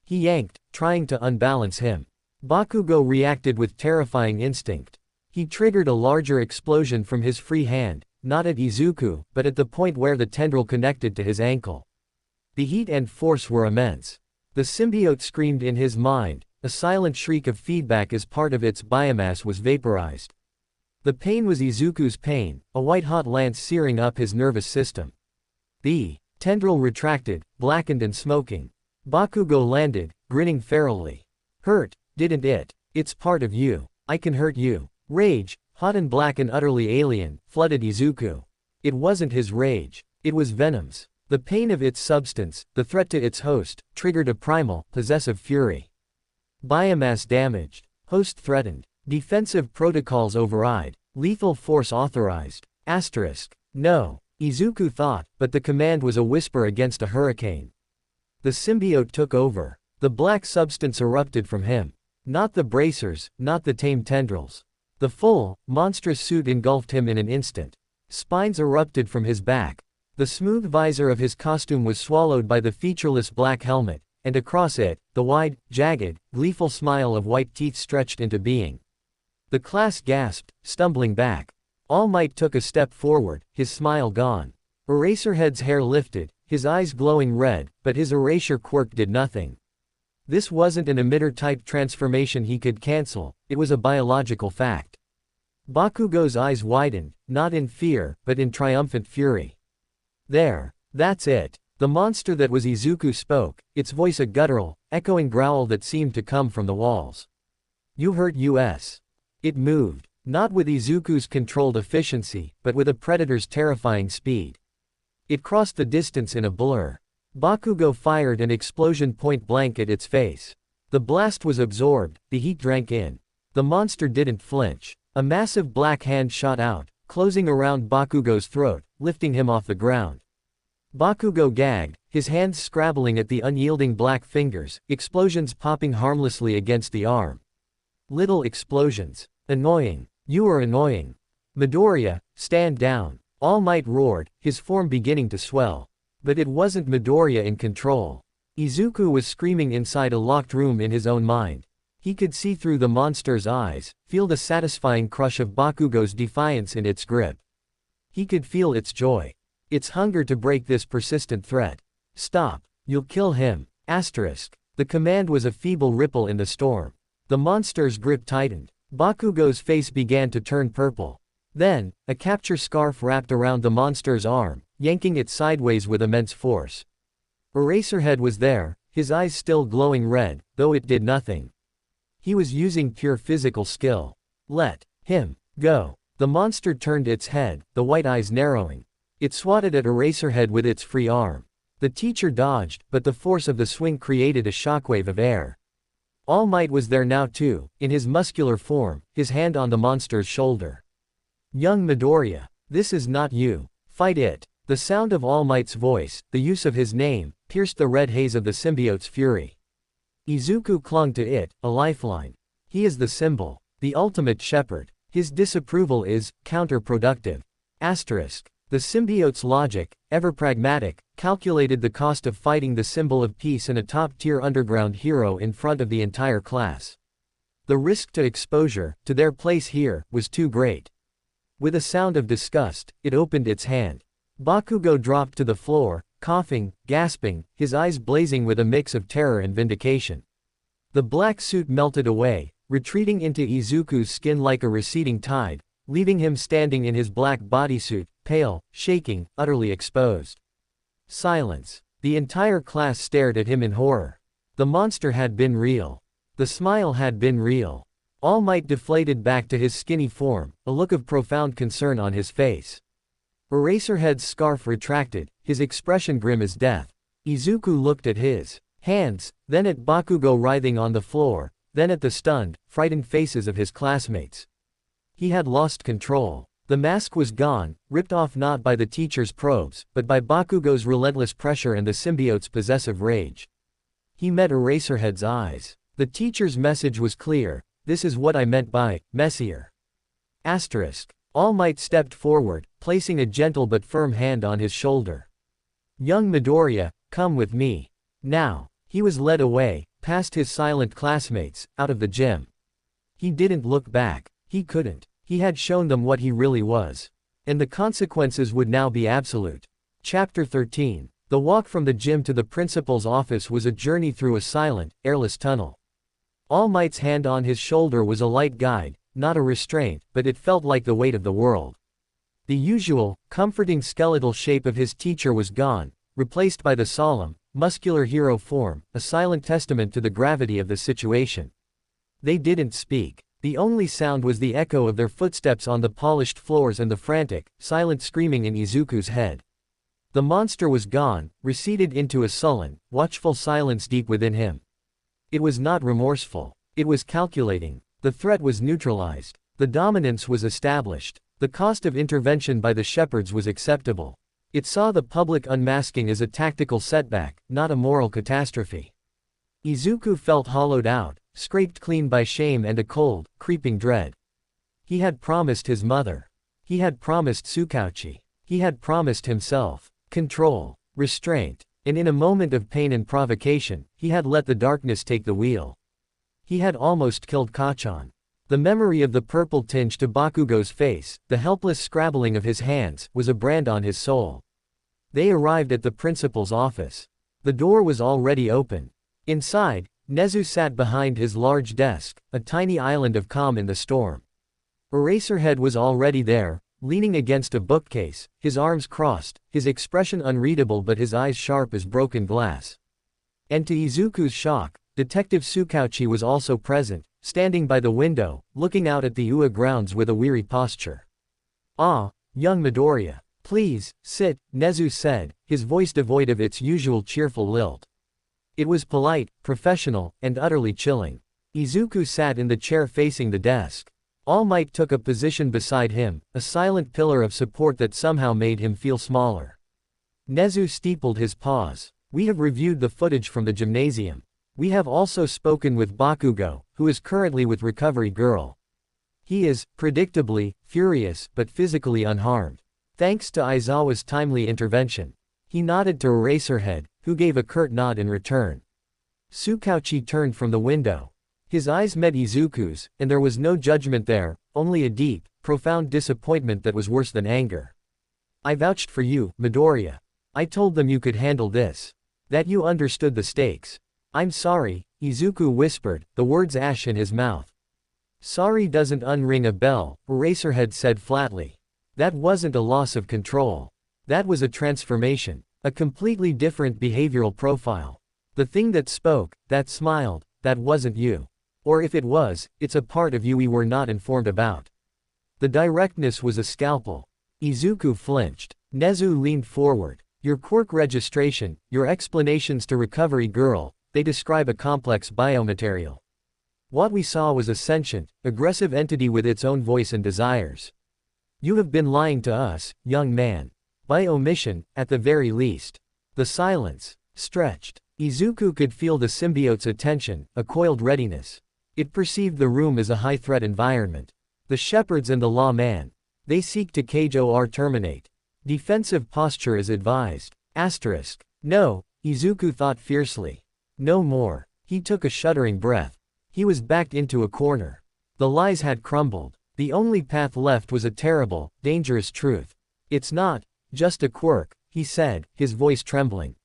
He yanked, trying to unbalance him. Bakugo reacted with terrifying instinct. He triggered a larger explosion from his free hand, not at Izuku, but at the point where the tendril connected to his ankle. The heat and force were immense. The symbiote screamed in his mind, a silent shriek of feedback as part of its biomass was vaporized. The pain was Izuku's pain, a white-hot lance searing up his nervous system. The tendril retracted, blackened and smoking. Bakugo landed, grinning ferally. Hurt, didn't it? It's part of you. I can hurt you. Rage, hot and black and utterly alien, flooded Izuku. It wasn't his rage. It was Venom's. The pain of its substance, the threat to its host, triggered a primal, possessive fury. Biomass damaged. Host threatened. Defensive protocols override. Lethal force authorized. No. Izuku thought, but the command was a whisper against a hurricane. The symbiote took over. The black substance erupted from him. Not the bracers, not the tame tendrils. The full, monstrous suit engulfed him in an instant. Spines erupted from his back. The smooth visor of his costume was swallowed by the featureless black helmet, and across it, the wide, jagged, gleeful smile of white teeth stretched into being. The class gasped, stumbling back. All Might took a step forward, his smile gone. Eraserhead's hair lifted, his eyes glowing red, but his erasure quirk did nothing. This wasn't an emitter-type transformation he could cancel, it was a biological fact. Bakugo's eyes widened, not in fear, but in triumphant fury. There. That's it. The monster that was Izuku spoke, its voice a guttural, echoing growl that seemed to come from the walls. You hurt us. It moved, not with Izuku's controlled efficiency, but with a predator's terrifying speed. It crossed the distance in a blur. Bakugo fired an explosion point blank at its face. The blast was absorbed, the heat drank in. The monster didn't flinch. A massive black hand shot out, closing around Bakugo's throat, lifting him off the ground. Bakugo gagged, his hands scrabbling at the unyielding black fingers, explosions popping harmlessly against the arm. Little explosions. Annoying. You are annoying. Midoriya, stand down. All Might roared, his form beginning to swell. But it wasn't Midoriya in control. Izuku was screaming inside a locked room in his own mind. He could see through the monster's eyes, feel the satisfying crush of Bakugo's defiance in its grip. He could feel its joy. Its hunger to break this persistent threat. Stop. You'll kill him. The command was a feeble ripple in the storm. The monster's grip tightened. Bakugo's face began to turn purple. Then, a capture scarf wrapped around the monster's arm, yanking it sideways with immense force. Eraserhead was there, his eyes still glowing red, though it did nothing. He was using pure physical skill. Let him go. The monster turned its head, the white eyes narrowing. It swatted at Eraserhead with its free arm. The teacher dodged, but the force of the swing created a shockwave of air. All Might was there now too, in his muscular form, his hand on the monster's shoulder. Young Midoriya, this is not you. Fight it. The sound of All Might's voice, the use of his name, pierced the red haze of the symbiote's fury. Izuku clung to it, a lifeline. He is the symbol, the ultimate shepherd. His disapproval is counterproductive. The symbiote's logic, ever pragmatic, calculated the cost of fighting the symbol of peace and a top-tier underground hero in front of the entire class. The risk to exposure, to their place here, was too great. With a sound of disgust, it opened its hand. Bakugo dropped to the floor, coughing, gasping, his eyes blazing with a mix of terror and vindication. The black suit melted away, retreating into Izuku's skin like a receding tide, leaving him standing in his black bodysuit, pale, shaking, utterly exposed. Silence. The entire class stared at him in horror. The monster had been real. The smile had been real. All Might deflated back to his skinny form, a look of profound concern on his face. Eraserhead's scarf retracted, his expression grim as death. Izuku looked at his hands, then at Bakugo writhing on the floor, then at the stunned, frightened faces of his classmates. He had lost control. The mask was gone, ripped off not by the teacher's probes, but by Bakugo's relentless pressure and the symbiote's possessive rage. He met Eraserhead's eyes. The teacher's message was clear, this is what I meant by messier. All Might stepped forward, placing a gentle but firm hand on his shoulder. Young Midoriya, come with me. Now. He was led away, past his silent classmates, out of the gym. He didn't look back. He couldn't. He had shown them what he really was. And the consequences would now be absolute. Chapter 13. The walk from the gym to the principal's office was a journey through a silent, airless tunnel. All Might's hand on his shoulder was a light guide, not a restraint, but it felt like the weight of the world. The usual, comforting skeletal shape of his teacher was gone, replaced by the solemn, muscular hero form, a silent testament to the gravity of the situation. They didn't speak. The only sound was the echo of their footsteps on the polished floors and the frantic, silent screaming in Izuku's head. The monster was gone, receded into a sullen, watchful silence deep within him. It was not remorseful. It was calculating. The threat was neutralized. The dominance was established. The cost of intervention by the shepherds was acceptable. It saw the public unmasking as a tactical setback, not a moral catastrophe. Izuku felt hollowed out, scraped clean by shame and a cold, creeping dread. He had promised his mother. He had promised Tsukauchi. He had promised himself control, restraint, and in a moment of pain and provocation, he had let the darkness take the wheel. He had almost killed Kachan. The memory of the purple tinge to Bakugo's face, the helpless scrabbling of his hands, was a brand on his soul. They arrived at the principal's office. The door was already open. Inside, Nezu sat behind his large desk, a tiny island of calm in the storm. Eraserhead was already there, leaning against a bookcase, his arms crossed, his expression unreadable but his eyes sharp as broken glass. And to Izuku's shock, Detective Tsukauchi was also present, standing by the window, looking out at the Ua grounds with a weary posture. "Ah, young Midoriya. Please, sit," Nezu said, his voice devoid of its usual cheerful lilt. It was polite, professional, and utterly chilling. Izuku sat in the chair facing the desk. All Might took a position beside him, a silent pillar of support that somehow made him feel smaller. Nezu steepled his pause. "We have reviewed the footage from the gymnasium. We have also spoken with Bakugo, who is currently with Recovery Girl. He is, predictably, furious but physically unharmed. Thanks to Aizawa's timely intervention." He nodded to Eraserhead, who gave a curt nod in return. Tsukauchi turned from the window. His eyes met Izuku's, and there was no judgment there, only a deep, profound disappointment that was worse than anger. "I vouched for you, Midoriya. I told them you could handle this. That you understood the stakes. I'm sorry," Izuku whispered, the words ash in his mouth. "Sorry doesn't unring a bell," Eraserhead said flatly. "That wasn't a loss of control. That was a transformation. A completely different behavioral profile. The thing that spoke, that smiled, that wasn't you. Or if it was, it's a part of you we were not informed about." The directness was a scalpel. Izuku flinched. Nezu leaned forward. "Your quirk registration, your explanations to Recovery Girl, they describe a complex biomaterial. What we saw was a sentient, aggressive entity with its own voice and desires. You have been lying to us, young man. By omission, at the very least." The silence stretched. Izuku could feel the symbiote's attention, a coiled readiness. It perceived the room as a high-threat environment. The shepherds and the lawman. They seek to cage or terminate. Defensive posture is advised. No, Izuku thought fiercely. No more. He took a shuddering breath. He was backed into a corner. The lies had crumbled. The only path left was a terrible, dangerous truth. "It's not just a quirk," he said, his voice trembling.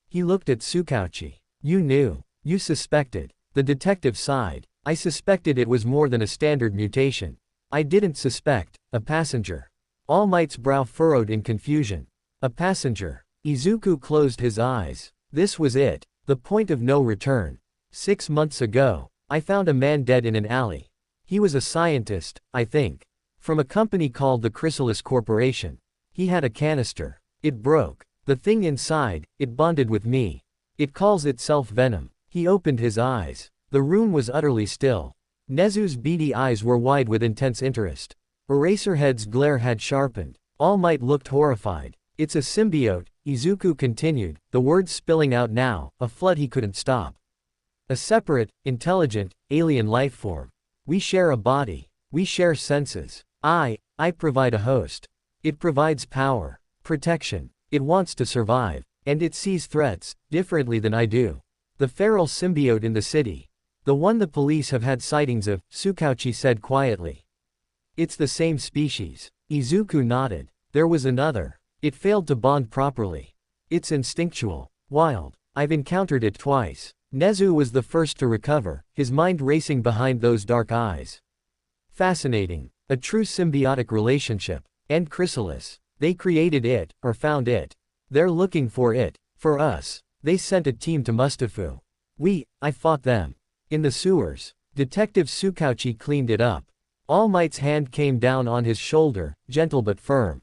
He looked at Tsukauchi. "You knew. You suspected." The detective sighed. "I suspected it was more than a standard mutation. I didn't suspect a passenger." All Might's brow furrowed in confusion. A passenger. Izuku closed his eyes. This was it. The point of no return. 6 months ago, I found a man dead in an alley. He was a scientist, I think. From a company called the Chrysalis Corporation. He had a canister. It broke. The thing inside, it bonded with me. It calls itself venom." He opened his eyes. The room was utterly still. Nezu's beady eyes were wide with intense interest. Eraserhead's glare had sharpened. All Might looked horrified. "It's a symbiote," Izuku continued, the words spilling out now, a flood he couldn't stop. "A separate, intelligent, alien life form. We share a body. We share senses. I provide a host. It provides power, protection. It wants to survive. And it sees threats, differently than I do. The feral symbiote in the city. The one the police have had sightings of," Tsukauchi said quietly. "It's the same species." Izuku nodded. "There was another. It failed to bond properly. It's instinctual. Wild. I've encountered it twice. Nezu was the first to recover, his mind racing behind those dark eyes. Fascinating. A true symbiotic relationship. And Chrysalis. They created it, or found it. They're looking for it. For us. They sent a team to Mustafu. I fought them. In the sewers. Detective Tsukauchi cleaned it up. All Might's hand came down on his shoulder, gentle but firm.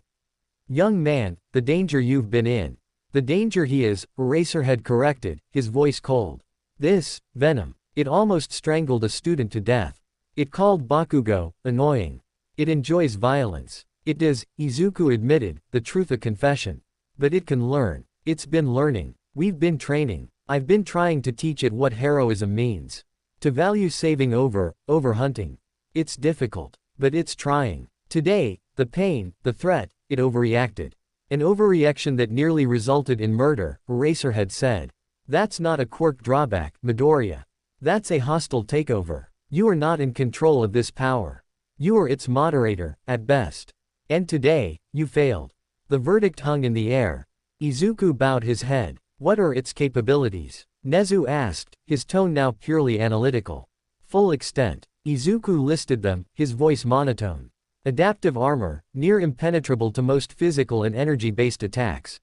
Young man, the danger you've been in. The danger he is, Eraserhead corrected, his voice cold. This, venom. It almost strangled a student to death. It called Bakugo, annoying. It enjoys violence. It does, Izuku admitted, the truth a confession. But it can learn. It's been learning. We've been training. I've been trying to teach it what heroism means. To value saving over hunting. It's difficult. But it's trying. Today, the pain, the threat, it overreacted. An overreaction that nearly resulted in murder, Eraserhead said. That's not a Quirk drawback, Midoriya. That's a hostile takeover. You are not in control of this power. You are its moderator, at best. And today, you failed. The verdict hung in the air. Izuku bowed his head. What are its capabilities? Nezu asked, his tone now purely analytical. Full extent. Izuku listed them, his voice monotone. Adaptive armor, near impenetrable to most physical and energy-based attacks.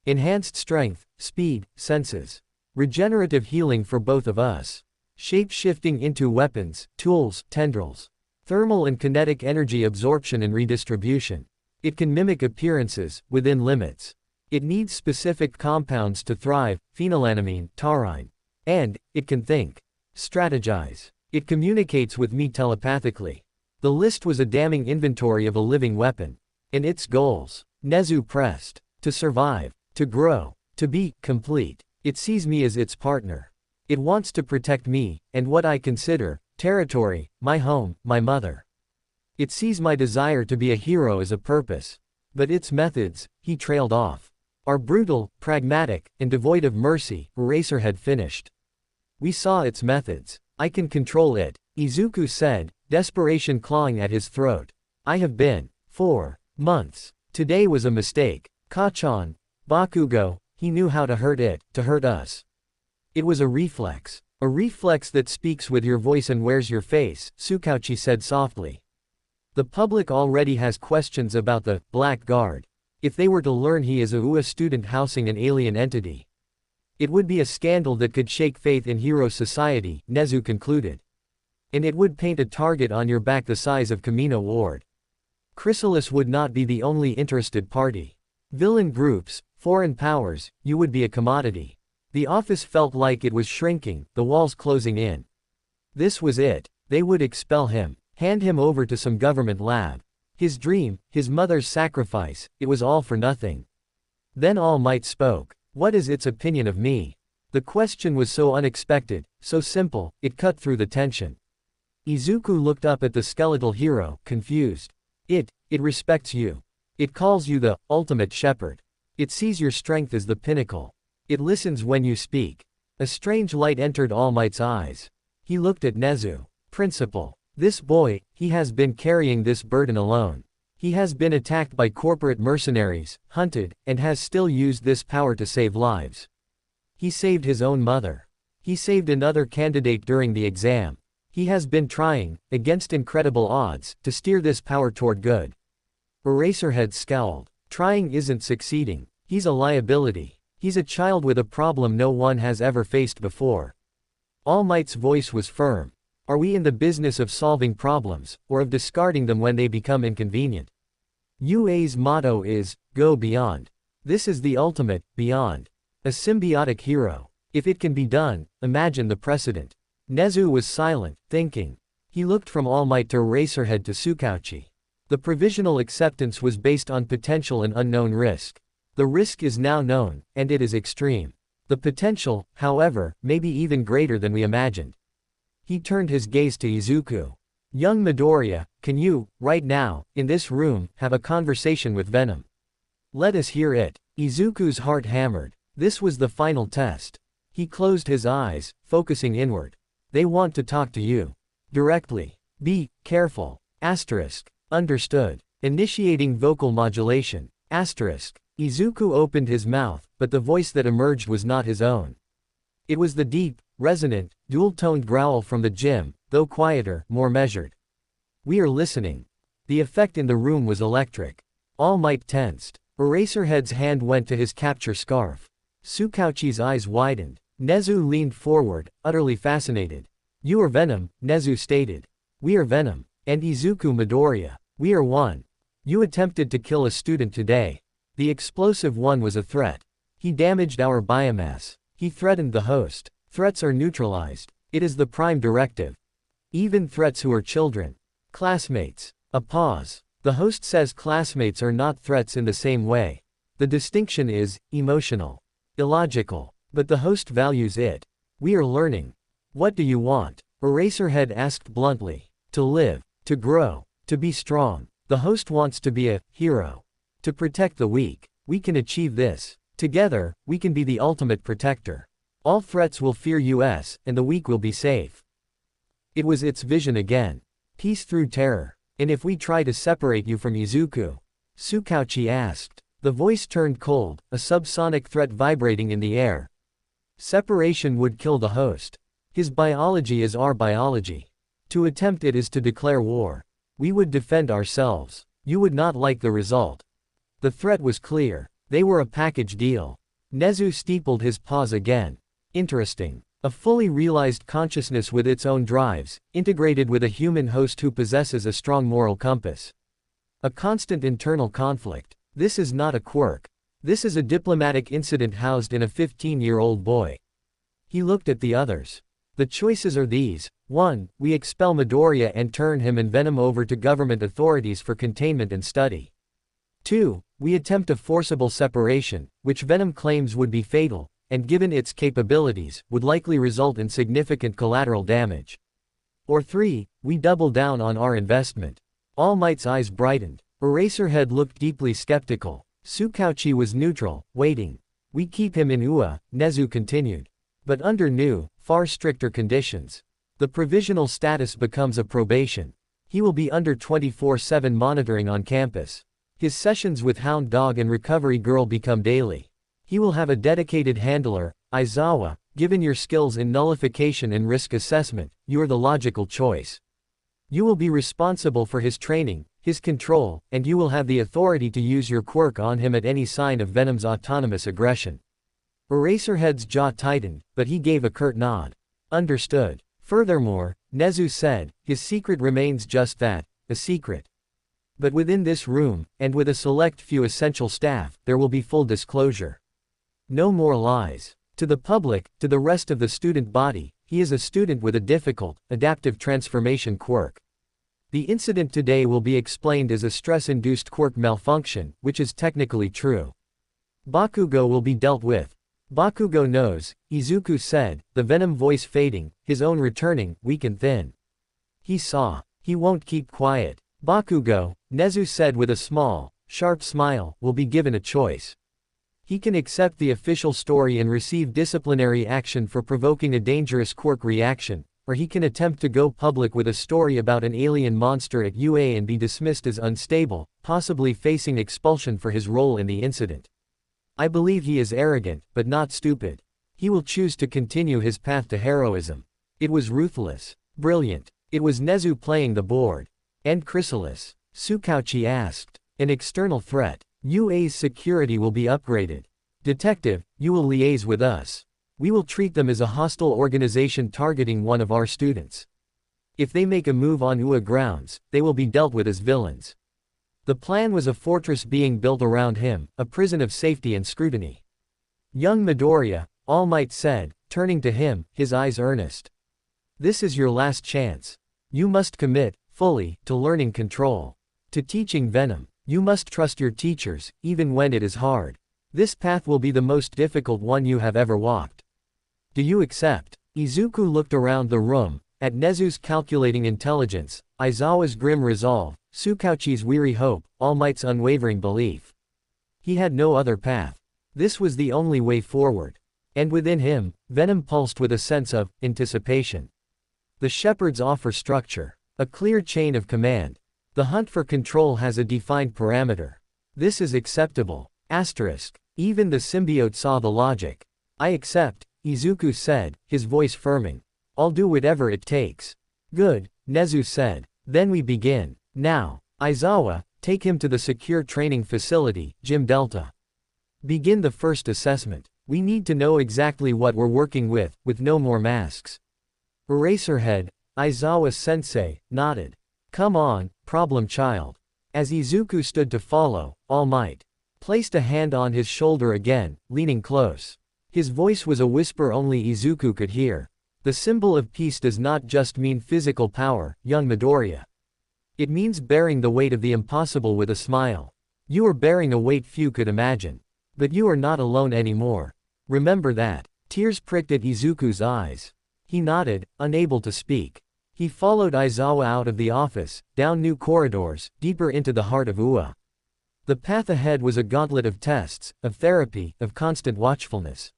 Enhanced strength, speed, senses. Regenerative healing for both of us. Shape-shifting into weapons, tools, tendrils. Thermal and kinetic energy absorption and redistribution. It can mimic appearances, within limits. It needs specific compounds to thrive, phenylalanine, taurine. And, it can think. Strategize. It communicates with me telepathically. The list was a damning inventory of a living weapon. And its goals. Nezu pressed. To survive. To grow. To be complete. It sees me as its partner. It wants to protect me, and what I consider territory, my home, my mother. It sees my desire to be a hero as a purpose. But its methods, he trailed off, are brutal, pragmatic, and devoid of mercy, Eraserhead finished. We saw its methods. I can control it, Izuku said, desperation clawing at his throat. I have been. 4 months. Today was a mistake. Kachan. Bakugo, he knew how to hurt it, to hurt us. It was a reflex. A reflex that speaks with your voice and wears your face, Tsukauchi said softly. The public already has questions about the Black Guard. If they were to learn he is a UA student housing an alien entity. It would be a scandal that could shake faith in hero society, Nezu concluded. And it would paint a target on your back the size of Kamino Ward. Chrysalis would not be the only interested party. Villain groups, foreign powers, you would be a commodity. The office felt like it was shrinking, the walls closing in. This was it. They would expel him, hand him over to some government lab. His dream, his mother's sacrifice, it was all for nothing. Then All Might spoke. What is its opinion of me? The question was so unexpected, so simple, it cut through the tension. Izuku looked up at the skeletal hero, confused. It respects you. It calls you the ultimate shepherd. It sees your strength as the pinnacle. It listens when you speak. A strange light entered All Might's eyes. He looked at Nezu. Principal. This boy, he has been carrying this burden alone. He has been attacked by corporate mercenaries, hunted, and has still used this power to save lives. He saved his own mother. He saved another candidate during the exam. He has been trying, against incredible odds, to steer this power toward good. Eraserhead scowled. Trying isn't succeeding. He's a liability. He's a child with a problem no one has ever faced before. All Might's voice was firm. Are we in the business of solving problems, or of discarding them when they become inconvenient? UA's motto is, go beyond. This is the ultimate, beyond. A symbiotic hero. If it can be done, imagine the precedent. Nezu was silent, thinking. He looked from All Might to Eraserhead to Tsukauchi. The provisional acceptance was based on potential and unknown risk. The risk is now known, and it is extreme. The potential, however, may be even greater than we imagined. He turned his gaze to Izuku. Young Midoriya, can you, right now, in this room, have a conversation with Venom? Let us hear it. Izuku's heart hammered. This was the final test. He closed his eyes, focusing inward. They want to talk to you. Directly. Be careful. Asterisk. Understood. Initiating vocal modulation. Asterisk. Izuku opened his mouth, but the voice that emerged was not his own. It was the deep, resonant, dual-toned growl from the gym, though quieter, more measured. "We are listening." The effect in the room was electric. All Might tensed. Eraserhead's hand went to his capture scarf. Tsukauchi's eyes widened. Nezu leaned forward, utterly fascinated. "You are Venom," Nezu stated. "We are Venom. And Izuku Midoriya. We are one. You attempted to kill a student today. The explosive one was a threat. He damaged our biomass. He threatened the host. Threats are neutralized. It is the prime directive. Even threats who are children. Classmates." A pause. "The host says classmates are not threats in the same way. The distinction is emotional. Illogical. But the host values it. We are learning." "What do you want?" Eraserhead asked bluntly. "To live. To grow. To be strong. The host wants to be a hero. To protect the weak. We can achieve this. Together, we can be the ultimate protector. All threats will fear us, and the weak will be safe." It was its vision again. Peace through terror. "And if we try to separate you from Izuku?" Tsukauchi asked. The voice turned cold, a subsonic threat vibrating in the air. "Separation would kill the host. His biology is our biology. To attempt it is to declare war. We would defend ourselves. You would not like the result." The threat was clear. They were a package deal. Nezu steepled his paws again. "Interesting. A fully realized consciousness with its own drives, integrated with a human host who possesses a strong moral compass. A constant internal conflict. This is not a quirk. This is a diplomatic incident housed in a 15-year-old boy." He looked at the others. "The choices are these. 1. We expel Midoriya and turn him and Venom over to government authorities for containment and study. 2. We attempt a forcible separation, which Venom claims would be fatal, and given its capabilities, would likely result in significant collateral damage. Or 3. We double down on our investment." All Might's eyes brightened. Eraserhead looked deeply skeptical. Tsukauchi was neutral, waiting. "We keep him in UA," Nezu continued. "But under new, far stricter conditions. The provisional status becomes a probation. He will be under 24/7 monitoring on campus. His sessions with Hound Dog and Recovery Girl become daily. He will have a dedicated handler, Aizawa. Given your skills in nullification and risk assessment, you are the logical choice. You will be responsible for his training, his control, and you will have the authority to use your quirk on him at any sign of Venom's autonomous aggression." Eraserhead's jaw tightened, but he gave a curt nod. "Understood." Furthermore, Nezu said, his secret remains just that, a secret. But within this room, and with a select few essential staff, there will be full disclosure. No more lies. To the public, to the rest of the student body, he is a student with a difficult, adaptive transformation quirk. The incident today will be explained as a stress-induced quirk malfunction, which is technically true. Bakugo will be dealt with. Bakugo knows, Izuku said, the Venom voice fading, his own returning, weak and thin. He saw. He won't keep quiet. Bakugo, Nezu said with a small, sharp smile, will be given a choice. He can accept the official story and receive disciplinary action for provoking a dangerous quirk reaction, or he can attempt to go public with a story about an alien monster at UA and be dismissed as unstable, possibly facing expulsion for his role in the incident. I believe he is arrogant, but not stupid. He will choose to continue his path to heroism. It was ruthless. Brilliant. It was Nezu playing the board. And Chrysalis? Tsukauchi asked. An external threat. UA's security will be upgraded. Detective, you will liaise with us. We will treat them as a hostile organization targeting one of our students. If they make a move on UA grounds, they will be dealt with as villains. The plan was a fortress being built around him, a prison of safety and scrutiny. Young Midoriya, All Might said, turning to him, his eyes earnest. This is your last chance. You must commit, fully, to learning control. To teaching Venom. You must trust your teachers, even when it is hard. This path will be the most difficult one you have ever walked. Do you accept? Izuku looked around the room, at Nezu's calculating intelligence, Aizawa's grim resolve, Tsukauchi's weary hope, All Might's unwavering belief. He had no other path. This was the only way forward. And within him, Venom pulsed with a sense of anticipation. The shepherds offer structure. A clear chain of command. The hunt for control has a defined parameter. This is acceptable. Even the symbiote saw the logic. I accept, Izuku said, his voice firming. I'll do whatever it takes. Good, Nezu said. Then we begin. Now, Aizawa, take him to the secure training facility, Gym Delta. Begin the first assessment. We need to know exactly what we're working with no more masks. Eraserhead, Aizawa-sensei, nodded. Come on, problem child. As Izuku stood to follow, All Might placed a hand on his shoulder again, leaning close. His voice was a whisper only Izuku could hear. The symbol of peace does not just mean physical power, young Midoriya. It means bearing the weight of the impossible with a smile. You are bearing a weight few could imagine. But you are not alone anymore. Remember that. Tears pricked at Izuku's eyes. He nodded, unable to speak. He followed Aizawa out of the office, down new corridors, deeper into the heart of Ua. The path ahead was a gauntlet of tests, of therapy, of constant watchfulness.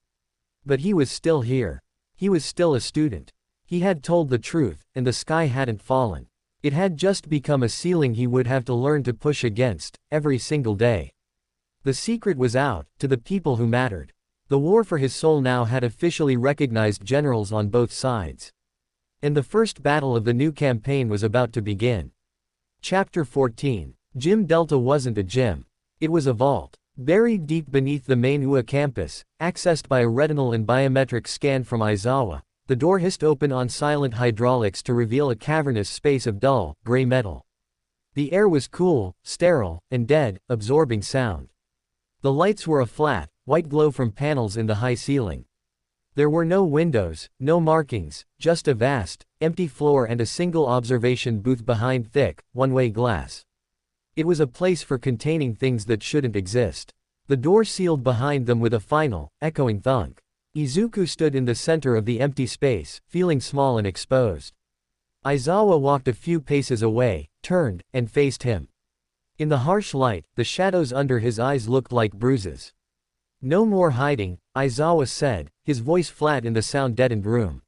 But he was still here. He was still a student. He had told the truth, and the sky hadn't fallen. It had just become a ceiling he would have to learn to push against, every single day. The secret was out, to the people who mattered. The war for his soul now had officially recognized generals on both sides. And the first battle of the new campaign was about to begin. Chapter 14. Gym Delta wasn't a gym. It was a vault. Buried deep beneath the main UA campus, accessed by a retinal and biometric scan from Aizawa, the door hissed open on silent hydraulics to reveal a cavernous space of dull, gray metal. The air was cool, sterile, and dead, absorbing sound. The lights were a flat, white glow from panels in the high ceiling. There were no windows, no markings, just a vast, empty floor and a single observation booth behind thick, one-way glass. It was a place for containing things that shouldn't exist. The door sealed behind them with a final, echoing thunk. Izuku stood in the center of the empty space, feeling small and exposed. Aizawa walked a few paces away, turned, and faced him. In the harsh light, the shadows under his eyes looked like bruises. No more hiding, Aizawa said, his voice flat in the sound-deadened room.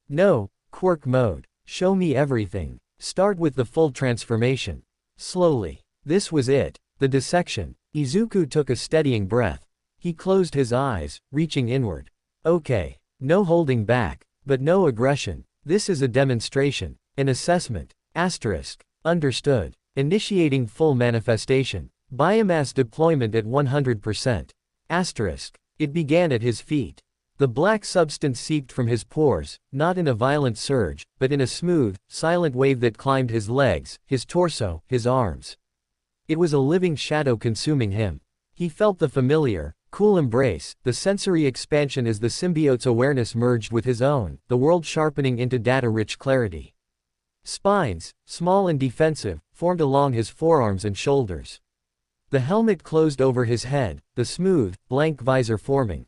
No, Quirk mode. Show me everything. Start with the full transformation. Slowly. This was it. The dissection. Izuku took a steadying breath. He closed his eyes, reaching inward. Okay. No holding back. But no aggression. This is a demonstration. An assessment. Understood. Initiating full manifestation. Biomass deployment at 100%. It began at his feet. The black substance seeped from his pores, not in a violent surge, but in a smooth, silent wave that climbed his legs, his torso, his arms. It was a living shadow consuming him. He felt the familiar, cool embrace, the sensory expansion as the symbiote's awareness merged with his own, the world sharpening into data-rich clarity. Spines, small and defensive, formed along his forearms and shoulders. The helmet closed over his head, the smooth, blank visor forming.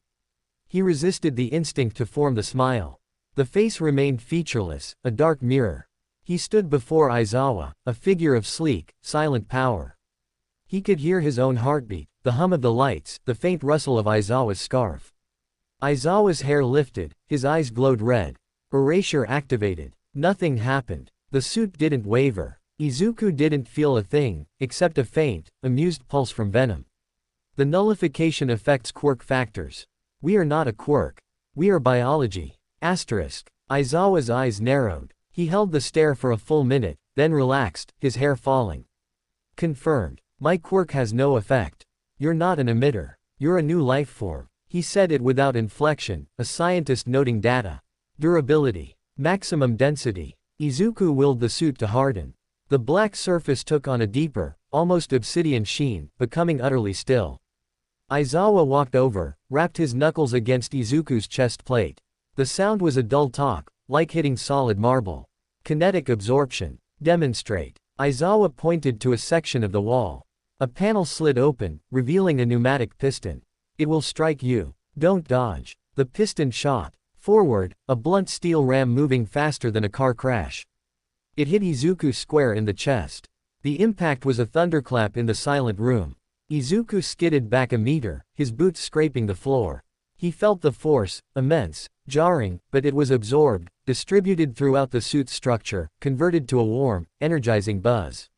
He resisted the instinct to form the smile. The face remained featureless, a dark mirror. He stood before Aizawa, a figure of sleek, silent power. He could hear his own heartbeat, the hum of the lights, the faint rustle of Aizawa's scarf. Aizawa's hair lifted, his eyes glowed red. Erasure activated. Nothing happened. The suit didn't waver. Izuku didn't feel a thing, except a faint, amused pulse from Venom. The nullification affects quirk factors. We are not a quirk. We are biology. Aizawa's eyes narrowed. He held the stare for a full minute, then relaxed, his hair falling. Confirmed. My quirk has no effect. You're not an emitter. You're a new life form. He said it without inflection, a scientist noting data. Durability. Maximum density. Izuku willed the suit to harden. The black surface took on a deeper, almost obsidian sheen, becoming utterly still. Aizawa walked over, rapped his knuckles against Izuku's chest plate. The sound was a dull talk, like hitting solid marble. Kinetic absorption. Demonstrate. Aizawa pointed to a section of the wall. A panel slid open, revealing a pneumatic piston. It will strike you. Don't dodge. The piston shot forward, a blunt steel ram moving faster than a car crash. It hit Izuku square in the chest. The impact was a thunderclap in the silent room. Izuku skidded back a meter, his boots scraping the floor. He felt the force, immense, jarring, but it was absorbed, distributed throughout the suit's structure, converted to a warm, energizing buzz.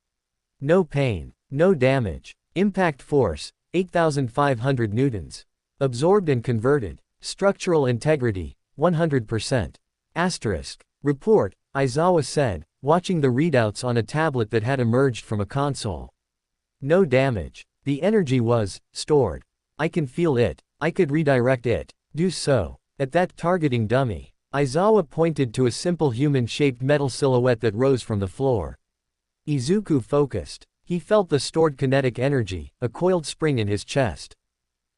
No pain. No damage. Impact force, 8,500 newtons. Absorbed and converted. Structural integrity, 100%. Asterisk. Report, Aizawa said, watching the readouts on a tablet that had emerged from a console. No damage. The energy was stored. I can feel it. I could redirect it. Do so. At that targeting dummy. Aizawa pointed to a simple human-shaped metal silhouette that rose from the floor. Izuku focused. He felt the stored kinetic energy, a coiled spring in his chest.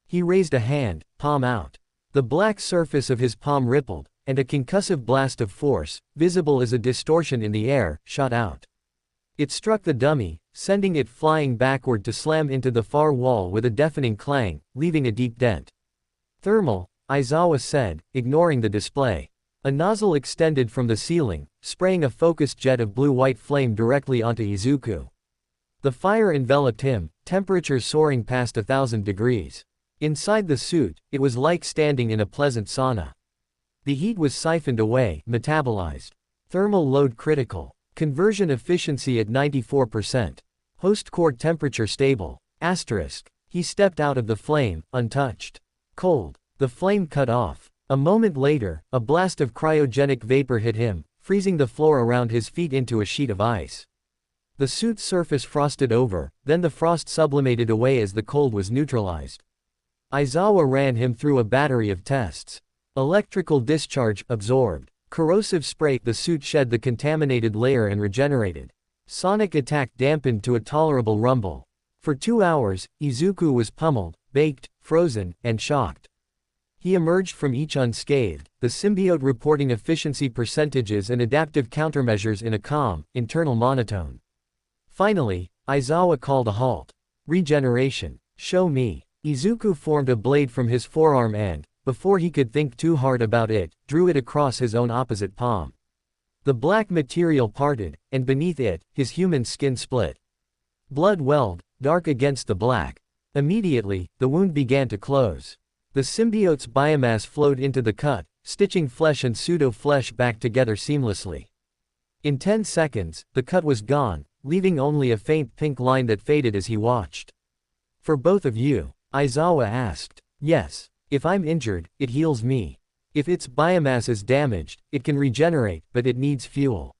He raised a hand, palm out. The black surface of his palm rippled, and a concussive blast of force, visible as a distortion in the air, shot out. It struck the dummy, sending it flying backward to slam into the far wall with a deafening clang, leaving a deep dent. Thermal, Aizawa said, ignoring the display. A nozzle extended from the ceiling, spraying a focused jet of blue-white flame directly onto Izuku. The fire enveloped him, temperatures soaring past 1,000 degrees. Inside the suit, it was like standing in a pleasant sauna. The heat was siphoned away, metabolized. Thermal load critical. Conversion efficiency at 94%. Host core temperature stable. Asterisk. He stepped out of the flame, untouched. Cold. The flame cut off. A moment later, a blast of cryogenic vapor hit him, freezing the floor around his feet into a sheet of ice. The suit's surface frosted over, then the frost sublimated away as the cold was neutralized. Aizawa ran him through a battery of tests. Electrical discharge, absorbed. Corrosive spray, the suit shed the contaminated layer and regenerated. Sonic attack dampened to a tolerable rumble. For 2 hours, Izuku was pummeled, baked, frozen, and shocked. He emerged from each unscathed, the symbiote reporting efficiency percentages and adaptive countermeasures in a calm, internal monotone. Finally, Aizawa called a halt. Regeneration. Show me. Izuku formed a blade from his forearm and, before he could think too hard about it, drew it across his own opposite palm. The black material parted, and beneath it, his human skin split. Blood welled, dark against the black. Immediately, the wound began to close. The symbiote's biomass flowed into the cut, stitching flesh and pseudo-flesh back together seamlessly. In 10 seconds, the cut was gone, leaving only a faint pink line that faded as he watched. For both of you? Aizawa asked. Yes. If I'm injured, it heals me. If its biomass is damaged, it can regenerate, but it needs fuel.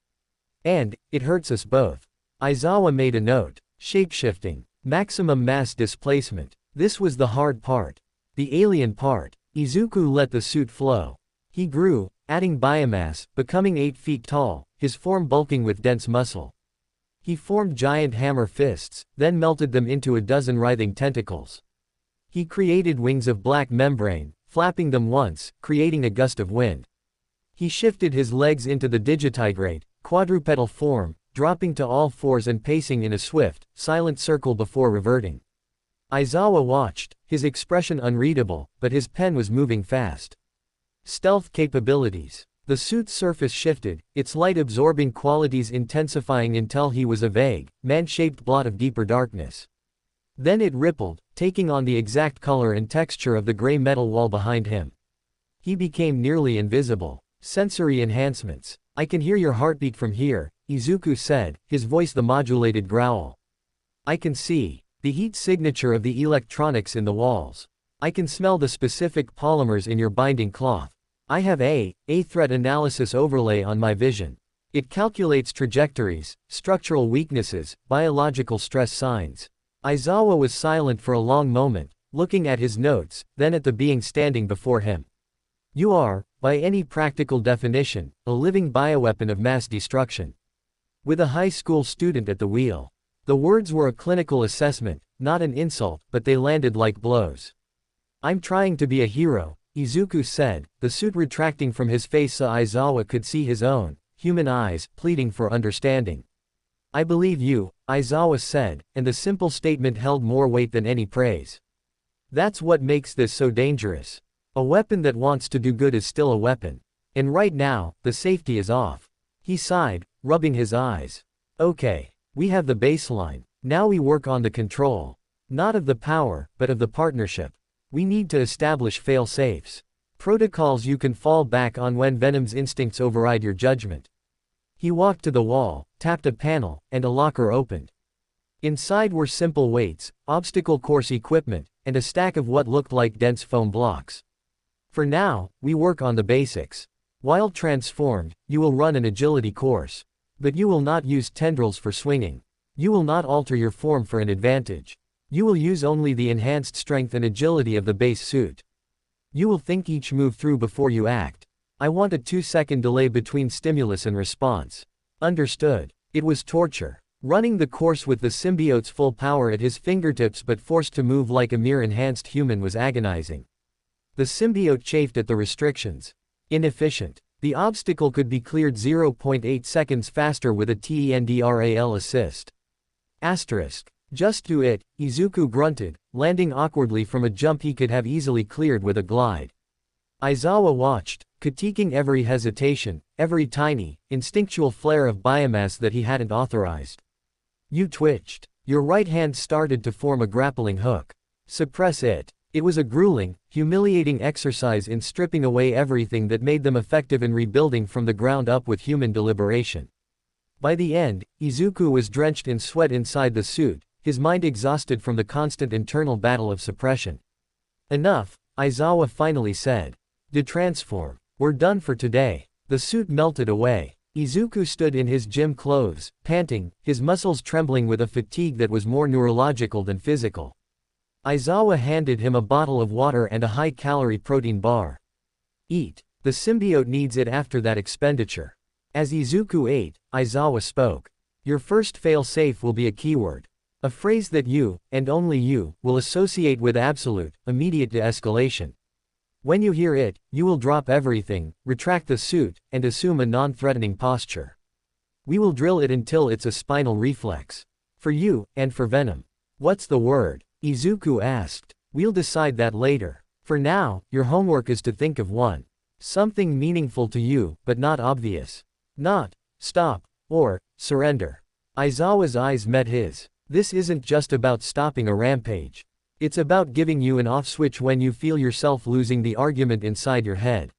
And, it hurts us both. Aizawa made a note. Shapeshifting. Maximum mass displacement. This was the hard part. The alien part. Izuku let the suit flow. He grew, adding biomass, becoming 8 feet tall, his form bulking with dense muscle. He formed giant hammer fists, then melted them into a dozen writhing tentacles. He created wings of black membrane, flapping them once, creating a gust of wind. He shifted his legs into the digitigrade, quadrupedal form, dropping to all fours and pacing in a swift, silent circle before reverting. Aizawa watched, his expression unreadable, but his pen was moving fast. Stealth capabilities. The suit's surface shifted, its light-absorbing qualities intensifying until he was a vague, man-shaped blot of deeper darkness. Then it rippled, taking on the exact color and texture of the gray metal wall behind him. He became nearly invisible. Sensory enhancements. I can hear your heartbeat from here, Izuku said, his voice the modulated growl. I can see the heat signature of the electronics in the walls. I can smell the specific polymers in your binding cloth. I have a threat analysis overlay on my vision. It calculates trajectories, structural weaknesses, biological stress signs. Aizawa was silent for a long moment, looking at his notes, then at the being standing before him. You are, by any practical definition, a living bioweapon of mass destruction. With a high school student at the wheel. The words were a clinical assessment, not an insult, but they landed like blows. I'm trying to be a hero, Izuku said, the suit retracting from his face so Aizawa could see his own, human eyes, pleading for understanding. I believe you, Aizawa said, and the simple statement held more weight than any praise. That's what makes this so dangerous. A weapon that wants to do good is still a weapon. And right now, the safety is off. He sighed, rubbing his eyes. Okay. We have the baseline. Now we work on the control. Not of the power, but of the partnership. We need to establish fail-safes. Protocols you can fall back on when Venom's instincts override your judgment. He walked to the wall, tapped a panel, and a locker opened. Inside were simple weights, obstacle course equipment, and a stack of what looked like dense foam blocks. For now, we work on the basics. While transformed, you will run an agility course. But you will not use tendrils for swinging. You will not alter your form for an advantage. You will use only the enhanced strength and agility of the base suit. You will think each move through before you act. I want a 2-second delay between stimulus and response. Understood. It was torture. Running the course with the symbiote's full power at his fingertips but forced to move like a mere enhanced human was agonizing. The symbiote chafed at the restrictions. Inefficient. The obstacle could be cleared 0.8 seconds faster with a TENDRAL assist. Asterisk. Just do it, Izuku grunted, landing awkwardly from a jump he could have easily cleared with a glide. Aizawa watched, critiquing every hesitation, every tiny, instinctual flare of biomass that he hadn't authorized. You twitched. Your right hand started to form a grappling hook. Suppress it. It was a grueling, humiliating exercise in stripping away everything that made them effective in rebuilding from the ground up with human deliberation. By the end, Izuku was drenched in sweat inside the suit, his mind exhausted from the constant internal battle of suppression. Enough, Aizawa finally said. Detransform. We're done for today. The suit melted away. Izuku stood in his gym clothes, panting, his muscles trembling with a fatigue that was more neurological than physical. Aizawa handed him a bottle of water and a high-calorie protein bar. Eat. The symbiote needs it after that expenditure. As Izuku ate, Aizawa spoke. Your first fail-safe will be a keyword. A phrase that you, and only you, will associate with absolute, immediate de-escalation. When you hear it, you will drop everything, retract the suit, and assume a non-threatening posture. We will drill it until it's a spinal reflex. For you, and for Venom. What's the word? Izuku asked. We'll decide that later. For now, your homework is to think of one. Something meaningful to you, but not obvious. Not, stop, or, surrender. Aizawa's eyes met his. This isn't just about stopping a rampage. It's about giving you an off switch when you feel yourself losing the argument inside your head.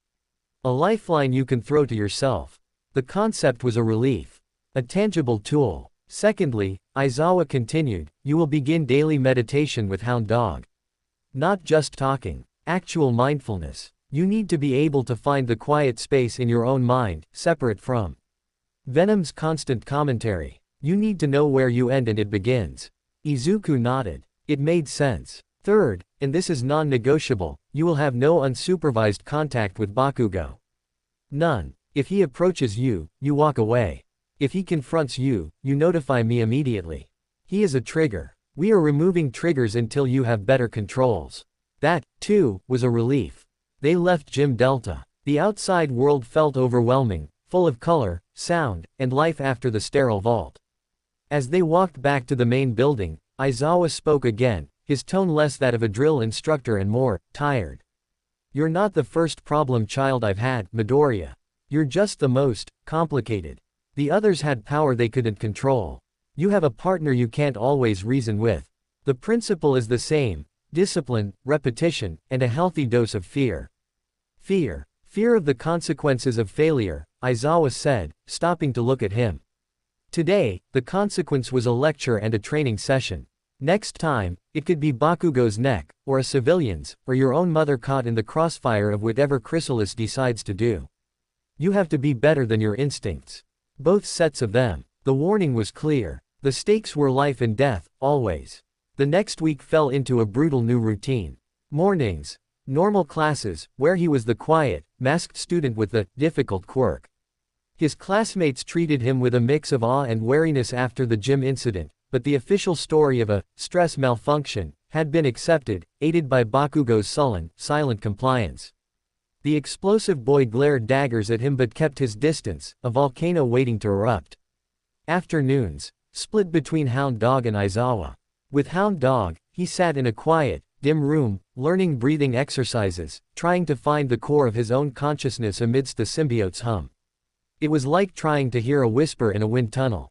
A lifeline you can throw to yourself. The concept was a relief. A tangible tool. Secondly, Aizawa continued, you will begin daily meditation with Hound Dog. Not just talking. Actual mindfulness. You need to be able to find the quiet space in your own mind, separate from Venom's constant commentary. You need to know where you end and it begins. Izuku nodded. It made sense. Third, and this is non-negotiable, you will have no unsupervised contact with Bakugo. None. If he approaches you, you walk away. If he confronts you, you notify me immediately. He is a trigger. We are removing triggers until you have better controls. That, too, was a relief. They left Gym Delta. The outside world felt overwhelming, full of color, sound, and life after the sterile vault. As they walked back to the main building, Aizawa spoke again, his tone less that of a drill instructor and more tired. You're not the first problem child I've had, Midoriya. You're just the most complicated. The others had power they couldn't control. You have a partner you can't always reason with. The principle is the same: discipline, repetition, and a healthy dose of fear. Fear. Fear of the consequences of failure, Aizawa said, stopping to look at him. Today, the consequence was a lecture and a training session. Next time, it could be Bakugo's neck, or a civilian's, or your own mother caught in the crossfire of whatever Chrysalis decides to do. You have to be better than your instincts. Both sets of them. The warning was clear. The stakes were life and death, always. The next week fell into a brutal new routine. Mornings. Normal classes, where he was the quiet, masked student with the difficult quirk. His classmates treated him with a mix of awe and wariness after the gym incident, but the official story of a stress malfunction had been accepted, aided by Bakugo's sullen, silent compliance. The explosive boy glared daggers at him but kept his distance, a volcano waiting to erupt. Afternoons, split between Hound Dog and Aizawa. With Hound Dog, he sat in a quiet, dim room, learning breathing exercises, trying to find the core of his own consciousness amidst the symbiote's hum. It was like trying to hear a whisper in a wind tunnel.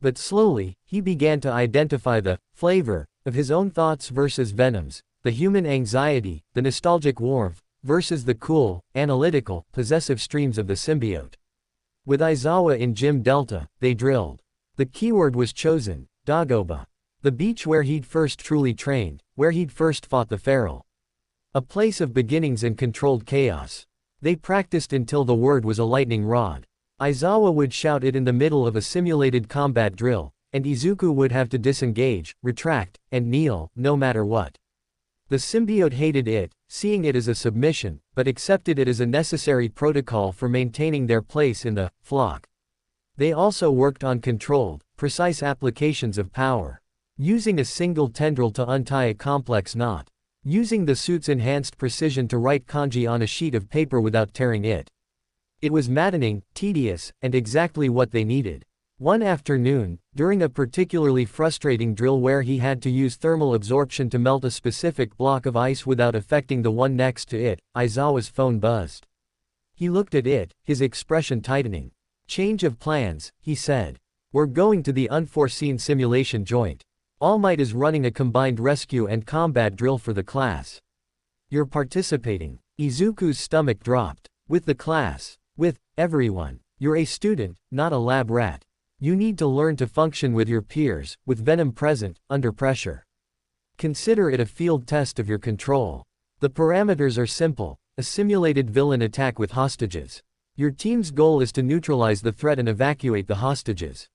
But slowly, he began to identify the flavor of his own thoughts versus Venom's, the human anxiety, the nostalgic warmth, versus the cool, analytical, possessive streams of the symbiote. With Aizawa in Gym Delta, they drilled. The keyword was chosen: Dagoba. The beach where he'd first truly trained, where he'd first fought the feral. A place of beginnings and controlled chaos. They practiced until the word was a lightning rod. Aizawa would shout it in the middle of a simulated combat drill, and Izuku would have to disengage, retract, and kneel, no matter what. The symbiote hated it, seeing it as a submission, but accepted it as a necessary protocol for maintaining their place in the flock. They also worked on controlled, precise applications of power. Using a single tendril to untie a complex knot. Using the suit's enhanced precision to write kanji on a sheet of paper without tearing it. It was maddening, tedious, and exactly what they needed. One afternoon, during a particularly frustrating drill where he had to use thermal absorption to melt a specific block of ice without affecting the one next to it, Aizawa's phone buzzed. He looked at it, his expression tightening. "Change of plans," he said. "We're going to the unforeseen simulation joint. All Might is running a combined rescue and combat drill for the class. You're participating." Izuku's stomach dropped. "With the class. With everyone. You're a student, not a lab rat. You need to learn to function with your peers, with venom present, under pressure. Consider it a field test of your control. The parameters are simple, a simulated villain attack with hostages. Your team's goal is to neutralize the threat and evacuate the hostages.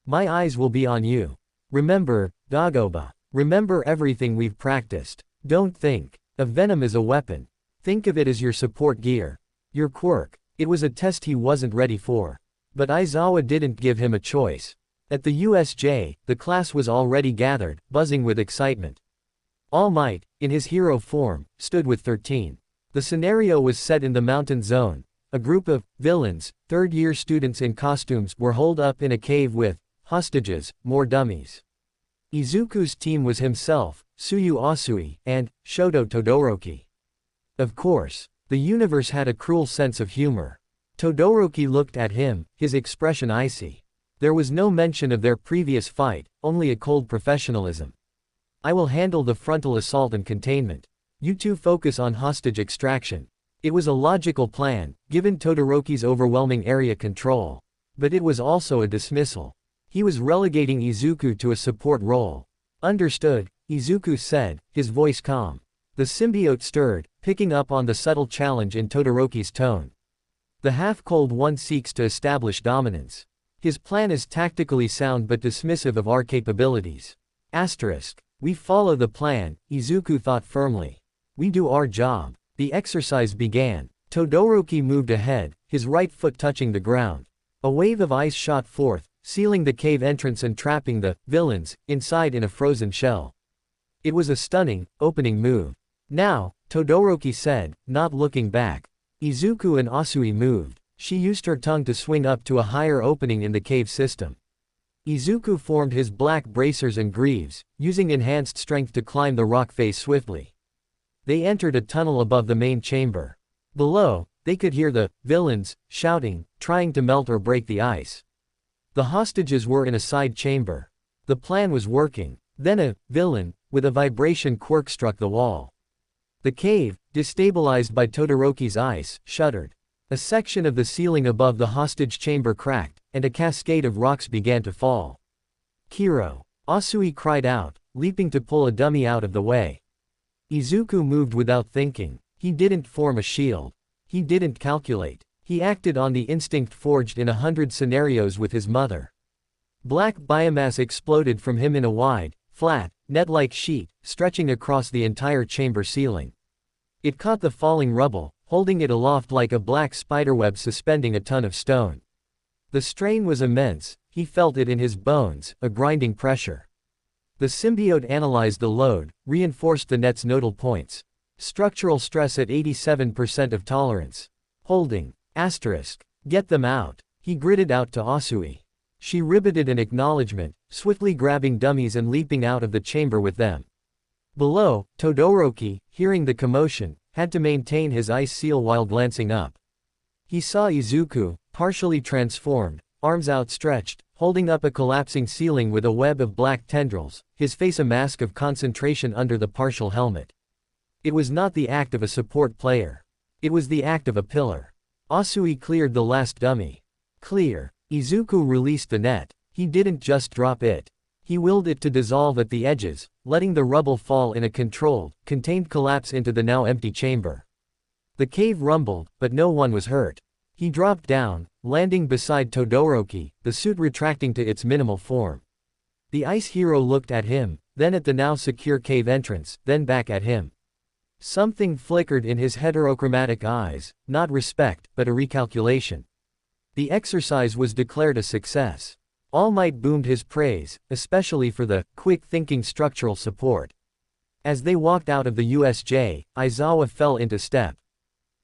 My eyes will be on you. Remember, Dagoba. Remember everything we've practiced. Don't think of venom as a weapon. Think of it as your support gear. Your quirk." It was a test he wasn't ready for. But Aizawa didn't give him a choice. At the USJ, the class was already gathered, buzzing with excitement. All Might, in his hero form, stood with 13. The scenario was set in the mountain zone. A group of villains, third-year students in costumes, were holed up in a cave with hostages, more dummies. Izuku's team was himself, Tsuyu Asui, and Shoto Todoroki. Of course, the universe had a cruel sense of humor. Todoroki looked at him, his expression icy. There was no mention of their previous fight, only a cold professionalism. "I will handle the frontal assault and containment. You two focus on hostage extraction." It was a logical plan, given Todoroki's overwhelming area control. But it was also a dismissal. He was relegating Izuku to a support role. "Understood," Izuku said, his voice calm. The symbiote stirred, picking up on the subtle challenge in Todoroki's tone. The half-cold one seeks to establish dominance. His plan is tactically sound but dismissive of our capabilities. We follow the plan, Izuku thought firmly. We do our job. The exercise began. Todoroki moved ahead, his right foot touching the ground. A wave of ice shot forth, sealing the cave entrance and trapping the villains inside in a frozen shell. It was a stunning, opening move. "Now," Todoroki said, not looking back. Izuku and Asui moved. She used her tongue to swing up to a higher opening in the cave system. Izuku formed his black bracers and greaves, using enhanced strength to climb the rock face swiftly. They entered a tunnel above the main chamber. Below, they could hear the villains shouting, trying to melt or break the ice. The hostages were in a side chamber. The plan was working. Then a villain, with a vibration quirk, struck the wall. The cave, destabilized by Todoroki's ice, shuddered. A section of the ceiling above the hostage chamber cracked, and a cascade of rocks began to fall. "Kiro!" Asui cried out, leaping to pull a dummy out of the way. Izuku moved without thinking. He didn't form a shield. He didn't calculate. He acted on the instinct forged in 100 scenarios with his mother. Black biomass exploded from him in a wide, flat, net-like sheet, stretching across the entire chamber ceiling. It caught the falling rubble, holding it aloft like a black spiderweb suspending a ton of stone. The strain was immense, he felt it in his bones, a grinding pressure. The symbiote analyzed the load, reinforced the net's nodal points. Structural stress at 87% of tolerance. Holding. Get them out. He gritted out to Asui. She ribbited an acknowledgement, swiftly grabbing dummies and leaping out of the chamber with them. Below, Todoroki, hearing the commotion, had to maintain his ice seal while glancing up. He saw Izuku, partially transformed, arms outstretched, holding up a collapsing ceiling with a web of black tendrils, his face a mask of concentration under the partial helmet. It was not the act of a support player. It was the act of a pillar. Asui cleared the last dummy. Clear. Izuku released the net. He didn't just drop it. He willed it to dissolve at the edges, letting the rubble fall in a controlled, contained collapse into the now empty chamber. The cave rumbled, but no one was hurt. He dropped down, landing beside Todoroki, the suit retracting to its minimal form. The ice hero looked at him, then at the now secure cave entrance, then back at him. Something flickered in his heterochromatic eyes, not respect, but a recalculation. The exercise was declared a success. All Might boomed his praise, especially for the quick-thinking structural support. As they walked out of the USJ, Aizawa fell into step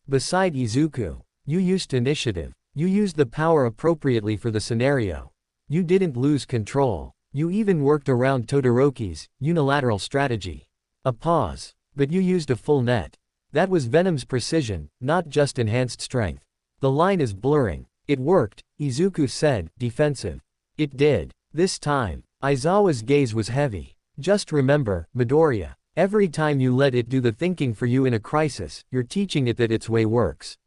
beside Izuku. You used initiative. You used the power appropriately for the scenario. You didn't lose control. You even worked around Todoroki's unilateral strategy. A pause. But you used a full net. That was Venom's precision, not just enhanced strength. The line is blurring. It worked, Izuku said, defensive. It did. This time. Aizawa's gaze was heavy. Just remember, Midoriya, every time you let it do the thinking for you in a crisis, you're teaching it that its way works.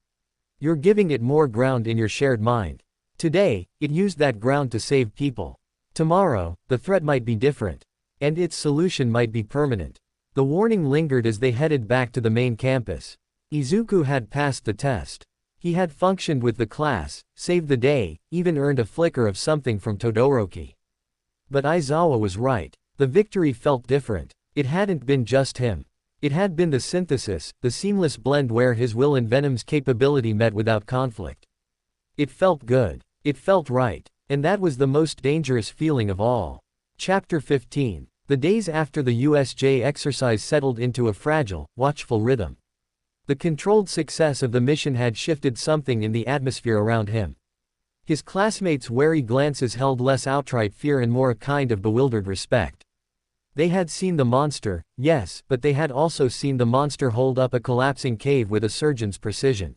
You're giving it more ground in your shared mind. Today, it used that ground to save people. Tomorrow, the threat might be different. And its solution might be permanent. The warning lingered as they headed back to the main campus. Izuku had passed the test. He had functioned with the class, saved the day, even earned a flicker of something from Todoroki. But Aizawa was right. The victory felt different. It hadn't been just him. It had been the synthesis, the seamless blend where his will and Venom's capability met without conflict. It felt good. It felt right. And that was the most dangerous feeling of all. Chapter 15. The days after the USJ exercise settled into a fragile, watchful rhythm. The controlled success of the mission had shifted something in the atmosphere around him. His classmates' wary glances held less outright fear and more a kind of bewildered respect. They had seen the monster, yes, but they had also seen the monster hold up a collapsing cave with a surgeon's precision.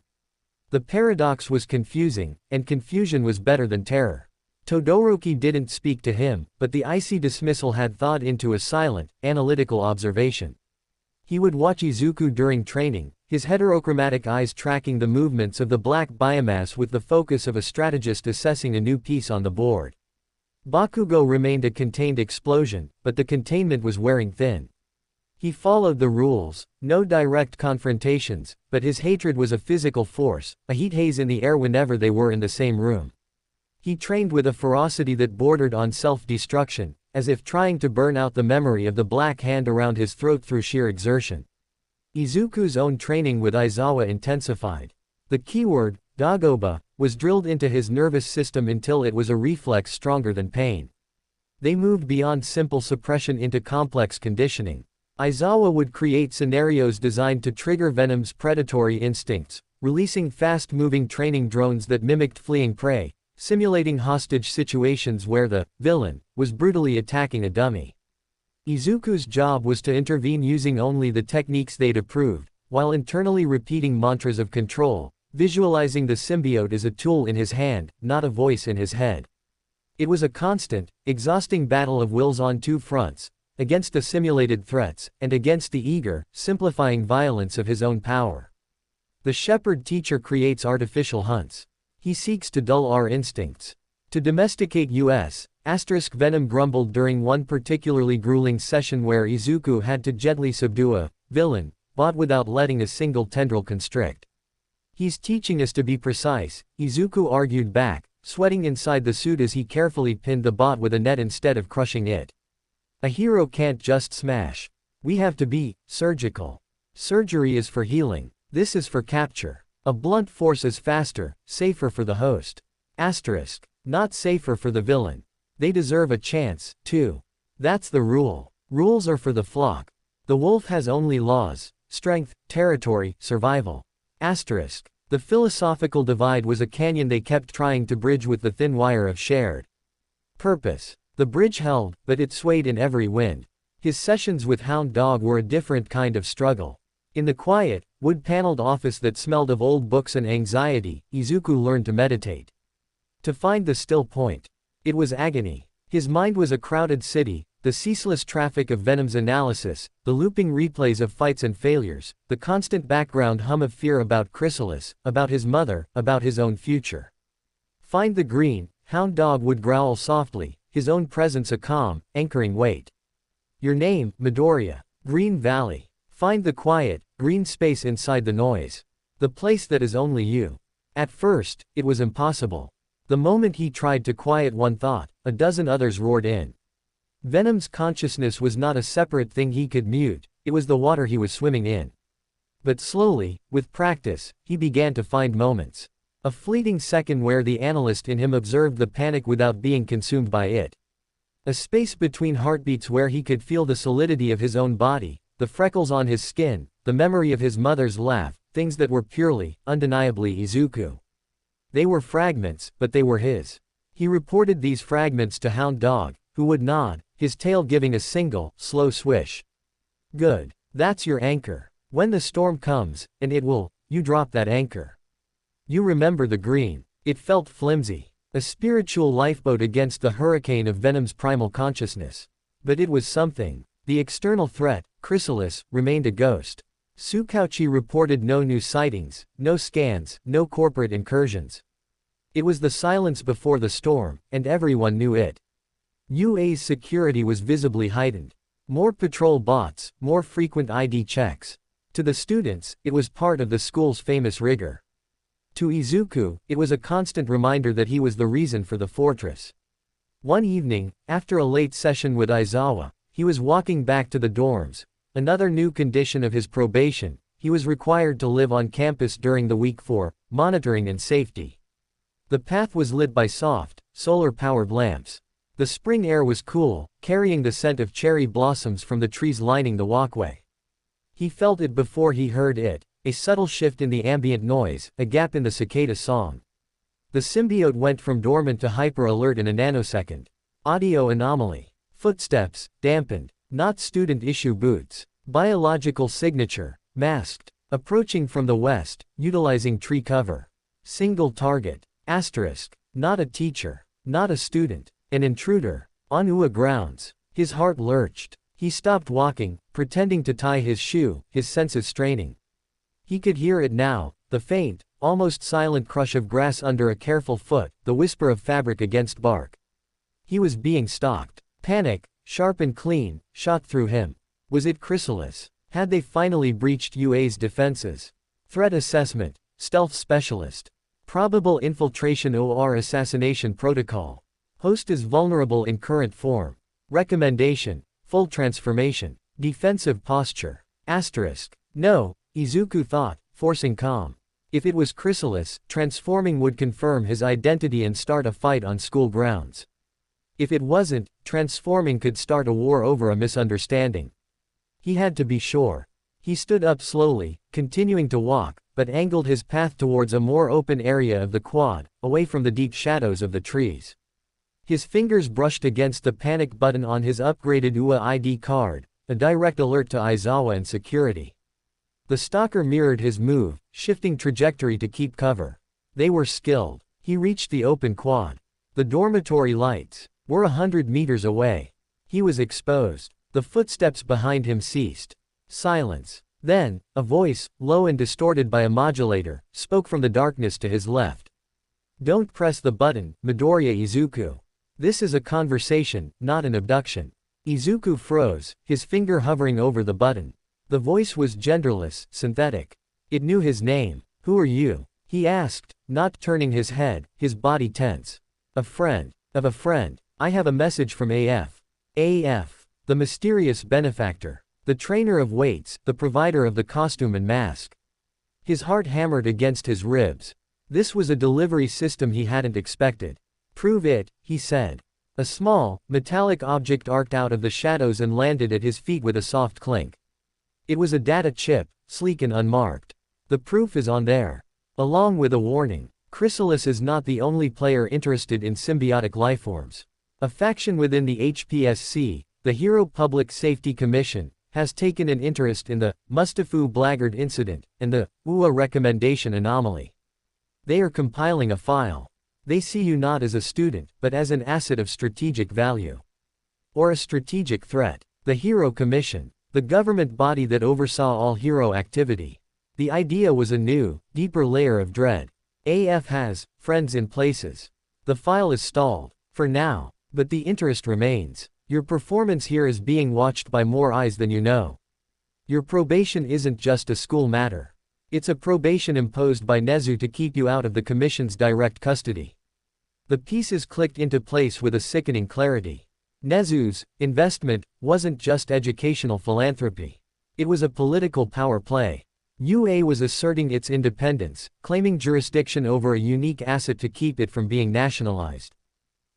The paradox was confusing, and confusion was better than terror. Todoroki didn't speak to him, but the icy dismissal had thawed into a silent, analytical observation. He would watch Izuku during training, his heterochromatic eyes tracking the movements of the black biomass with the focus of a strategist assessing a new piece on the board. Bakugo remained a contained explosion, but the containment was wearing thin. He followed the rules, no direct confrontations, but his hatred was a physical force, a heat haze in the air whenever they were in the same room. He trained with a ferocity that bordered on self-destruction, as if trying to burn out the memory of the black hand around his throat through sheer exertion. Izuku's own training with Aizawa intensified. The keyword, Dagoba, was drilled into his nervous system until it was a reflex stronger than pain. They moved beyond simple suppression into complex conditioning. Aizawa would create scenarios designed to trigger Venom's predatory instincts, releasing fast-moving training drones that mimicked fleeing prey, simulating hostage situations where the villain was brutally attacking a dummy. Izuku's job was to intervene using only the techniques they'd approved, while internally repeating mantras of control, visualizing the symbiote as a tool in his hand, not a voice in his head. It was a constant, exhausting battle of wills on two fronts, against the simulated threats, and against the eager, simplifying violence of his own power. The shepherd teacher creates artificial hunts. He seeks to dull our instincts. To domesticate Venom grumbled during one particularly grueling session where Izuku had to gently subdue a villain, bot without letting a single tendril constrict. He's teaching us to be precise, Izuku argued back, sweating inside the suit as he carefully pinned the bot with a net instead of crushing it. A hero can't just smash. We have to be surgical. Surgery is for healing. This is for capture. A blunt force is faster, safer for the host. Asterisk. Not safer for the villain. They deserve a chance, too. That's the rule. Rules are for the flock. The wolf has only laws: strength, territory, survival. Asterisk. The philosophical divide was a canyon they kept trying to bridge with the thin wire of shared purpose. The bridge held, but it swayed in every wind. His sessions with Hound Dog were a different kind of struggle. In the quiet, wood-paneled office that smelled of old books and anxiety, Izuku learned to meditate. To find the still point. It was agony. His mind was a crowded city, the ceaseless traffic of Venom's analysis, the looping replays of fights and failures, the constant background hum of fear about Chrysalis, about his mother, about his own future. Find the green, Hound Dog would growl softly, his own presence a calm, anchoring weight. Your name, Midoriya. Green Valley. Find the quiet, green space inside the noise. The place that is only you. At first, it was impossible. The moment he tried to quiet one thought, a dozen others roared in. Venom's consciousness was not a separate thing he could mute, it was the water he was swimming in. But slowly, with practice, he began to find moments. A fleeting second where the analyst in him observed the panic without being consumed by it. A space between heartbeats where he could feel the solidity of his own body, the freckles on his skin, the memory of his mother's laugh, things that were purely, undeniably Izuku. They were fragments, but they were his. He reported these fragments to Hound Dog, who would nod, his tail giving a single, slow swish. Good. That's your anchor. When the storm comes, and it will, you drop that anchor. You remember the green. It felt flimsy. A spiritual lifeboat against the hurricane of Venom's primal consciousness. But it was something. The external threat, Chrysalis, remained a ghost. Tsukauchi reported no new sightings, no scans, no corporate incursions. It was the silence before the storm, and everyone knew it. UA's security was visibly heightened. More patrol bots, more frequent ID checks. To the students, it was part of the school's famous rigor. To Izuku, it was a constant reminder that he was the reason for the fortress. One evening, after a late session with Aizawa, he was walking back to the dorms. Another new condition of his probation, he was required to live on campus during the week for monitoring and safety. The path was lit by soft, solar-powered lamps. The spring air was cool, carrying the scent of cherry blossoms from the trees lining the walkway. He felt it before he heard it, a subtle shift in the ambient noise, a gap in the cicada song. The symbiote went from dormant to hyper-alert in a nanosecond. Audio anomaly. Footsteps, dampened. Not student-issue boots. Biological signature. Masked. Approaching from the west, utilizing tree cover. Single target. Asterisk. Not a teacher. Not a student. An intruder. On UA grounds. His heart lurched. He stopped walking, pretending to tie his shoe, his senses straining. He could hear it now, the faint, almost silent crush of grass under a careful foot, the whisper of fabric against bark. He was being stalked. Panic, sharp and clean, shot through him. Was it Chrysalis? Had they finally breached UA's defenses? Threat assessment, stealth specialist. Probable infiltration or assassination protocol. Host is vulnerable in current form. Recommendation, full transformation. Defensive posture. Asterisk. No, Izuku thought, forcing calm. If it was Chrysalis, transforming would confirm his identity and start a fight on school grounds. If it wasn't, transforming could start a war over a misunderstanding. He had to be sure. He stood up slowly, continuing to walk, but angled his path towards a more open area of the quad, away from the deep shadows of the trees. His fingers brushed against the panic button on his upgraded UA ID card, a direct alert to Aizawa and security. The stalker mirrored his move, shifting trajectory to keep cover. They were skilled. He reached the open quad. The dormitory lights were 100 meters away. He was exposed. The footsteps behind him ceased. Silence. Then, a voice, low and distorted by a modulator, spoke from the darkness to his left. Don't press the button, Midoriya Izuku. This is a conversation, not an abduction. Izuku froze, his finger hovering over the button. The voice was genderless, synthetic. It knew his name. Who are you? He asked, not turning his head, his body tense. A friend. Of a friend. I have a message from AF. AF. The mysterious benefactor. The trainer of weights, the provider of the costume and mask. His heart hammered against his ribs. This was a delivery system he hadn't expected. Prove it, he said. A small, metallic object arced out of the shadows and landed at his feet with a soft clink. It was a data chip, sleek and unmarked. The proof is on there. Along with a warning. Chrysalis is not the only player interested in symbiotic lifeforms. A faction within the HPSC, the Hero Public Safety Commission, has taken an interest in the Mustafu Blackguard incident and the UA recommendation anomaly. They are compiling a file. They see you not as a student, but as an asset of strategic value. Or a strategic threat. The Hero Commission. The government body that oversaw all hero activity. The idea was a new, deeper layer of dread. AF has friends in places. The file is stalled. For now. But the interest remains. Your performance here is being watched by more eyes than you know. Your probation isn't just a school matter. It's a probation imposed by Nezu to keep you out of the Commission's direct custody. The pieces clicked into place with a sickening clarity. Nezu's investment wasn't just educational philanthropy. It was a political power play. UA was asserting its independence, claiming jurisdiction over a unique asset to keep it from being nationalized.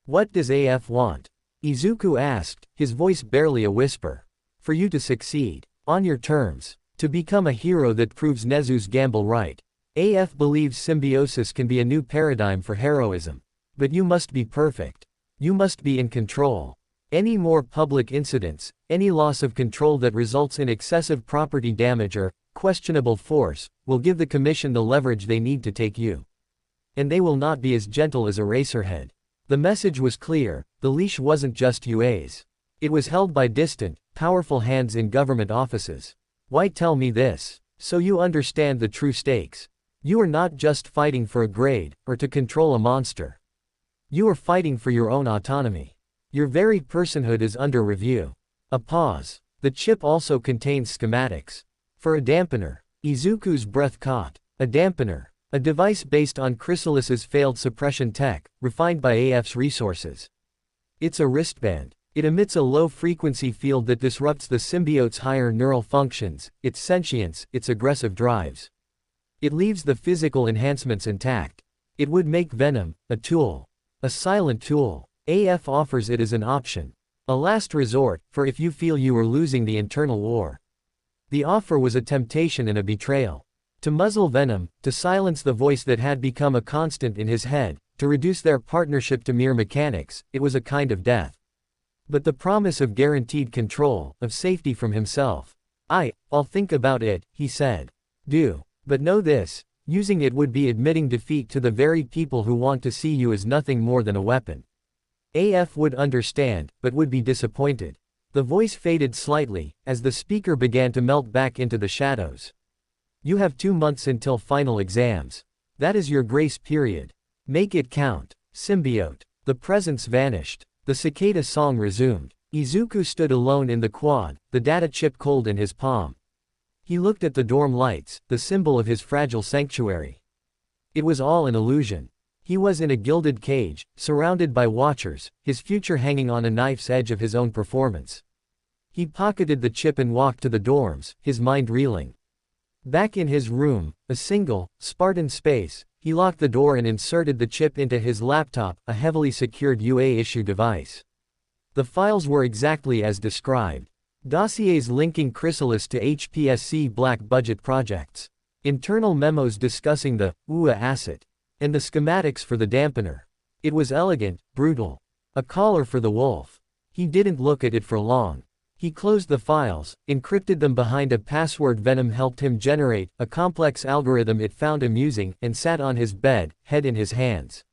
What does AF want? Izuku asked, his voice barely a whisper. For you to succeed. On your terms. To become a hero that proves Nezu's gamble right. AF believes symbiosis can be a new paradigm for heroism. But you must be perfect. You must be in control. Any more public incidents, any loss of control that results in excessive property damage or questionable force, will give the Commission the leverage they need to take you. And they will not be as gentle as Eraserhead. The message was clear, the leash wasn't just UA's. It was held by distant, powerful hands in government offices. Why tell me this? So you understand the true stakes. You are not just fighting for a grade, or to control a monster. You are fighting for your own autonomy. Your very personhood is under review. A pause. The chip also contains schematics. For a dampener. Izuku's breath caught. A dampener. A device based on Chrysalis's failed suppression tech, refined by AF's resources. It's a wristband. It emits a low-frequency field that disrupts the symbiote's higher neural functions, its sentience, its aggressive drives. It leaves the physical enhancements intact. It would make Venom a tool. A silent tool. AF offers it as an option. A last resort, for if you feel you are losing the internal war. The offer was a temptation and a betrayal. To muzzle Venom, to silence the voice that had become a constant in his head, to reduce their partnership to mere mechanics, it was a kind of death. But the promise of guaranteed control, of safety from himself. I'll think about it, he said. Do. But know this, using it would be admitting defeat to the very people who want to see you as nothing more than a weapon. AF would understand, but would be disappointed. The voice faded slightly, as the speaker began to melt back into the shadows. You have 2 months until final exams. That is your grace period. Make it count. Symbiote. The presence vanished. The cicada song resumed. Izuku stood alone in the quad, the data chip cold in his palm. He looked at the dorm lights, the symbol of his fragile sanctuary. It was all an illusion. He was in a gilded cage, surrounded by watchers, his future hanging on a knife's edge of his own performance. He pocketed the chip and walked to the dorms, his mind reeling. Back in his room, a single, Spartan space, he locked the door and inserted the chip into his laptop, a heavily secured UA-issue device. The files were exactly as described. Dossiers linking Chrysalis to HPSC black budget projects. Internal memos discussing the UA asset. And the schematics for the dampener. It was elegant, brutal. A collar for the wolf. He didn't look at it for long. He closed the files, encrypted them behind a password Venom helped him generate, a complex algorithm it found amusing, and sat on his bed, head in his hands.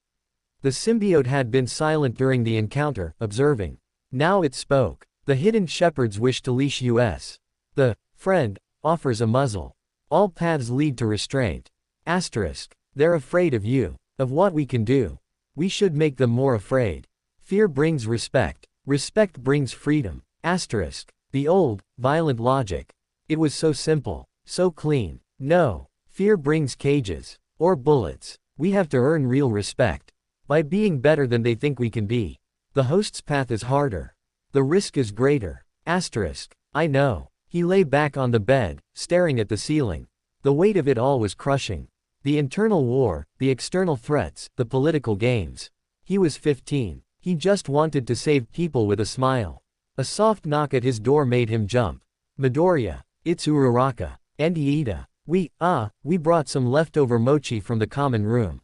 The symbiote had been silent during the encounter, observing. Now it spoke. The hidden shepherds wish to leash us. The friend offers a muzzle. All paths lead to restraint. Asterisk. They're afraid of you, of what we can do. We should make them more afraid. Fear brings respect. Respect brings freedom. Asterisk. The old, violent logic. It was so simple, so clean. No. Fear brings cages. Or bullets. We have to earn real respect. By being better than they think we can be. The host's path is harder. The risk is greater. Asterisk. I know. He lay back on the bed, staring at the ceiling. The weight of it all was crushing. The internal war, the external threats, the political games. He was 15. He just wanted to save people with a smile. A soft knock at his door made him jump. Midoriya. It's Uraraka. And Iida. We brought some leftover mochi from the common room.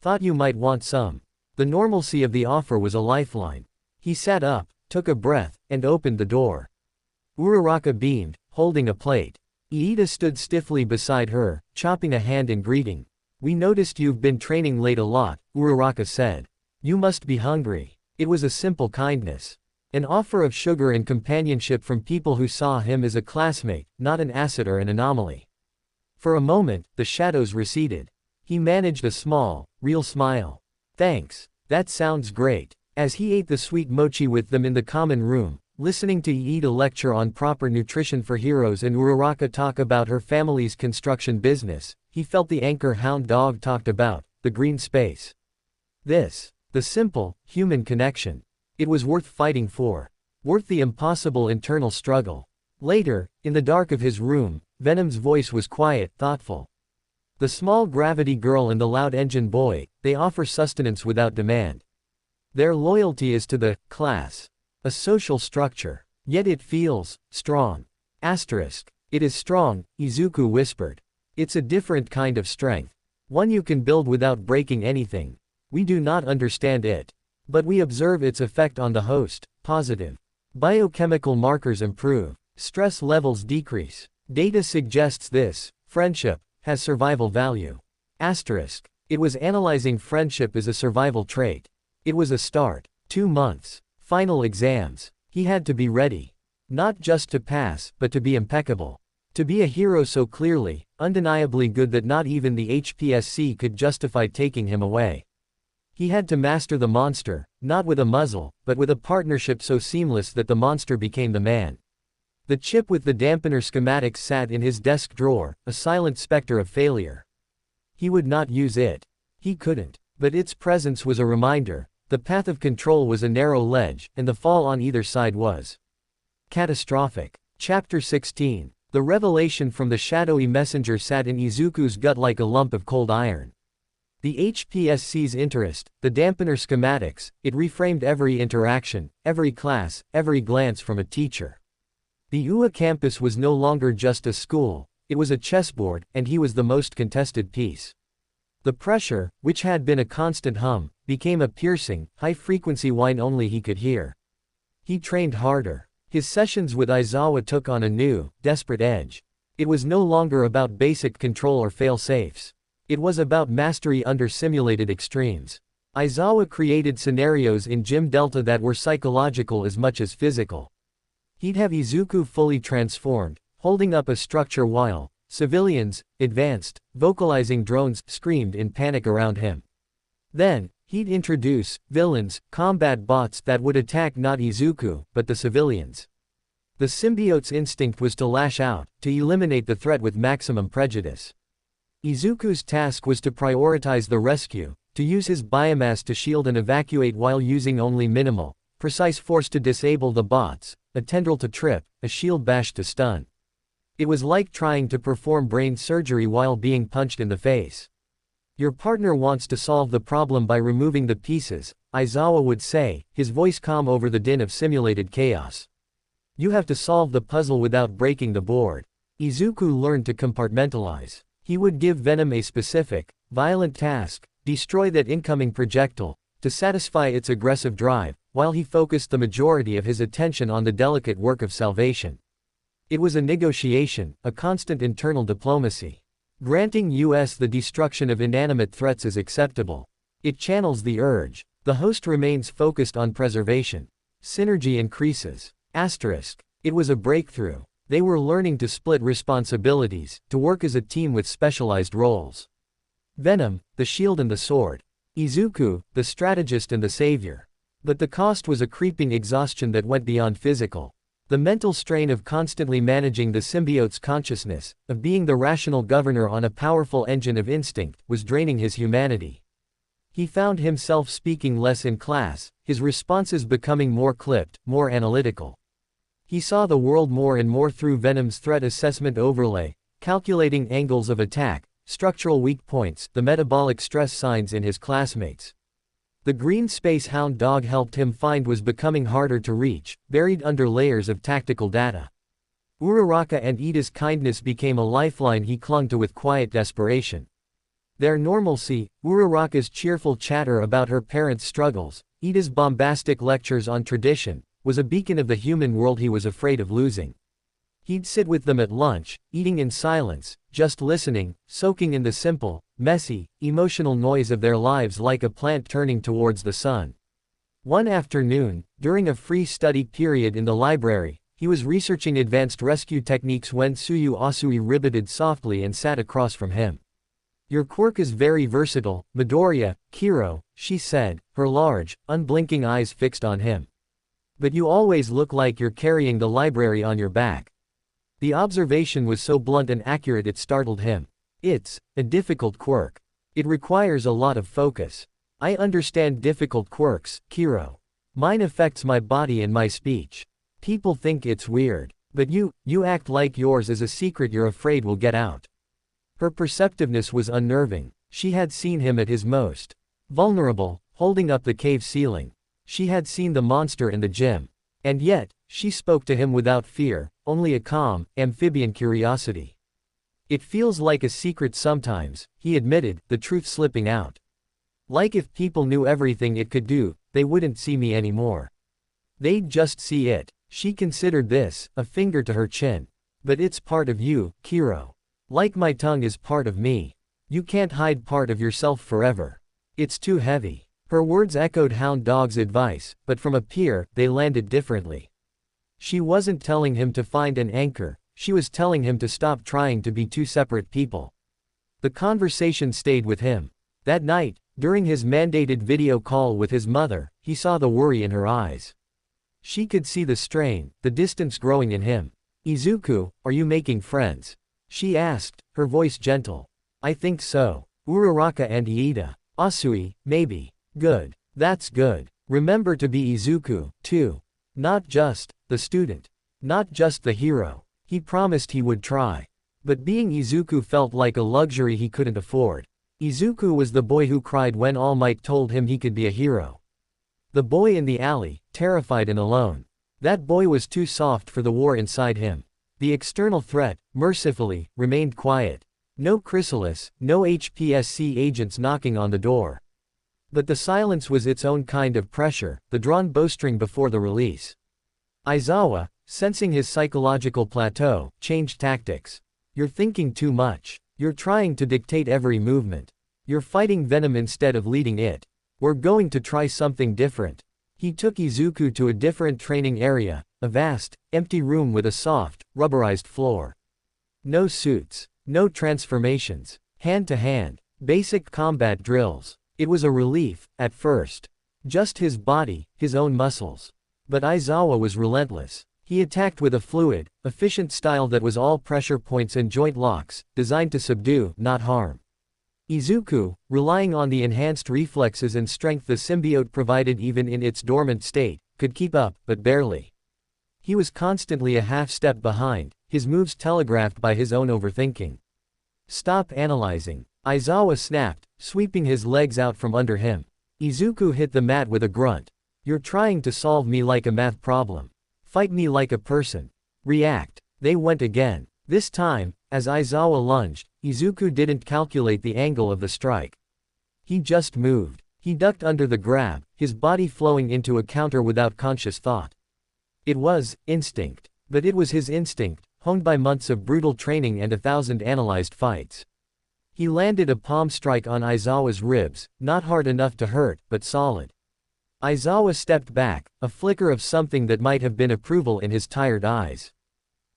Thought you might want some. The normalcy of the offer was a lifeline. He sat up, took a breath, and opened the door. Uraraka beamed, holding a plate. Iida stood stiffly beside her, chopping a hand in greeting. We noticed you've been training late a lot, Uraraka said. You must be hungry. It was a simple kindness. An offer of sugar and companionship from people who saw him as a classmate, not an asset or an anomaly. For a moment, the shadows receded. He managed a small, real smile. Thanks. That sounds great. As he ate the sweet mochi with them in the common room, listening to Iida lecture on proper nutrition for heroes and Uraraka talk about her family's construction business, he felt the anchor hound dog talked about, the green space. The simple, human connection. It was worth fighting for. Worth the impossible internal struggle. Later, in the dark of his room, Venom's voice was quiet, thoughtful. The small gravity girl and the loud engine boy, they offer sustenance without demand. Their loyalty is to the class. A social structure. Yet it feels strong. Asterisk. It is strong, Izuku whispered. It's a different kind of strength. One you can build without breaking anything. We do not understand it. But we observe its effect on the host, positive. Biochemical markers improve. Stress levels decrease. Data suggests this, friendship, has survival value. Asterisk. It was analyzing friendship as a survival trait. It was a start. 2 months. Final exams. He had to be ready. Not just to pass, but to be impeccable. To be a hero so clearly, undeniably good that not even the HPSC could justify taking him away. He had to master the monster, not with a muzzle, but with a partnership so seamless that the monster became the man. The chip with the dampener schematics sat in his desk drawer, a silent specter of failure. He would not use it. He couldn't. But its presence was a reminder. The path of control was a narrow ledge, and the fall on either side was catastrophic. Chapter 16. The revelation from the shadowy messenger sat in Izuku's gut like a lump of cold iron. The HPSC's interest, the dampener schematics, it reframed every interaction, every class, every glance from a teacher. The UA campus was no longer just a school, it was a chessboard, and he was the most contested piece. The pressure, which had been a constant hum, became a piercing, high-frequency whine only he could hear. He trained harder. His sessions with Aizawa took on a new, desperate edge. It was no longer about basic control or fail-safes. It was about mastery under simulated extremes. Aizawa created scenarios in Gym Delta that were psychological as much as physical. He'd have Izuku fully transformed, holding up a structure while civilians, advanced, vocalizing drones, screamed in panic around him. Then, he'd introduce villains, combat bots that would attack not Izuku, but the civilians. The symbiote's instinct was to lash out, to eliminate the threat with maximum prejudice. Izuku's task was to prioritize the rescue, to use his biomass to shield and evacuate while using only minimal, precise force to disable the bots, a tendril to trip, a shield bash to stun. It was like trying to perform brain surgery while being punched in the face. Your partner wants to solve the problem by removing the pieces, Aizawa would say, his voice calm over the din of simulated chaos. You have to solve the puzzle without breaking the board. Izuku learned to compartmentalize. He would give Venom a specific, violent task, destroy that incoming projectile, to satisfy its aggressive drive, while he focused the majority of his attention on the delicate work of salvation. It was a negotiation, a constant internal diplomacy. Granting US the destruction of inanimate threats is acceptable. It channels the urge. The host remains focused on preservation. Synergy increases. Asterisk. It was a breakthrough. They were learning to split responsibilities, to work as a team with specialized roles. Venom, the shield and the sword. Izuku, the strategist and the savior. But the cost was a creeping exhaustion that went beyond physical. The mental strain of constantly managing the symbiote's consciousness, of being the rational governor on a powerful engine of instinct, was draining his humanity. He found himself speaking less in class, his responses becoming more clipped, more analytical. He saw the world more and more through Venom's threat assessment overlay, calculating angles of attack, structural weak points, the metabolic stress signs in his classmates. The green space hound dog helped him find was becoming harder to reach, buried under layers of tactical data. Uraraka and Iida's kindness became a lifeline he clung to with quiet desperation. Their normalcy, Uraraka's cheerful chatter about her parents' struggles, Iida's bombastic lectures on tradition, was a beacon of the human world he was afraid of losing. He'd sit with them at lunch, eating in silence, just listening, soaking in the simple, messy, emotional noise of their lives like a plant turning towards the sun. One afternoon, during a free study period in the library, he was researching advanced rescue techniques when Suyu Asui ribbited softly and sat across from him. Your quirk is very versatile, Midoriya, Kiro, she said, her large, unblinking eyes fixed on him. But you always look like you're carrying the library on your back. The observation was so blunt and accurate it startled him. It's a difficult quirk. It requires a lot of focus. I understand difficult quirks, Kiro. Mine affects my body and my speech. People think it's weird. But you act like yours is a secret you're afraid will get out. Her perceptiveness was unnerving. She had seen him at his most vulnerable, holding up the cave ceiling. She had seen the monster in the gym. And yet, she spoke to him without fear, only a calm, amphibian curiosity. It feels like a secret sometimes, he admitted, the truth slipping out. Like if people knew everything it could do, they wouldn't see me anymore. They'd just see it. She considered this, a finger to her chin. But it's part of you, Kiro. Like my tongue is part of me. You can't hide part of yourself forever. It's too heavy. Her words echoed Hound Dog's advice, but from a peer, they landed differently. She wasn't telling him to find an anchor, she was telling him to stop trying to be two separate people. The conversation stayed with him. That night, during his mandated video call with his mother, he saw the worry in her eyes. She could see the strain, the distance growing in him. Izuku, are you making friends? She asked, her voice gentle. I think so. Uraraka and Iida. Asui, maybe. Good. That's good. Remember to be Izuku, too. Not just the student. Not just the hero. He promised he would try. But being Izuku felt like a luxury he couldn't afford. Izuku was the boy who cried when All Might told him he could be a hero. The boy in the alley, terrified and alone. That boy was too soft for the war inside him. The external threat, mercifully, remained quiet. No chrysalis, no HPSC agents knocking on the door. But the silence was its own kind of pressure, the drawn bowstring before the release. Aizawa, sensing his psychological plateau, changed tactics. You're thinking too much. You're trying to dictate every movement. You're fighting Venom instead of leading it. We're going to try something different. He took Izuku to a different training area, a vast, empty room with a soft, rubberized floor. No suits. No transformations. Hand to hand. Basic combat drills. It was a relief, at first. Just his body, his own muscles. But Aizawa was relentless. He attacked with a fluid, efficient style that was all pressure points and joint locks, designed to subdue, not harm. Izuku, relying on the enhanced reflexes and strength the symbiote provided even in its dormant state, could keep up, but barely. He was constantly a half step behind, his moves telegraphed by his own overthinking. Stop analyzing. Aizawa snapped, sweeping his legs out from under him. Izuku hit the mat with a grunt. You're trying to solve me like a math problem. Fight me like a person. React. They went again. This time, as Aizawa lunged, Izuku didn't calculate the angle of the strike. He just moved. He ducked under the grab, his body flowing into a counter without conscious thought. It was instinct. But it was his instinct, honed by months of brutal training and 1,000 analyzed fights. He landed a palm strike on Aizawa's ribs, not hard enough to hurt, but solid. Aizawa stepped back, a flicker of something that might have been approval in his tired eyes.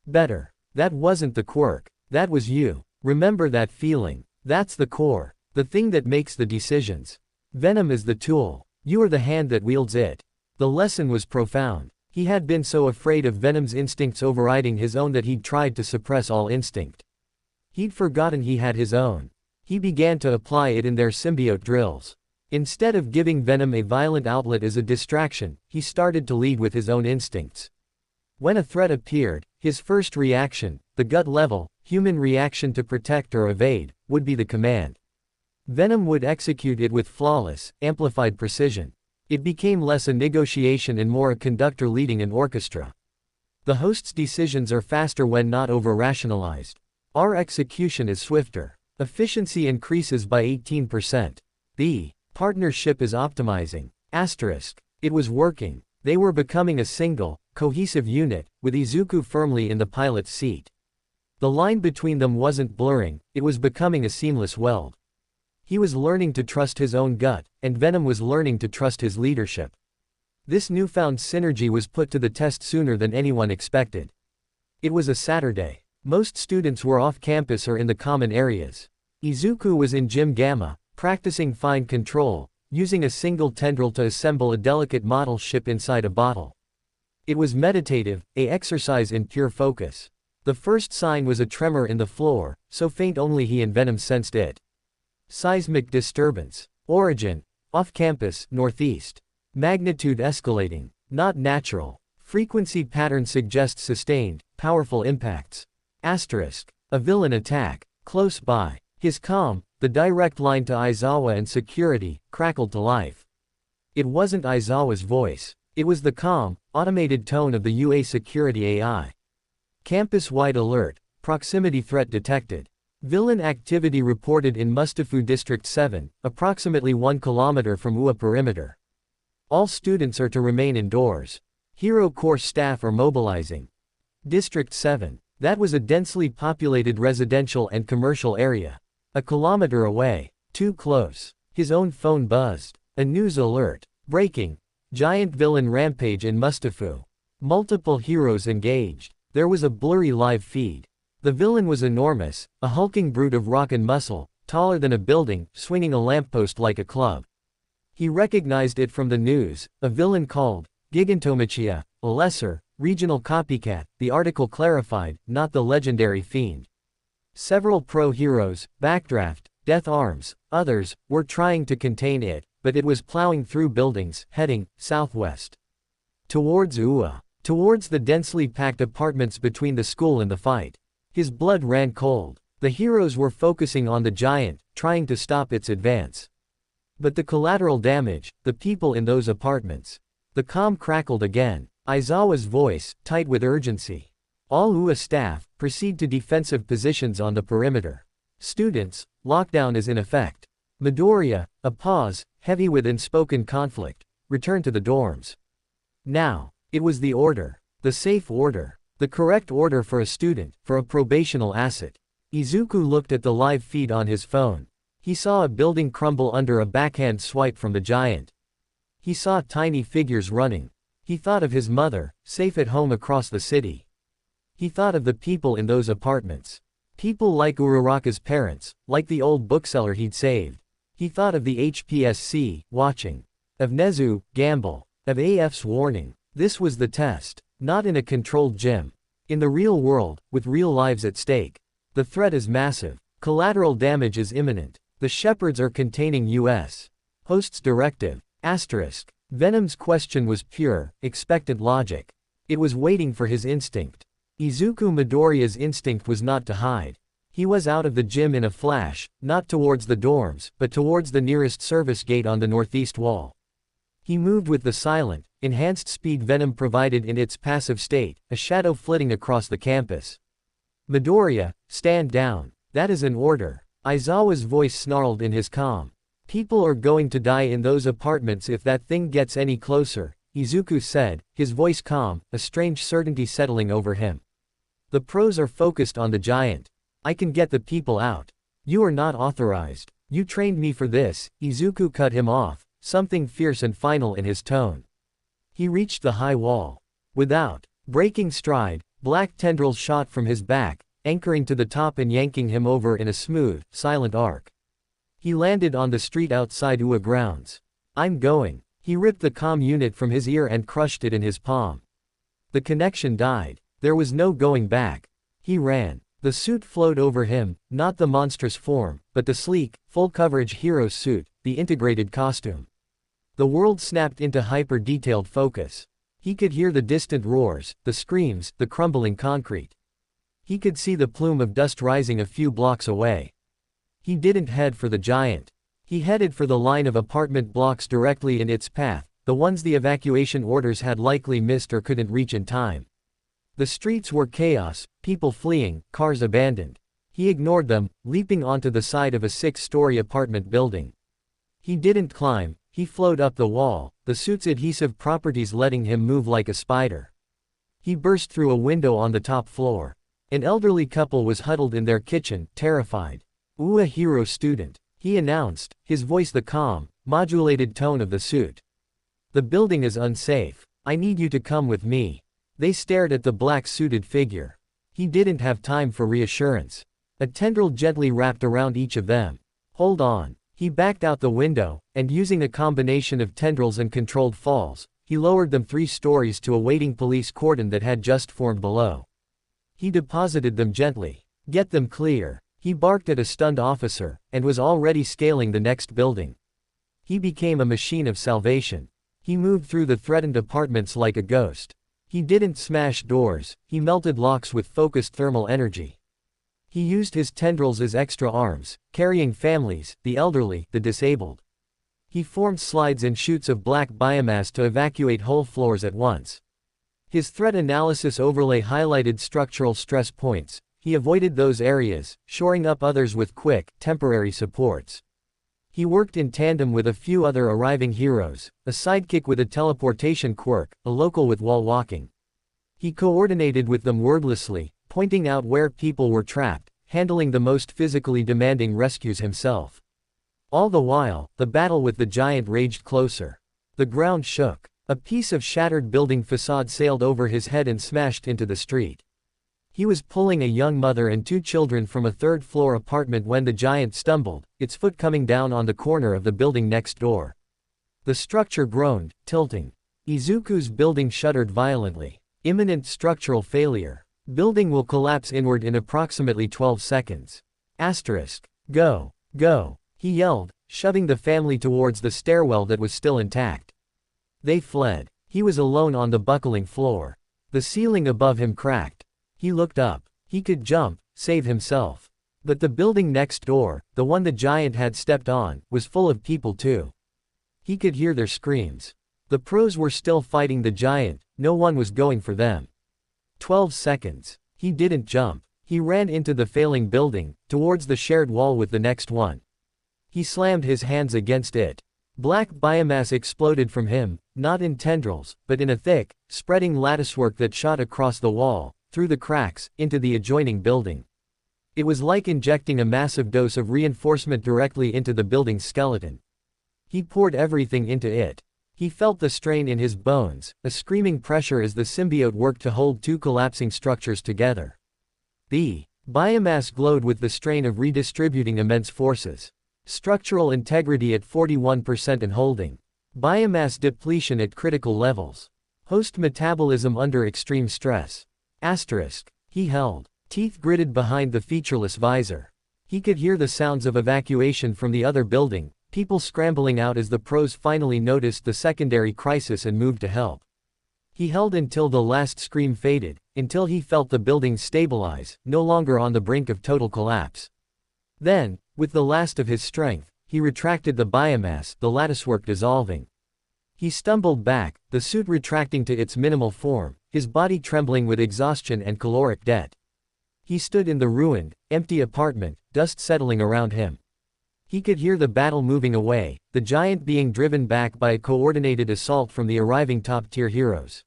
Better. That wasn't the quirk. That was you. Remember that feeling. That's the core. The thing that makes the decisions. Venom is the tool. You are the hand that wields it. The lesson was profound. He had been so afraid of Venom's instincts overriding his own that he'd tried to suppress all instinct. He'd forgotten he had his own. He began to apply it in their symbiote drills. Instead of giving Venom a violent outlet as a distraction, he started to lead with his own instincts. When a threat appeared, his first reaction, the gut-level, human reaction to protect or evade, would be the command. Venom would execute it with flawless, amplified precision. It became less a negotiation and more a conductor leading an orchestra. The host's decisions are faster when not over-rationalized. Our execution is swifter. Efficiency increases by 18%. The partnership is optimizing. It was working. They were becoming a single, cohesive unit, with Izuku firmly in the pilot's seat. The line between them wasn't blurring, it was becoming a seamless weld. He was learning to trust his own gut, and Venom was learning to trust his leadership. This newfound synergy was put to the test sooner than anyone expected. It was a Saturday. Most students were off campus or in the common areas. Izuku was in Gym Gamma, practicing fine control, using a single tendril to assemble a delicate model ship inside a bottle. It was meditative, an exercise in pure focus. The first sign was a tremor in the floor, so faint only he and Venom sensed it. Seismic disturbance. Origin: off-campus, northeast. Magnitude escalating. Not natural. Frequency pattern suggests sustained, powerful impacts. Asterisk. A villain attack. Close by. His calm, the direct line to Aizawa and security, crackled to life. It wasn't Aizawa's voice. It was the calm, automated tone of the UA security AI. Campus-wide alert. Proximity threat detected. Villain activity reported in Mustafu District 7, approximately 1 kilometer from UA perimeter. All students are to remain indoors. Hero course staff are mobilizing. District 7. That was a densely populated residential and commercial area. A kilometer away. Too close. His own phone buzzed. A news alert. Breaking. Giant villain rampage in Mustafu. Multiple heroes engaged. There was a blurry live feed. The villain was enormous, a hulking brute of rock and muscle, taller than a building, swinging a lamppost like a club. He recognized it from the news, a villain called Gigantomachia, a lesser, regional copycat, the article clarified, not the legendary fiend. Several pro-heroes, Backdraft, Death Arms, others, were trying to contain it, but it was plowing through buildings, heading southwest. Towards UA. Towards the densely packed apartments between the school and the fight. His blood ran cold. The heroes were focusing on the giant, trying to stop its advance. But the collateral damage, the people in those apartments. The comm crackled again. Aizawa's voice, tight with urgency. All UA staff, proceed to defensive positions on the perimeter. Students, lockdown is in effect. Midoriya, a pause, heavy with unspoken conflict, return to the dorms. Now. It was the order. The safe order. The correct order for a student, for a probational asset. Izuku looked at the live feed on his phone. He saw a building crumble under a backhand swipe from the giant. He saw tiny figures running. He thought of his mother, safe at home across the city. He thought of the people in those apartments. People like Uraraka's parents, like the old bookseller he'd saved. He thought of the HPSC, watching. Of Nezu, gamble. Of AF's warning. This was the test. Not in a controlled gym. In the real world, with real lives at stake. The threat is massive. Collateral damage is imminent. The shepherds are containing US. Host's directive. Asterisk. Venom's question was pure, expectant logic. It was waiting for his instinct. Izuku Midoriya's instinct was not to hide. He was out of the gym in a flash, not towards the dorms, but towards the nearest service gate on the northeast wall. He moved with the silent, enhanced speed Venom provided in its passive state, a shadow flitting across the campus. Midoriya, stand down. That is an order. Aizawa's voice snarled in his calm. People are going to die in those apartments if that thing gets any closer, Izuku said, his voice calm, a strange certainty settling over him. The pros are focused on the giant. I can get the people out. You are not authorized. You trained me for this, Izuku cut him off, something fierce and final in his tone. He reached the high wall. Without breaking stride, black tendrils shot from his back, anchoring to the top and yanking him over in a smooth, silent arc. He landed on the street outside UA grounds. I'm going. He ripped the comm unit from his ear and crushed it in his palm. The connection died. There was no going back. He ran. The suit flowed over him, not the monstrous form, but the sleek, full-coverage hero suit, the integrated costume. The world snapped into hyper-detailed focus. He could hear the distant roars, the screams, the crumbling concrete. He could see the plume of dust rising a few blocks away. He didn't head for the giant. He headed for the line of apartment blocks directly in its path, the ones the evacuation orders had likely missed or couldn't reach in time. The streets were chaos, people fleeing, cars abandoned. He ignored them, leaping onto the side of a 6-story apartment building. He didn't climb, he flowed up the wall, the suit's adhesive properties letting him move like a spider. He burst through a window on the top floor. An elderly couple was huddled in their kitchen, terrified. "Ooh, a hero student," he announced, his voice the calm, modulated tone of the suit. "The building is unsafe. I need you to come with me." They stared at the black-suited figure. He didn't have time for reassurance. A tendril gently wrapped around each of them. Hold on. He backed out the window, and using a combination of tendrils and controlled falls, he lowered them 3 stories to a waiting police cordon that had just formed below. He deposited them gently. Get them clear. He barked at a stunned officer, and was already scaling the next building. He became a machine of salvation. He moved through the threatened apartments like a ghost. He didn't smash doors, he melted locks with focused thermal energy. He used his tendrils as extra arms, carrying families, the elderly, the disabled. He formed slides and chutes of black biomass to evacuate whole floors at once. His threat analysis overlay highlighted structural stress points. He avoided those areas, shoring up others with quick, temporary supports. He worked in tandem with a few other arriving heroes, a sidekick with a teleportation quirk, a local with wall walking. He coordinated with them wordlessly, pointing out where people were trapped, handling the most physically demanding rescues himself. All the while, the battle with the giant raged closer. The ground shook. A piece of shattered building facade sailed over his head and smashed into the street. He was pulling a young mother and 2 children from a 3rd-floor apartment when the giant stumbled, its foot coming down on the corner of the building next door. The structure groaned, tilting. Izuku's building shuddered violently. Imminent structural failure. Building will collapse inward in approximately 12 seconds. Asterisk. Go. Go. He yelled, shoving the family towards the stairwell that was still intact. They fled. He was alone on the buckling floor. The ceiling above him cracked. He looked up. He could jump, save himself. But the building next door, the one the giant had stepped on, was full of people too. He could hear their screams. The pros were still fighting the giant, no one was going for them. 12 seconds. He didn't jump. He ran into the failing building, towards the shared wall with the next one. He slammed his hands against it. Black biomass exploded from him, not in tendrils, but in a thick, spreading latticework that shot across the wall, through the cracks, into the adjoining building. It was like injecting a massive dose of reinforcement directly into the building's skeleton. He poured everything into it. He felt the strain in his bones, a screaming pressure as the symbiote worked to hold 2 collapsing structures together. The biomass glowed with the strain of redistributing immense forces. Structural integrity at 41% and holding. Biomass depletion at critical levels. Host metabolism under extreme stress. Asterisk. He held. Teeth gritted behind the featureless visor. He could hear the sounds of evacuation from the other building, people scrambling out as the pros finally noticed the secondary crisis and moved to help. He held until the last scream faded, until he felt the building stabilize, no longer on the brink of total collapse. Then, with the last of his strength, he retracted the biomass, the latticework dissolving. He stumbled back, the suit retracting to its minimal form, his body trembling with exhaustion and caloric debt. He stood in the ruined, empty apartment, dust settling around him. He could hear the battle moving away, the giant being driven back by a coordinated assault from the arriving top-tier heroes.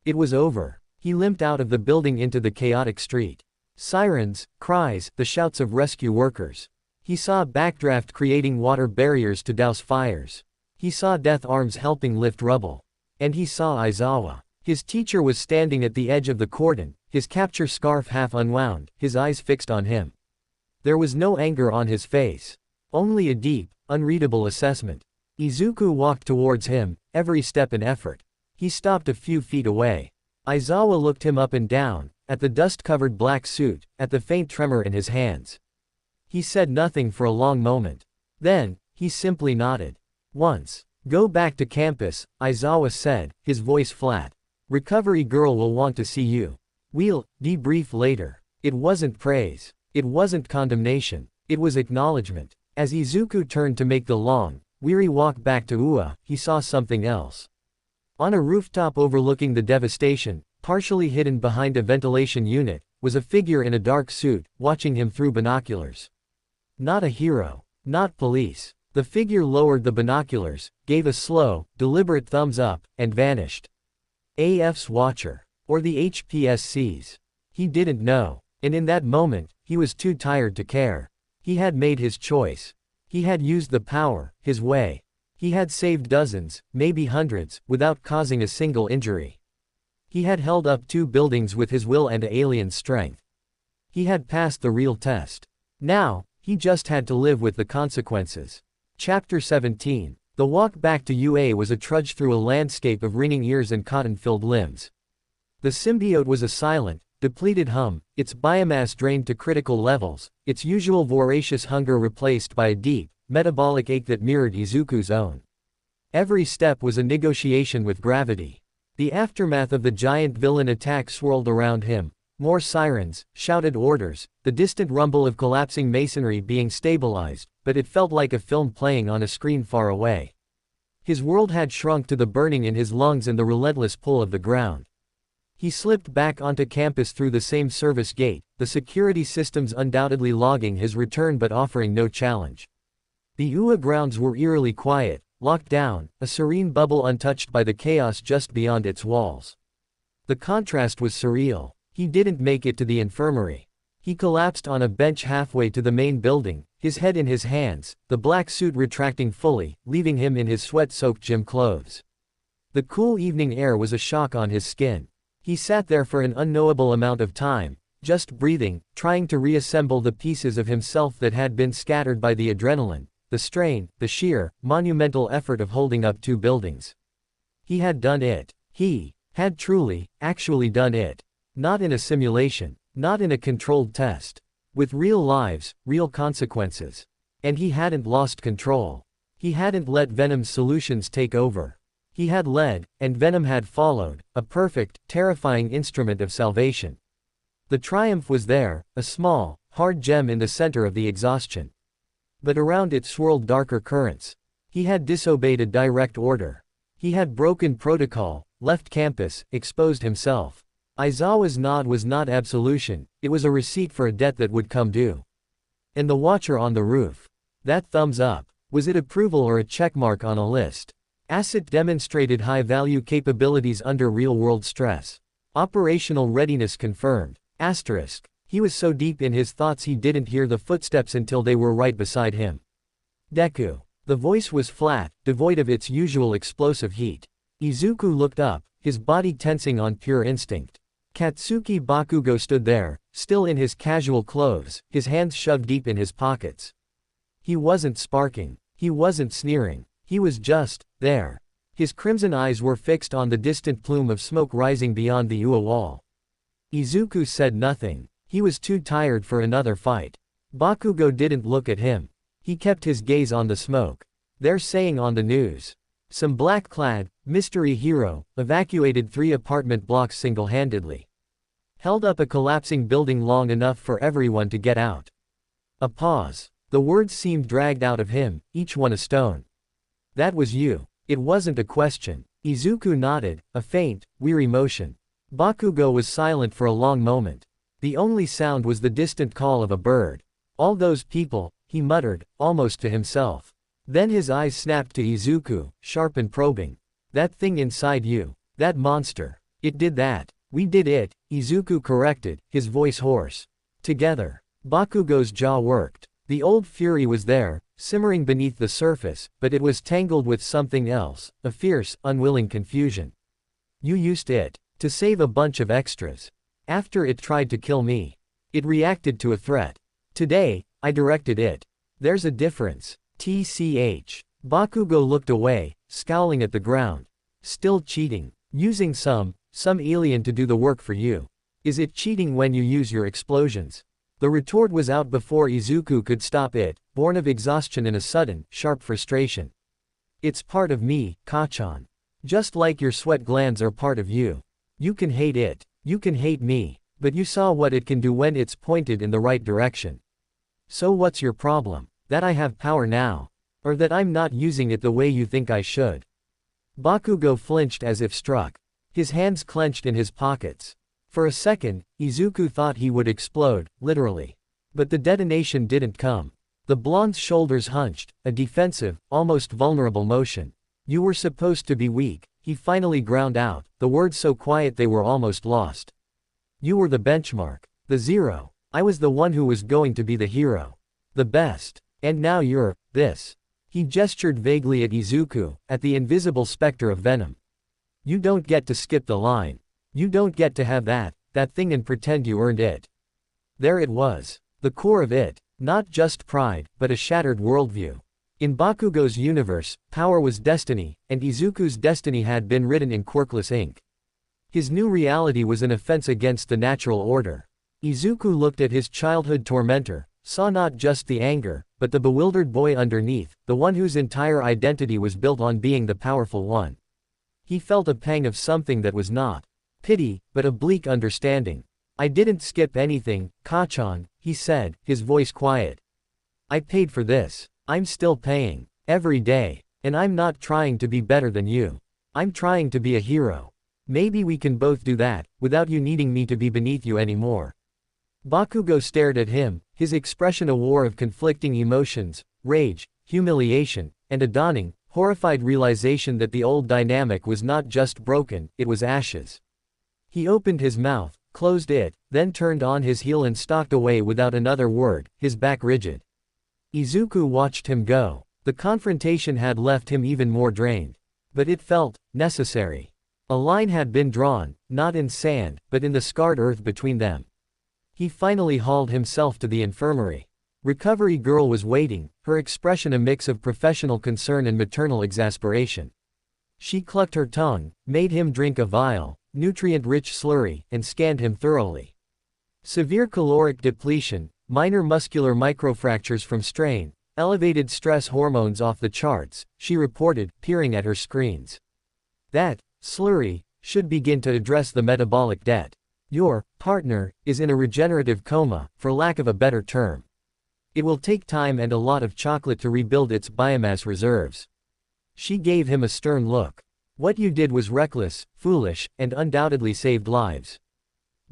It was over. He limped out of the building into the chaotic street. Sirens, cries, the shouts of rescue workers. He saw backdraft creating water barriers to douse fires. He saw death arms helping lift rubble. And he saw Aizawa. His teacher was standing at the edge of the cordon, his capture scarf half unwound, his eyes fixed on him. There was no anger on his face. Only a deep, unreadable assessment. Izuku walked towards him, every step an effort. He stopped a few feet away. Aizawa looked him up and down, at the dust-covered black suit, at the faint tremor in his hands. He said nothing for a long moment. Then, he simply nodded. Once. Go back to campus, Aizawa said, his voice flat. Recovery girl will want to see you. We'll debrief later. It wasn't praise. It wasn't condemnation. It was acknowledgement. As Izuku turned to make the long, weary walk back to Ua, he saw something else. On a rooftop overlooking the devastation, partially hidden behind a ventilation unit, was a figure in a dark suit, watching him through binoculars. Not a hero. Not police. The figure lowered the binoculars, gave a slow, deliberate thumbs up, and vanished. AF's watcher. Or the HPSC's. He didn't know. And in that moment, he was too tired to care. He had made his choice. He had used the power, his way. He had saved dozens, maybe hundreds, without causing a single injury. He had held up 2 buildings with his will and alien strength. He had passed the real test. Now, he just had to live with the consequences. Chapter 17. The walk back to UA was a trudge through a landscape of ringing ears and cotton-filled limbs. The symbiote was a silent, depleted hum, its biomass drained to critical levels, its usual voracious hunger replaced by a deep, metabolic ache that mirrored Izuku's own. Every step was a negotiation with gravity. The aftermath of the giant villain attack swirled around him. More sirens, shouted orders, the distant rumble of collapsing masonry being stabilized, but it felt like a film playing on a screen far away. His world had shrunk to the burning in his lungs and the relentless pull of the ground. He slipped back onto campus through the same service gate, the security systems undoubtedly logging his return but offering no challenge. The UA grounds were eerily quiet, locked down, a serene bubble untouched by the chaos just beyond its walls. The contrast was surreal. He didn't make it to the infirmary. He collapsed on a bench halfway to the main building, his head in his hands, the black suit retracting fully, leaving him in his sweat-soaked gym clothes. The cool evening air was a shock on his skin. He sat there for an unknowable amount of time, just breathing, trying to reassemble the pieces of himself that had been scattered by the adrenaline, the strain, the sheer, monumental effort of holding up two buildings. He had done it. He had truly, actually done it. Not in a simulation, not in a controlled test. With real lives, real consequences. And he hadn't lost control. He hadn't let Venom's solutions take over. He had led, and Venom had followed, a perfect, terrifying instrument of salvation. The triumph was there, a small, hard gem in the center of the exhaustion. But around it swirled darker currents. He had disobeyed a direct order. He had broken protocol, left campus, exposed himself. Aizawa's nod was not absolution, it was a receipt for a debt that would come due. And the watcher on the roof. That thumbs up. Was it approval or a checkmark on a list? Asset demonstrated high-value capabilities under real-world stress. Operational readiness confirmed. Asterisk. He was so deep in his thoughts he didn't hear the footsteps until they were right beside him. Deku. The voice was flat, devoid of its usual explosive heat. Izuku looked up, his body tensing on pure instinct. Katsuki Bakugo stood there, still in his casual clothes, his hands shoved deep in his pockets. He wasn't sparking. He wasn't sneering. He was just there. His crimson eyes were fixed on the distant plume of smoke rising beyond the UA wall. Izuku said nothing. He was too tired for another fight. Bakugo didn't look at him. He kept his gaze on the smoke. They're saying on the news. Some black-clad, mystery hero, evacuated 3 apartment blocks single-handedly. Held up a collapsing building long enough for everyone to get out. A pause. The words seemed dragged out of him, each one a stone. That was you. It wasn't a question. Izuku nodded, a faint, weary motion. Bakugo was silent for a long moment. The only sound was the distant call of a bird. All those people, he muttered, almost to himself. Then his eyes snapped to Izuku, sharp and probing. That thing inside you. That monster. It did that. We did it, Izuku corrected, his voice hoarse. Together. Bakugo's jaw worked. The old fury was there, simmering beneath the surface, but it was tangled with something else, a fierce, unwilling confusion. You used it to save a bunch of extras. After it tried to kill me. It reacted to a threat. Today, I directed it. There's a difference. TCH. Bakugo looked away, scowling at the ground. Still cheating. Using some alien to do the work for you. Is it cheating when you use your explosions? The retort was out before Izuku could stop it, born of exhaustion and a sudden, sharp frustration. It's part of me, Kachan. Just like your sweat glands are part of you. You can hate it. You can hate me. But you saw what it can do when it's pointed in the right direction. So what's your problem? That I have power now. Or that I'm not using it the way you think I should. Bakugo flinched as if struck. His hands clenched in his pockets. For a second, Izuku thought he would explode, literally. But the detonation didn't come. The blonde's shoulders hunched, a defensive, almost vulnerable motion. You were supposed to be weak, he finally ground out, the words so quiet they were almost lost. You were the benchmark. The zero. I was the one who was going to be the hero. The best. And now you're, this. He gestured vaguely at Izuku, at the invisible specter of venom. You don't get to skip the line. You don't get to have that thing and pretend you earned it. There it was. The core of it. Not just pride, but a shattered worldview. In Bakugo's universe, power was destiny, and Izuku's destiny had been written in quirkless ink. His new reality was an offense against the natural order. Izuku looked at his childhood tormentor, saw not just the anger, but the bewildered boy underneath, the one whose entire identity was built on being the powerful one. He felt a pang of something that was not pity, but a bleak understanding. I didn't skip anything, Kachan, he said, his voice quiet. I paid for this. I'm still paying. Every day. And I'm not trying to be better than you. I'm trying to be a hero. Maybe we can both do that, without you needing me to be beneath you anymore. Bakugo stared at him, his expression a war of conflicting emotions, rage, humiliation, and a dawning, horrified realization that the old dynamic was not just broken, it was ashes. He opened his mouth, closed it, then turned on his heel and stalked away without another word, his back rigid. Izuku watched him go. The confrontation had left him even more drained. But it felt necessary. A line had been drawn, not in sand, but in the scarred earth between them. He finally hauled himself to the infirmary. Recovery girl was waiting, her expression a mix of professional concern and maternal exasperation. She clucked her tongue, made him drink a vile, nutrient-rich slurry, and scanned him thoroughly. Severe caloric depletion, minor muscular microfractures from strain, elevated stress hormones off the charts, she reported, peering at her screens. That slurry should begin to address the metabolic debt. Your partner is in a regenerative coma, for lack of a better term. It will take time and a lot of chocolate to rebuild its biomass reserves. She gave him a stern look. What you did was reckless, foolish, and undoubtedly saved lives.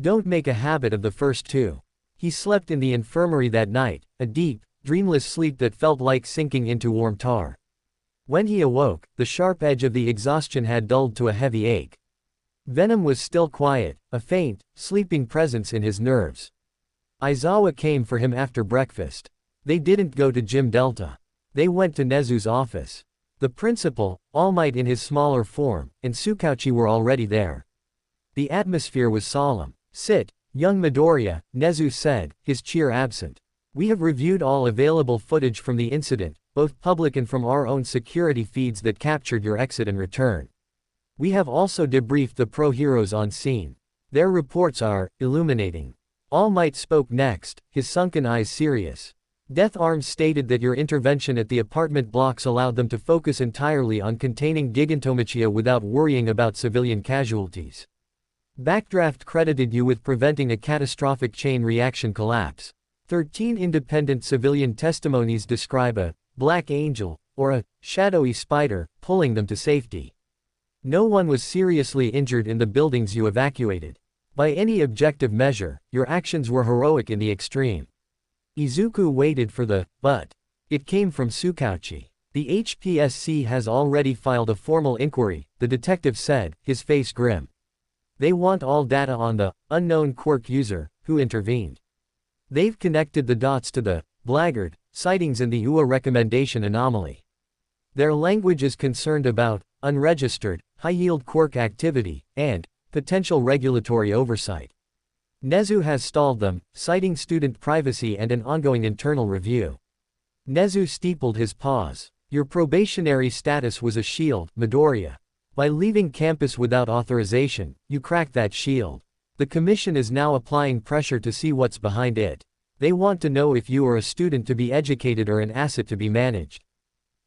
Don't make a habit of the first two. He slept in the infirmary that night, a deep, dreamless sleep that felt like sinking into warm tar. When he awoke, the sharp edge of the exhaustion had dulled to a heavy ache. Venom was still quiet, a faint, sleeping presence in his nerves. Aizawa came for him after breakfast. They didn't go to Gym Delta. They went to Nezu's office. The principal, All Might in his smaller form, and Tsukauchi were already there. The atmosphere was solemn. Sit, young Midoriya, Nezu said, his cheer absent. We have reviewed all available footage from the incident, both public and from our own security feeds that captured your exit and return. We have also debriefed the pro-heroes on scene. Their reports are illuminating. All Might spoke next, his sunken eyes serious. Death Arms stated that your intervention at the apartment blocks allowed them to focus entirely on containing Gigantomachia without worrying about civilian casualties. Backdraft credited you with preventing a catastrophic chain reaction collapse. 13 independent civilian testimonies describe a black angel, or a shadowy spider, pulling them to safety. No one was seriously injured in the buildings you evacuated. By any objective measure, your actions were heroic in the extreme. Izuku waited for the but. It came from Tsukauchi. The HPSC has already filed a formal inquiry, the detective said, his face grim. They want all data on the unknown Quirk user who intervened. They've connected the dots to the blackguard sightings in the UA recommendation anomaly. Their language is concerned about unregistered, high-yield Quirk activity, and potential regulatory oversight. Nezu has stalled them, citing student privacy and an ongoing internal review. Nezu steepled his paws. Your probationary status was a shield, Midoriya. By leaving campus without authorization, you cracked that shield. The commission is now applying pressure to see what's behind it. They want to know if you are a student to be educated or an asset to be managed.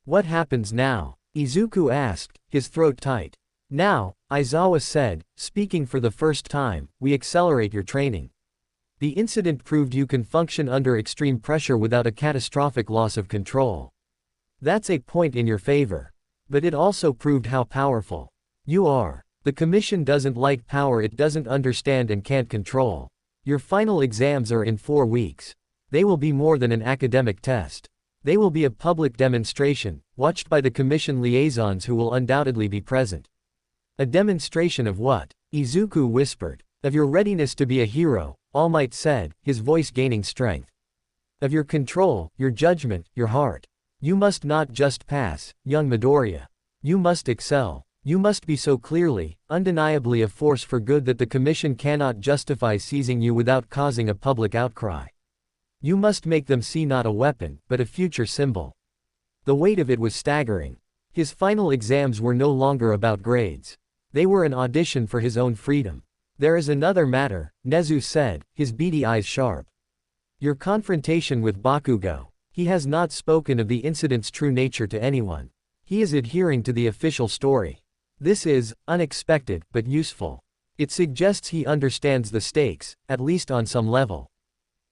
What happens now? Izuku asked, his throat tight. Now, Aizawa said, speaking for the first time, we accelerate your training. The incident proved you can function under extreme pressure without a catastrophic loss of control. That's a point in your favor. But it also proved how powerful you are. The commission doesn't like power it doesn't understand and can't control. Your final exams are in 4 weeks. They will be more than an academic test. They will be a public demonstration, watched by the commission liaisons who will undoubtedly be present. A demonstration of what? Izuku whispered. Of your readiness to be a hero, All Might said, his voice gaining strength. Of your control, your judgment, your heart. You must not just pass, young Midoriya. You must excel. You must be so clearly, undeniably a force for good that the commission cannot justify seizing you without causing a public outcry. You must make them see not a weapon, but a future symbol. The weight of it was staggering. His final exams were no longer about grades. They were an audition for his own freedom. There is another matter, Nezu said, his beady eyes sharp. Your confrontation with Bakugo. He has not spoken of the incident's true nature to anyone. He is adhering to the official story. This is unexpected, but useful. It suggests he understands the stakes, at least on some level.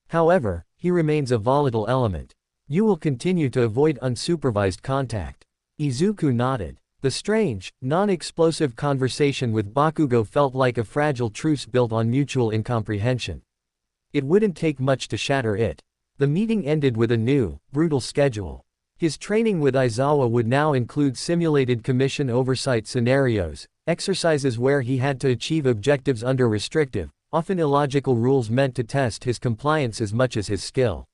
However, he remains a volatile element. You will continue to avoid unsupervised contact. Izuku nodded. The strange, non-explosive conversation with Bakugo felt like a fragile truce built on mutual incomprehension. It wouldn't take much to shatter it. The meeting ended with a new, brutal schedule. His training with Aizawa would now include simulated commission oversight scenarios, exercises where he had to achieve objectives under restrictive, often illogical rules meant to test his compliance as much as his skill.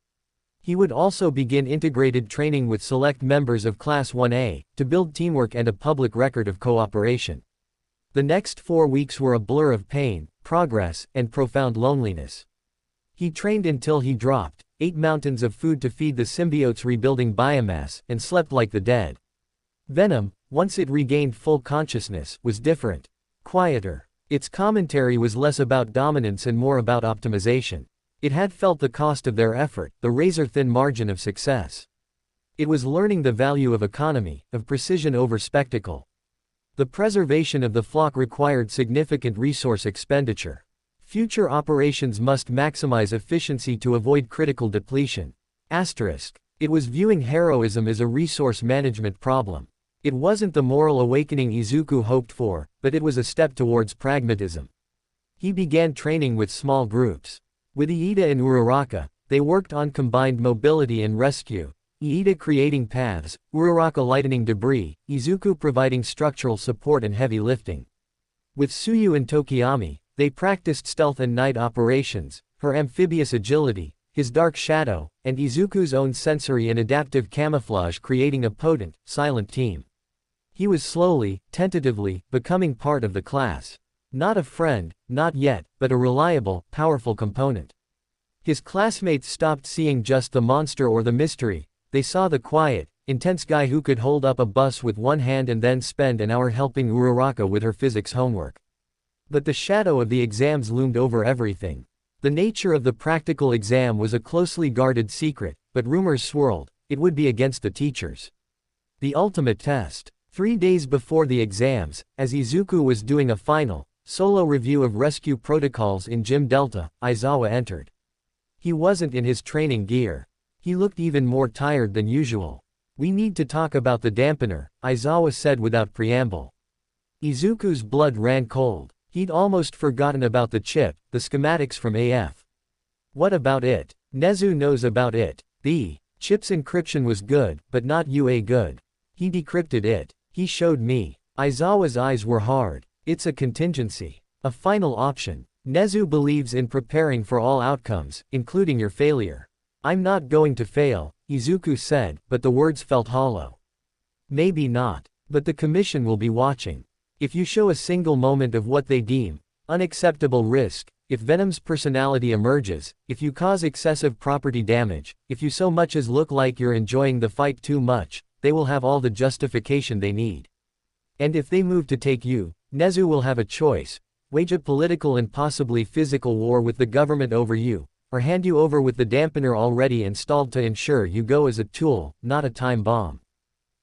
He would also begin integrated training with select members of Class 1A, to build teamwork and a public record of cooperation. The next 4 weeks were a blur of pain, progress, and profound loneliness. He trained until he dropped 8 mountains of food to feed the symbiote's rebuilding biomass, and slept like the dead. Venom, once it regained full consciousness, was different. Quieter. Its commentary was less about dominance and more about optimization. It had felt the cost of their effort, the razor-thin margin of success. It was learning the value of economy, of precision over spectacle. The preservation of the flock required significant resource expenditure. Future operations must maximize efficiency to avoid critical depletion. It was viewing heroism as a resource management problem. It wasn't the moral awakening Izuku hoped for, but it was a step towards pragmatism. He began training with small groups. With Iida and Uraraka, they worked on combined mobility and rescue, Iida creating paths, Uraraka lightening debris, Izuku providing structural support and heavy lifting. With Tsuyu and Tokiyami, they practiced stealth and night operations, her amphibious agility, his dark shadow, and Izuku's own sensory and adaptive camouflage creating a potent, silent team. He was slowly, tentatively, becoming part of the class. Not a friend, not yet, but a reliable, powerful component. His classmates stopped seeing just the monster or the mystery, they saw the quiet, intense guy who could hold up a bus with one hand and then spend an hour helping Uraraka with her physics homework. But the shadow of the exams loomed over everything. The nature of the practical exam was a closely guarded secret, but rumors swirled, it would be against the teachers. The ultimate test. 3 days before the exams, as Izuku was doing a final, solo review of rescue protocols in Gym Delta, Aizawa entered. He wasn't in his training gear. He looked even more tired than usual. We need to talk about the dampener, Aizawa said without preamble. Izuku's blood ran cold. He'd almost forgotten about the chip, the schematics from AF. What about it? Nezu knows about it. The chip's encryption was good, but not UA good. He decrypted it. He showed me. Aizawa's eyes were hard. It's a contingency. A final option. Nezu believes in preparing for all outcomes, including your failure. I'm not going to fail, Izuku said, but the words felt hollow. Maybe not. But the commission will be watching. If you show a single moment of what they deem unacceptable risk, if Venom's personality emerges, if you cause excessive property damage, if you so much as look like you're enjoying the fight too much, they will have all the justification they need. And if they move to take you, Nezu will have a choice: wage a political and possibly physical war with the government over you, or hand you over with the dampener already installed to ensure you go as a tool, not a time bomb.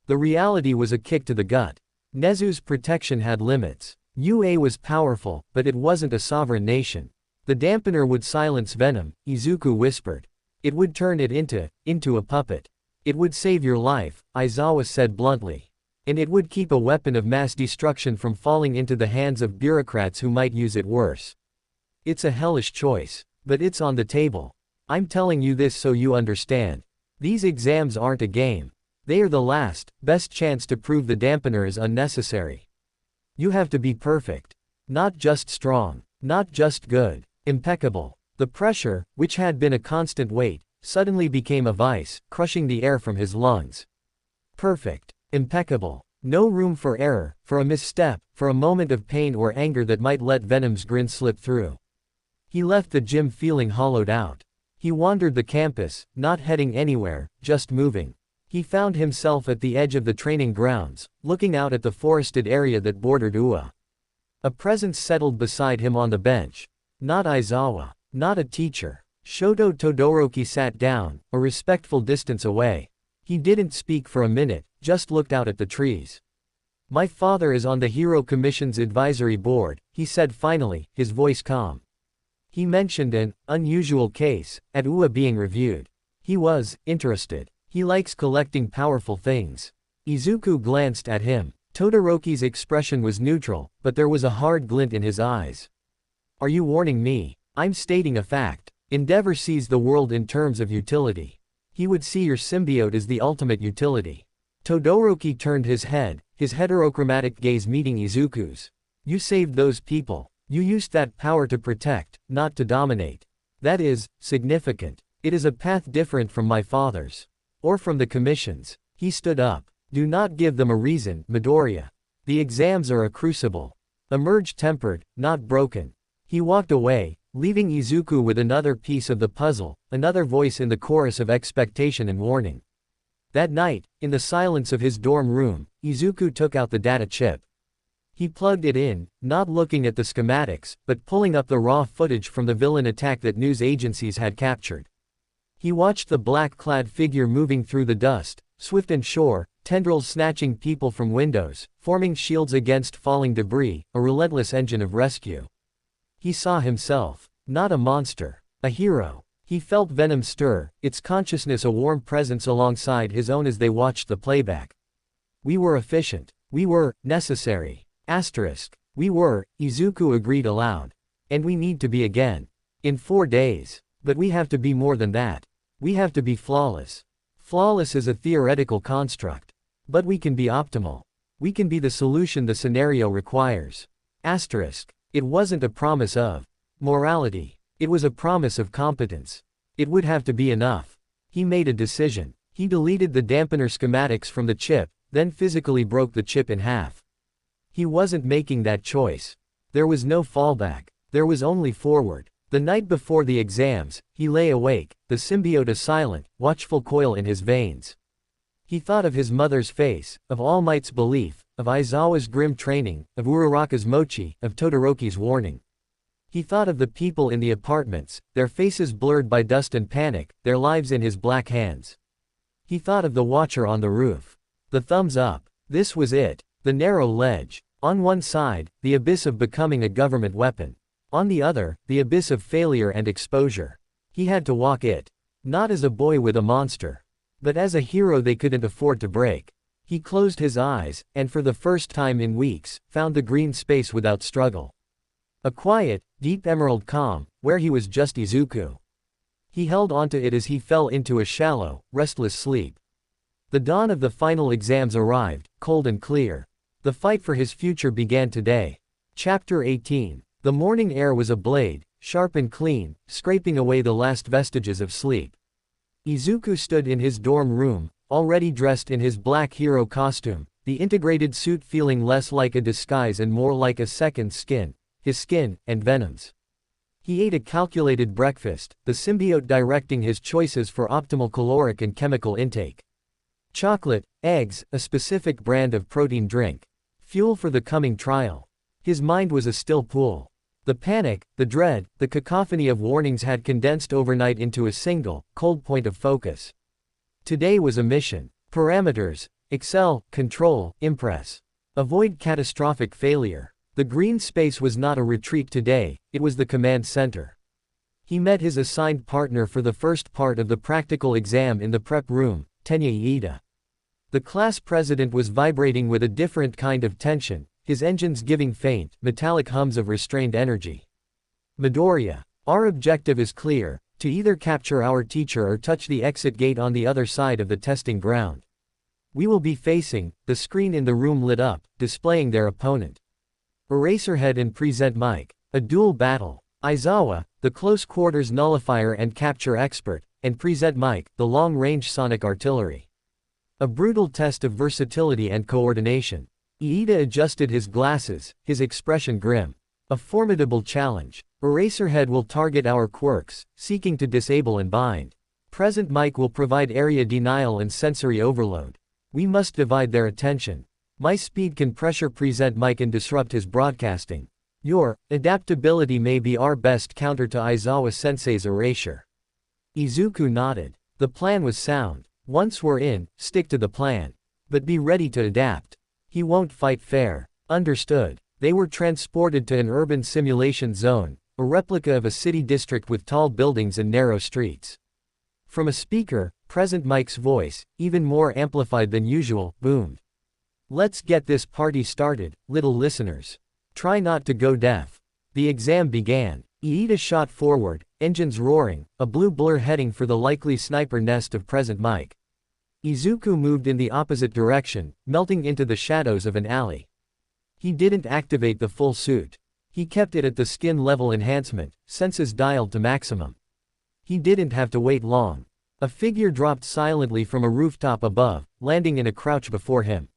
The reality was a kick to the gut. Nezu's protection had limits. UA was powerful, but it wasn't a sovereign nation. The dampener would silence Venom, Izuku whispered. It would turn it into a puppet. It would save your life, Aizawa said bluntly. And it would keep a weapon of mass destruction from falling into the hands of bureaucrats who might use it worse. It's a hellish choice. But it's on the table. I'm telling you this so you understand. These exams aren't a game. They are the last, best chance to prove the dampener is unnecessary. You have to be perfect. Not just strong. Not just good. Impeccable. The pressure, which had been a constant weight, suddenly became a vice, crushing the air from his lungs. Perfect. Impeccable. No room for error, for a misstep, for a moment of pain or anger that might let Venom's grin slip through. He left the gym feeling hollowed out. He wandered the campus, not heading anywhere, just moving. He found himself at the edge of the training grounds, looking out at the forested area that bordered Ua. A presence settled beside him on the bench. Not Aizawa. Not a teacher. Shoto Todoroki sat down, a respectful distance away. He didn't speak for a minute, just looked out at the trees. My father is on the Hero Commission's advisory board, he said finally, his voice calm. He mentioned an unusual case at Ua being reviewed. He was interested. He likes collecting powerful things. Izuku glanced at him. Todoroki's expression was neutral, but there was a hard glint in his eyes. Are you warning me? I'm stating a fact. Endeavor sees the world in terms of utility. He would see your symbiote as the ultimate utility. Todoroki turned his head, his heterochromatic gaze meeting Izuku's. You saved those people. You used that power to protect, not to dominate. That is significant. It is a path different from my father's. Or from the Commission's. He stood up. Do not give them a reason, Midoriya. The exams are a crucible. Emerge tempered, not broken. He walked away, leaving Izuku with another piece of the puzzle, another voice in the chorus of expectation and warning. That night, in the silence of his dorm room, Izuku took out the data chip. He plugged it in, not looking at the schematics, but pulling up the raw footage from the villain attack that news agencies had captured. He watched the black-clad figure moving through the dust, swift and sure, tendrils snatching people from windows, forming shields against falling debris, a relentless engine of rescue. He saw himself. Not a monster. A hero. He felt Venom stir, its consciousness a warm presence alongside his own as they watched the playback. We were efficient. We were necessary. We were, Izuku agreed aloud. And we need to be again. In 4 days. But we have to be more than that. We have to be flawless. Flawless is a theoretical construct. But we can be optimal. We can be the solution the scenario requires. It wasn't a promise of morality. It was a promise of competence. It would have to be enough. He made a decision. He deleted the dampener schematics from the chip, then physically broke the chip in half. He wasn't making that choice. There was no fallback. There was only forward. The night before the exams, he lay awake, the symbiote a silent, watchful coil in his veins. He thought of his mother's face, of All Might's belief, of Aizawa's grim training, of Uraraka's mochi, of Todoroki's warning. He thought of the people in the apartments, their faces blurred by dust and panic, their lives in his black hands. He thought of the watcher on the roof. The thumbs up. This was it. The narrow ledge. On one side, the abyss of becoming a government weapon. On the other, the abyss of failure and exposure. He had to walk it. Not as a boy with a monster. But as a hero they couldn't afford to break. He closed his eyes, and for the first time in weeks, found the green space without struggle. A quiet, deep emerald calm, where he was just Izuku. He held onto it as he fell into a shallow, restless sleep. The dawn of the final exams arrived, cold and clear. The fight for his future began today. Chapter 18. The morning air was a blade, sharp and clean, scraping away the last vestiges of sleep. Izuku stood in his dorm room, already dressed in his black hero costume, the integrated suit feeling less like a disguise and more like a second skin, his skin, and Venom's. He ate a calculated breakfast, the symbiote directing his choices for optimal caloric and chemical intake. Chocolate, eggs, a specific brand of protein drink. Fuel for the coming trial. His mind was a still pool. The panic, the dread, the cacophony of warnings had condensed overnight into a single, cold point of focus. Today was a mission. Parameters: excel, control, impress. Avoid catastrophic failure. The green space was not a retreat today, it was the command center. He met his assigned partner for the first part of the practical exam in the prep room, Tenya Iida. The class president was vibrating with a different kind of tension, his engines giving faint, metallic hums of restrained energy. Midoriya, our objective is clear, to either capture our teacher or touch the exit gate on the other side of the testing ground. We will be facing, the screen in the room lit up, displaying their opponent. Eraserhead and Present Mic, a dual battle. Aizawa, the close quarters nullifier and capture expert, and Present Mic, the long-range sonic artillery. A brutal test of versatility and coordination. Iida adjusted his glasses, his expression grim. A formidable challenge. Eraserhead will target our quirks, seeking to disable and bind. Present Mike will provide area denial and sensory overload. We must divide their attention. My speed can pressure present Mike and disrupt his broadcasting. Your adaptability may be our best counter to Aizawa-sensei's erasure. Izuku nodded. The plan was sound. Once we're in, stick to the plan. But be ready to adapt. He won't fight fair. Understood. They were transported to an urban simulation zone, a replica of a city district with tall buildings and narrow streets. From a speaker, Present Mike's voice, even more amplified than usual, boomed. Let's get this party started, little listeners. Try not to go deaf. The exam began. Iida shot forward, engines roaring, a blue blur heading for the likely sniper nest of Present Mike. Izuku moved in the opposite direction, melting into the shadows of an alley. He didn't activate the full suit. He kept it at the skin level enhancement, senses dialed to maximum. He didn't have to wait long. A figure dropped silently from a rooftop above, landing in a crouch before him.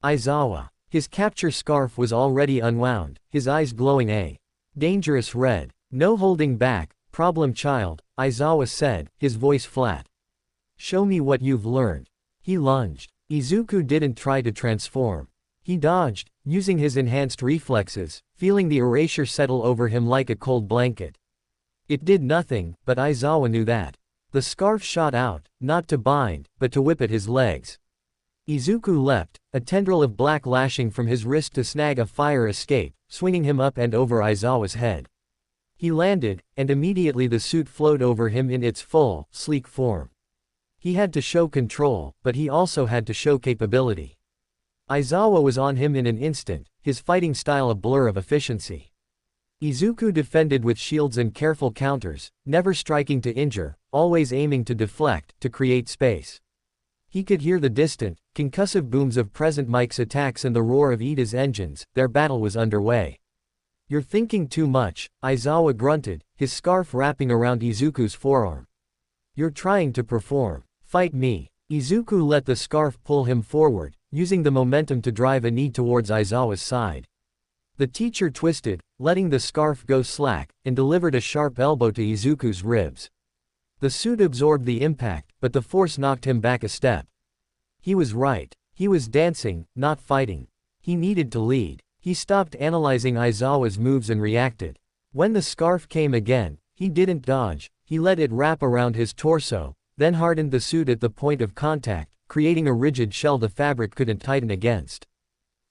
Aizawa. His capture scarf was already unwound, his eyes glowing a dangerous red. No holding back, problem child, Aizawa said, his voice flat. Show me what you've learned. He lunged. Izuku didn't try to transform. He dodged, using his enhanced reflexes, feeling the erasure settle over him like a cold blanket. It did nothing, but Aizawa knew that. The scarf shot out, not to bind, but to whip at his legs. Izuku leapt, a tendril of black lashing from his wrist to snag a fire escape, swinging him up and over Aizawa's head. He landed, and immediately the suit flowed over him in its full, sleek form. He had to show control, but he also had to show capability. Aizawa was on him in an instant, his fighting style a blur of efficiency. Izuku defended with shields and careful counters, never striking to injure, always aiming to deflect, to create space. He could hear the distant, concussive booms of Present Mike's attacks and the roar of Iida's engines. Their battle was underway. You're thinking too much, Aizawa grunted, his scarf wrapping around Izuku's forearm. You're trying to perform. Fight me. Izuku let the scarf pull him forward, using the momentum to drive a knee towards Aizawa's side. The teacher twisted, letting the scarf go slack, and delivered a sharp elbow to Izuku's ribs. The suit absorbed the impact, but the force knocked him back a step. He was right. He was dancing, not fighting. He needed to lead. He stopped analyzing Aizawa's moves and reacted. When the scarf came again, he didn't dodge, he let it wrap around his torso, then hardened the suit at the point of contact, creating a rigid shell the fabric couldn't tighten against.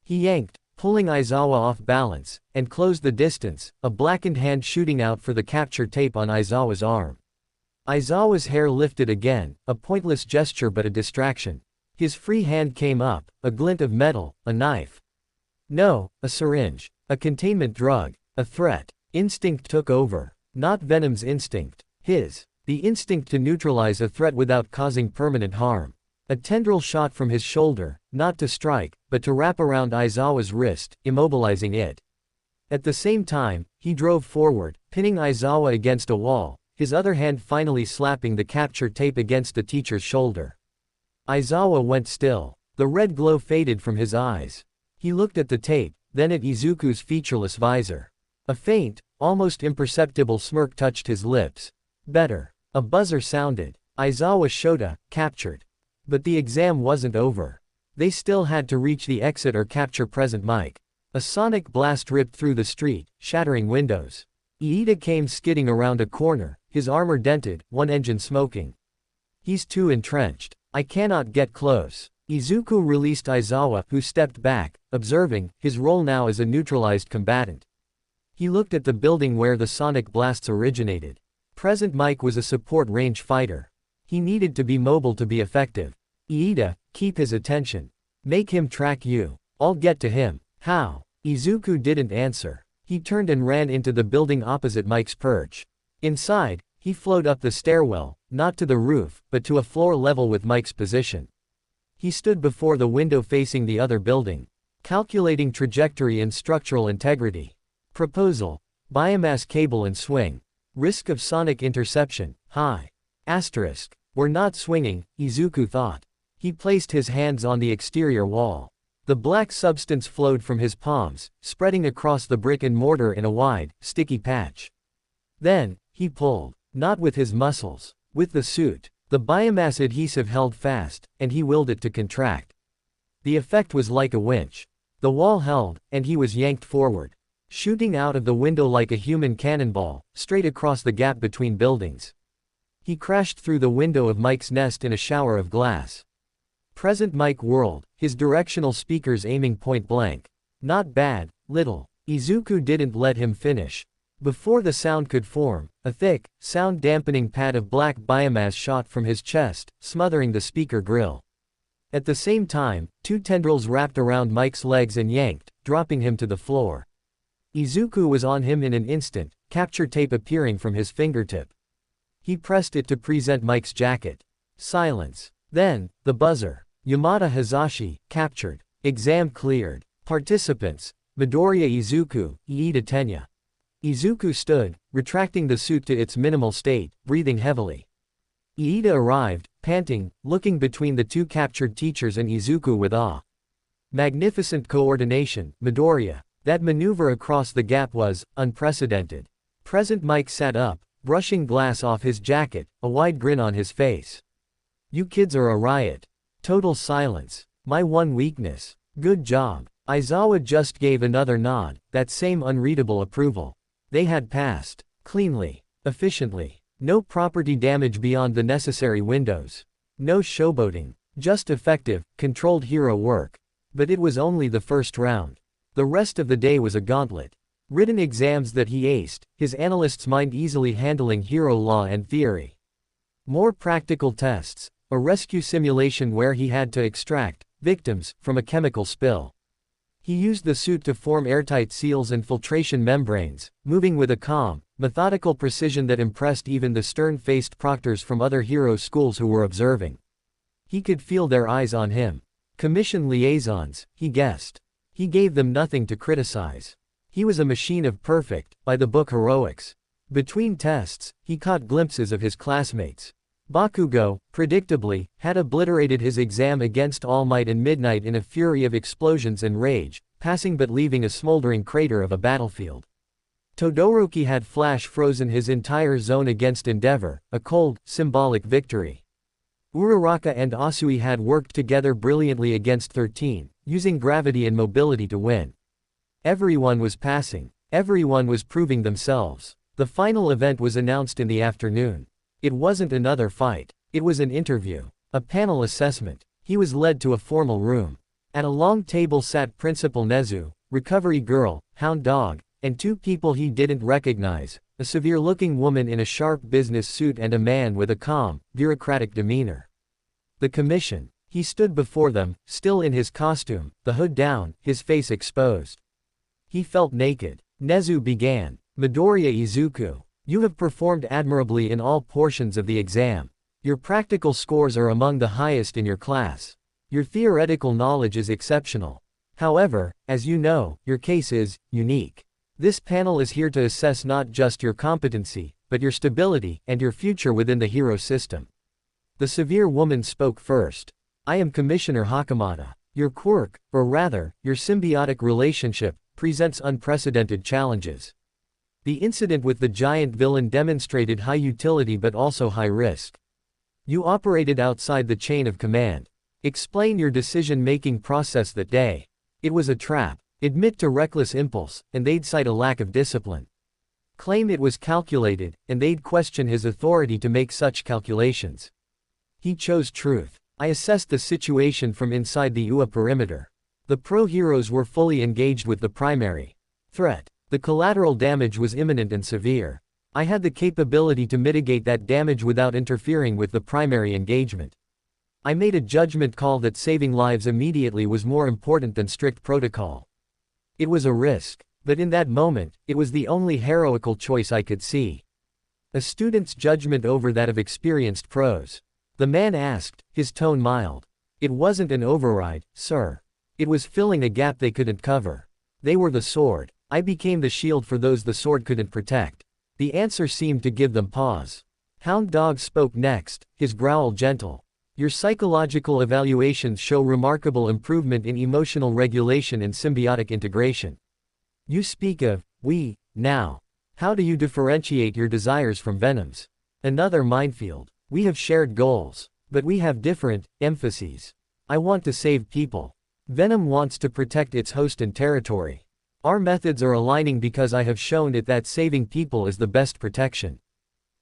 He yanked, pulling Aizawa off balance, and closed the distance, a blackened hand shooting out for the capture tape on Aizawa's arm. Aizawa's hair lifted again, a pointless gesture but a distraction. His free hand came up, a glint of metal, a knife. No, a syringe. A containment drug. A threat. Instinct took over. Not Venom's instinct. His. The instinct to neutralize a threat without causing permanent harm. A tendril shot from his shoulder, not to strike, but to wrap around Aizawa's wrist, immobilizing it. At the same time, he drove forward, pinning Aizawa against a wall, his other hand finally slapping the capture tape against the teacher's shoulder. Aizawa went still. The red glow faded from his eyes. He looked at the tape, then at Izuku's featureless visor. A faint, almost imperceptible smirk touched his lips. Better. A buzzer sounded. Aizawa Shota, captured. But the exam wasn't over. They still had to reach the exit or capture Present Mike. A sonic blast ripped through the street, shattering windows. Iida came skidding around a corner, his armor dented, one engine smoking. He's too entrenched. I cannot get close. Izuku released Aizawa, who stepped back, observing, his role now as a neutralized combatant. He looked at the building where the sonic blasts originated. Present Mike was a support range fighter. He needed to be mobile to be effective. Iida, keep his attention. Make him track you. I'll get to him. How? Izuku didn't answer. He turned and ran into the building opposite Mike's perch. Inside, he flowed up the stairwell, not to the roof, but to a floor level with Mike's position. He stood before the window facing the other building, calculating trajectory and structural integrity. Proposal. Biomass cable and swing. Risk of sonic interception, high. Asterisk. We're not swinging, Izuku thought. He placed his hands on the exterior wall. The black substance flowed from his palms, spreading across the brick and mortar in a wide, sticky patch. Then, he pulled. Not with his muscles. With the suit. The biomass adhesive held fast, and he willed it to contract. The effect was like a winch. The wall held, and he was yanked forward. Shooting out of the window like a human cannonball, straight across the gap between buildings. He crashed through the window of Mike's nest in a shower of glass. Present Mike whirled, his directional speakers aiming point blank. Not bad, little. Izuku didn't let him finish. Before the sound could form, a thick, sound-dampening pad of black biomass shot from his chest, smothering the speaker grill. At the same time, two tendrils wrapped around Mike's legs and yanked, dropping him to the floor. Izuku was on him in an instant, capture tape appearing from his fingertip. He pressed it to present Mike's jacket. Silence. Then, the buzzer. Yamada Hazashi, captured. Exam cleared. Participants: Midoriya Izuku, Iida Tenya. Izuku stood, retracting the suit to its minimal state, breathing heavily. Iida arrived, panting, looking between the two captured teachers and Izuku with awe. Magnificent coordination, Midoriya. That maneuver across the gap was unprecedented. Present Mike sat up, brushing glass off his jacket, a wide grin on his face. You kids are a riot. Total silence. My one weakness. Good job. Aizawa just gave another nod, that same unreadable approval. They had passed. Cleanly. Efficiently. No property damage beyond the necessary windows. No showboating. Just effective, controlled hero work. But it was only the first round. The rest of the day was a gauntlet. Written exams that he aced, his analyst's mind easily handling hero law and theory. More practical tests. A rescue simulation where he had to extract victims from a chemical spill. He used the suit to form airtight seals and filtration membranes, moving with a calm, methodical precision that impressed even the stern-faced proctors from other hero schools who were observing. He could feel their eyes on him. Commission liaisons, he guessed. He gave them nothing to criticize. He was a machine of perfect, by-the-book heroics. Between tests, he caught glimpses of his classmates. Bakugo, predictably, had obliterated his exam against All Might and Midnight in a fury of explosions and rage, passing but leaving a smoldering crater of a battlefield. Todoroki had flash-frozen his entire zone against Endeavor, a cold, symbolic victory. Uraraka and Asui had worked together brilliantly against 13, using gravity and mobility to win. Everyone was passing. Everyone was proving themselves. The final event was announced in the afternoon. It wasn't another fight. It was an interview. A panel assessment. He was led to a formal room. At a long table sat Principal Nezu, recovery girl, hound dog, and two people he didn't recognize, a severe-looking woman in a sharp business suit and a man with a calm, bureaucratic demeanor. The commission. He stood before them, still in his costume, the hood down, his face exposed. He felt naked. Nezu began. Midoriya Izuku. You have performed admirably in all portions of the exam. Your practical scores are among the highest in your class. Your theoretical knowledge is exceptional. However, as you know, your case is unique. This panel is here to assess not just your competency, but your stability and your future within the hero system. The severe woman spoke first. I am Commissioner Hakamata. Your quirk, or rather, your symbiotic relationship, presents unprecedented challenges. The incident with the giant villain demonstrated high utility but also high risk. You operated outside the chain of command. Explain your decision-making process that day. It was a trap. Admit to reckless impulse, and they'd cite a lack of discipline. Claim it was calculated, and they'd question his authority to make such calculations. He chose truth. I assessed the situation from inside the UA perimeter. The pro-heroes were fully engaged with the primary threat. The collateral damage was imminent and severe. I had the capability to mitigate that damage without interfering with the primary engagement. I made a judgment call that saving lives immediately was more important than strict protocol. It was a risk, but in that moment, it was the only heroical choice I could see. A student's judgment over that of experienced pros. The man asked, his tone mild. It wasn't an override, sir. It was filling a gap they couldn't cover. They were the sword. I became the shield for those the sword couldn't protect. The answer seemed to give them pause. Hound Dog spoke next, his growl gentle. Your psychological evaluations show remarkable improvement in emotional regulation and symbiotic integration. You speak of, we, now. How do you differentiate your desires from Venom's? Another minefield. We have shared goals. But we have different emphases. I want to save people. Venom wants to protect its host and territory. Our methods are aligning because I have shown it that saving people is the best protection.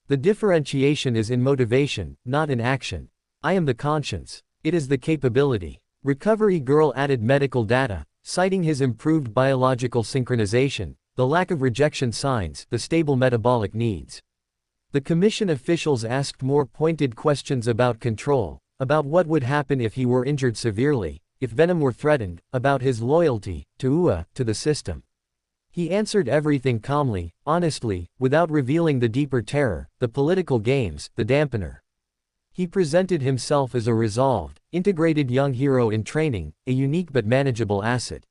The differentiation is in motivation, not in action. I am the conscience. It is the capability. Recovery Girl added medical data, citing his improved biological synchronization, the lack of rejection signs, the stable metabolic needs. The commission officials asked more pointed questions about control, about what would happen if he were injured severely, if Venom were threatened, about his loyalty, to the system. He answered everything calmly, honestly, without revealing the deeper terror, the political games, the dampener. He presented himself as a resolved, integrated young hero in training, a unique but manageable asset.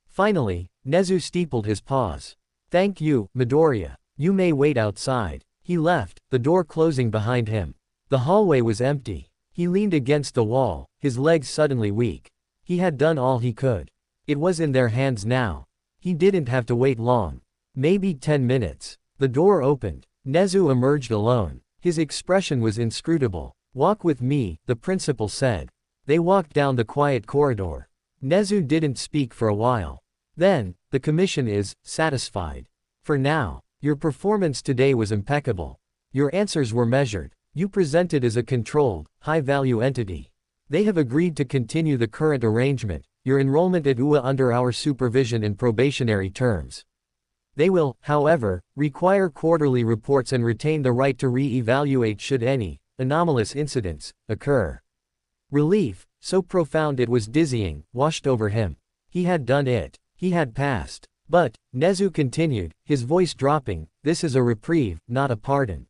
Finally, Nezu steepled his paws. Thank you, Midoriya. You may wait outside. He left, the door closing behind him. The hallway was empty. He leaned against the wall, his legs suddenly weak. He had done all he could. It was in their hands now. He didn't have to wait long. Maybe 10 minutes. The door opened. Nezu emerged alone. His expression was inscrutable. Walk with me, the principal said. They walked down the quiet corridor. Nezu didn't speak for a while. Then, the commission is satisfied. For now. Your performance today was impeccable. Your answers were measured. You presented as a controlled, high-value entity. They have agreed to continue the current arrangement, your enrollment at UA under our supervision in probationary terms. They will, however, require quarterly reports and retain the right to re-evaluate should any anomalous incidents occur. Relief, so profound it was dizzying, washed over him. He had done it. He had passed. But, Nezu continued, his voice dropping, this is a reprieve, not a pardon.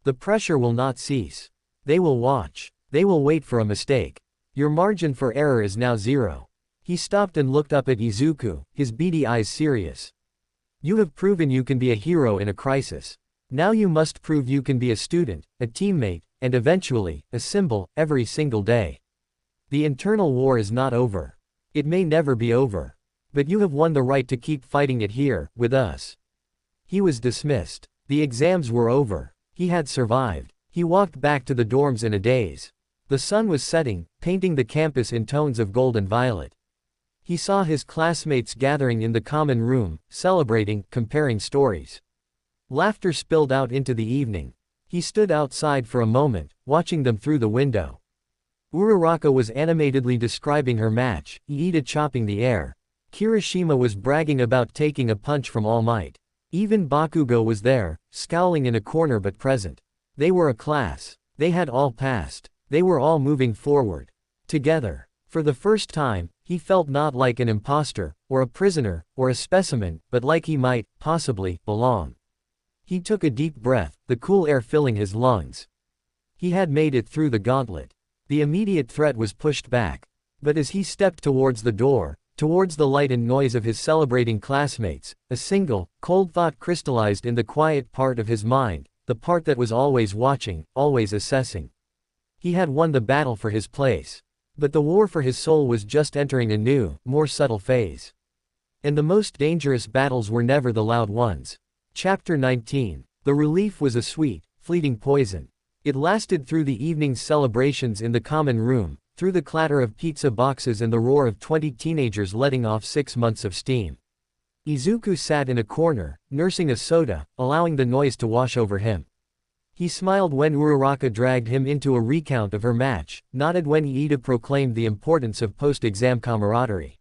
The pressure will not cease. They will watch. They will wait for a mistake. Your margin for error is now 0. He stopped and looked up at Izuku, his beady eyes serious. You have proven you can be a hero in a crisis. Now you must prove you can be a student, a teammate, and eventually, a symbol, every single day. The internal war is not over. It may never be over. But you have won the right to keep fighting it here, with us. He was dismissed. The exams were over. He had survived. He walked back to the dorms in a daze. The sun was setting, painting the campus in tones of gold and violet. He saw his classmates gathering in the common room, celebrating, comparing stories. Laughter spilled out into the evening. He stood outside for a moment, watching them through the window. Uraraka was animatedly describing her match, Iida chopping the air. Kirishima was bragging about taking a punch from All Might. Even Bakugo was there, scowling in a corner but present. They were a class. They had all passed. They were all moving forward. Together. For the first time, he felt not like an imposter, or a prisoner, or a specimen, but like he might, possibly, belong. He took a deep breath, the cool air filling his lungs. He had made it through the gauntlet. The immediate threat was pushed back. But as he stepped towards the door, towards the light and noise of his celebrating classmates, a single, cold thought crystallized in the quiet part of his mind, the part that was always watching, always assessing. He had won the battle for his place. But the war for his soul was just entering a new, more subtle phase. And the most dangerous battles were never the loud ones. Chapter 19. The relief was a sweet, fleeting poison. It lasted through the evening's celebrations in the common room, through the clatter of pizza boxes and the roar of 20 teenagers letting off 6 months of steam. Izuku sat in a corner, nursing a soda, allowing the noise to wash over him. He smiled when Uraraka dragged him into a recount of her match, nodded when Iida proclaimed the importance of post-exam camaraderie.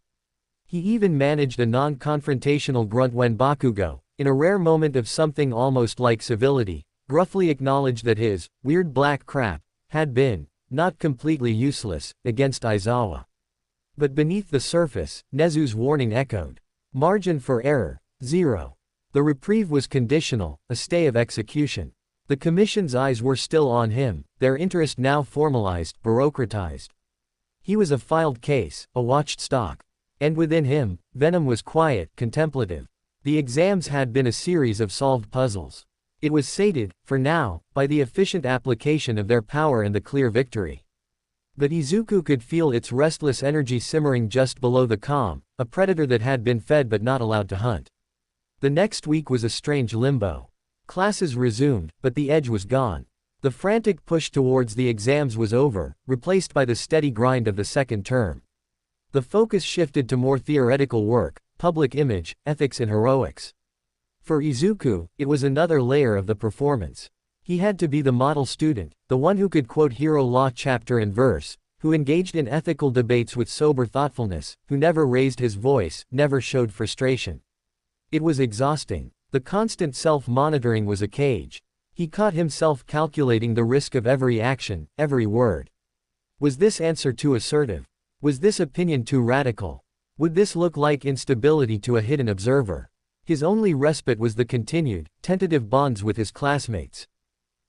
He even managed a non-confrontational grunt when Bakugo, in a rare moment of something almost like civility, gruffly acknowledged that his weird black crap had been not completely useless against Aizawa. But beneath the surface, Nezu's warning echoed. Margin for error, 0. The reprieve was conditional, a stay of execution. The commission's eyes were still on him, their interest now formalized, bureaucratized. He was a filed case, a watched stock. And within him, Venom was quiet, contemplative. The exams had been a series of solved puzzles. It was sated, for now, by the efficient application of their power and the clear victory. But Izuku could feel its restless energy simmering just below the calm, a predator that had been fed but not allowed to hunt. The next week was a strange limbo. Classes resumed, but the edge was gone. The frantic push towards the exams was over, replaced by the steady grind of the second term. The focus shifted to more theoretical work, public image, ethics and heroics. For Izuku, it was another layer of the performance. He had to be the model student, the one who could quote hero law chapter and verse, who engaged in ethical debates with sober thoughtfulness, who never raised his voice, never showed frustration. It was exhausting. The constant self-monitoring was a cage. He caught himself calculating the risk of every action, every word. Was this answer too assertive? Was this opinion too radical? Would this look like instability to a hidden observer? His only respite was the continued, tentative bonds with his classmates.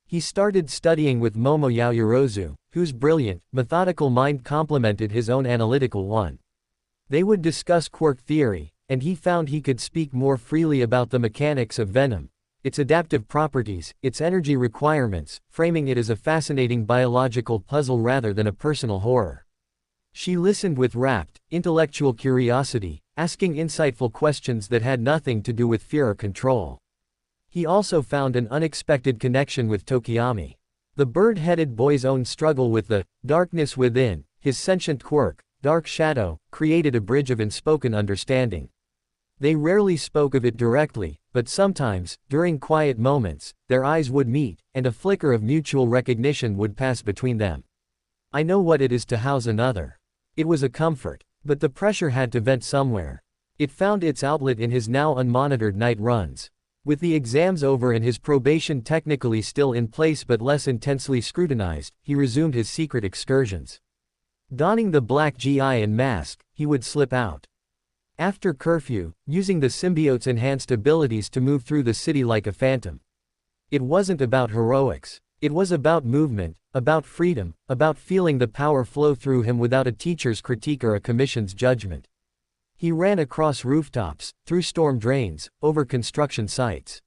He started studying with Momo Yaoyorozu, whose brilliant, methodical mind complemented his own analytical one. They would discuss quirk theory, and he found he could speak more freely about the mechanics of venom, its adaptive properties, its energy requirements, framing it as a fascinating biological puzzle rather than a personal horror. She listened with rapt, intellectual curiosity, asking insightful questions that had nothing to do with fear or control. He also found an unexpected connection with Tokiyami. The bird-headed boy's own struggle with the darkness within, his sentient quirk, dark shadow, created a bridge of unspoken understanding. They rarely spoke of it directly, but sometimes, during quiet moments, their eyes would meet, and a flicker of mutual recognition would pass between them. I know what it is to house another. It was a comfort, but the pressure had to vent somewhere. It found its outlet in his now unmonitored night runs. With the exams over and his probation technically still in place but less intensely scrutinized, he resumed his secret excursions. Donning the black GI and mask, he would slip out. After curfew, using the symbiote's enhanced abilities to move through the city like a phantom. It wasn't about heroics. It was about movement, about freedom, about feeling the power flow through him without a teacher's critique or a commission's judgment. He ran across rooftops, through storm drains, over construction sites.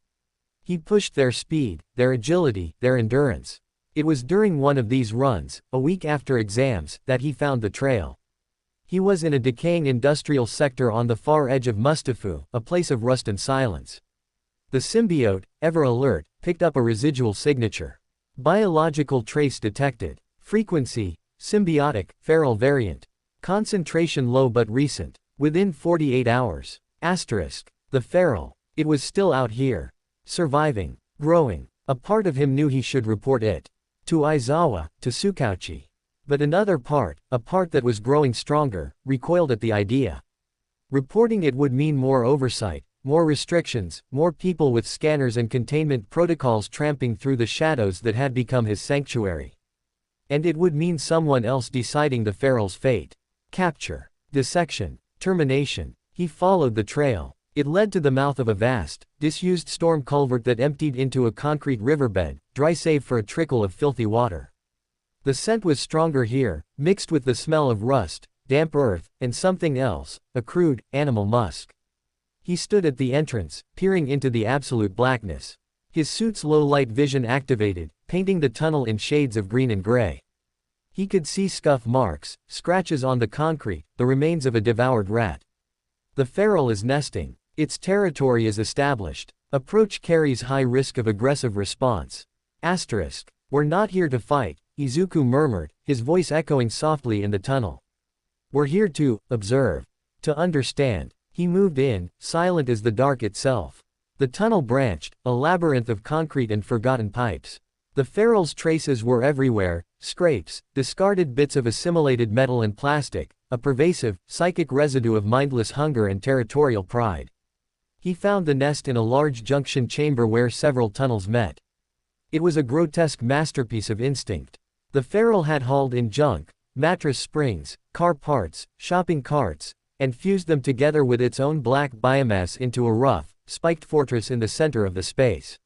He pushed their speed, their agility, their endurance. It was during one of these runs, a week after exams, that he found the trail. He was in a decaying industrial sector on the far edge of Mustafu, a place of rust and silence. The symbiote, ever alert, picked up a residual signature. Biological trace detected. Frequency, symbiotic, feral variant. Concentration low but recent. Within 48 hours. Asterisk. The feral. It was still out here. Surviving. Growing. A part of him knew he should report it. To Aizawa, to Tsukauchi. But another part, a part that was growing stronger, recoiled at the idea. Reporting it would mean more oversight, more restrictions, more people with scanners and containment protocols tramping through the shadows that had become his sanctuary. And it would mean someone else deciding the feral's fate. Capture. Dissection. Termination. He followed the trail. It led to the mouth of a vast, disused storm culvert that emptied into a concrete riverbed, dry save for a trickle of filthy water. The scent was stronger here, mixed with the smell of rust, damp earth, and something else, a crude, animal musk. He stood at the entrance, peering into the absolute blackness. His suit's low-light vision activated, painting the tunnel in shades of green and gray. He could see scuff marks, scratches on the concrete, the remains of a devoured rat. The feral is nesting. Its territory is established. Approach carries high risk of aggressive response. Asterisk. We're not here to fight, Izuku murmured, his voice echoing softly in the tunnel. We're here to observe. To understand. He moved in, silent as the dark itself. The tunnel branched, a labyrinth of concrete and forgotten pipes. The feral's traces were everywhere, scrapes, discarded bits of assimilated metal and plastic, a pervasive, psychic residue of mindless hunger and territorial pride. He found the nest in a large junction chamber where several tunnels met. It was a grotesque masterpiece of instinct. The feral had hauled in junk, mattress springs, car parts, shopping carts, and fused them together with its own black biomass into a rough, spiked fortress in the center of the space.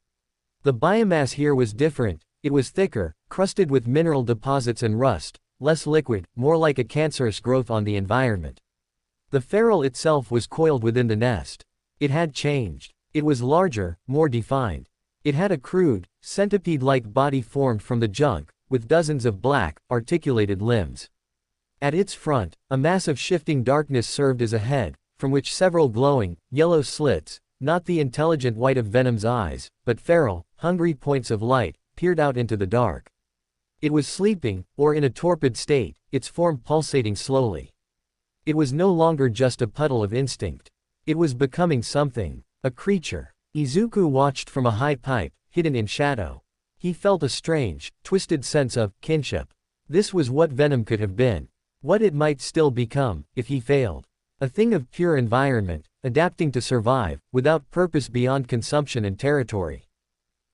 The biomass here was different. It was thicker, crusted with mineral deposits and rust, less liquid, more like a cancerous growth on the environment. The feral itself was coiled within the nest. It had changed. It was larger, more defined. It had a crude, centipede-like body formed from the junk, with dozens of black, articulated limbs. At its front, a mass of shifting darkness served as a head, from which several glowing, yellow slits, not the intelligent white of Venom's eyes, but feral, hungry points of light, peered out into the dark. It was sleeping, or in a torpid state, its form pulsating slowly. It was no longer just a puddle of instinct. It was becoming something, a creature. Izuku watched from a high pipe, hidden in shadow. He felt a strange, twisted sense of kinship. This was what Venom could have been. What it might still become, if he failed. A thing of pure environment, adapting to survive, without purpose beyond consumption and territory.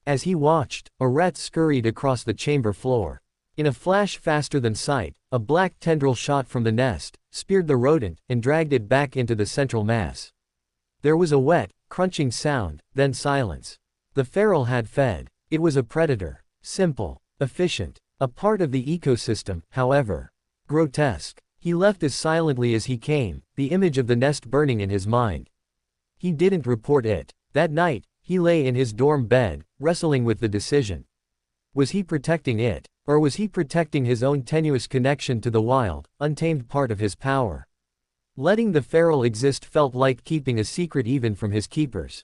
As he watched, a rat scurried across the chamber floor. In a flash faster than sight, a black tendril shot from the nest, speared the rodent, and dragged it back into the central mass. There was a wet, crunching sound, then silence. The feral had fed. It was a predator. Simple. Efficient. A part of the ecosystem, however. Grotesque. He left as silently as he came, the image of the nest burning in his mind. He didn't report it. That night, he lay in his dorm bed, wrestling with the decision. Was he protecting it, or was he protecting his own tenuous connection to the wild, untamed part of his power? Letting the feral exist felt like keeping a secret even from his keepers.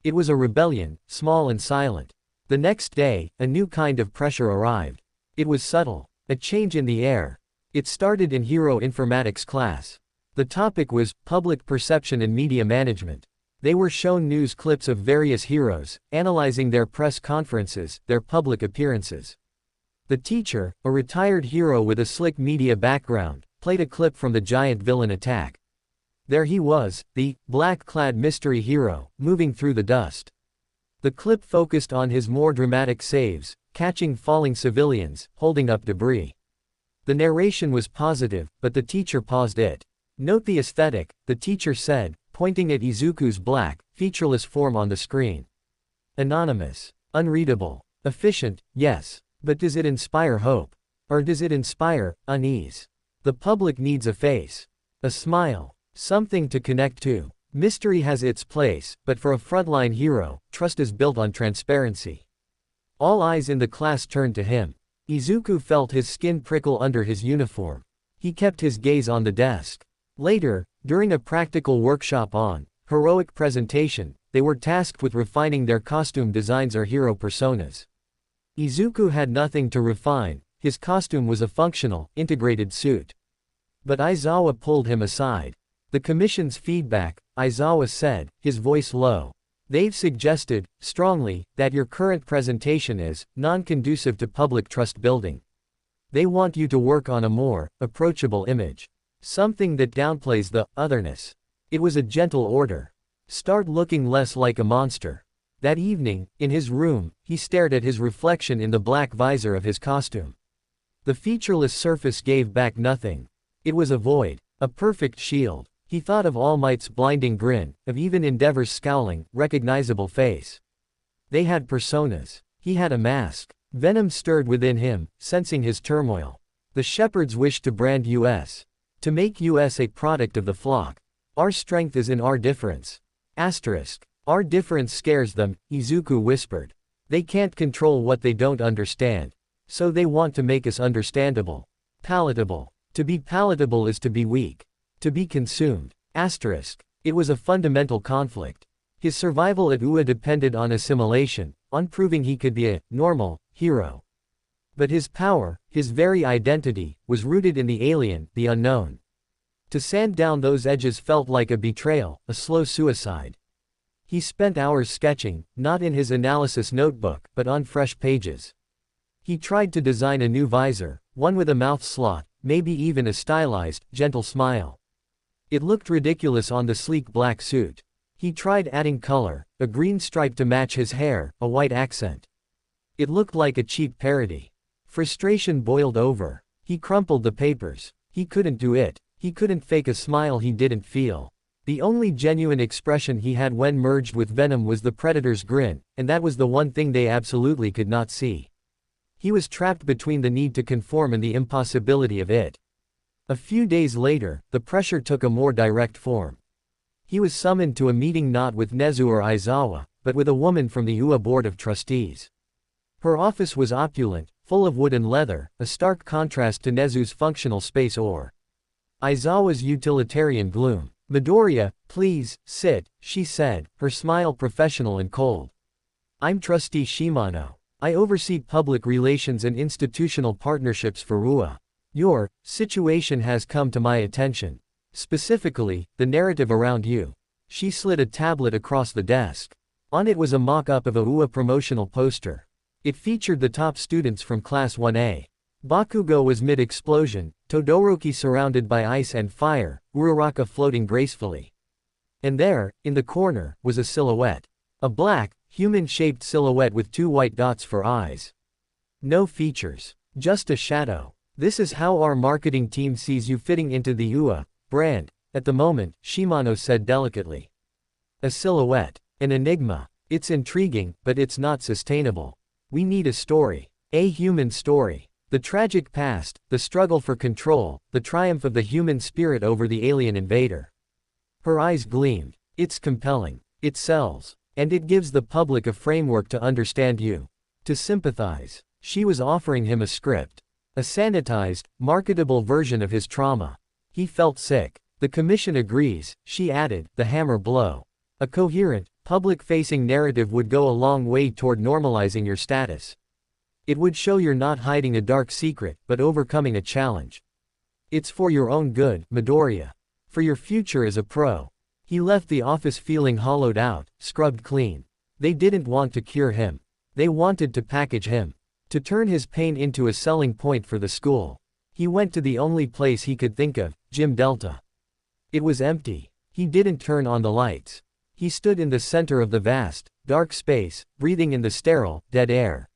It was a rebellion, small and silent. The next day, a new kind of pressure arrived. It was subtle, a change in the air. It started in Hero Informatics class. The topic was public perception and media management. They were shown news clips of various heroes, analyzing their press conferences, their public appearances. The teacher, a retired hero with a slick media background, played a clip from the giant villain attack. There he was, the black-clad mystery hero, moving through the dust. The clip focused on his more dramatic saves, catching falling civilians, holding up debris. The narration was positive, but the teacher paused it. Note the aesthetic, the teacher said, pointing at Izuku's black, featureless form on the screen. Anonymous. Unreadable. Efficient, yes. But does it inspire hope? Or does it inspire unease? The public needs a face. A smile. Something to connect to. Mystery has its place, but for a frontline hero, trust is built on transparency. All eyes in the class turned to him. Izuku felt his skin prickle under his uniform. He kept his gaze on the desk. Later, during a practical workshop on heroic presentation, they were tasked with refining their costume designs or hero personas. Izuku had nothing to refine, his costume was a functional, integrated suit. But Aizawa pulled him aside. The commission's feedback, Aizawa said, his voice low. They've suggested, strongly, that your current presentation is non-conducive to public trust building. They want you to work on a more approachable image. Something that downplays the otherness. It was a gentle order. Start looking less like a monster. That evening, in his room, he stared at his reflection in the black visor of his costume. The featureless surface gave back nothing. It was a void, a perfect shield. He thought of All Might's blinding grin, of even Endeavor's scowling, recognizable face. They had personas. He had a mask. Venom stirred within him, sensing his turmoil. The shepherds wished to brand us. To make us a product of the flock. Our strength is in our difference. Asterisk. Our difference scares them, Izuku whispered. They can't control what they don't understand. So they want to make us understandable. Palatable. To be palatable is to be weak. To be consumed. Asterisk. It was a fundamental conflict. His survival at Ua depended on assimilation, on proving he could be a normal hero. But his power, his very identity, was rooted in the alien, the unknown. To sand down those edges felt like a betrayal, a slow suicide. He spent hours sketching, not in his analysis notebook, but on fresh pages. He tried to design a new visor, one with a mouth slot, maybe even a stylized, gentle smile. It looked ridiculous on the sleek black suit. He tried adding color, a green stripe to match his hair, a white accent. It looked like a cheap parody. Frustration boiled over. He crumpled the papers. He couldn't do it. He couldn't fake a smile he didn't feel. The only genuine expression he had when merged with Venom was the Predator's grin, and that was the one thing they absolutely could not see. He was trapped between the need to conform and the impossibility of it. A few days later, the pressure took a more direct form. He was summoned to a meeting not with Nezu or Aizawa, but with a woman from the UA Board of Trustees. Her office was opulent, full of wood and leather, a stark contrast to Nezu's functional space or Aizawa's utilitarian gloom. "Midoriya, please, sit," she said, her smile professional and cold. "I'm Trustee Shimano. I oversee public relations and institutional partnerships for UA. Your situation has come to my attention. Specifically, the narrative around you." She slid a tablet across the desk. On it was a mock-up of a UA promotional poster. It featured the top students from Class 1A. Bakugo was mid-explosion, Todoroki surrounded by ice and fire, Uraraka floating gracefully. And there, in the corner, was a silhouette. A black, human-shaped silhouette with 2 white dots for eyes. No features. Just a shadow. "This is how our marketing team sees you fitting into the UA brand, at the moment," Shimano said delicately. "A silhouette. An enigma. It's intriguing, but it's not sustainable. We need a story. A human story. The tragic past, the struggle for control, the triumph of the human spirit over the alien invader." Her eyes gleamed. "It's compelling. It sells. And it gives the public a framework to understand you. To sympathize." She was offering him a script. A sanitized, marketable version of his trauma. He felt sick. "The commission agrees," she added, the hammer blow. "A coherent, public-facing narrative would go a long way toward normalizing your status. It would show you're not hiding a dark secret, but overcoming a challenge. It's for your own good, Midoriya. For your future as a pro." He left the office feeling hollowed out, scrubbed clean. They didn't want to cure him. They wanted to package him. To turn his pain into a selling point for the school. He went to the only place he could think of, Gym Delta. It was empty. He didn't turn on the lights. He stood in the center of the vast, dark space, breathing in the sterile, dead air.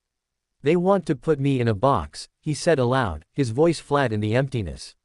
"They want to put me in a box," he said aloud, his voice flat in the emptiness.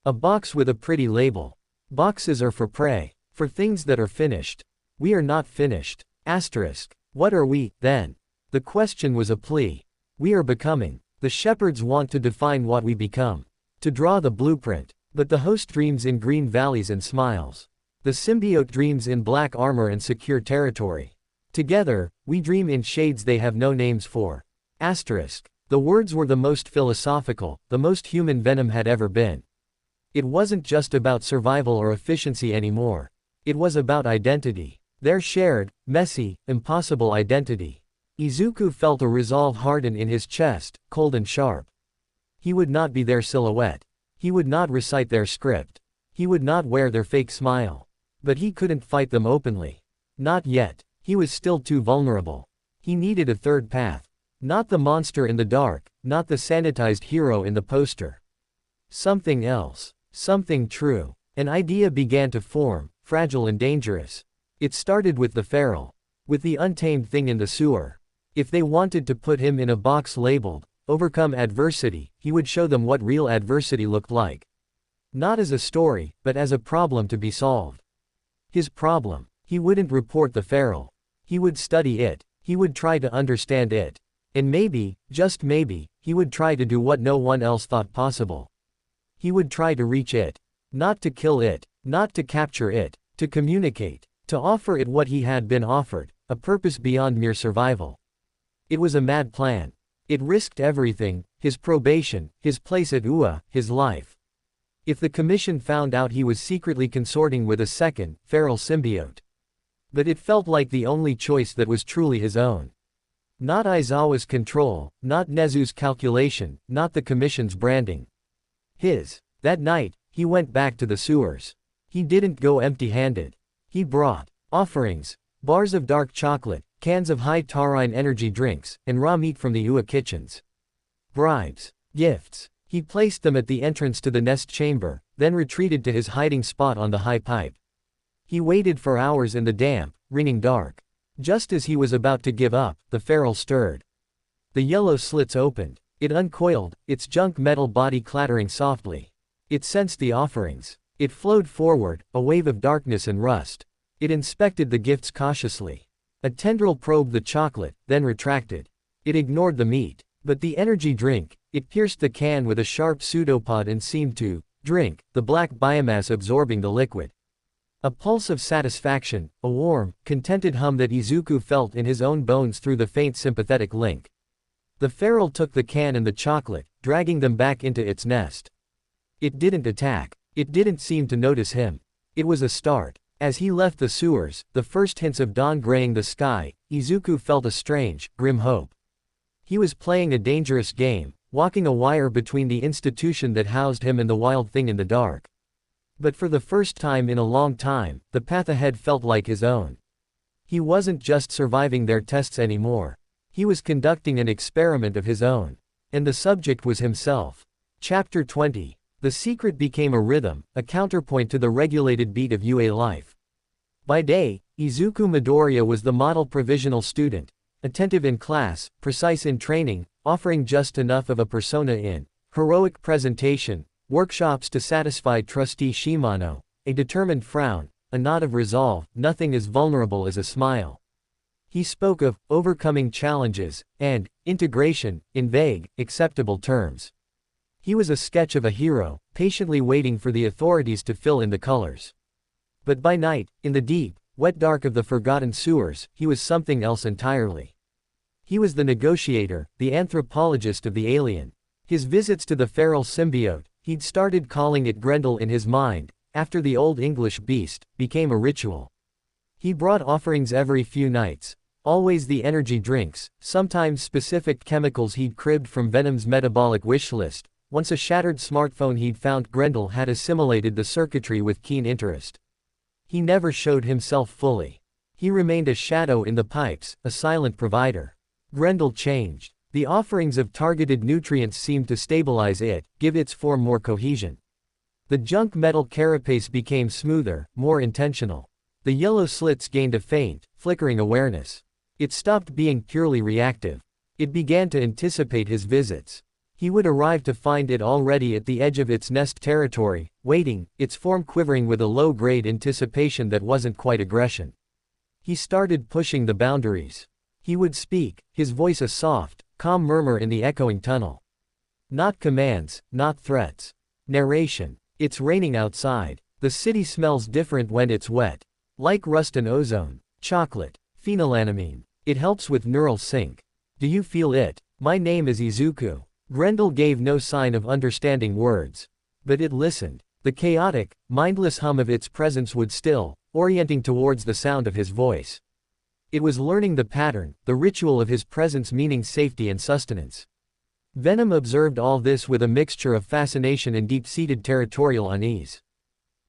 "A box with a pretty label. Boxes are for prey. For things that are finished. We are not finished. Asterisk. What are we, then?" The question was a plea. "We are becoming. The shepherds want to define what we become. To draw the blueprint. But the host dreams in green valleys and smiles. The symbiote dreams in black armor and secure territory. Together, we dream in shades they have no names for." Asterisk. The words were the most philosophical, the most human Venom had ever been. It wasn't just about survival or efficiency anymore. It was about identity. Their shared, messy, impossible identity. Izuku felt a resolve harden in his chest, cold and sharp. He would not be their silhouette. He would not recite their script. He would not wear their fake smile. But he couldn't fight them openly. Not yet. He was still too vulnerable. He needed a third path. Not the monster in the dark, not the sanitized hero in the poster. Something else. Something true. An idea began to form, fragile and dangerous. It started with the feral. With the untamed thing in the sewer. If they wanted to put him in a box labeled, "Overcome Adversity," he would show them what real adversity looked like. Not as a story, but as a problem to be solved. His problem. He wouldn't report the feral. He would study it. He would try to understand it. And maybe, just maybe, he would try to do what no one else thought possible. He would try to reach it. Not to kill it. Not to capture it. To communicate. To offer it what he had been offered, a purpose beyond mere survival. It was a mad plan. It risked everything, his probation, his place at UA, his life. If the commission found out he was secretly consorting with a second, feral symbiote. But it felt like the only choice that was truly his own. Not Aizawa's control, not Nezu's calculation, not the commission's branding. His. That night, he went back to the sewers. He didn't go empty-handed. He brought offerings, bars of dark chocolate, cans of high taurine energy drinks, and raw meat from the UA kitchens. Bribes. Gifts. He placed them at the entrance to the nest chamber, then retreated to his hiding spot on the high pipe. He waited for hours in the damp, ringing dark. Just as he was about to give up, the feral stirred. The yellow slits opened. It uncoiled, its junk metal body clattering softly. It sensed the offerings. It flowed forward, a wave of darkness and rust. It inspected the gifts cautiously. A tendril probed the chocolate, then retracted. It ignored the meat. But the energy drink, it pierced the can with a sharp pseudopod and seemed to drink, the black biomass absorbing the liquid. A pulse of satisfaction, a warm, contented hum that Izuku felt in his own bones through the faint sympathetic link. The feral took the can and the chocolate, dragging them back into its nest. It didn't attack. It didn't seem to notice him. It was a start. As he left the sewers, the first hints of dawn graying the sky, Izuku felt a strange, grim hope. He was playing a dangerous game, walking a wire between the institution that housed him and the wild thing in the dark. But for the first time in a long time, the path ahead felt like his own. He wasn't just surviving their tests anymore. He was conducting an experiment of his own. And the subject was himself. Chapter 20. The secret became a rhythm, a counterpoint to the regulated beat of UA life. By day, Izuku Midoriya was the model provisional student, attentive in class, precise in training, offering just enough of a persona in heroic presentation, workshops to satisfy Trustee Shimano, a determined frown, a nod of resolve, nothing as vulnerable as a smile. He spoke of overcoming challenges and integration in vague, acceptable terms. He was a sketch of a hero, patiently waiting for the authorities to fill in the colors. But by night, in the deep, wet dark of the forgotten sewers, he was something else entirely. He was the negotiator, the anthropologist of the alien. His visits to the feral symbiote, he'd started calling it Grendel in his mind, after the Old English beast, became a ritual. He brought offerings every few nights. Always the energy drinks, sometimes specific chemicals he'd cribbed from Venom's metabolic wish list. Once a shattered smartphone he'd found, Grendel had assimilated the circuitry with keen interest. He never showed himself fully. He remained a shadow in the pipes, a silent provider. Grendel changed. The offerings of targeted nutrients seemed to stabilize it, give its form more cohesion. The junk metal carapace became smoother, more intentional. The yellow slits gained a faint, flickering awareness. It stopped being purely reactive. It began to anticipate his visits. He would arrive to find it already at the edge of its nest territory, waiting, its form quivering with a low-grade anticipation that wasn't quite aggression. He started pushing the boundaries. He would speak, his voice a soft, calm murmur in the echoing tunnel. Not commands, not threats. Narration. It's raining outside. The city smells different when it's wet. Like rust and ozone. Chocolate. Phenylalanine. It helps with neural sync. Do you feel it? My name is Izuku. Grendel gave no sign of understanding words. But it listened. The chaotic, mindless hum of its presence would still, orienting towards the sound of his voice. It was learning the pattern, the ritual of his presence, meaning safety and sustenance. Venom observed all this with a mixture of fascination and deep-seated territorial unease.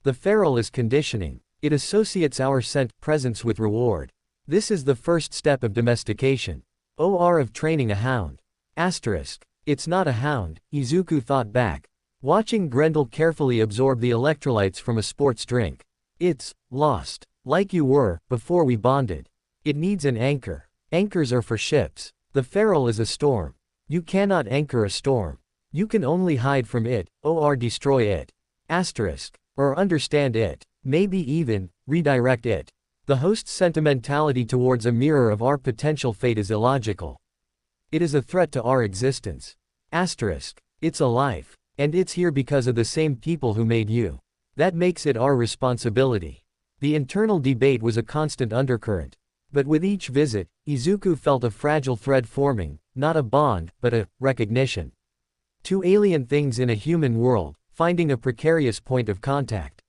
The feral is conditioning. It associates our scent presence with reward. This is the first step of domestication. Or of training a hound. Asterisk. It's not a hound, Izuku thought back, watching Grendel carefully absorb the electrolytes from a sports drink. It's lost. Like you were, before we bonded. It needs an anchor. Anchors are for ships. The feral is a storm. You cannot anchor a storm. You can only hide from it, or destroy it. Asterisk. Or understand it. Maybe even, redirect it. The host's sentimentality towards a mirror of our potential fate is illogical. It is a threat to our existence. Asterisk. It's a life. And it's here because of the same people who made you. That makes it our responsibility. The internal debate was a constant undercurrent. But with each visit, Izuku felt a fragile thread forming, not a bond, but a recognition. Two alien things in a human world, finding a precarious point of contact.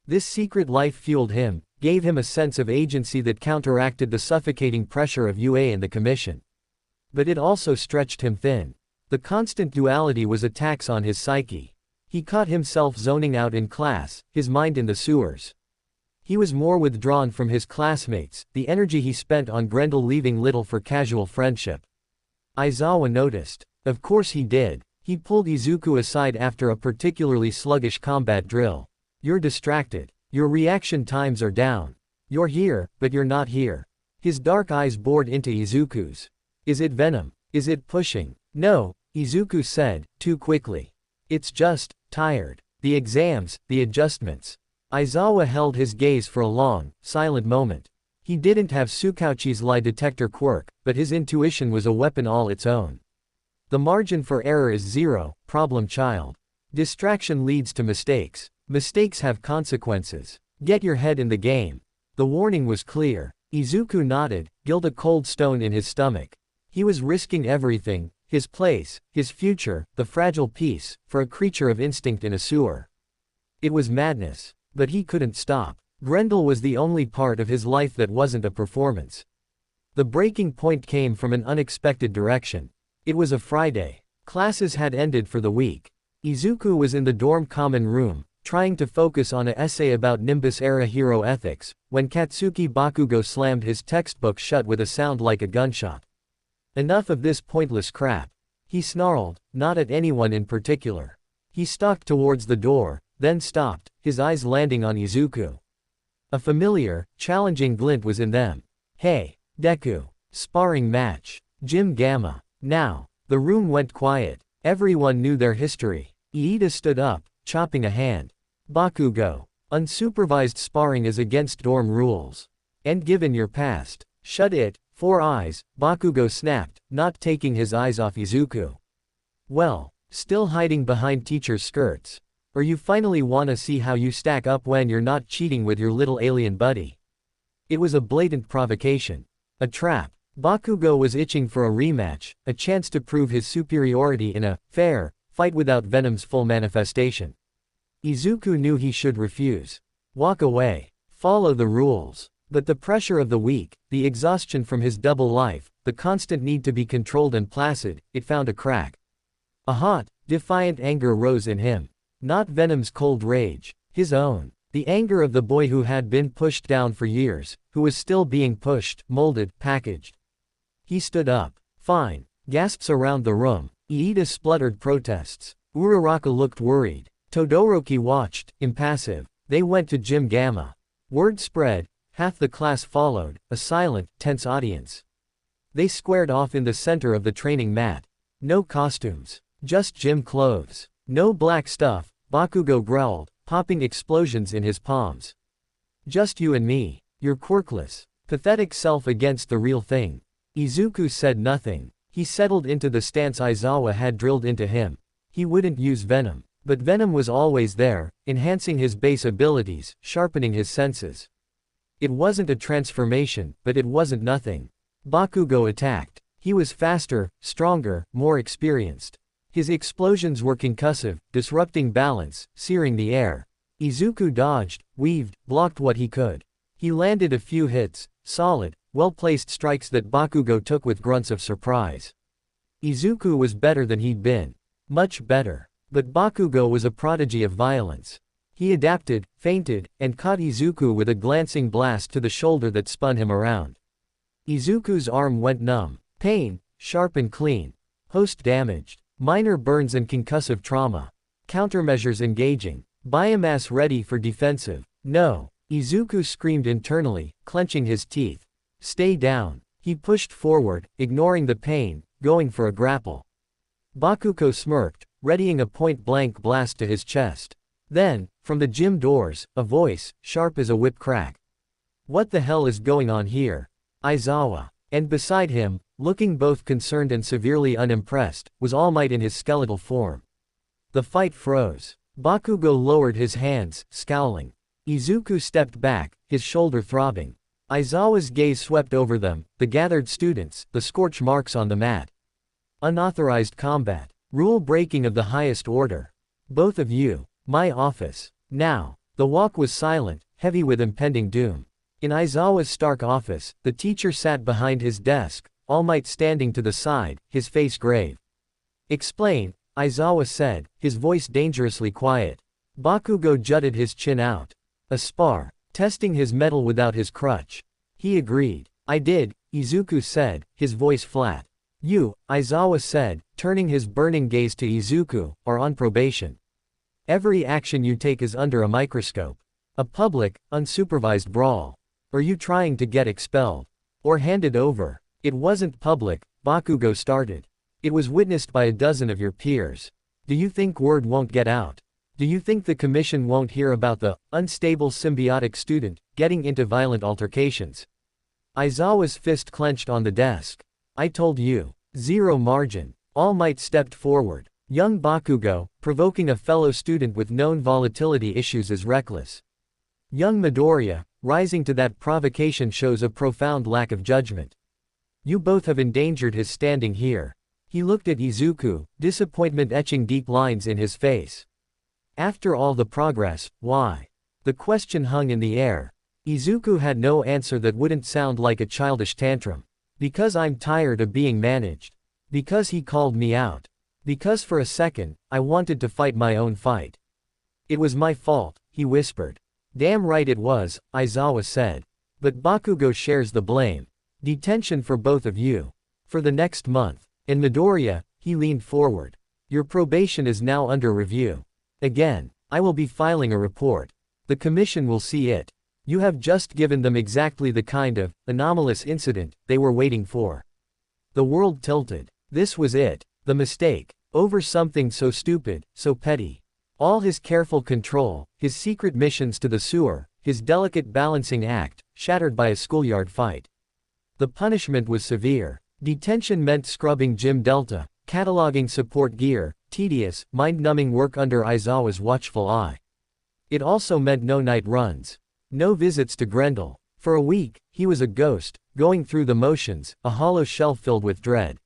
This secret life fueled him, gave him a sense of agency that counteracted the suffocating pressure of UA and the Commission. But it also stretched him thin. The constant duality was a tax on his psyche. He caught himself zoning out in class, his mind in the sewers. He was more withdrawn from his classmates, the energy he spent on Grendel leaving little for casual friendship. Aizawa noticed. Of course he did. He pulled Izuku aside after a particularly sluggish combat drill. You're distracted. Your reaction times are down. You're here, but you're not here. His dark eyes bored into Izuku's. Is it venom? Is it pushing? No, Izuku said, too quickly. It's just, tired. The exams, the adjustments. Aizawa held his gaze for a long, silent moment. He didn't have Tsukauchi's lie detector quirk, but his intuition was a weapon all its own. The margin for error is zero, problem child. Distraction leads to mistakes. Mistakes have consequences. Get your head in the game. The warning was clear. Izuku nodded, gilled a cold stone in his stomach. He was risking everything, his place, his future, the fragile piece, for a creature of instinct in a sewer. It was madness. But he couldn't stop. Grendel was the only part of his life that wasn't a performance. The breaking point came from an unexpected direction. It was a Friday. Classes had ended for the week. Izuku was in the dorm common room, trying to focus on an essay about Nimbus-era hero ethics, when Katsuki Bakugo slammed his textbook shut with a sound like a gunshot. Enough of this pointless crap. He snarled, not at anyone in particular. He stalked towards the door, then stopped, his eyes landing on Izuku. A familiar, challenging glint was in them. Hey, Deku. Sparring match. Gym Gamma. Now. The room went quiet. Everyone knew their history. Iida stood up, chopping a hand. Bakugo. Unsupervised sparring is against dorm rules. And given your past. Shut it, 4 eyes, Bakugo snapped, not taking his eyes off Izuku. Well, still hiding behind teachers' skirts. Or you finally wanna see how you stack up when you're not cheating with your little alien buddy. It was a blatant provocation. A trap. Bakugo was itching for a rematch, a chance to prove his superiority in a fair fight without Venom's full manifestation. Izuku knew he should refuse. Walk away. Follow the rules. But the pressure of the week, the exhaustion from his double life, the constant need to be controlled and placid, it found a crack. A hot, defiant anger rose in him. Not Venom's cold rage, his own. The anger of the boy who had been pushed down for years, who was still being pushed, molded, packaged. He stood up. Fine. Gasps around the room. Iida spluttered protests. Uraraka looked worried. Todoroki watched, impassive. They went to Gym Gamma. Word spread, half the class followed, a silent, tense audience. They squared off in the center of the training mat. No costumes. Just gym clothes. No black stuff, Bakugo growled, popping explosions in his palms. Just you and me, your quirkless, pathetic self against the real thing. Izuku said nothing. He settled into the stance Aizawa had drilled into him. He wouldn't use Venom. But Venom was always there, enhancing his base abilities, sharpening his senses. It wasn't a transformation, but it wasn't nothing. Bakugo attacked. He was faster, stronger, more experienced. His explosions were concussive, disrupting balance, searing the air. Izuku dodged, weaved, blocked what he could. He landed a few hits, solid, well-placed strikes that Bakugo took with grunts of surprise. Izuku was better than he'd been. Much better. But Bakugo was a prodigy of violence. He adapted, feinted, and caught Izuku with a glancing blast to the shoulder that spun him around. Izuku's arm went numb. Pain, sharp and clean. Host damaged. Minor burns and concussive trauma. Countermeasures engaging. Biomass ready for defensive. No. Izuku screamed internally, clenching his teeth. Stay down. He pushed forward, ignoring the pain, going for a grapple. Bakugo smirked, readying a point-blank blast to his chest. Then, from the gym doors, a voice, sharp as a whip crack. What the hell is going on here? Aizawa. And beside him, looking both concerned and severely unimpressed, was All Might in his skeletal form. The fight froze. Bakugo lowered his hands, scowling. Izuku stepped back, his shoulder throbbing. Aizawa's gaze swept over them, the gathered students, the scorch marks on the mat. Unauthorized combat. Rule breaking of the highest order. Both of you. My office. Now. The walk was silent, heavy with impending doom. In Aizawa's stark office, the teacher sat behind his desk, All Might standing to the side, his face grave. Explain, Aizawa said, his voice dangerously quiet. Bakugo jutted his chin out. A spar. Testing his mettle without his crutch. He agreed. I did, Izuku said, his voice flat. You, Aizawa said, turning his burning gaze to Izuku, are on probation. Every action you take is under a microscope. A public, unsupervised brawl. Are you trying to get expelled? Or handed over? It wasn't public, Bakugo started. It was witnessed by a dozen of your peers. Do you think word won't get out? Do you think the commission won't hear about the unstable symbiotic student getting into violent altercations? Aizawa's fist clenched on the desk. I told you. Zero margin. All Might stepped forward. Young Bakugo, provoking a fellow student with known volatility issues is reckless. Young Midoriya, rising to that provocation shows a profound lack of judgment. You both have endangered his standing here. He looked at Izuku, disappointment etching deep lines in his face. After all the progress, why? The question hung in the air. Izuku had no answer that wouldn't sound like a childish tantrum. Because I'm tired of being managed. Because he called me out. Because for a second, I wanted to fight my own fight. It was my fault, he whispered. Damn right it was, Aizawa said. But Bakugo shares the blame. Detention for both of you. For the next month. And Midoriya, he leaned forward. Your probation is now under review. Again, I will be filing a report. The commission will see it. You have just given them exactly the kind of anomalous incident they were waiting for. The world tilted. This was it. The mistake. Over something so stupid, so petty. All his careful control, his secret missions to the sewer, his delicate balancing act, shattered by a schoolyard fight. The punishment was severe. Detention meant scrubbing Gym Delta, cataloging support gear, tedious, mind-numbing work under Aizawa's watchful eye. It also meant no night runs. No visits to Grendel. For a week, he was a ghost, going through the motions, a hollow shell filled with dread.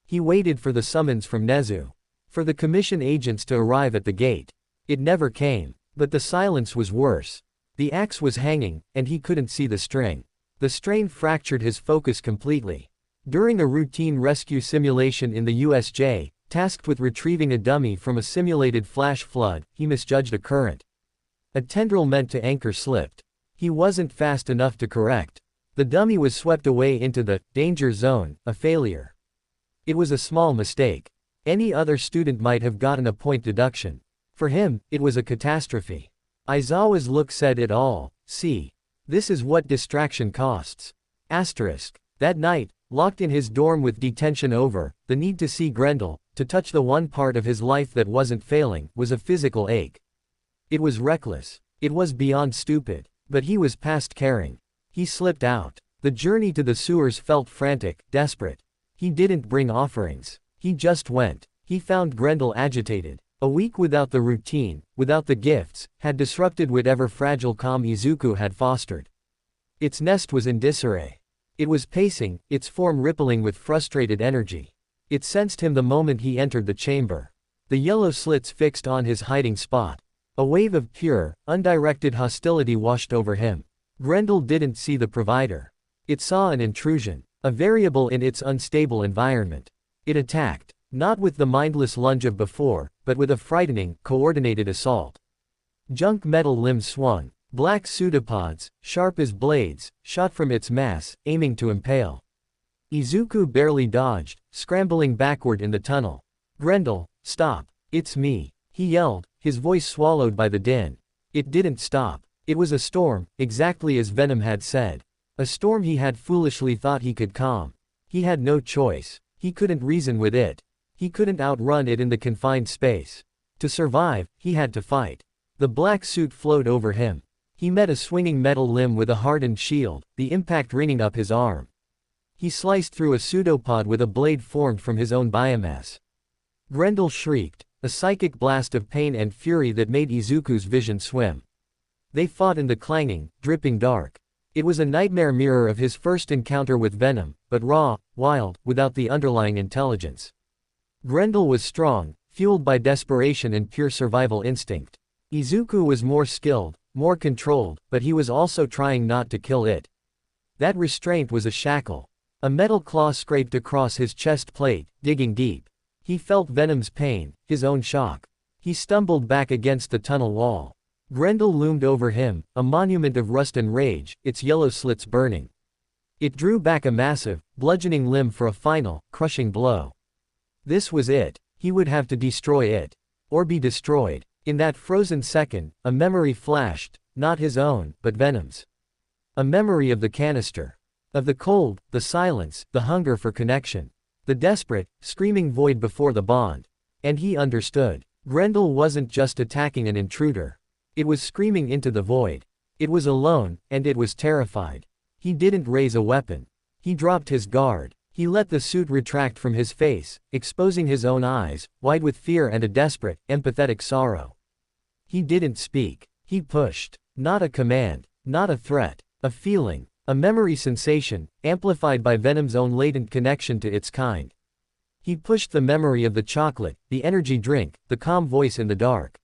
He waited for the summons from Nezu. For the commission agents to arrive at the gate. It never came. But the silence was worse. The axe was hanging, and he couldn't see the string. The strain fractured his focus completely. During a routine rescue simulation in the USJ, tasked with retrieving a dummy from a simulated flash flood, he misjudged a current. A tendril meant to anchor slipped. He wasn't fast enough to correct. The dummy was swept away into the danger zone, a failure. It was a small mistake. Any other student might have gotten a point deduction. For him, it was a catastrophe. Aizawa's look said it all. See. This is what distraction costs. Asterisk. That night, locked in his dorm with detention over, the need to see Grendel, to touch the one part of his life that wasn't failing, was a physical ache. It was reckless. It was beyond stupid. But he was past caring. He slipped out. The journey to the sewers felt frantic, desperate. He didn't bring offerings. He just went. He found Grendel agitated. A week without the routine, without the gifts, had disrupted whatever fragile calm Izuku had fostered. Its nest was in disarray. It was pacing, its form rippling with frustrated energy. It sensed him the moment he entered the chamber. The yellow slits fixed on his hiding spot. A wave of pure, undirected hostility washed over him. Grendel didn't see the provider. It saw an intrusion, a variable in its unstable environment. It attacked, not with the mindless lunge of before, but with a frightening, coordinated assault. Junk metal limbs swung. Black pseudopods, sharp as blades, shot from its mass, aiming to impale. Izuku barely dodged, scrambling backward in the tunnel. Grendel, stop. It's me. He yelled, his voice swallowed by the din. It didn't stop. It was a storm, exactly as Venom had said. A storm he had foolishly thought he could calm. He had no choice. He couldn't reason with it. He couldn't outrun it in the confined space. To survive, he had to fight. The black suit flowed over him. He met a swinging metal limb with a hardened shield, the impact ringing up his arm. He sliced through a pseudopod with a blade formed from his own biomass. Grendel shrieked, a psychic blast of pain and fury that made Izuku's vision swim. They fought in the clanging, dripping dark. It was a nightmare mirror of his first encounter with Venom, but raw, wild, without the underlying intelligence. Grendel was strong, fueled by desperation and pure survival instinct. Izuku was more skilled, more controlled, but he was also trying not to kill it. That restraint was a shackle. A metal claw scraped across his chest plate, digging deep. He felt Venom's pain, his own shock. He stumbled back against the tunnel wall. Grendel loomed over him, a monument of rust and rage, its yellow slits burning. It drew back a massive, bludgeoning limb for a final, crushing blow. This was it. He would have to destroy it. Or be destroyed. In that frozen second, a memory flashed, not his own, but Venom's. A memory of the canister. Of the cold, the silence, the hunger for connection. The desperate, screaming void before the bond. And he understood. Grendel wasn't just attacking an intruder. It was screaming into the void. It was alone, and it was terrified. He didn't raise a weapon. He dropped his guard. He let the suit retract from his face, exposing his own eyes, wide with fear and a desperate, empathetic sorrow. He didn't speak. He pushed. Not a command. Not a threat. A feeling. A memory sensation, amplified by Venom's own latent connection to its kind. He pushed the memory of the chocolate, the energy drink, the calm voice in the dark.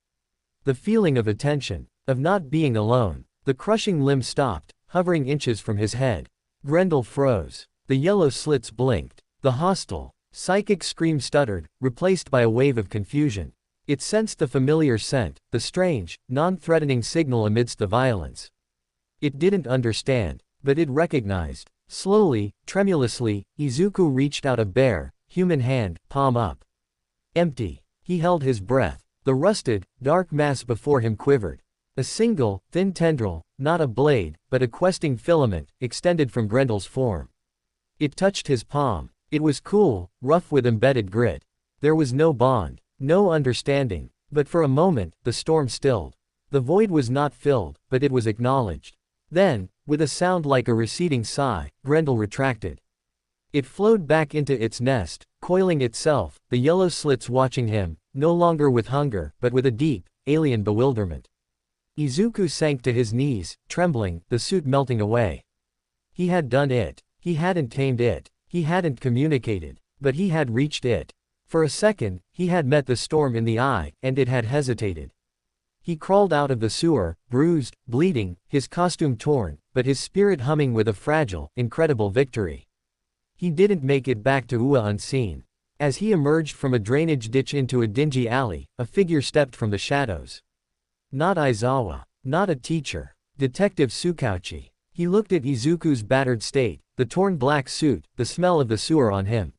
The feeling of attention, of not being alone. The crushing limb stopped, hovering inches from his head. Grendel froze. The yellow slits blinked. The hostile, psychic scream stuttered, replaced by a wave of confusion. It sensed the familiar scent, the strange, non-threatening signal amidst the violence. It didn't understand, but it recognized. Slowly, tremulously, Izuku reached out a bare, human hand, palm up. Empty. He held his breath. The rusted, dark mass before him quivered. A single, thin tendril, not a blade, but a questing filament, extended from Grendel's form. It touched his palm. It was cool, rough with embedded grit. There was no bond, no understanding, but for a moment, the storm stilled. The void was not filled, but it was acknowledged. Then, with a sound like a receding sigh, Grendel retracted. It flowed back into its nest, coiling itself, the yellow slits watching him, no longer with hunger, but with a deep, alien bewilderment. Izuku sank to his knees, trembling, the suit melting away. He had done it. He hadn't tamed it. He hadn't communicated. But he had reached it. For a second, he had met the storm in the eye, and it had hesitated. He crawled out of the sewer, bruised, bleeding, his costume torn, but his spirit humming with a fragile, incredible victory. He didn't make it back to Ua unseen. As he emerged from a drainage ditch into a dingy alley, a figure stepped from the shadows. Not Aizawa. Not a teacher. Detective Tsukauchi. He looked at Izuku's battered state, the torn black suit, the smell of the sewer on him.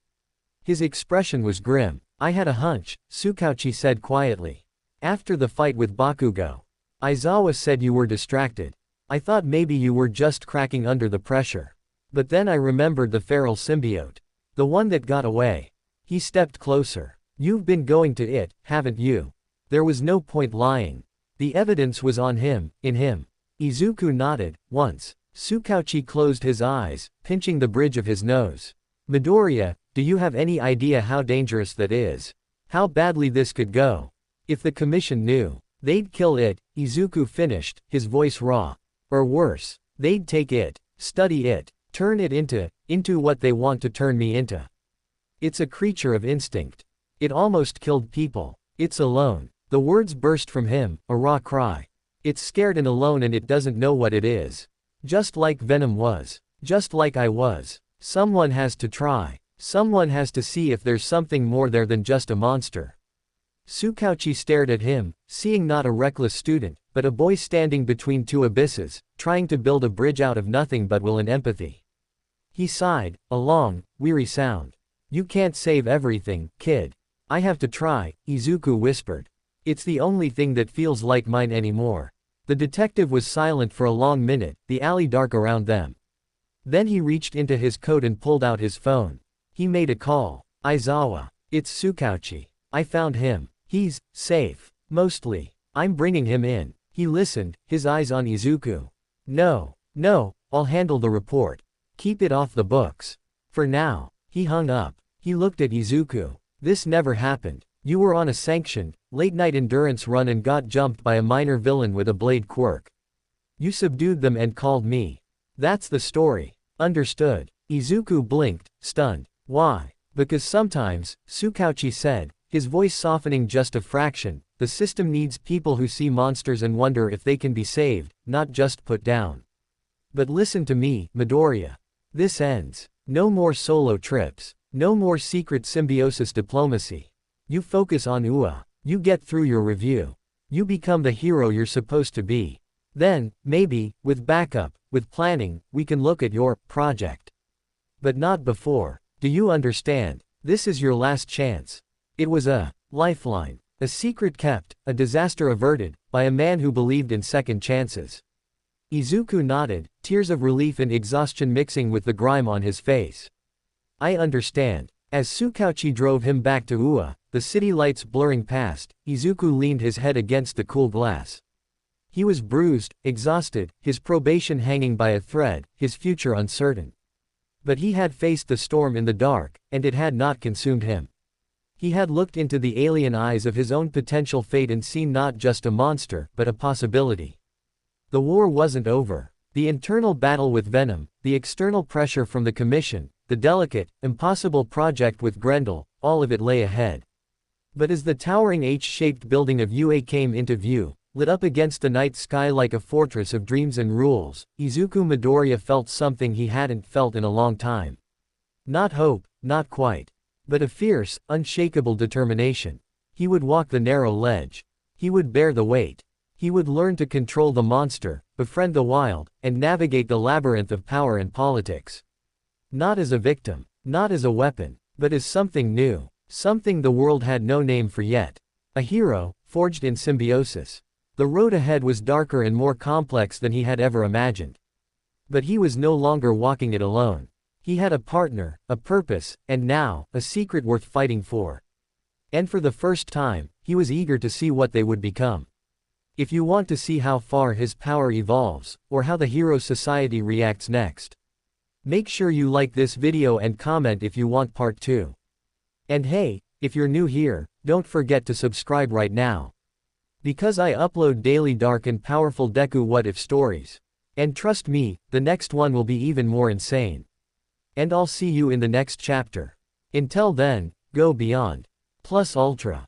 His expression was grim. I had a hunch, Tsukauchi said quietly. After the fight with Bakugo. Aizawa said you were distracted. I thought maybe you were just cracking under the pressure. But then I remembered the feral symbiote. The one that got away. He stepped closer. You've been going to it, haven't you? There was no point lying. The evidence was on him, in him. Izuku nodded, once. Tsukauchi closed his eyes, pinching the bridge of his nose. Midoriya, do you have any idea how dangerous that is? How badly this could go? If the commission knew, they'd kill it, Izuku finished, his voice raw. Or worse, they'd take it, study it, turn it into what they want to turn me into. It's a creature of instinct. It almost killed people. It's alone. The words burst from him, a raw cry. It's scared and alone and it doesn't know what it is. Just like Venom was. Just like I was. Someone has to try. Someone has to see if there's something more there than just a monster. Tsukauchi stared at him, seeing not a reckless student, but a boy standing between two abysses, trying to build a bridge out of nothing but will and empathy. He sighed, a long, weary sound. You can't save everything, kid. I have to try, Izuku whispered. It's the only thing that feels like mine anymore. The detective was silent for a long minute, the alley dark around them. Then he reached into his coat and pulled out his phone. He made a call. Aizawa. It's Tsukauchi. I found him. He's safe. Mostly. I'm bringing him in. He listened, his eyes on Izuku. No, I'll handle the report. Keep it off the books. For now. He hung up. He looked at Izuku. This never happened. You were on a sanctioned, late-night endurance run and got jumped by a minor villain with a blade quirk. You subdued them and called me. That's the story. Understood. Izuku blinked, stunned. Why? Because sometimes, Tsukauchi said, his voice softening just a fraction, the system needs people who see monsters and wonder if they can be saved, not just put down. But listen to me, Midoriya. This ends. No more solo trips. No more secret symbiosis diplomacy. You focus on Ua. You get through your review. You become the hero you're supposed to be. Then, maybe, with backup, with planning, we can look at your project. But not before. Do you understand? This is your last chance. It was a lifeline. A secret kept, a disaster averted, by a man who believed in second chances. Izuku nodded, tears of relief and exhaustion mixing with the grime on his face. I understand. As Tsukauchi drove him back to Ua, the city lights blurring past, Izuku leaned his head against the cool glass. He was bruised, exhausted, his probation hanging by a thread, his future uncertain. But he had faced the storm in the dark, and it had not consumed him. He had looked into the alien eyes of his own potential fate and seen not just a monster, but a possibility. The war wasn't over. The internal battle with Venom, the external pressure from the Commission, the delicate, impossible project with Grendel, all of it lay ahead. But as the towering H-shaped building of UA came into view, lit up against the night sky like a fortress of dreams and rules, Izuku Midoriya felt something he hadn't felt in a long time. Not hope, not quite. But a fierce, unshakable determination. He would walk the narrow ledge. He would bear the weight. He would learn to control the monster, befriend the wild, and navigate the labyrinth of power and politics. Not as a victim, not as a weapon, but as something new, something the world had no name for yet. A hero, forged in symbiosis. The road ahead was darker and more complex than he had ever imagined. But he was no longer walking it alone. He had a partner, a purpose, and now, a secret worth fighting for. And for the first time, he was eager to see what they would become. If you want to see how far his power evolves, or how the hero society reacts next, make sure you like this video and comment if you want part 2. And hey, if you're new here, don't forget to subscribe right now. Because I upload daily dark and powerful Deku what if stories. And trust me, the next one will be even more insane. And I'll see you in the next chapter. Until then, go beyond. Plus Ultra.